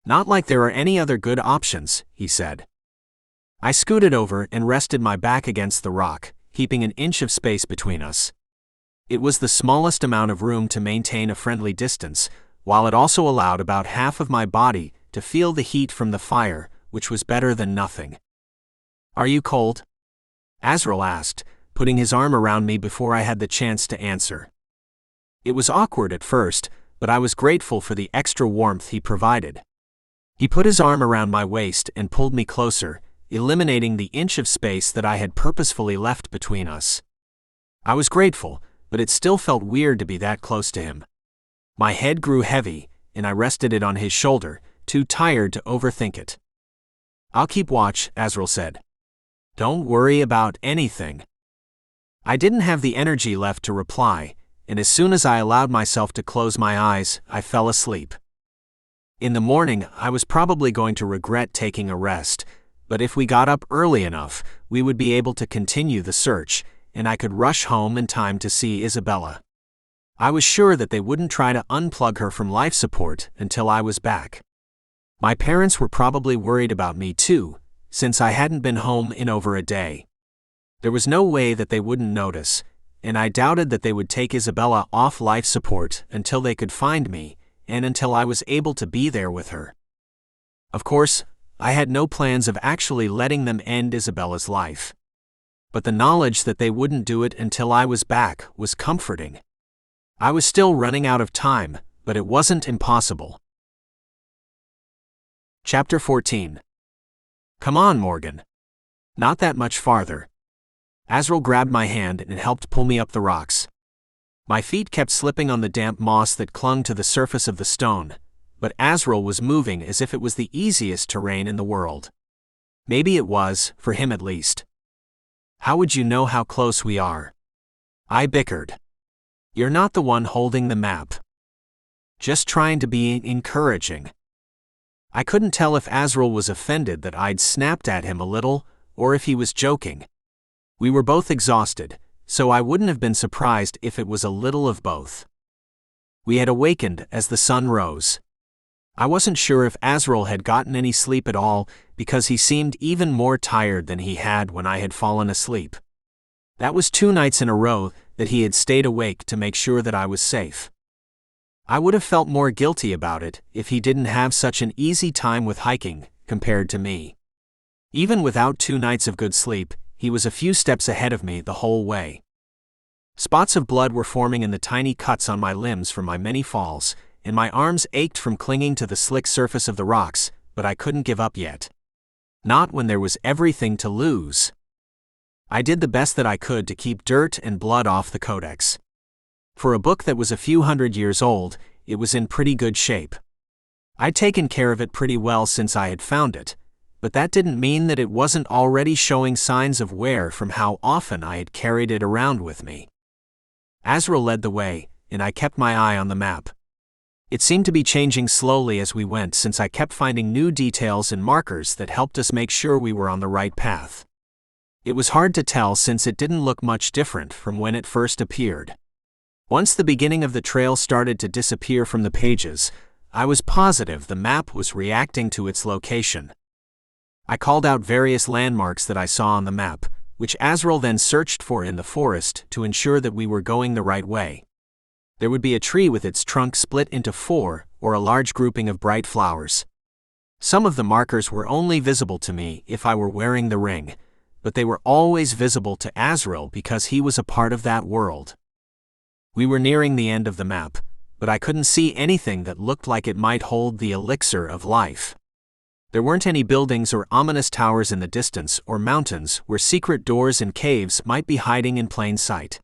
"Not like there are any other good options," he said. I scooted over and rested my back against the rock, keeping an inch of space between us. It was the smallest amount of room to maintain a friendly distance, while it also allowed about half of my body to feel the heat from the fire, which was better than nothing. "Are you cold?" Azril asked, putting his arm around me before I had the chance to answer. It was awkward at first, but I was grateful for the extra warmth he provided. He put his arm around my waist and pulled me closer, eliminating the inch of space that I had purposefully left between us. I was grateful, but it still felt weird to be that close to him. My head grew heavy, and I rested it on his shoulder, too tired to overthink it. "I'll keep watch," Azril said. "Don't worry about anything." I didn't have the energy left to reply, and as soon as I allowed myself to close my eyes, I fell asleep. In the morning, I was probably going to regret taking a rest, but if we got up early enough, we would be able to continue the search, and I could rush home in time to see Isabella. I was sure that they wouldn't try to unplug her from life support until I was back. My parents were probably worried about me too, since I hadn't been home in over a day. There was no way that they wouldn't notice, and I doubted that they would take Isabella off life support until they could find me, and until I was able to be there with her. Of course, I had no plans of actually letting them end Isabella's life. But the knowledge that they wouldn't do it until I was back was comforting. I was still running out of time, but it wasn't impossible. Chapter 14. "Come on, Morgan. Not that much farther." Azril grabbed my hand and helped pull me up the rocks. My feet kept slipping on the damp moss that clung to the surface of the stone, but Azril was moving as if it was the easiest terrain in the world. Maybe it was, for him at least. "How would you know how close we are?" I bickered. "You're not the one holding the map." "Just trying to be encouraging." I couldn't tell if Azril was offended that I'd snapped at him a little, or if he was joking. We were both exhausted, so I wouldn't have been surprised if it was a little of both. We had awakened as the sun rose. I wasn't sure if Azril had gotten any sleep at all because he seemed even more tired than he had when I had fallen asleep. That was 2 nights in a row that he had stayed awake to make sure that I was safe. I would have felt more guilty about it if he didn't have such an easy time with hiking compared to me. Even without 2 nights of good sleep, he was a few steps ahead of me the whole way. Spots of blood were forming in the tiny cuts on my limbs from my many falls, and my arms ached from clinging to the slick surface of the rocks, but I couldn't give up yet. Not when there was everything to lose. I did the best that I could to keep dirt and blood off the Codex. For a book that was a few hundred years old, it was in pretty good shape. I'd taken care of it pretty well since I had found it, but that didn't mean that it wasn't already showing signs of wear from how often I had carried it around with me. Azril led the way, and I kept my eye on the map. It seemed to be changing slowly as we went since I kept finding new details and markers that helped us make sure we were on the right path. It was hard to tell since it didn't look much different from when it first appeared. Once the beginning of the trail started to disappear from the pages, I was positive the map was reacting to its location. I called out various landmarks that I saw on the map, which Azril then searched for in the forest to ensure that we were going the right way. There would be a tree with its trunk split into 4, or a large grouping of bright flowers. Some of the markers were only visible to me if I were wearing the ring, but they were always visible to Azril because he was a part of that world. We were nearing the end of the map, but I couldn't see anything that looked like it might hold the elixir of life. There weren't any buildings or ominous towers in the distance or mountains where secret doors and caves might be hiding in plain sight.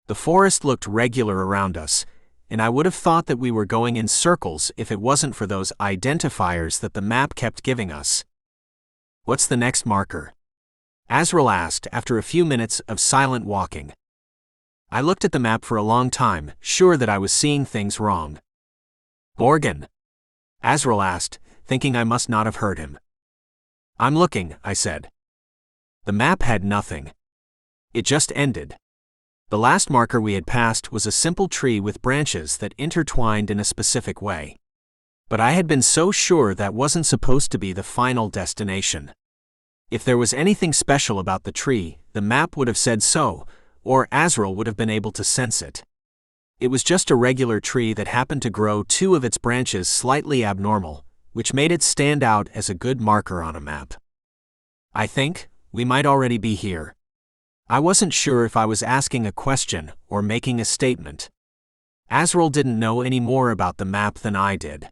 The forest looked regular around us, and I would have thought that we were going in circles if it wasn't for those identifiers that the map kept giving us. "What's the next marker?" Azril asked after a few minutes of silent walking. I looked at the map for a long time, sure that I was seeing things wrong. "Morgan?" Azril asked, thinking I must not have heard him. "I'm looking," I said. The map had nothing. It just ended. The last marker we had passed was a simple tree with branches that intertwined in a specific way. But I had been so sure that wasn't supposed to be the final destination. If there was anything special about the tree, the map would have said so, or Azril would have been able to sense it. It was just a regular tree that happened to grow 2 of its branches slightly abnormal, which made it stand out as a good marker on a map. "I think we might already be here." I wasn't sure if I was asking a question or making a statement. Azril didn't know any more about the map than I did.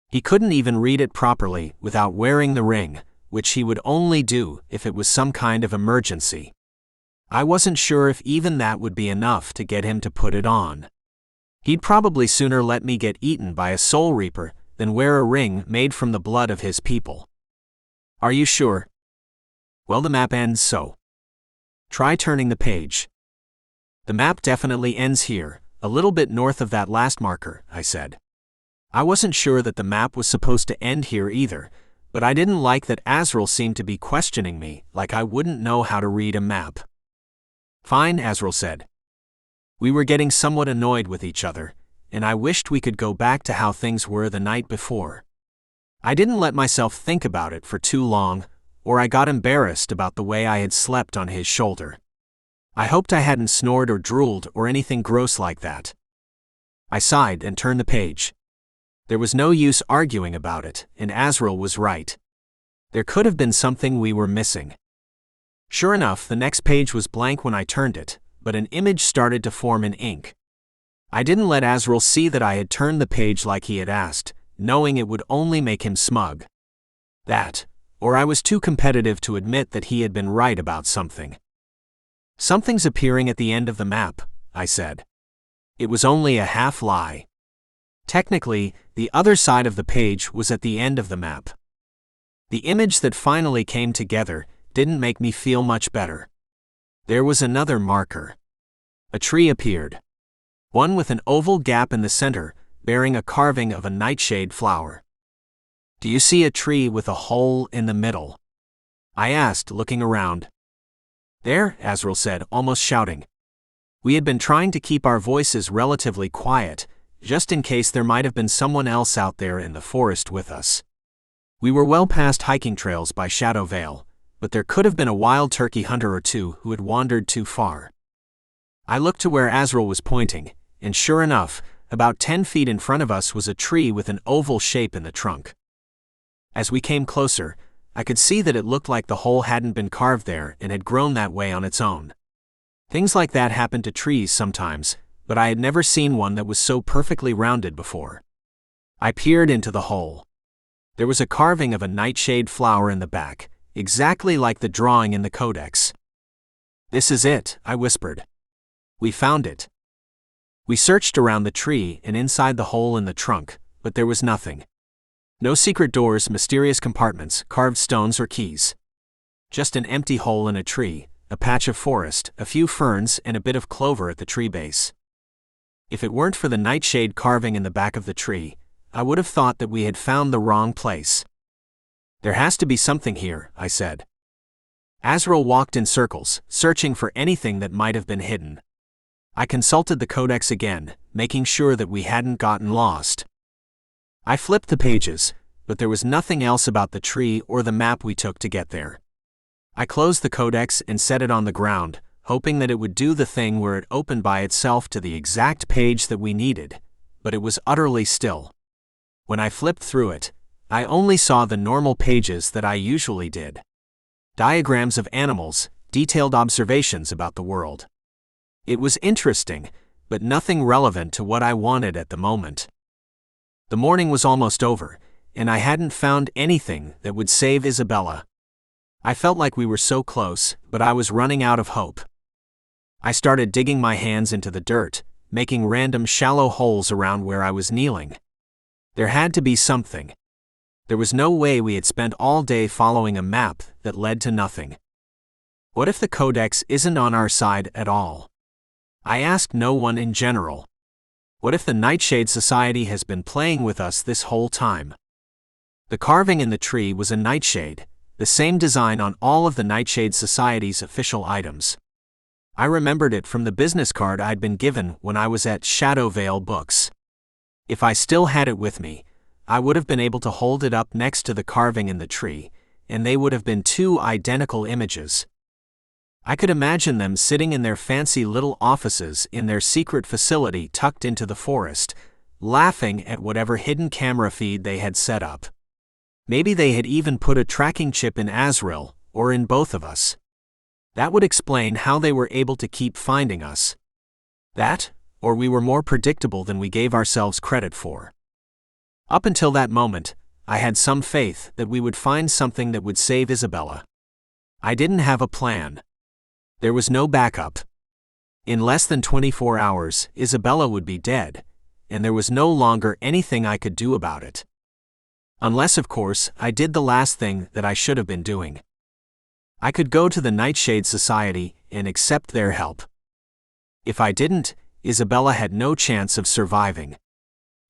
He couldn't even read it properly without wearing the ring, which he would only do if it was some kind of emergency. I wasn't sure if even that would be enough to get him to put it on. He'd probably sooner let me get eaten by a soul reaper than wear a ring made from the blood of his people. "Are you sure?" "Well, the map ends so. Try turning the page." "The map definitely ends here, a little bit north of that last marker," I said. I wasn't sure that the map was supposed to end here either, but I didn't like that Azril seemed to be questioning me like I wouldn't know how to read a map. "Fine," Azril said. We were getting somewhat annoyed with each other, and I wished we could go back to how things were the night before. I didn't let myself think about it for too long, or I got embarrassed about the way I had slept on his shoulder. I hoped I hadn't snored or drooled or anything gross like that. I sighed and turned the page. There was no use arguing about it, and Azril was right. There could have been something we were missing. Sure enough, the next page was blank when I turned it, but an image started to form in ink. I didn't let Azril see that I had turned the page like he had asked, knowing it would only make him smug. That, or I was too competitive to admit that he had been right about something. "Something's appearing at the end of the map," I said. It was only a half lie. Technically, the other side of the page was at the end of the map. The image that finally came together didn't make me feel much better. There was another marker. A tree appeared. One with an oval gap in the center, bearing a carving of a nightshade flower. "Do you see a tree with a hole in the middle?" I asked, looking around. "There," Azril said, almost shouting. We had been trying to keep our voices relatively quiet, just in case there might have been someone else out there in the forest with us. We were well past hiking trails by Shadow Vale, but there could have been a wild turkey hunter or two who had wandered too far. I looked to where Azril was pointing, and sure enough, about 10 feet in front of us was a tree with an oval shape in the trunk. As we came closer, I could see that it looked like the hole hadn't been carved there and had grown that way on its own. Things like that happen to trees sometimes, but I had never seen one that was so perfectly rounded before. I peered into the hole. There was a carving of a nightshade flower in the back, exactly like the drawing in the Codex. "This is it," I whispered. "We found it." We searched around the tree and inside the hole in the trunk, but there was nothing. No secret doors, mysterious compartments, carved stones or keys. Just an empty hole in a tree, a patch of forest, a few ferns, and a bit of clover at the tree base. If it weren't for the nightshade carving in the back of the tree, I would have thought that we had found the wrong place. "There has to be something here," I said. Azril walked in circles, searching for anything that might have been hidden. I consulted the Codex again, making sure that we hadn't gotten lost. I flipped the pages, but there was nothing else about the tree or the map we took to get there. I closed the Codex and set it on the ground, hoping that it would do the thing where it opened by itself to the exact page that we needed, but it was utterly still. When I flipped through it, I only saw the normal pages that I usually did. Diagrams of animals, detailed observations about the world. It was interesting, but nothing relevant to what I wanted at the moment. The morning was almost over, and I hadn't found anything that would save Isabella. I felt like we were so close, but I was running out of hope. I started digging my hands into the dirt, making random shallow holes around where I was kneeling. There had to be something. There was no way we had spent all day following a map that led to nothing. What if the Codex isn't on our side at all? I asked no one in general. What if the Nightshade Society has been playing with us this whole time? The carving in the tree was a nightshade, the same design on all of the Nightshade Society's official items. I remembered it from the business card I'd been given when I was at Shadow Vale Books. If I still had it with me, I would have been able to hold it up next to the carving in the tree, and they would have been two identical images. I could imagine them sitting in their fancy little offices in their secret facility tucked into the forest, laughing at whatever hidden camera feed they had set up. Maybe they had even put a tracking chip in Azril, or in both of us. That would explain how they were able to keep finding us. That, or we were more predictable than we gave ourselves credit for. Up until that moment, I had some faith that we would find something that would save Isabella. I didn't have a plan. There was no backup. In less than 24 hours, Isabella would be dead, and there was no longer anything I could do about it. Unless, of course, I did the last thing that I should have been doing. I could go to the Nightshade Society and accept their help. If I didn't, Isabella had no chance of surviving.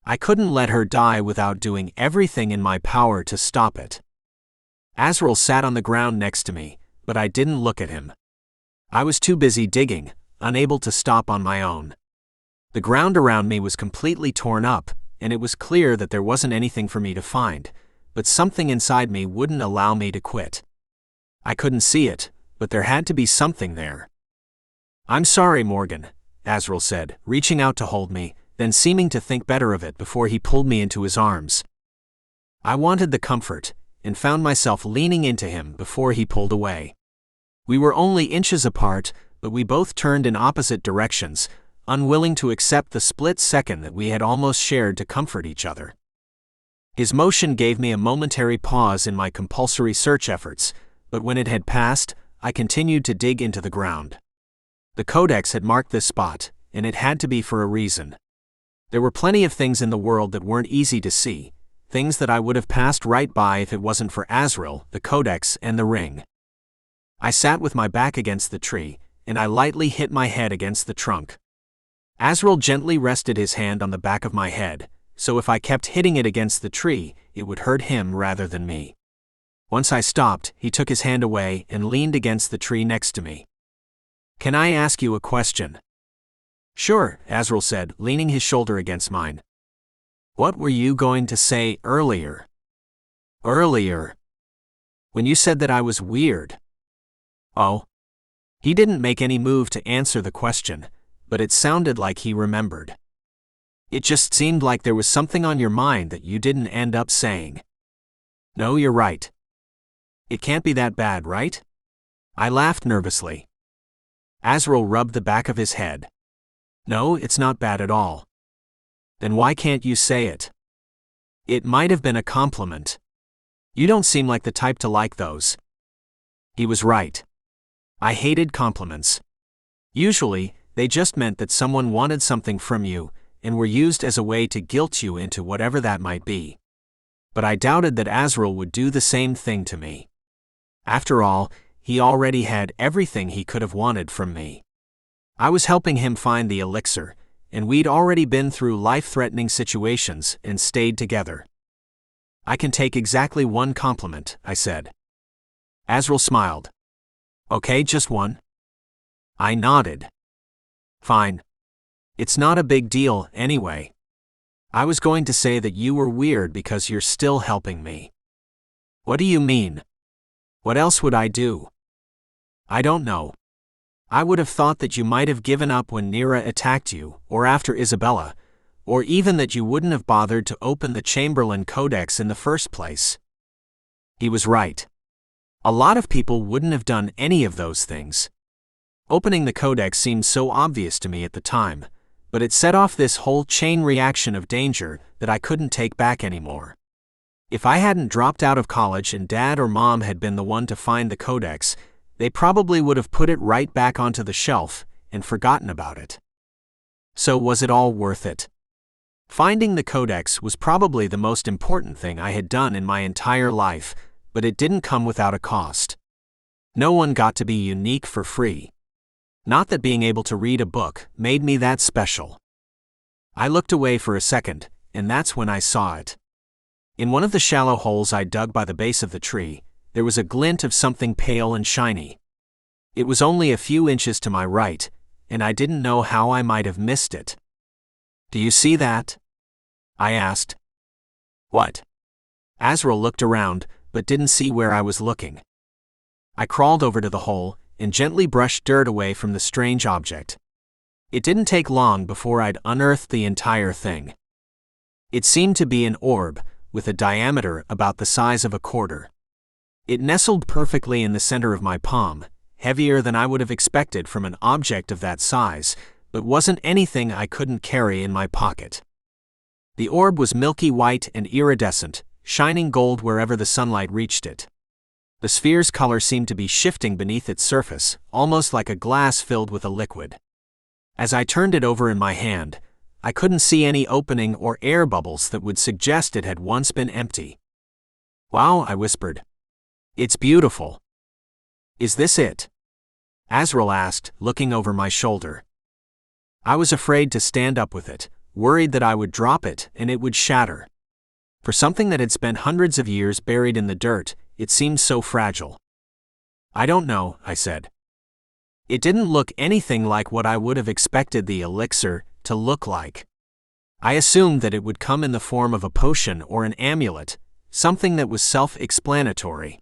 I couldn't let her die without doing everything in my power to stop it. Azril sat on the ground next to me, but I didn't look at him. I was too busy digging, unable to stop on my own. The ground around me was completely torn up, and it was clear that there wasn't anything for me to find, but something inside me wouldn't allow me to quit. I couldn't see it, but there had to be something there. "I'm sorry, Morgan," Azril said, reaching out to hold me, then seeming to think better of it before he pulled me into his arms. I wanted the comfort, and found myself leaning into him before he pulled away. We were only inches apart, but we both turned in opposite directions, unwilling to accept the split second that we had almost shared to comfort each other. His motion gave me a momentary pause in my compulsory search efforts, but when it had passed, I continued to dig into the ground. The Codex had marked this spot, and it had to be for a reason. There were plenty of things in the world that weren't easy to see, things that I would have passed right by if it wasn't for Azril, the Codex, and the ring. I sat with my back against the tree, and I lightly hit my head against the trunk. Azril gently rested his hand on the back of my head, so if I kept hitting it against the tree, it would hurt him rather than me. Once I stopped, he took his hand away and leaned against the tree next to me. "Can I ask you a question?" "Sure," Azril said, leaning his shoulder against mine. "What were you going to say earlier?" "Earlier? When you said that I was weird." "Oh." He didn't make any move to answer the question, but it sounded like he remembered. "It just seemed like there was something on your mind that you didn't end up saying." "No, you're right. It can't be that bad, right?" I laughed nervously. Azril rubbed the back of his head. "No, it's not bad at all." "Then why can't you say it?" "It might have been a compliment. You don't seem like the type to like those." He was right. I hated compliments. Usually, they just meant that someone wanted something from you, and were used as a way to guilt you into whatever that might be. But I doubted that Azril would do the same thing to me. After all, he already had everything he could have wanted from me. I was helping him find the elixir, and we'd already been through life-threatening situations and stayed together. "I can take exactly one compliment," I said. Azril smiled. Okay, just one? I nodded. Fine. It's not a big deal, anyway. I was going to say that you were weird because you're still helping me. What do you mean? What else would I do? I don't know. I would have thought that you might have given up when Nira attacked you, or after Isabella, or even that you wouldn't have bothered to open the Chamberlain Codex in the first place. He was right. A lot of people wouldn't have done any of those things. Opening the Codex seemed so obvious to me at the time, but it set off this whole chain reaction of danger that I couldn't take back anymore. If I hadn't dropped out of college and Dad or Mom had been the one to find the Codex, they probably would have put it right back onto the shelf and forgotten about it. So was it all worth it? Finding the Codex was probably the most important thing I had done in my entire life, but it didn't come without a cost. No one got to be unique for free. Not that being able to read a book made me that special. I looked away for a second, and that's when I saw it. In one of the shallow holes I dug by the base of the tree, there was a glint of something pale and shiny. It was only a few inches to my right, and I didn't know how I might have missed it. Do you see that? I asked. What? Azril looked around, but didn't see where I was looking. I crawled over to the hole and gently brushed dirt away from the strange object. It didn't take long before I'd unearthed the entire thing. It seemed to be an orb, with a diameter about the size of a quarter. It nestled perfectly in the center of my palm, heavier than I would have expected from an object of that size, but wasn't anything I couldn't carry in my pocket. The orb was milky white and iridescent, shining gold wherever the sunlight reached it. The sphere's color seemed to be shifting beneath its surface, almost like a glass filled with a liquid. As I turned it over in my hand, I couldn't see any opening or air bubbles that would suggest it had once been empty. Wow, I whispered. It's beautiful. Is this it? Azril asked, looking over my shoulder. I was afraid to stand up with it, worried that I would drop it and it would shatter. For something that had spent hundreds of years buried in the dirt, it seemed so fragile. I don't know, I said. It didn't look anything like what I would have expected the elixir to look like. I assumed that it would come in the form of a potion or an amulet, something that was self-explanatory.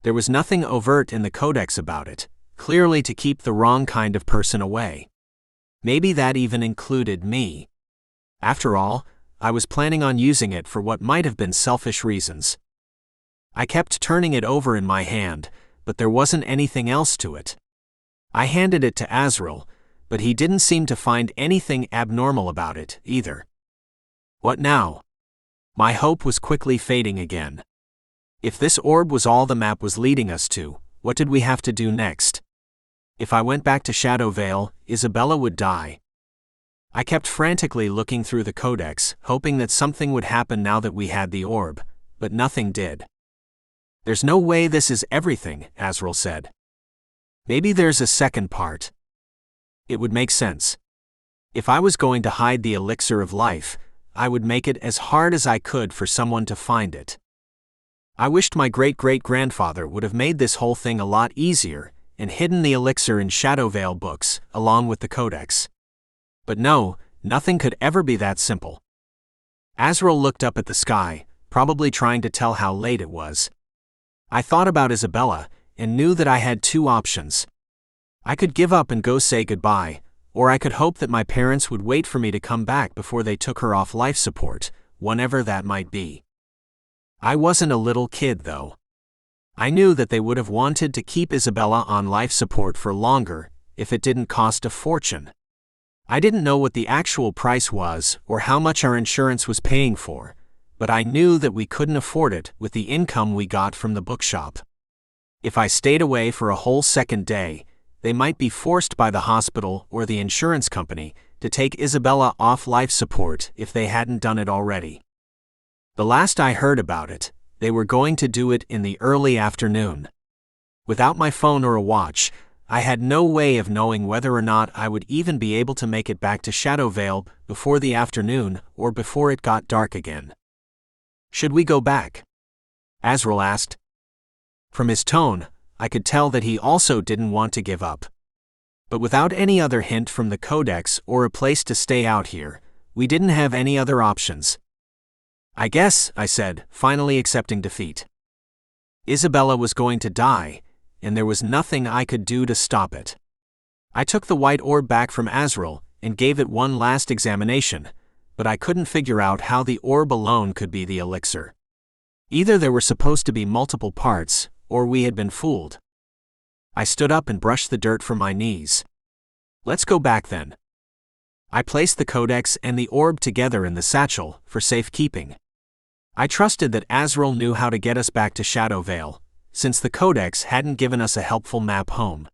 There was nothing overt in the Codex about it, clearly to keep the wrong kind of person away. Maybe that even included me. After all, I was planning on using it for what might have been selfish reasons. I kept turning it over in my hand, but there wasn't anything else to it. I handed it to Azril, but he didn't seem to find anything abnormal about it, either. What now? My hope was quickly fading again. If this orb was all the map was leading us to, what did we have to do next? If I went back to Shadow Vale, Isabella would die. I kept frantically looking through the Codex, hoping that something would happen now that we had the orb, but nothing did. There's no way this is everything, Azril said. Maybe there's a second part. It would make sense. If I was going to hide the elixir of life, I would make it as hard as I could for someone to find it. I wished my great-great-grandfather would have made this whole thing a lot easier and hidden the elixir in Shadow Vale books, along with the Codex. But no, nothing could ever be that simple. Azril looked up at the sky, probably trying to tell how late it was. I thought about Isabella, and knew that I had two options. I could give up and go say goodbye, or I could hope that my parents would wait for me to come back before they took her off life support, whenever that might be. I wasn't a little kid, though. I knew that they would have wanted to keep Isabella on life support for longer, if it didn't cost a fortune. I didn't know what the actual price was or how much our insurance was paying for, but I knew that we couldn't afford it with the income we got from the bookshop. If I stayed away for a whole second day, they might be forced by the hospital or the insurance company to take Isabella off life support if they hadn't done it already. The last I heard about it, they were going to do it in the early afternoon. Without my phone or a watch, I had no way of knowing whether or not I would even be able to make it back to Shadow Vale before the afternoon or before it got dark again. Should we go back? Azril asked. From his tone, I could tell that he also didn't want to give up. But without any other hint from the Codex or a place to stay out here, we didn't have any other options. "I guess," I said, finally accepting defeat. Isabella was going to die, and there was nothing I could do to stop it. I took the white orb back from Azril and gave it one last examination, but I couldn't figure out how the orb alone could be the elixir. Either there were supposed to be multiple parts, or we had been fooled. I stood up and brushed the dirt from my knees. "Let's go back then." I placed the Codex and the orb together in the satchel for safekeeping. I trusted that Azril knew how to get us back to Shadow Vale, since the Codex hadn't given us a helpful map home.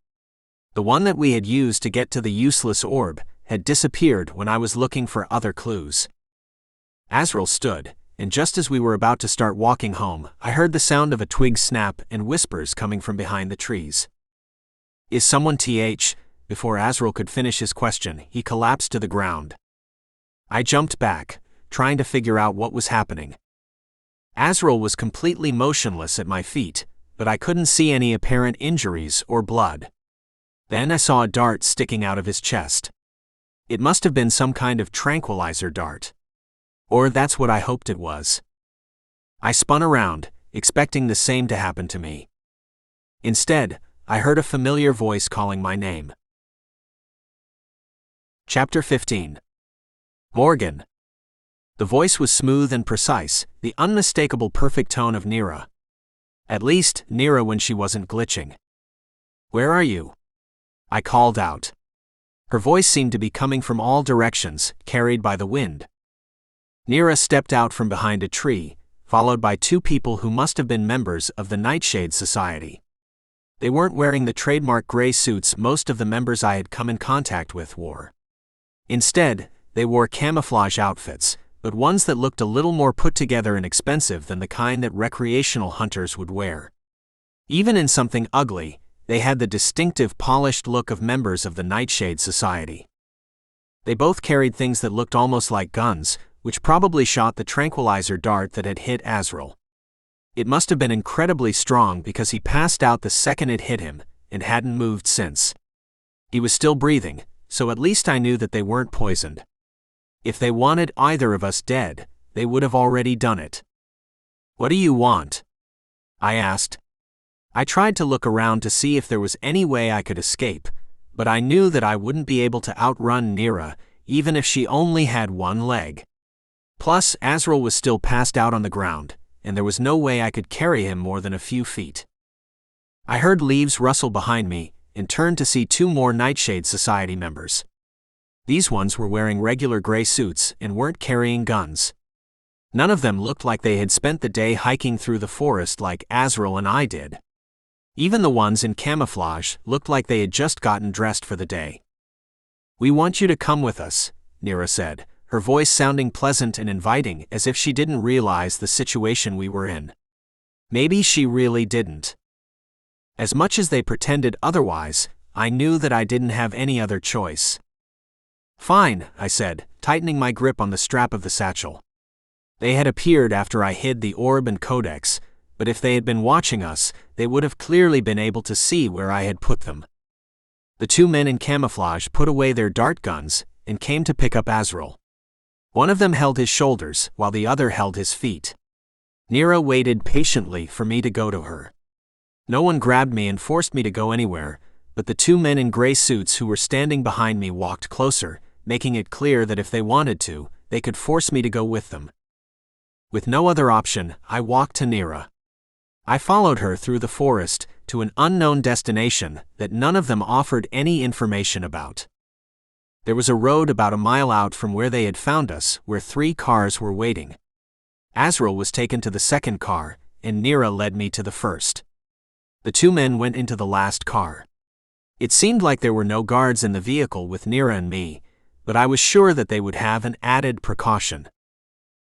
The one that we had used to get to the useless orb had disappeared when I was looking for other clues. Azril stood, and just as we were about to start walking home, I heard the sound of a twig snap and whispers coming from behind the trees. "Is someone th?" Before Azril could finish his question, he collapsed to the ground. I jumped back, trying to figure out what was happening. Azril was completely motionless at my feet, but I couldn't see any apparent injuries or blood. Then I saw a dart sticking out of his chest. It must have been some kind of tranquilizer dart. Or that's what I hoped it was. I spun around, expecting the same to happen to me. Instead, I heard a familiar voice calling my name. Chapter 15. Morgan. The voice was smooth and precise, the unmistakable perfect tone of Nira. At least, Nira when she wasn't glitching. "Where are you?" I called out. Her voice seemed to be coming from all directions, carried by the wind. Nira stepped out from behind a tree, followed by two people who must have been members of the Nightshade Society. They weren't wearing the trademark gray suits most of the members I had come in contact with wore. Instead, they wore camouflage outfits, but ones that looked a little more put together and expensive than the kind that recreational hunters would wear. Even in something ugly, they had the distinctive polished look of members of the Nightshade Society. They both carried things that looked almost like guns, which probably shot the tranquilizer dart that had hit Azril. It must have been incredibly strong because he passed out the second it hit him, and hadn't moved since. He was still breathing, so at least I knew that they weren't poisoned. If they wanted either of us dead, they would have already done it. "What do you want?" I asked. I tried to look around to see if there was any way I could escape, but I knew that I wouldn't be able to outrun Nira, even if she only had one leg. Plus, Azril was still passed out on the ground, and there was no way I could carry him more than a few feet. I heard leaves rustle behind me, and turned to see two more Nightshade Society members. These ones were wearing regular gray suits and weren't carrying guns. None of them looked like they had spent the day hiking through the forest like Azril and I did. Even the ones in camouflage looked like they had just gotten dressed for the day. "We want you to come with us," Nira said, her voice sounding pleasant and inviting as if she didn't realize the situation we were in. Maybe she really didn't. As much as they pretended otherwise, I knew that I didn't have any other choice. "Fine," I said, tightening my grip on the strap of the satchel. They had appeared after I hid the orb and Codex, but if they had been watching us, they would have clearly been able to see where I had put them. The two men in camouflage put away their dart guns and came to pick up Azril. One of them held his shoulders while the other held his feet. Nira waited patiently for me to go to her. No one grabbed me and forced me to go anywhere, but the two men in gray suits who were standing behind me walked closer, making it clear that if they wanted to, they could force me to go with them. With no other option, I walked to Nira. I followed her through the forest to an unknown destination that none of them offered any information about. There was a road about a mile out from where they had found us where 3 cars were waiting. Azril was taken to the second car, and Nira led me to the first. The two men went into the last car. It seemed like there were no guards in the vehicle with Nira and me, but I was sure that they would have an added precaution.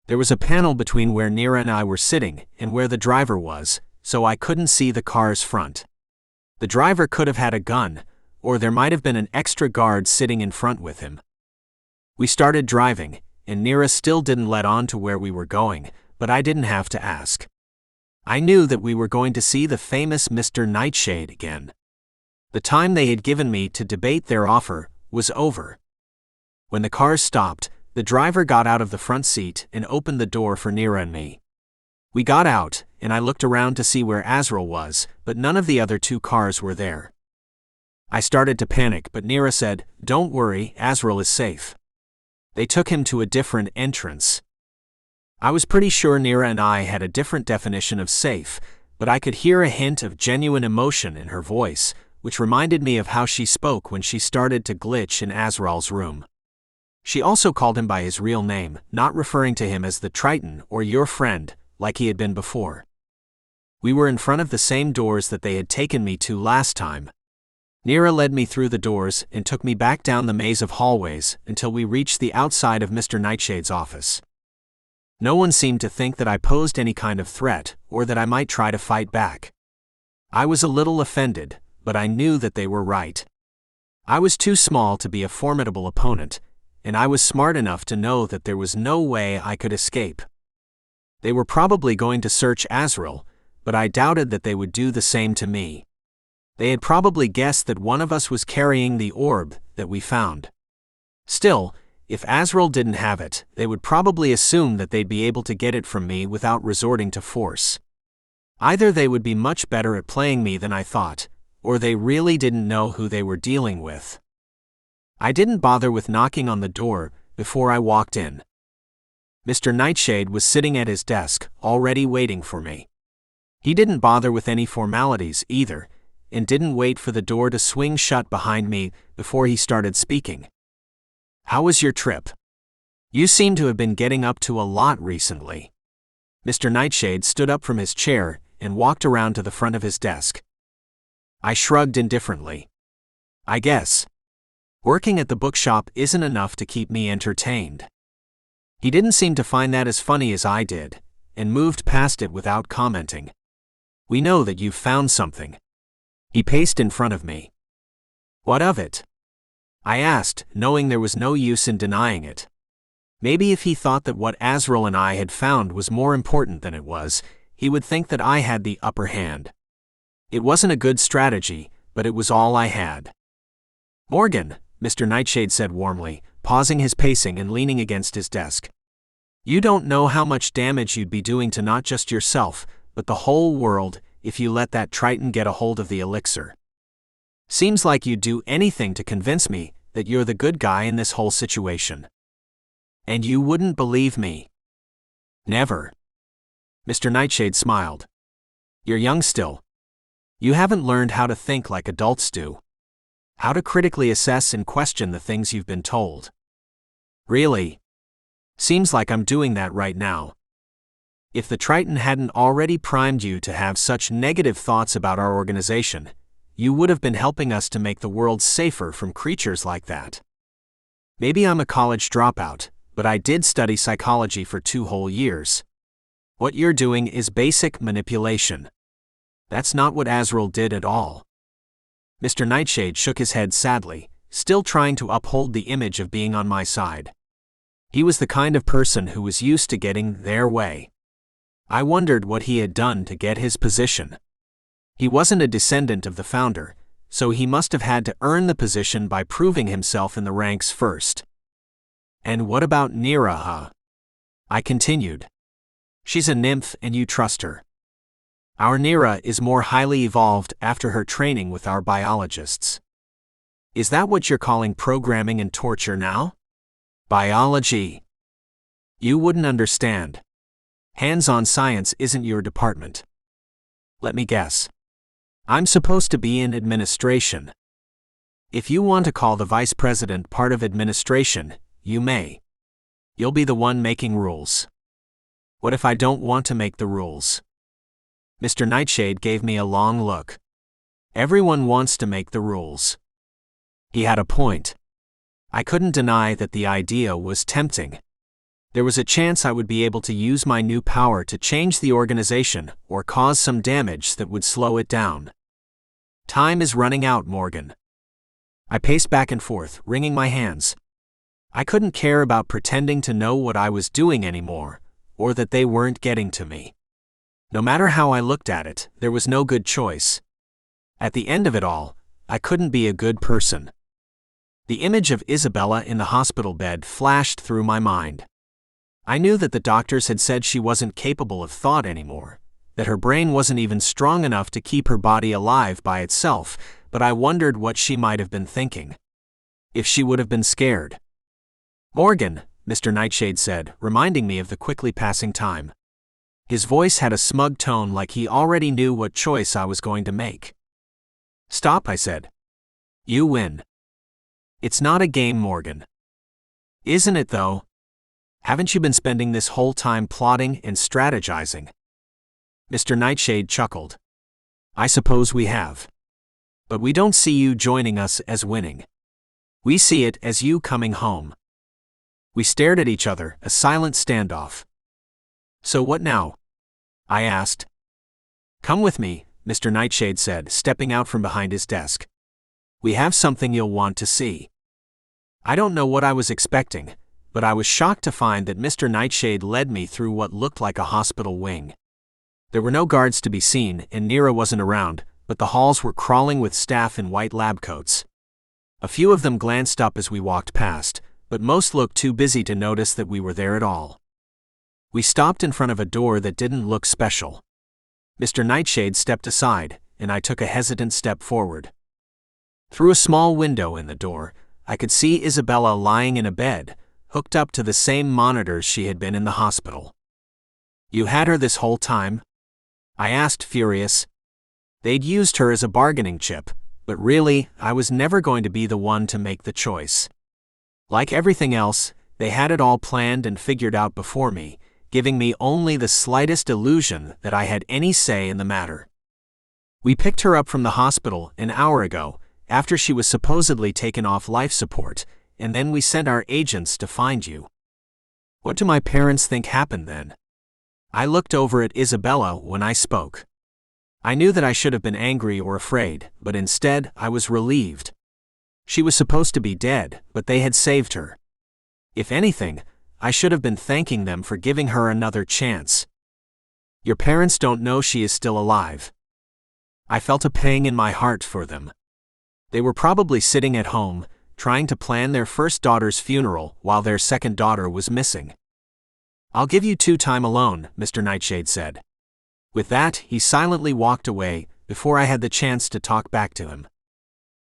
There was a panel between where Nira and I were sitting and where the driver was, so I couldn't see the car's front. The driver could have had a gun, or there might have been an extra guard sitting in front with him. We started driving, and Nira still didn't let on to where we were going, but I didn't have to ask. I knew that we were going to see the famous Mr. Nightshade again. The time they had given me to debate their offer was over. When the cars stopped, the driver got out of the front seat and opened the door for Neera and me. We got out, and I looked around to see where Azril was, but none of the other 2 cars were there. I started to panic, but Neera said, "Don't worry, Azril is safe." They took him to a different entrance. I was pretty sure Neera and I had a different definition of safe, but I could hear a hint of genuine emotion in her voice, which reminded me of how she spoke when she started to glitch in Azrael's room. She also called him by his real name, not referring to him as the Triton or your friend, like he had been before. We were in front of the same doors that they had taken me to last time. Neera led me through the doors and took me back down the maze of hallways until we reached the outside of Mr. Nightshade's office. No one seemed to think that I posed any kind of threat or that I might try to fight back. I was a little offended, but I knew that they were right. I was too small to be a formidable opponent, and I was smart enough to know that there was no way I could escape. They were probably going to search Azril, but I doubted that they would do the same to me. They had probably guessed that one of us was carrying the orb that we found. Still, if Azril didn't have it, they would probably assume that they'd be able to get it from me without resorting to force. Either they would be much better at playing me than I thought, or they really didn't know who they were dealing with. I didn't bother with knocking on the door before I walked in. Mr. Nightshade was sitting at his desk, already waiting for me. He didn't bother with any formalities either, and didn't wait for the door to swing shut behind me before he started speaking. "How was your trip? You seem to have been getting up to a lot recently." Mr. Nightshade stood up from his chair and walked around to the front of his desk. I shrugged indifferently. "I guess. Working at the bookshop isn't enough to keep me entertained." He didn't seem to find that as funny as I did, and moved past it without commenting. "We know that you've found something." He paced in front of me. "What of it?" I asked, knowing there was no use in denying it. Maybe if he thought that what Azril and I had found was more important than it was, he would think that I had the upper hand. It wasn't a good strategy, but it was all I had. "Morgan," Mr. Nightshade said warmly, pausing his pacing and leaning against his desk. "You don't know how much damage you'd be doing to not just yourself, but the whole world, if you let that Triton get a hold of the elixir. Seems like you'd do anything to convince me that you're the good guy in this whole situation. And you wouldn't believe me." "Never." Mr. Nightshade smiled. "You're young still. You haven't learned how to think like adults do. How to critically assess and question the things you've been told." "Really? Seems like I'm doing that right now." "If the Triton hadn't already primed you to have such negative thoughts about our organization, you would have been helping us to make the world safer from creatures like that. Maybe I'm a college dropout, but I did study psychology for 2 whole years. What you're doing is basic manipulation. That's not what Azril did at all." Mr. Nightshade shook his head sadly, still trying to uphold the image of being on my side. He was the kind of person who was used to getting their way. I wondered what he had done to get his position. He wasn't a descendant of the founder, so he must have had to earn the position by proving himself in the ranks first. "And what about Neera, huh?" I continued. "She's a nymph and you trust her. Our Neera is more highly evolved after her training with our biologists." "Is that what you're calling programming and torture now?" "Biology. You wouldn't understand. Hands-on science isn't your department." "Let me guess. I'm supposed to be in administration." "If you want to call the vice president part of administration, you may. You'll be the one making rules." "What if I don't want to make the rules?" Mr. Nightshade gave me a long look. "Everyone wants to make the rules." He had a point. I couldn't deny that the idea was tempting. There was a chance I would be able to use my new power to change the organization or cause some damage that would slow it down. "Time is running out, Morgan." I paced back and forth, wringing my hands. I couldn't care about pretending to know what I was doing anymore, or that they weren't getting to me. No matter how I looked at it, there was no good choice. At the end of it all, I couldn't be a good person. The image of Isabella in the hospital bed flashed through my mind. I knew that the doctors had said she wasn't capable of thought anymore, that her brain wasn't even strong enough to keep her body alive by itself, but I wondered what she might have been thinking. If she would have been scared. "Morgan," Mr. Nightshade said, reminding me of the quickly passing time. His voice had a smug tone, like he already knew what choice I was going to make. "Stop," I said. "You win." "It's not a game, Morgan." "Isn't it, though? Haven't you been spending this whole time plotting and strategizing?" Mr. Nightshade chuckled. "I suppose we have. But we don't see you joining us as winning. We see it as you coming home." We stared at each other, a silent standoff. "So what now?" I asked. "Come with me," Mr. Nightshade said, stepping out from behind his desk. "We have something you'll want to see." I don't know what I was expecting, but I was shocked to find that Mr. Nightshade led me through what looked like a hospital wing. There were no guards to be seen, and Nira wasn't around, but the halls were crawling with staff in white lab coats. A few of them glanced up as we walked past, but most looked too busy to notice that we were there at all. We stopped in front of a door that didn't look special. Mr. Nightshade stepped aside, and I took a hesitant step forward. Through a small window in the door, I could see Isabella lying in a bed, hooked up to the same monitors she had been in the hospital. "You had her this whole time?" I asked, furious. They'd used her as a bargaining chip, but really, I was never going to be the one to make the choice. Like everything else, they had it all planned and figured out before me, giving me only the slightest illusion that I had any say in the matter. "We picked her up from the hospital an hour ago, after she was supposedly taken off life support, and then we sent our agents to find you." What do my parents think happened then? I looked over at Isabella when I spoke. I knew that I should have been angry or afraid, but instead I was relieved. She was supposed to be dead, but they had saved her. If anything, I should have been thanking them for giving her another chance. "Your parents don't know she is still alive." I felt a pang in my heart for them. They were probably sitting at home, trying to plan their first daughter's funeral while their second daughter was missing. "I'll give you 2 time alone," Mr. Nightshade said. With that, he silently walked away, before I had the chance to talk back to him.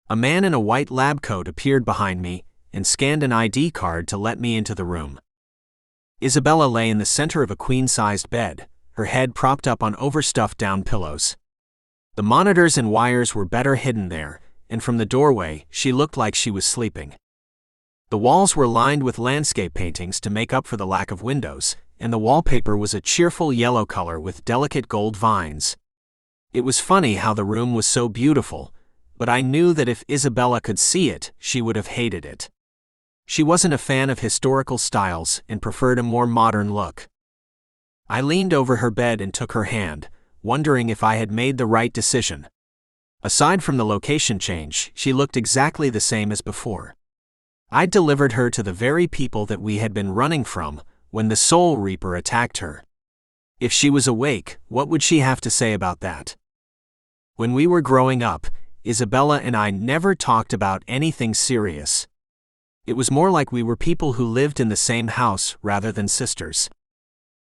A man in a white lab coat appeared behind me and scanned an ID card to let me into the room. Isabella lay in the center of a queen-sized bed, her head propped up on overstuffed down pillows. The monitors and wires were better hidden there, and from the doorway, she looked like she was sleeping. The walls were lined with landscape paintings to make up for the lack of windows, and the wallpaper was a cheerful yellow color with delicate gold vines. It was funny how the room was so beautiful, but I knew that if Isabella could see it, she would have hated it. She wasn't a fan of historical styles and preferred a more modern look. I leaned over her bed and took her hand, wondering if I had made the right decision. Aside from the location change, she looked exactly the same as before. I'd delivered her to the very people that we had been running from when the Soul Reaper attacked her. If she was awake, what would she have to say about that? When we were growing up, Isabella and I never talked about anything serious. It was more like we were people who lived in the same house rather than sisters.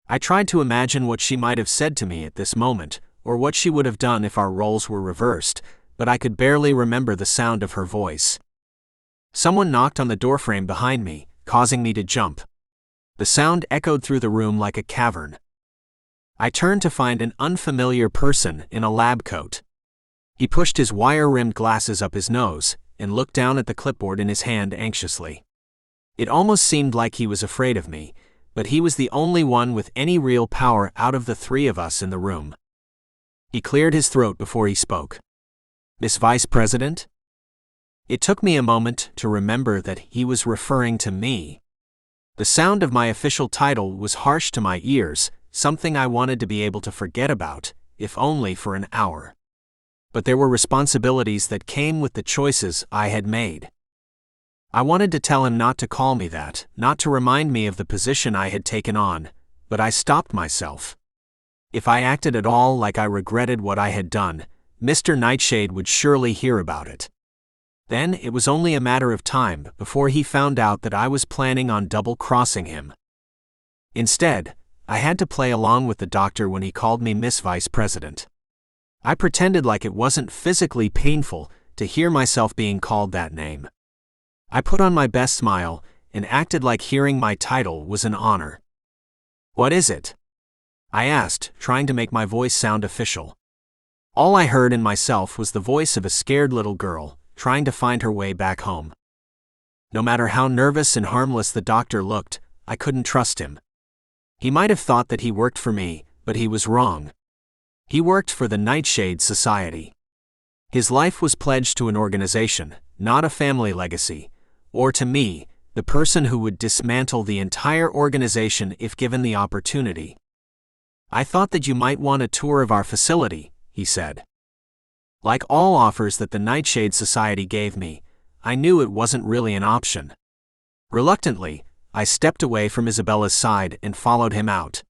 I tried to imagine what she might have said to me at this moment, or what she would have done if our roles were reversed, but I could barely remember the sound of her voice. Someone knocked on the doorframe behind me, causing me to jump. The sound echoed through the room like a cavern. I turned to find an unfamiliar person in a lab coat. He pushed his wire-rimmed glasses up his nose and looked down at the clipboard in his hand anxiously. It almost seemed like he was afraid of me, but he was the only one with any real power out of the 3 of us in the room. He cleared his throat before he spoke. "Miss Vice President?" It took me a moment to remember that he was referring to me. The sound of my official title was harsh to my ears, something I wanted to be able to forget about, if only for an hour. But there were responsibilities that came with the choices I had made. I wanted to tell him not to call me that, not to remind me of the position I had taken on, but I stopped myself. If I acted at all like I regretted what I had done, Mr. Nightshade would surely hear about it. Then it was only a matter of time before he found out that I was planning on double-crossing him. Instead, I had to play along with the doctor when he called me Miss Vice President. I pretended like it wasn't physically painful to hear myself being called that name. I put on my best smile and acted like hearing my title was an honor. "What is it?" I asked, trying to make my voice sound official. All I heard in myself was the voice of a scared little girl, trying to find her way back home. No matter how nervous and harmless the doctor looked, I couldn't trust him. He might have thought that he worked for me, but he was wrong. He worked for the Nightshade Society. His life was pledged to an organization, not a family legacy, or to me, the person who would dismantle the entire organization if given the opportunity. "I thought that you might want a tour of our facility," he said. Like all offers that the Nightshade Society gave me, I knew it wasn't really an option. Reluctantly, I stepped away from Isabella's side and followed him out.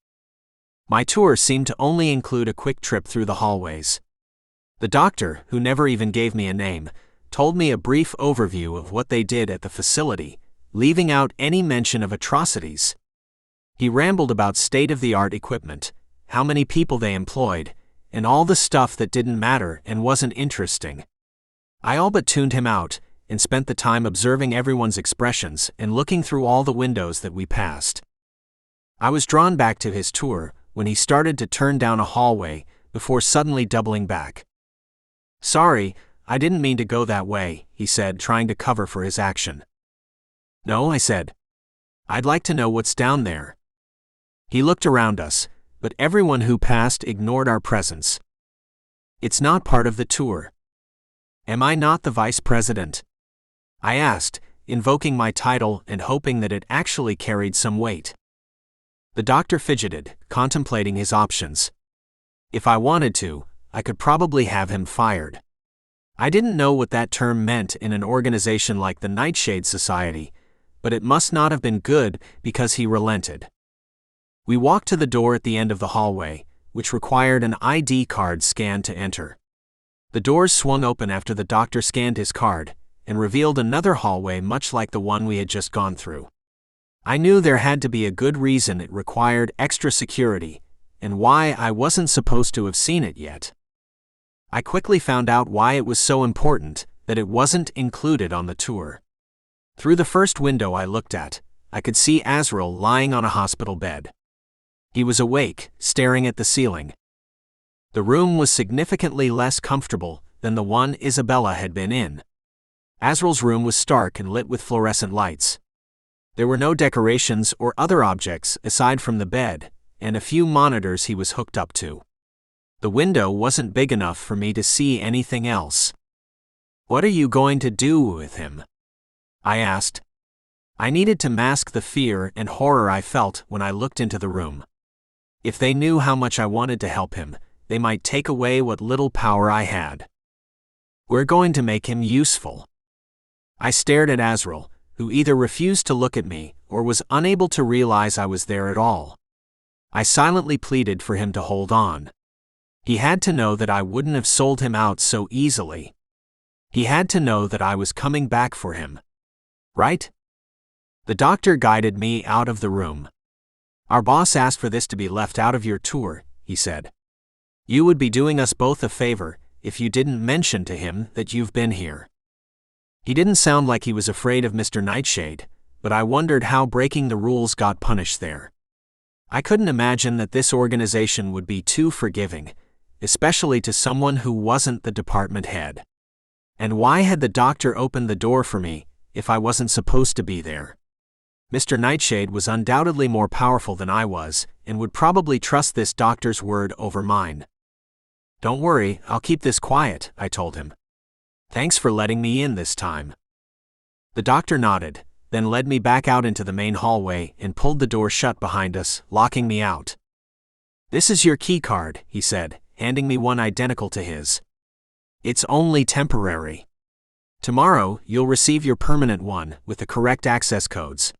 My tour seemed to only include a quick trip through the hallways. The doctor, who never even gave me a name, told me a brief overview of what they did at the facility, leaving out any mention of atrocities. He rambled about state-of-the-art equipment, how many people they employed, and all the stuff that didn't matter and wasn't interesting. I all but tuned him out and spent the time observing everyone's expressions and looking through all the windows that we passed. I was drawn back to his tour when he started to turn down a hallway before suddenly doubling back. "Sorry, I didn't mean to go that way," he said, trying to cover for his action. "No," I said. "I'd like to know what's down there." He looked around us, but everyone who passed ignored our presence. "It's not part of the tour." "Am I not the vice president?" I asked, invoking my title and hoping that it actually carried some weight. The doctor fidgeted, contemplating his options. If I wanted to, I could probably have him fired. I didn't know what that term meant in an organization like the Nightshade Society, but it must not have been good because he relented. We walked to the door at the end of the hallway, which required an ID card scan to enter. The doors swung open after the doctor scanned his card, and revealed another hallway much like the one we had just gone through. I knew there had to be a good reason it required extra security, and why I wasn't supposed to have seen it yet. I quickly found out why it was so important that it wasn't included on the tour. Through the first window I looked at, I could see Azril lying on a hospital bed. He was awake, staring at the ceiling. The room was significantly less comfortable than the one Isabella had been in. Azril's room was stark and lit with fluorescent lights. There were no decorations or other objects aside from the bed, and a few monitors he was hooked up to. The window wasn't big enough for me to see anything else. "What are you going to do with him?" I asked. I needed to mask the fear and horror I felt when I looked into the room. If they knew how much I wanted to help him, they might take away what little power I had. "We're going to make him useful." I stared at Azril, who either refused to look at me or was unable to realize I was there at all. I silently pleaded for him to hold on. He had to know that I wouldn't have sold him out so easily. He had to know that I was coming back for him. Right? The doctor guided me out of the room. "Our boss asked for this to be left out of your tour," he said. "You would be doing us both a favor if you didn't mention to him that you've been here." He didn't sound like he was afraid of Mr. Nightshade, but I wondered how breaking the rules got punished there. I couldn't imagine that this organization would be too forgiving, especially to someone who wasn't the department head. And why had the doctor opened the door for me if I wasn't supposed to be there? Mr. Nightshade was undoubtedly more powerful than I was, and would probably trust this doctor's word over mine. "Don't worry, I'll keep this quiet," I told him. "Thanks for letting me in this time." The doctor nodded, then led me back out into the main hallway and pulled the door shut behind us, locking me out. "This is your key card," he said, handing me one identical to his. "It's only temporary. Tomorrow, you'll receive your permanent one with the correct access codes."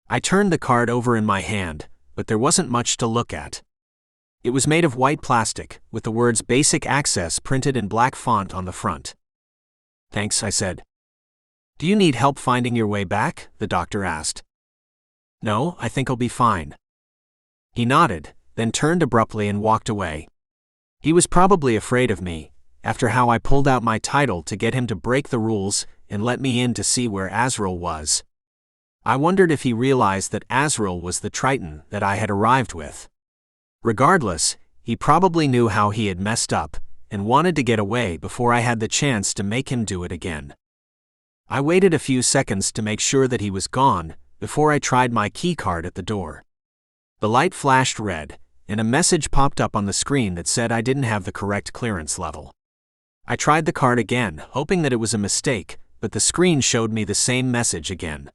I turned the card over in my hand, but there wasn't much to look at. It was made of white plastic, with the words Basic Access printed in black font on the front. "Thanks," I said. "Do you need help finding your way back?" the doctor asked. "No, I think I'll be fine." He nodded, then turned abruptly and walked away. He was probably afraid of me, after how I pulled out my title to get him to break the rules and let me in to see where Azril was. I wondered if he realized that Azril was the Triton that I had arrived with. Regardless, he probably knew how he had messed up and wanted to get away before I had the chance to make him do it again. I waited a few seconds to make sure that he was gone before I tried my keycard at the door. The light flashed red, and a message popped up on the screen that said I didn't have the correct clearance level. I tried the card again, hoping that it was a mistake, but the screen showed me the same message again.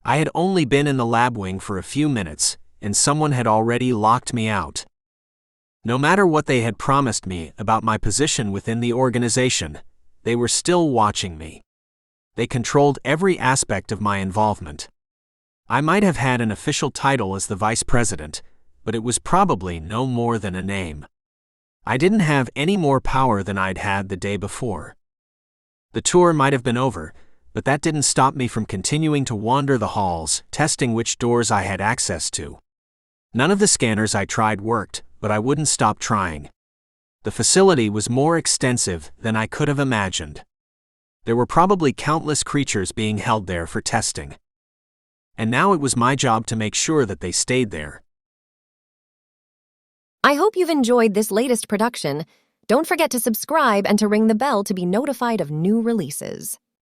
I had only been in the lab wing for a few minutes, and someone had already locked me out. No matter what they had promised me about my position within the organization, they were still watching me. They controlled every aspect of my involvement. I might have had an official title as the vice president, but it was probably no more than a name. I didn't have any more power than I'd had the day before. The tour might have been over, but that didn't stop me from continuing to wander the halls, testing which doors I had access to. None of the scanners I tried worked, but I wouldn't stop trying. The facility was more extensive than I could have imagined. There were probably countless creatures being held there for testing. And now it was my job to make sure that they stayed there. I hope you've enjoyed this latest production. Don't forget to subscribe and to ring the bell to be notified of new releases.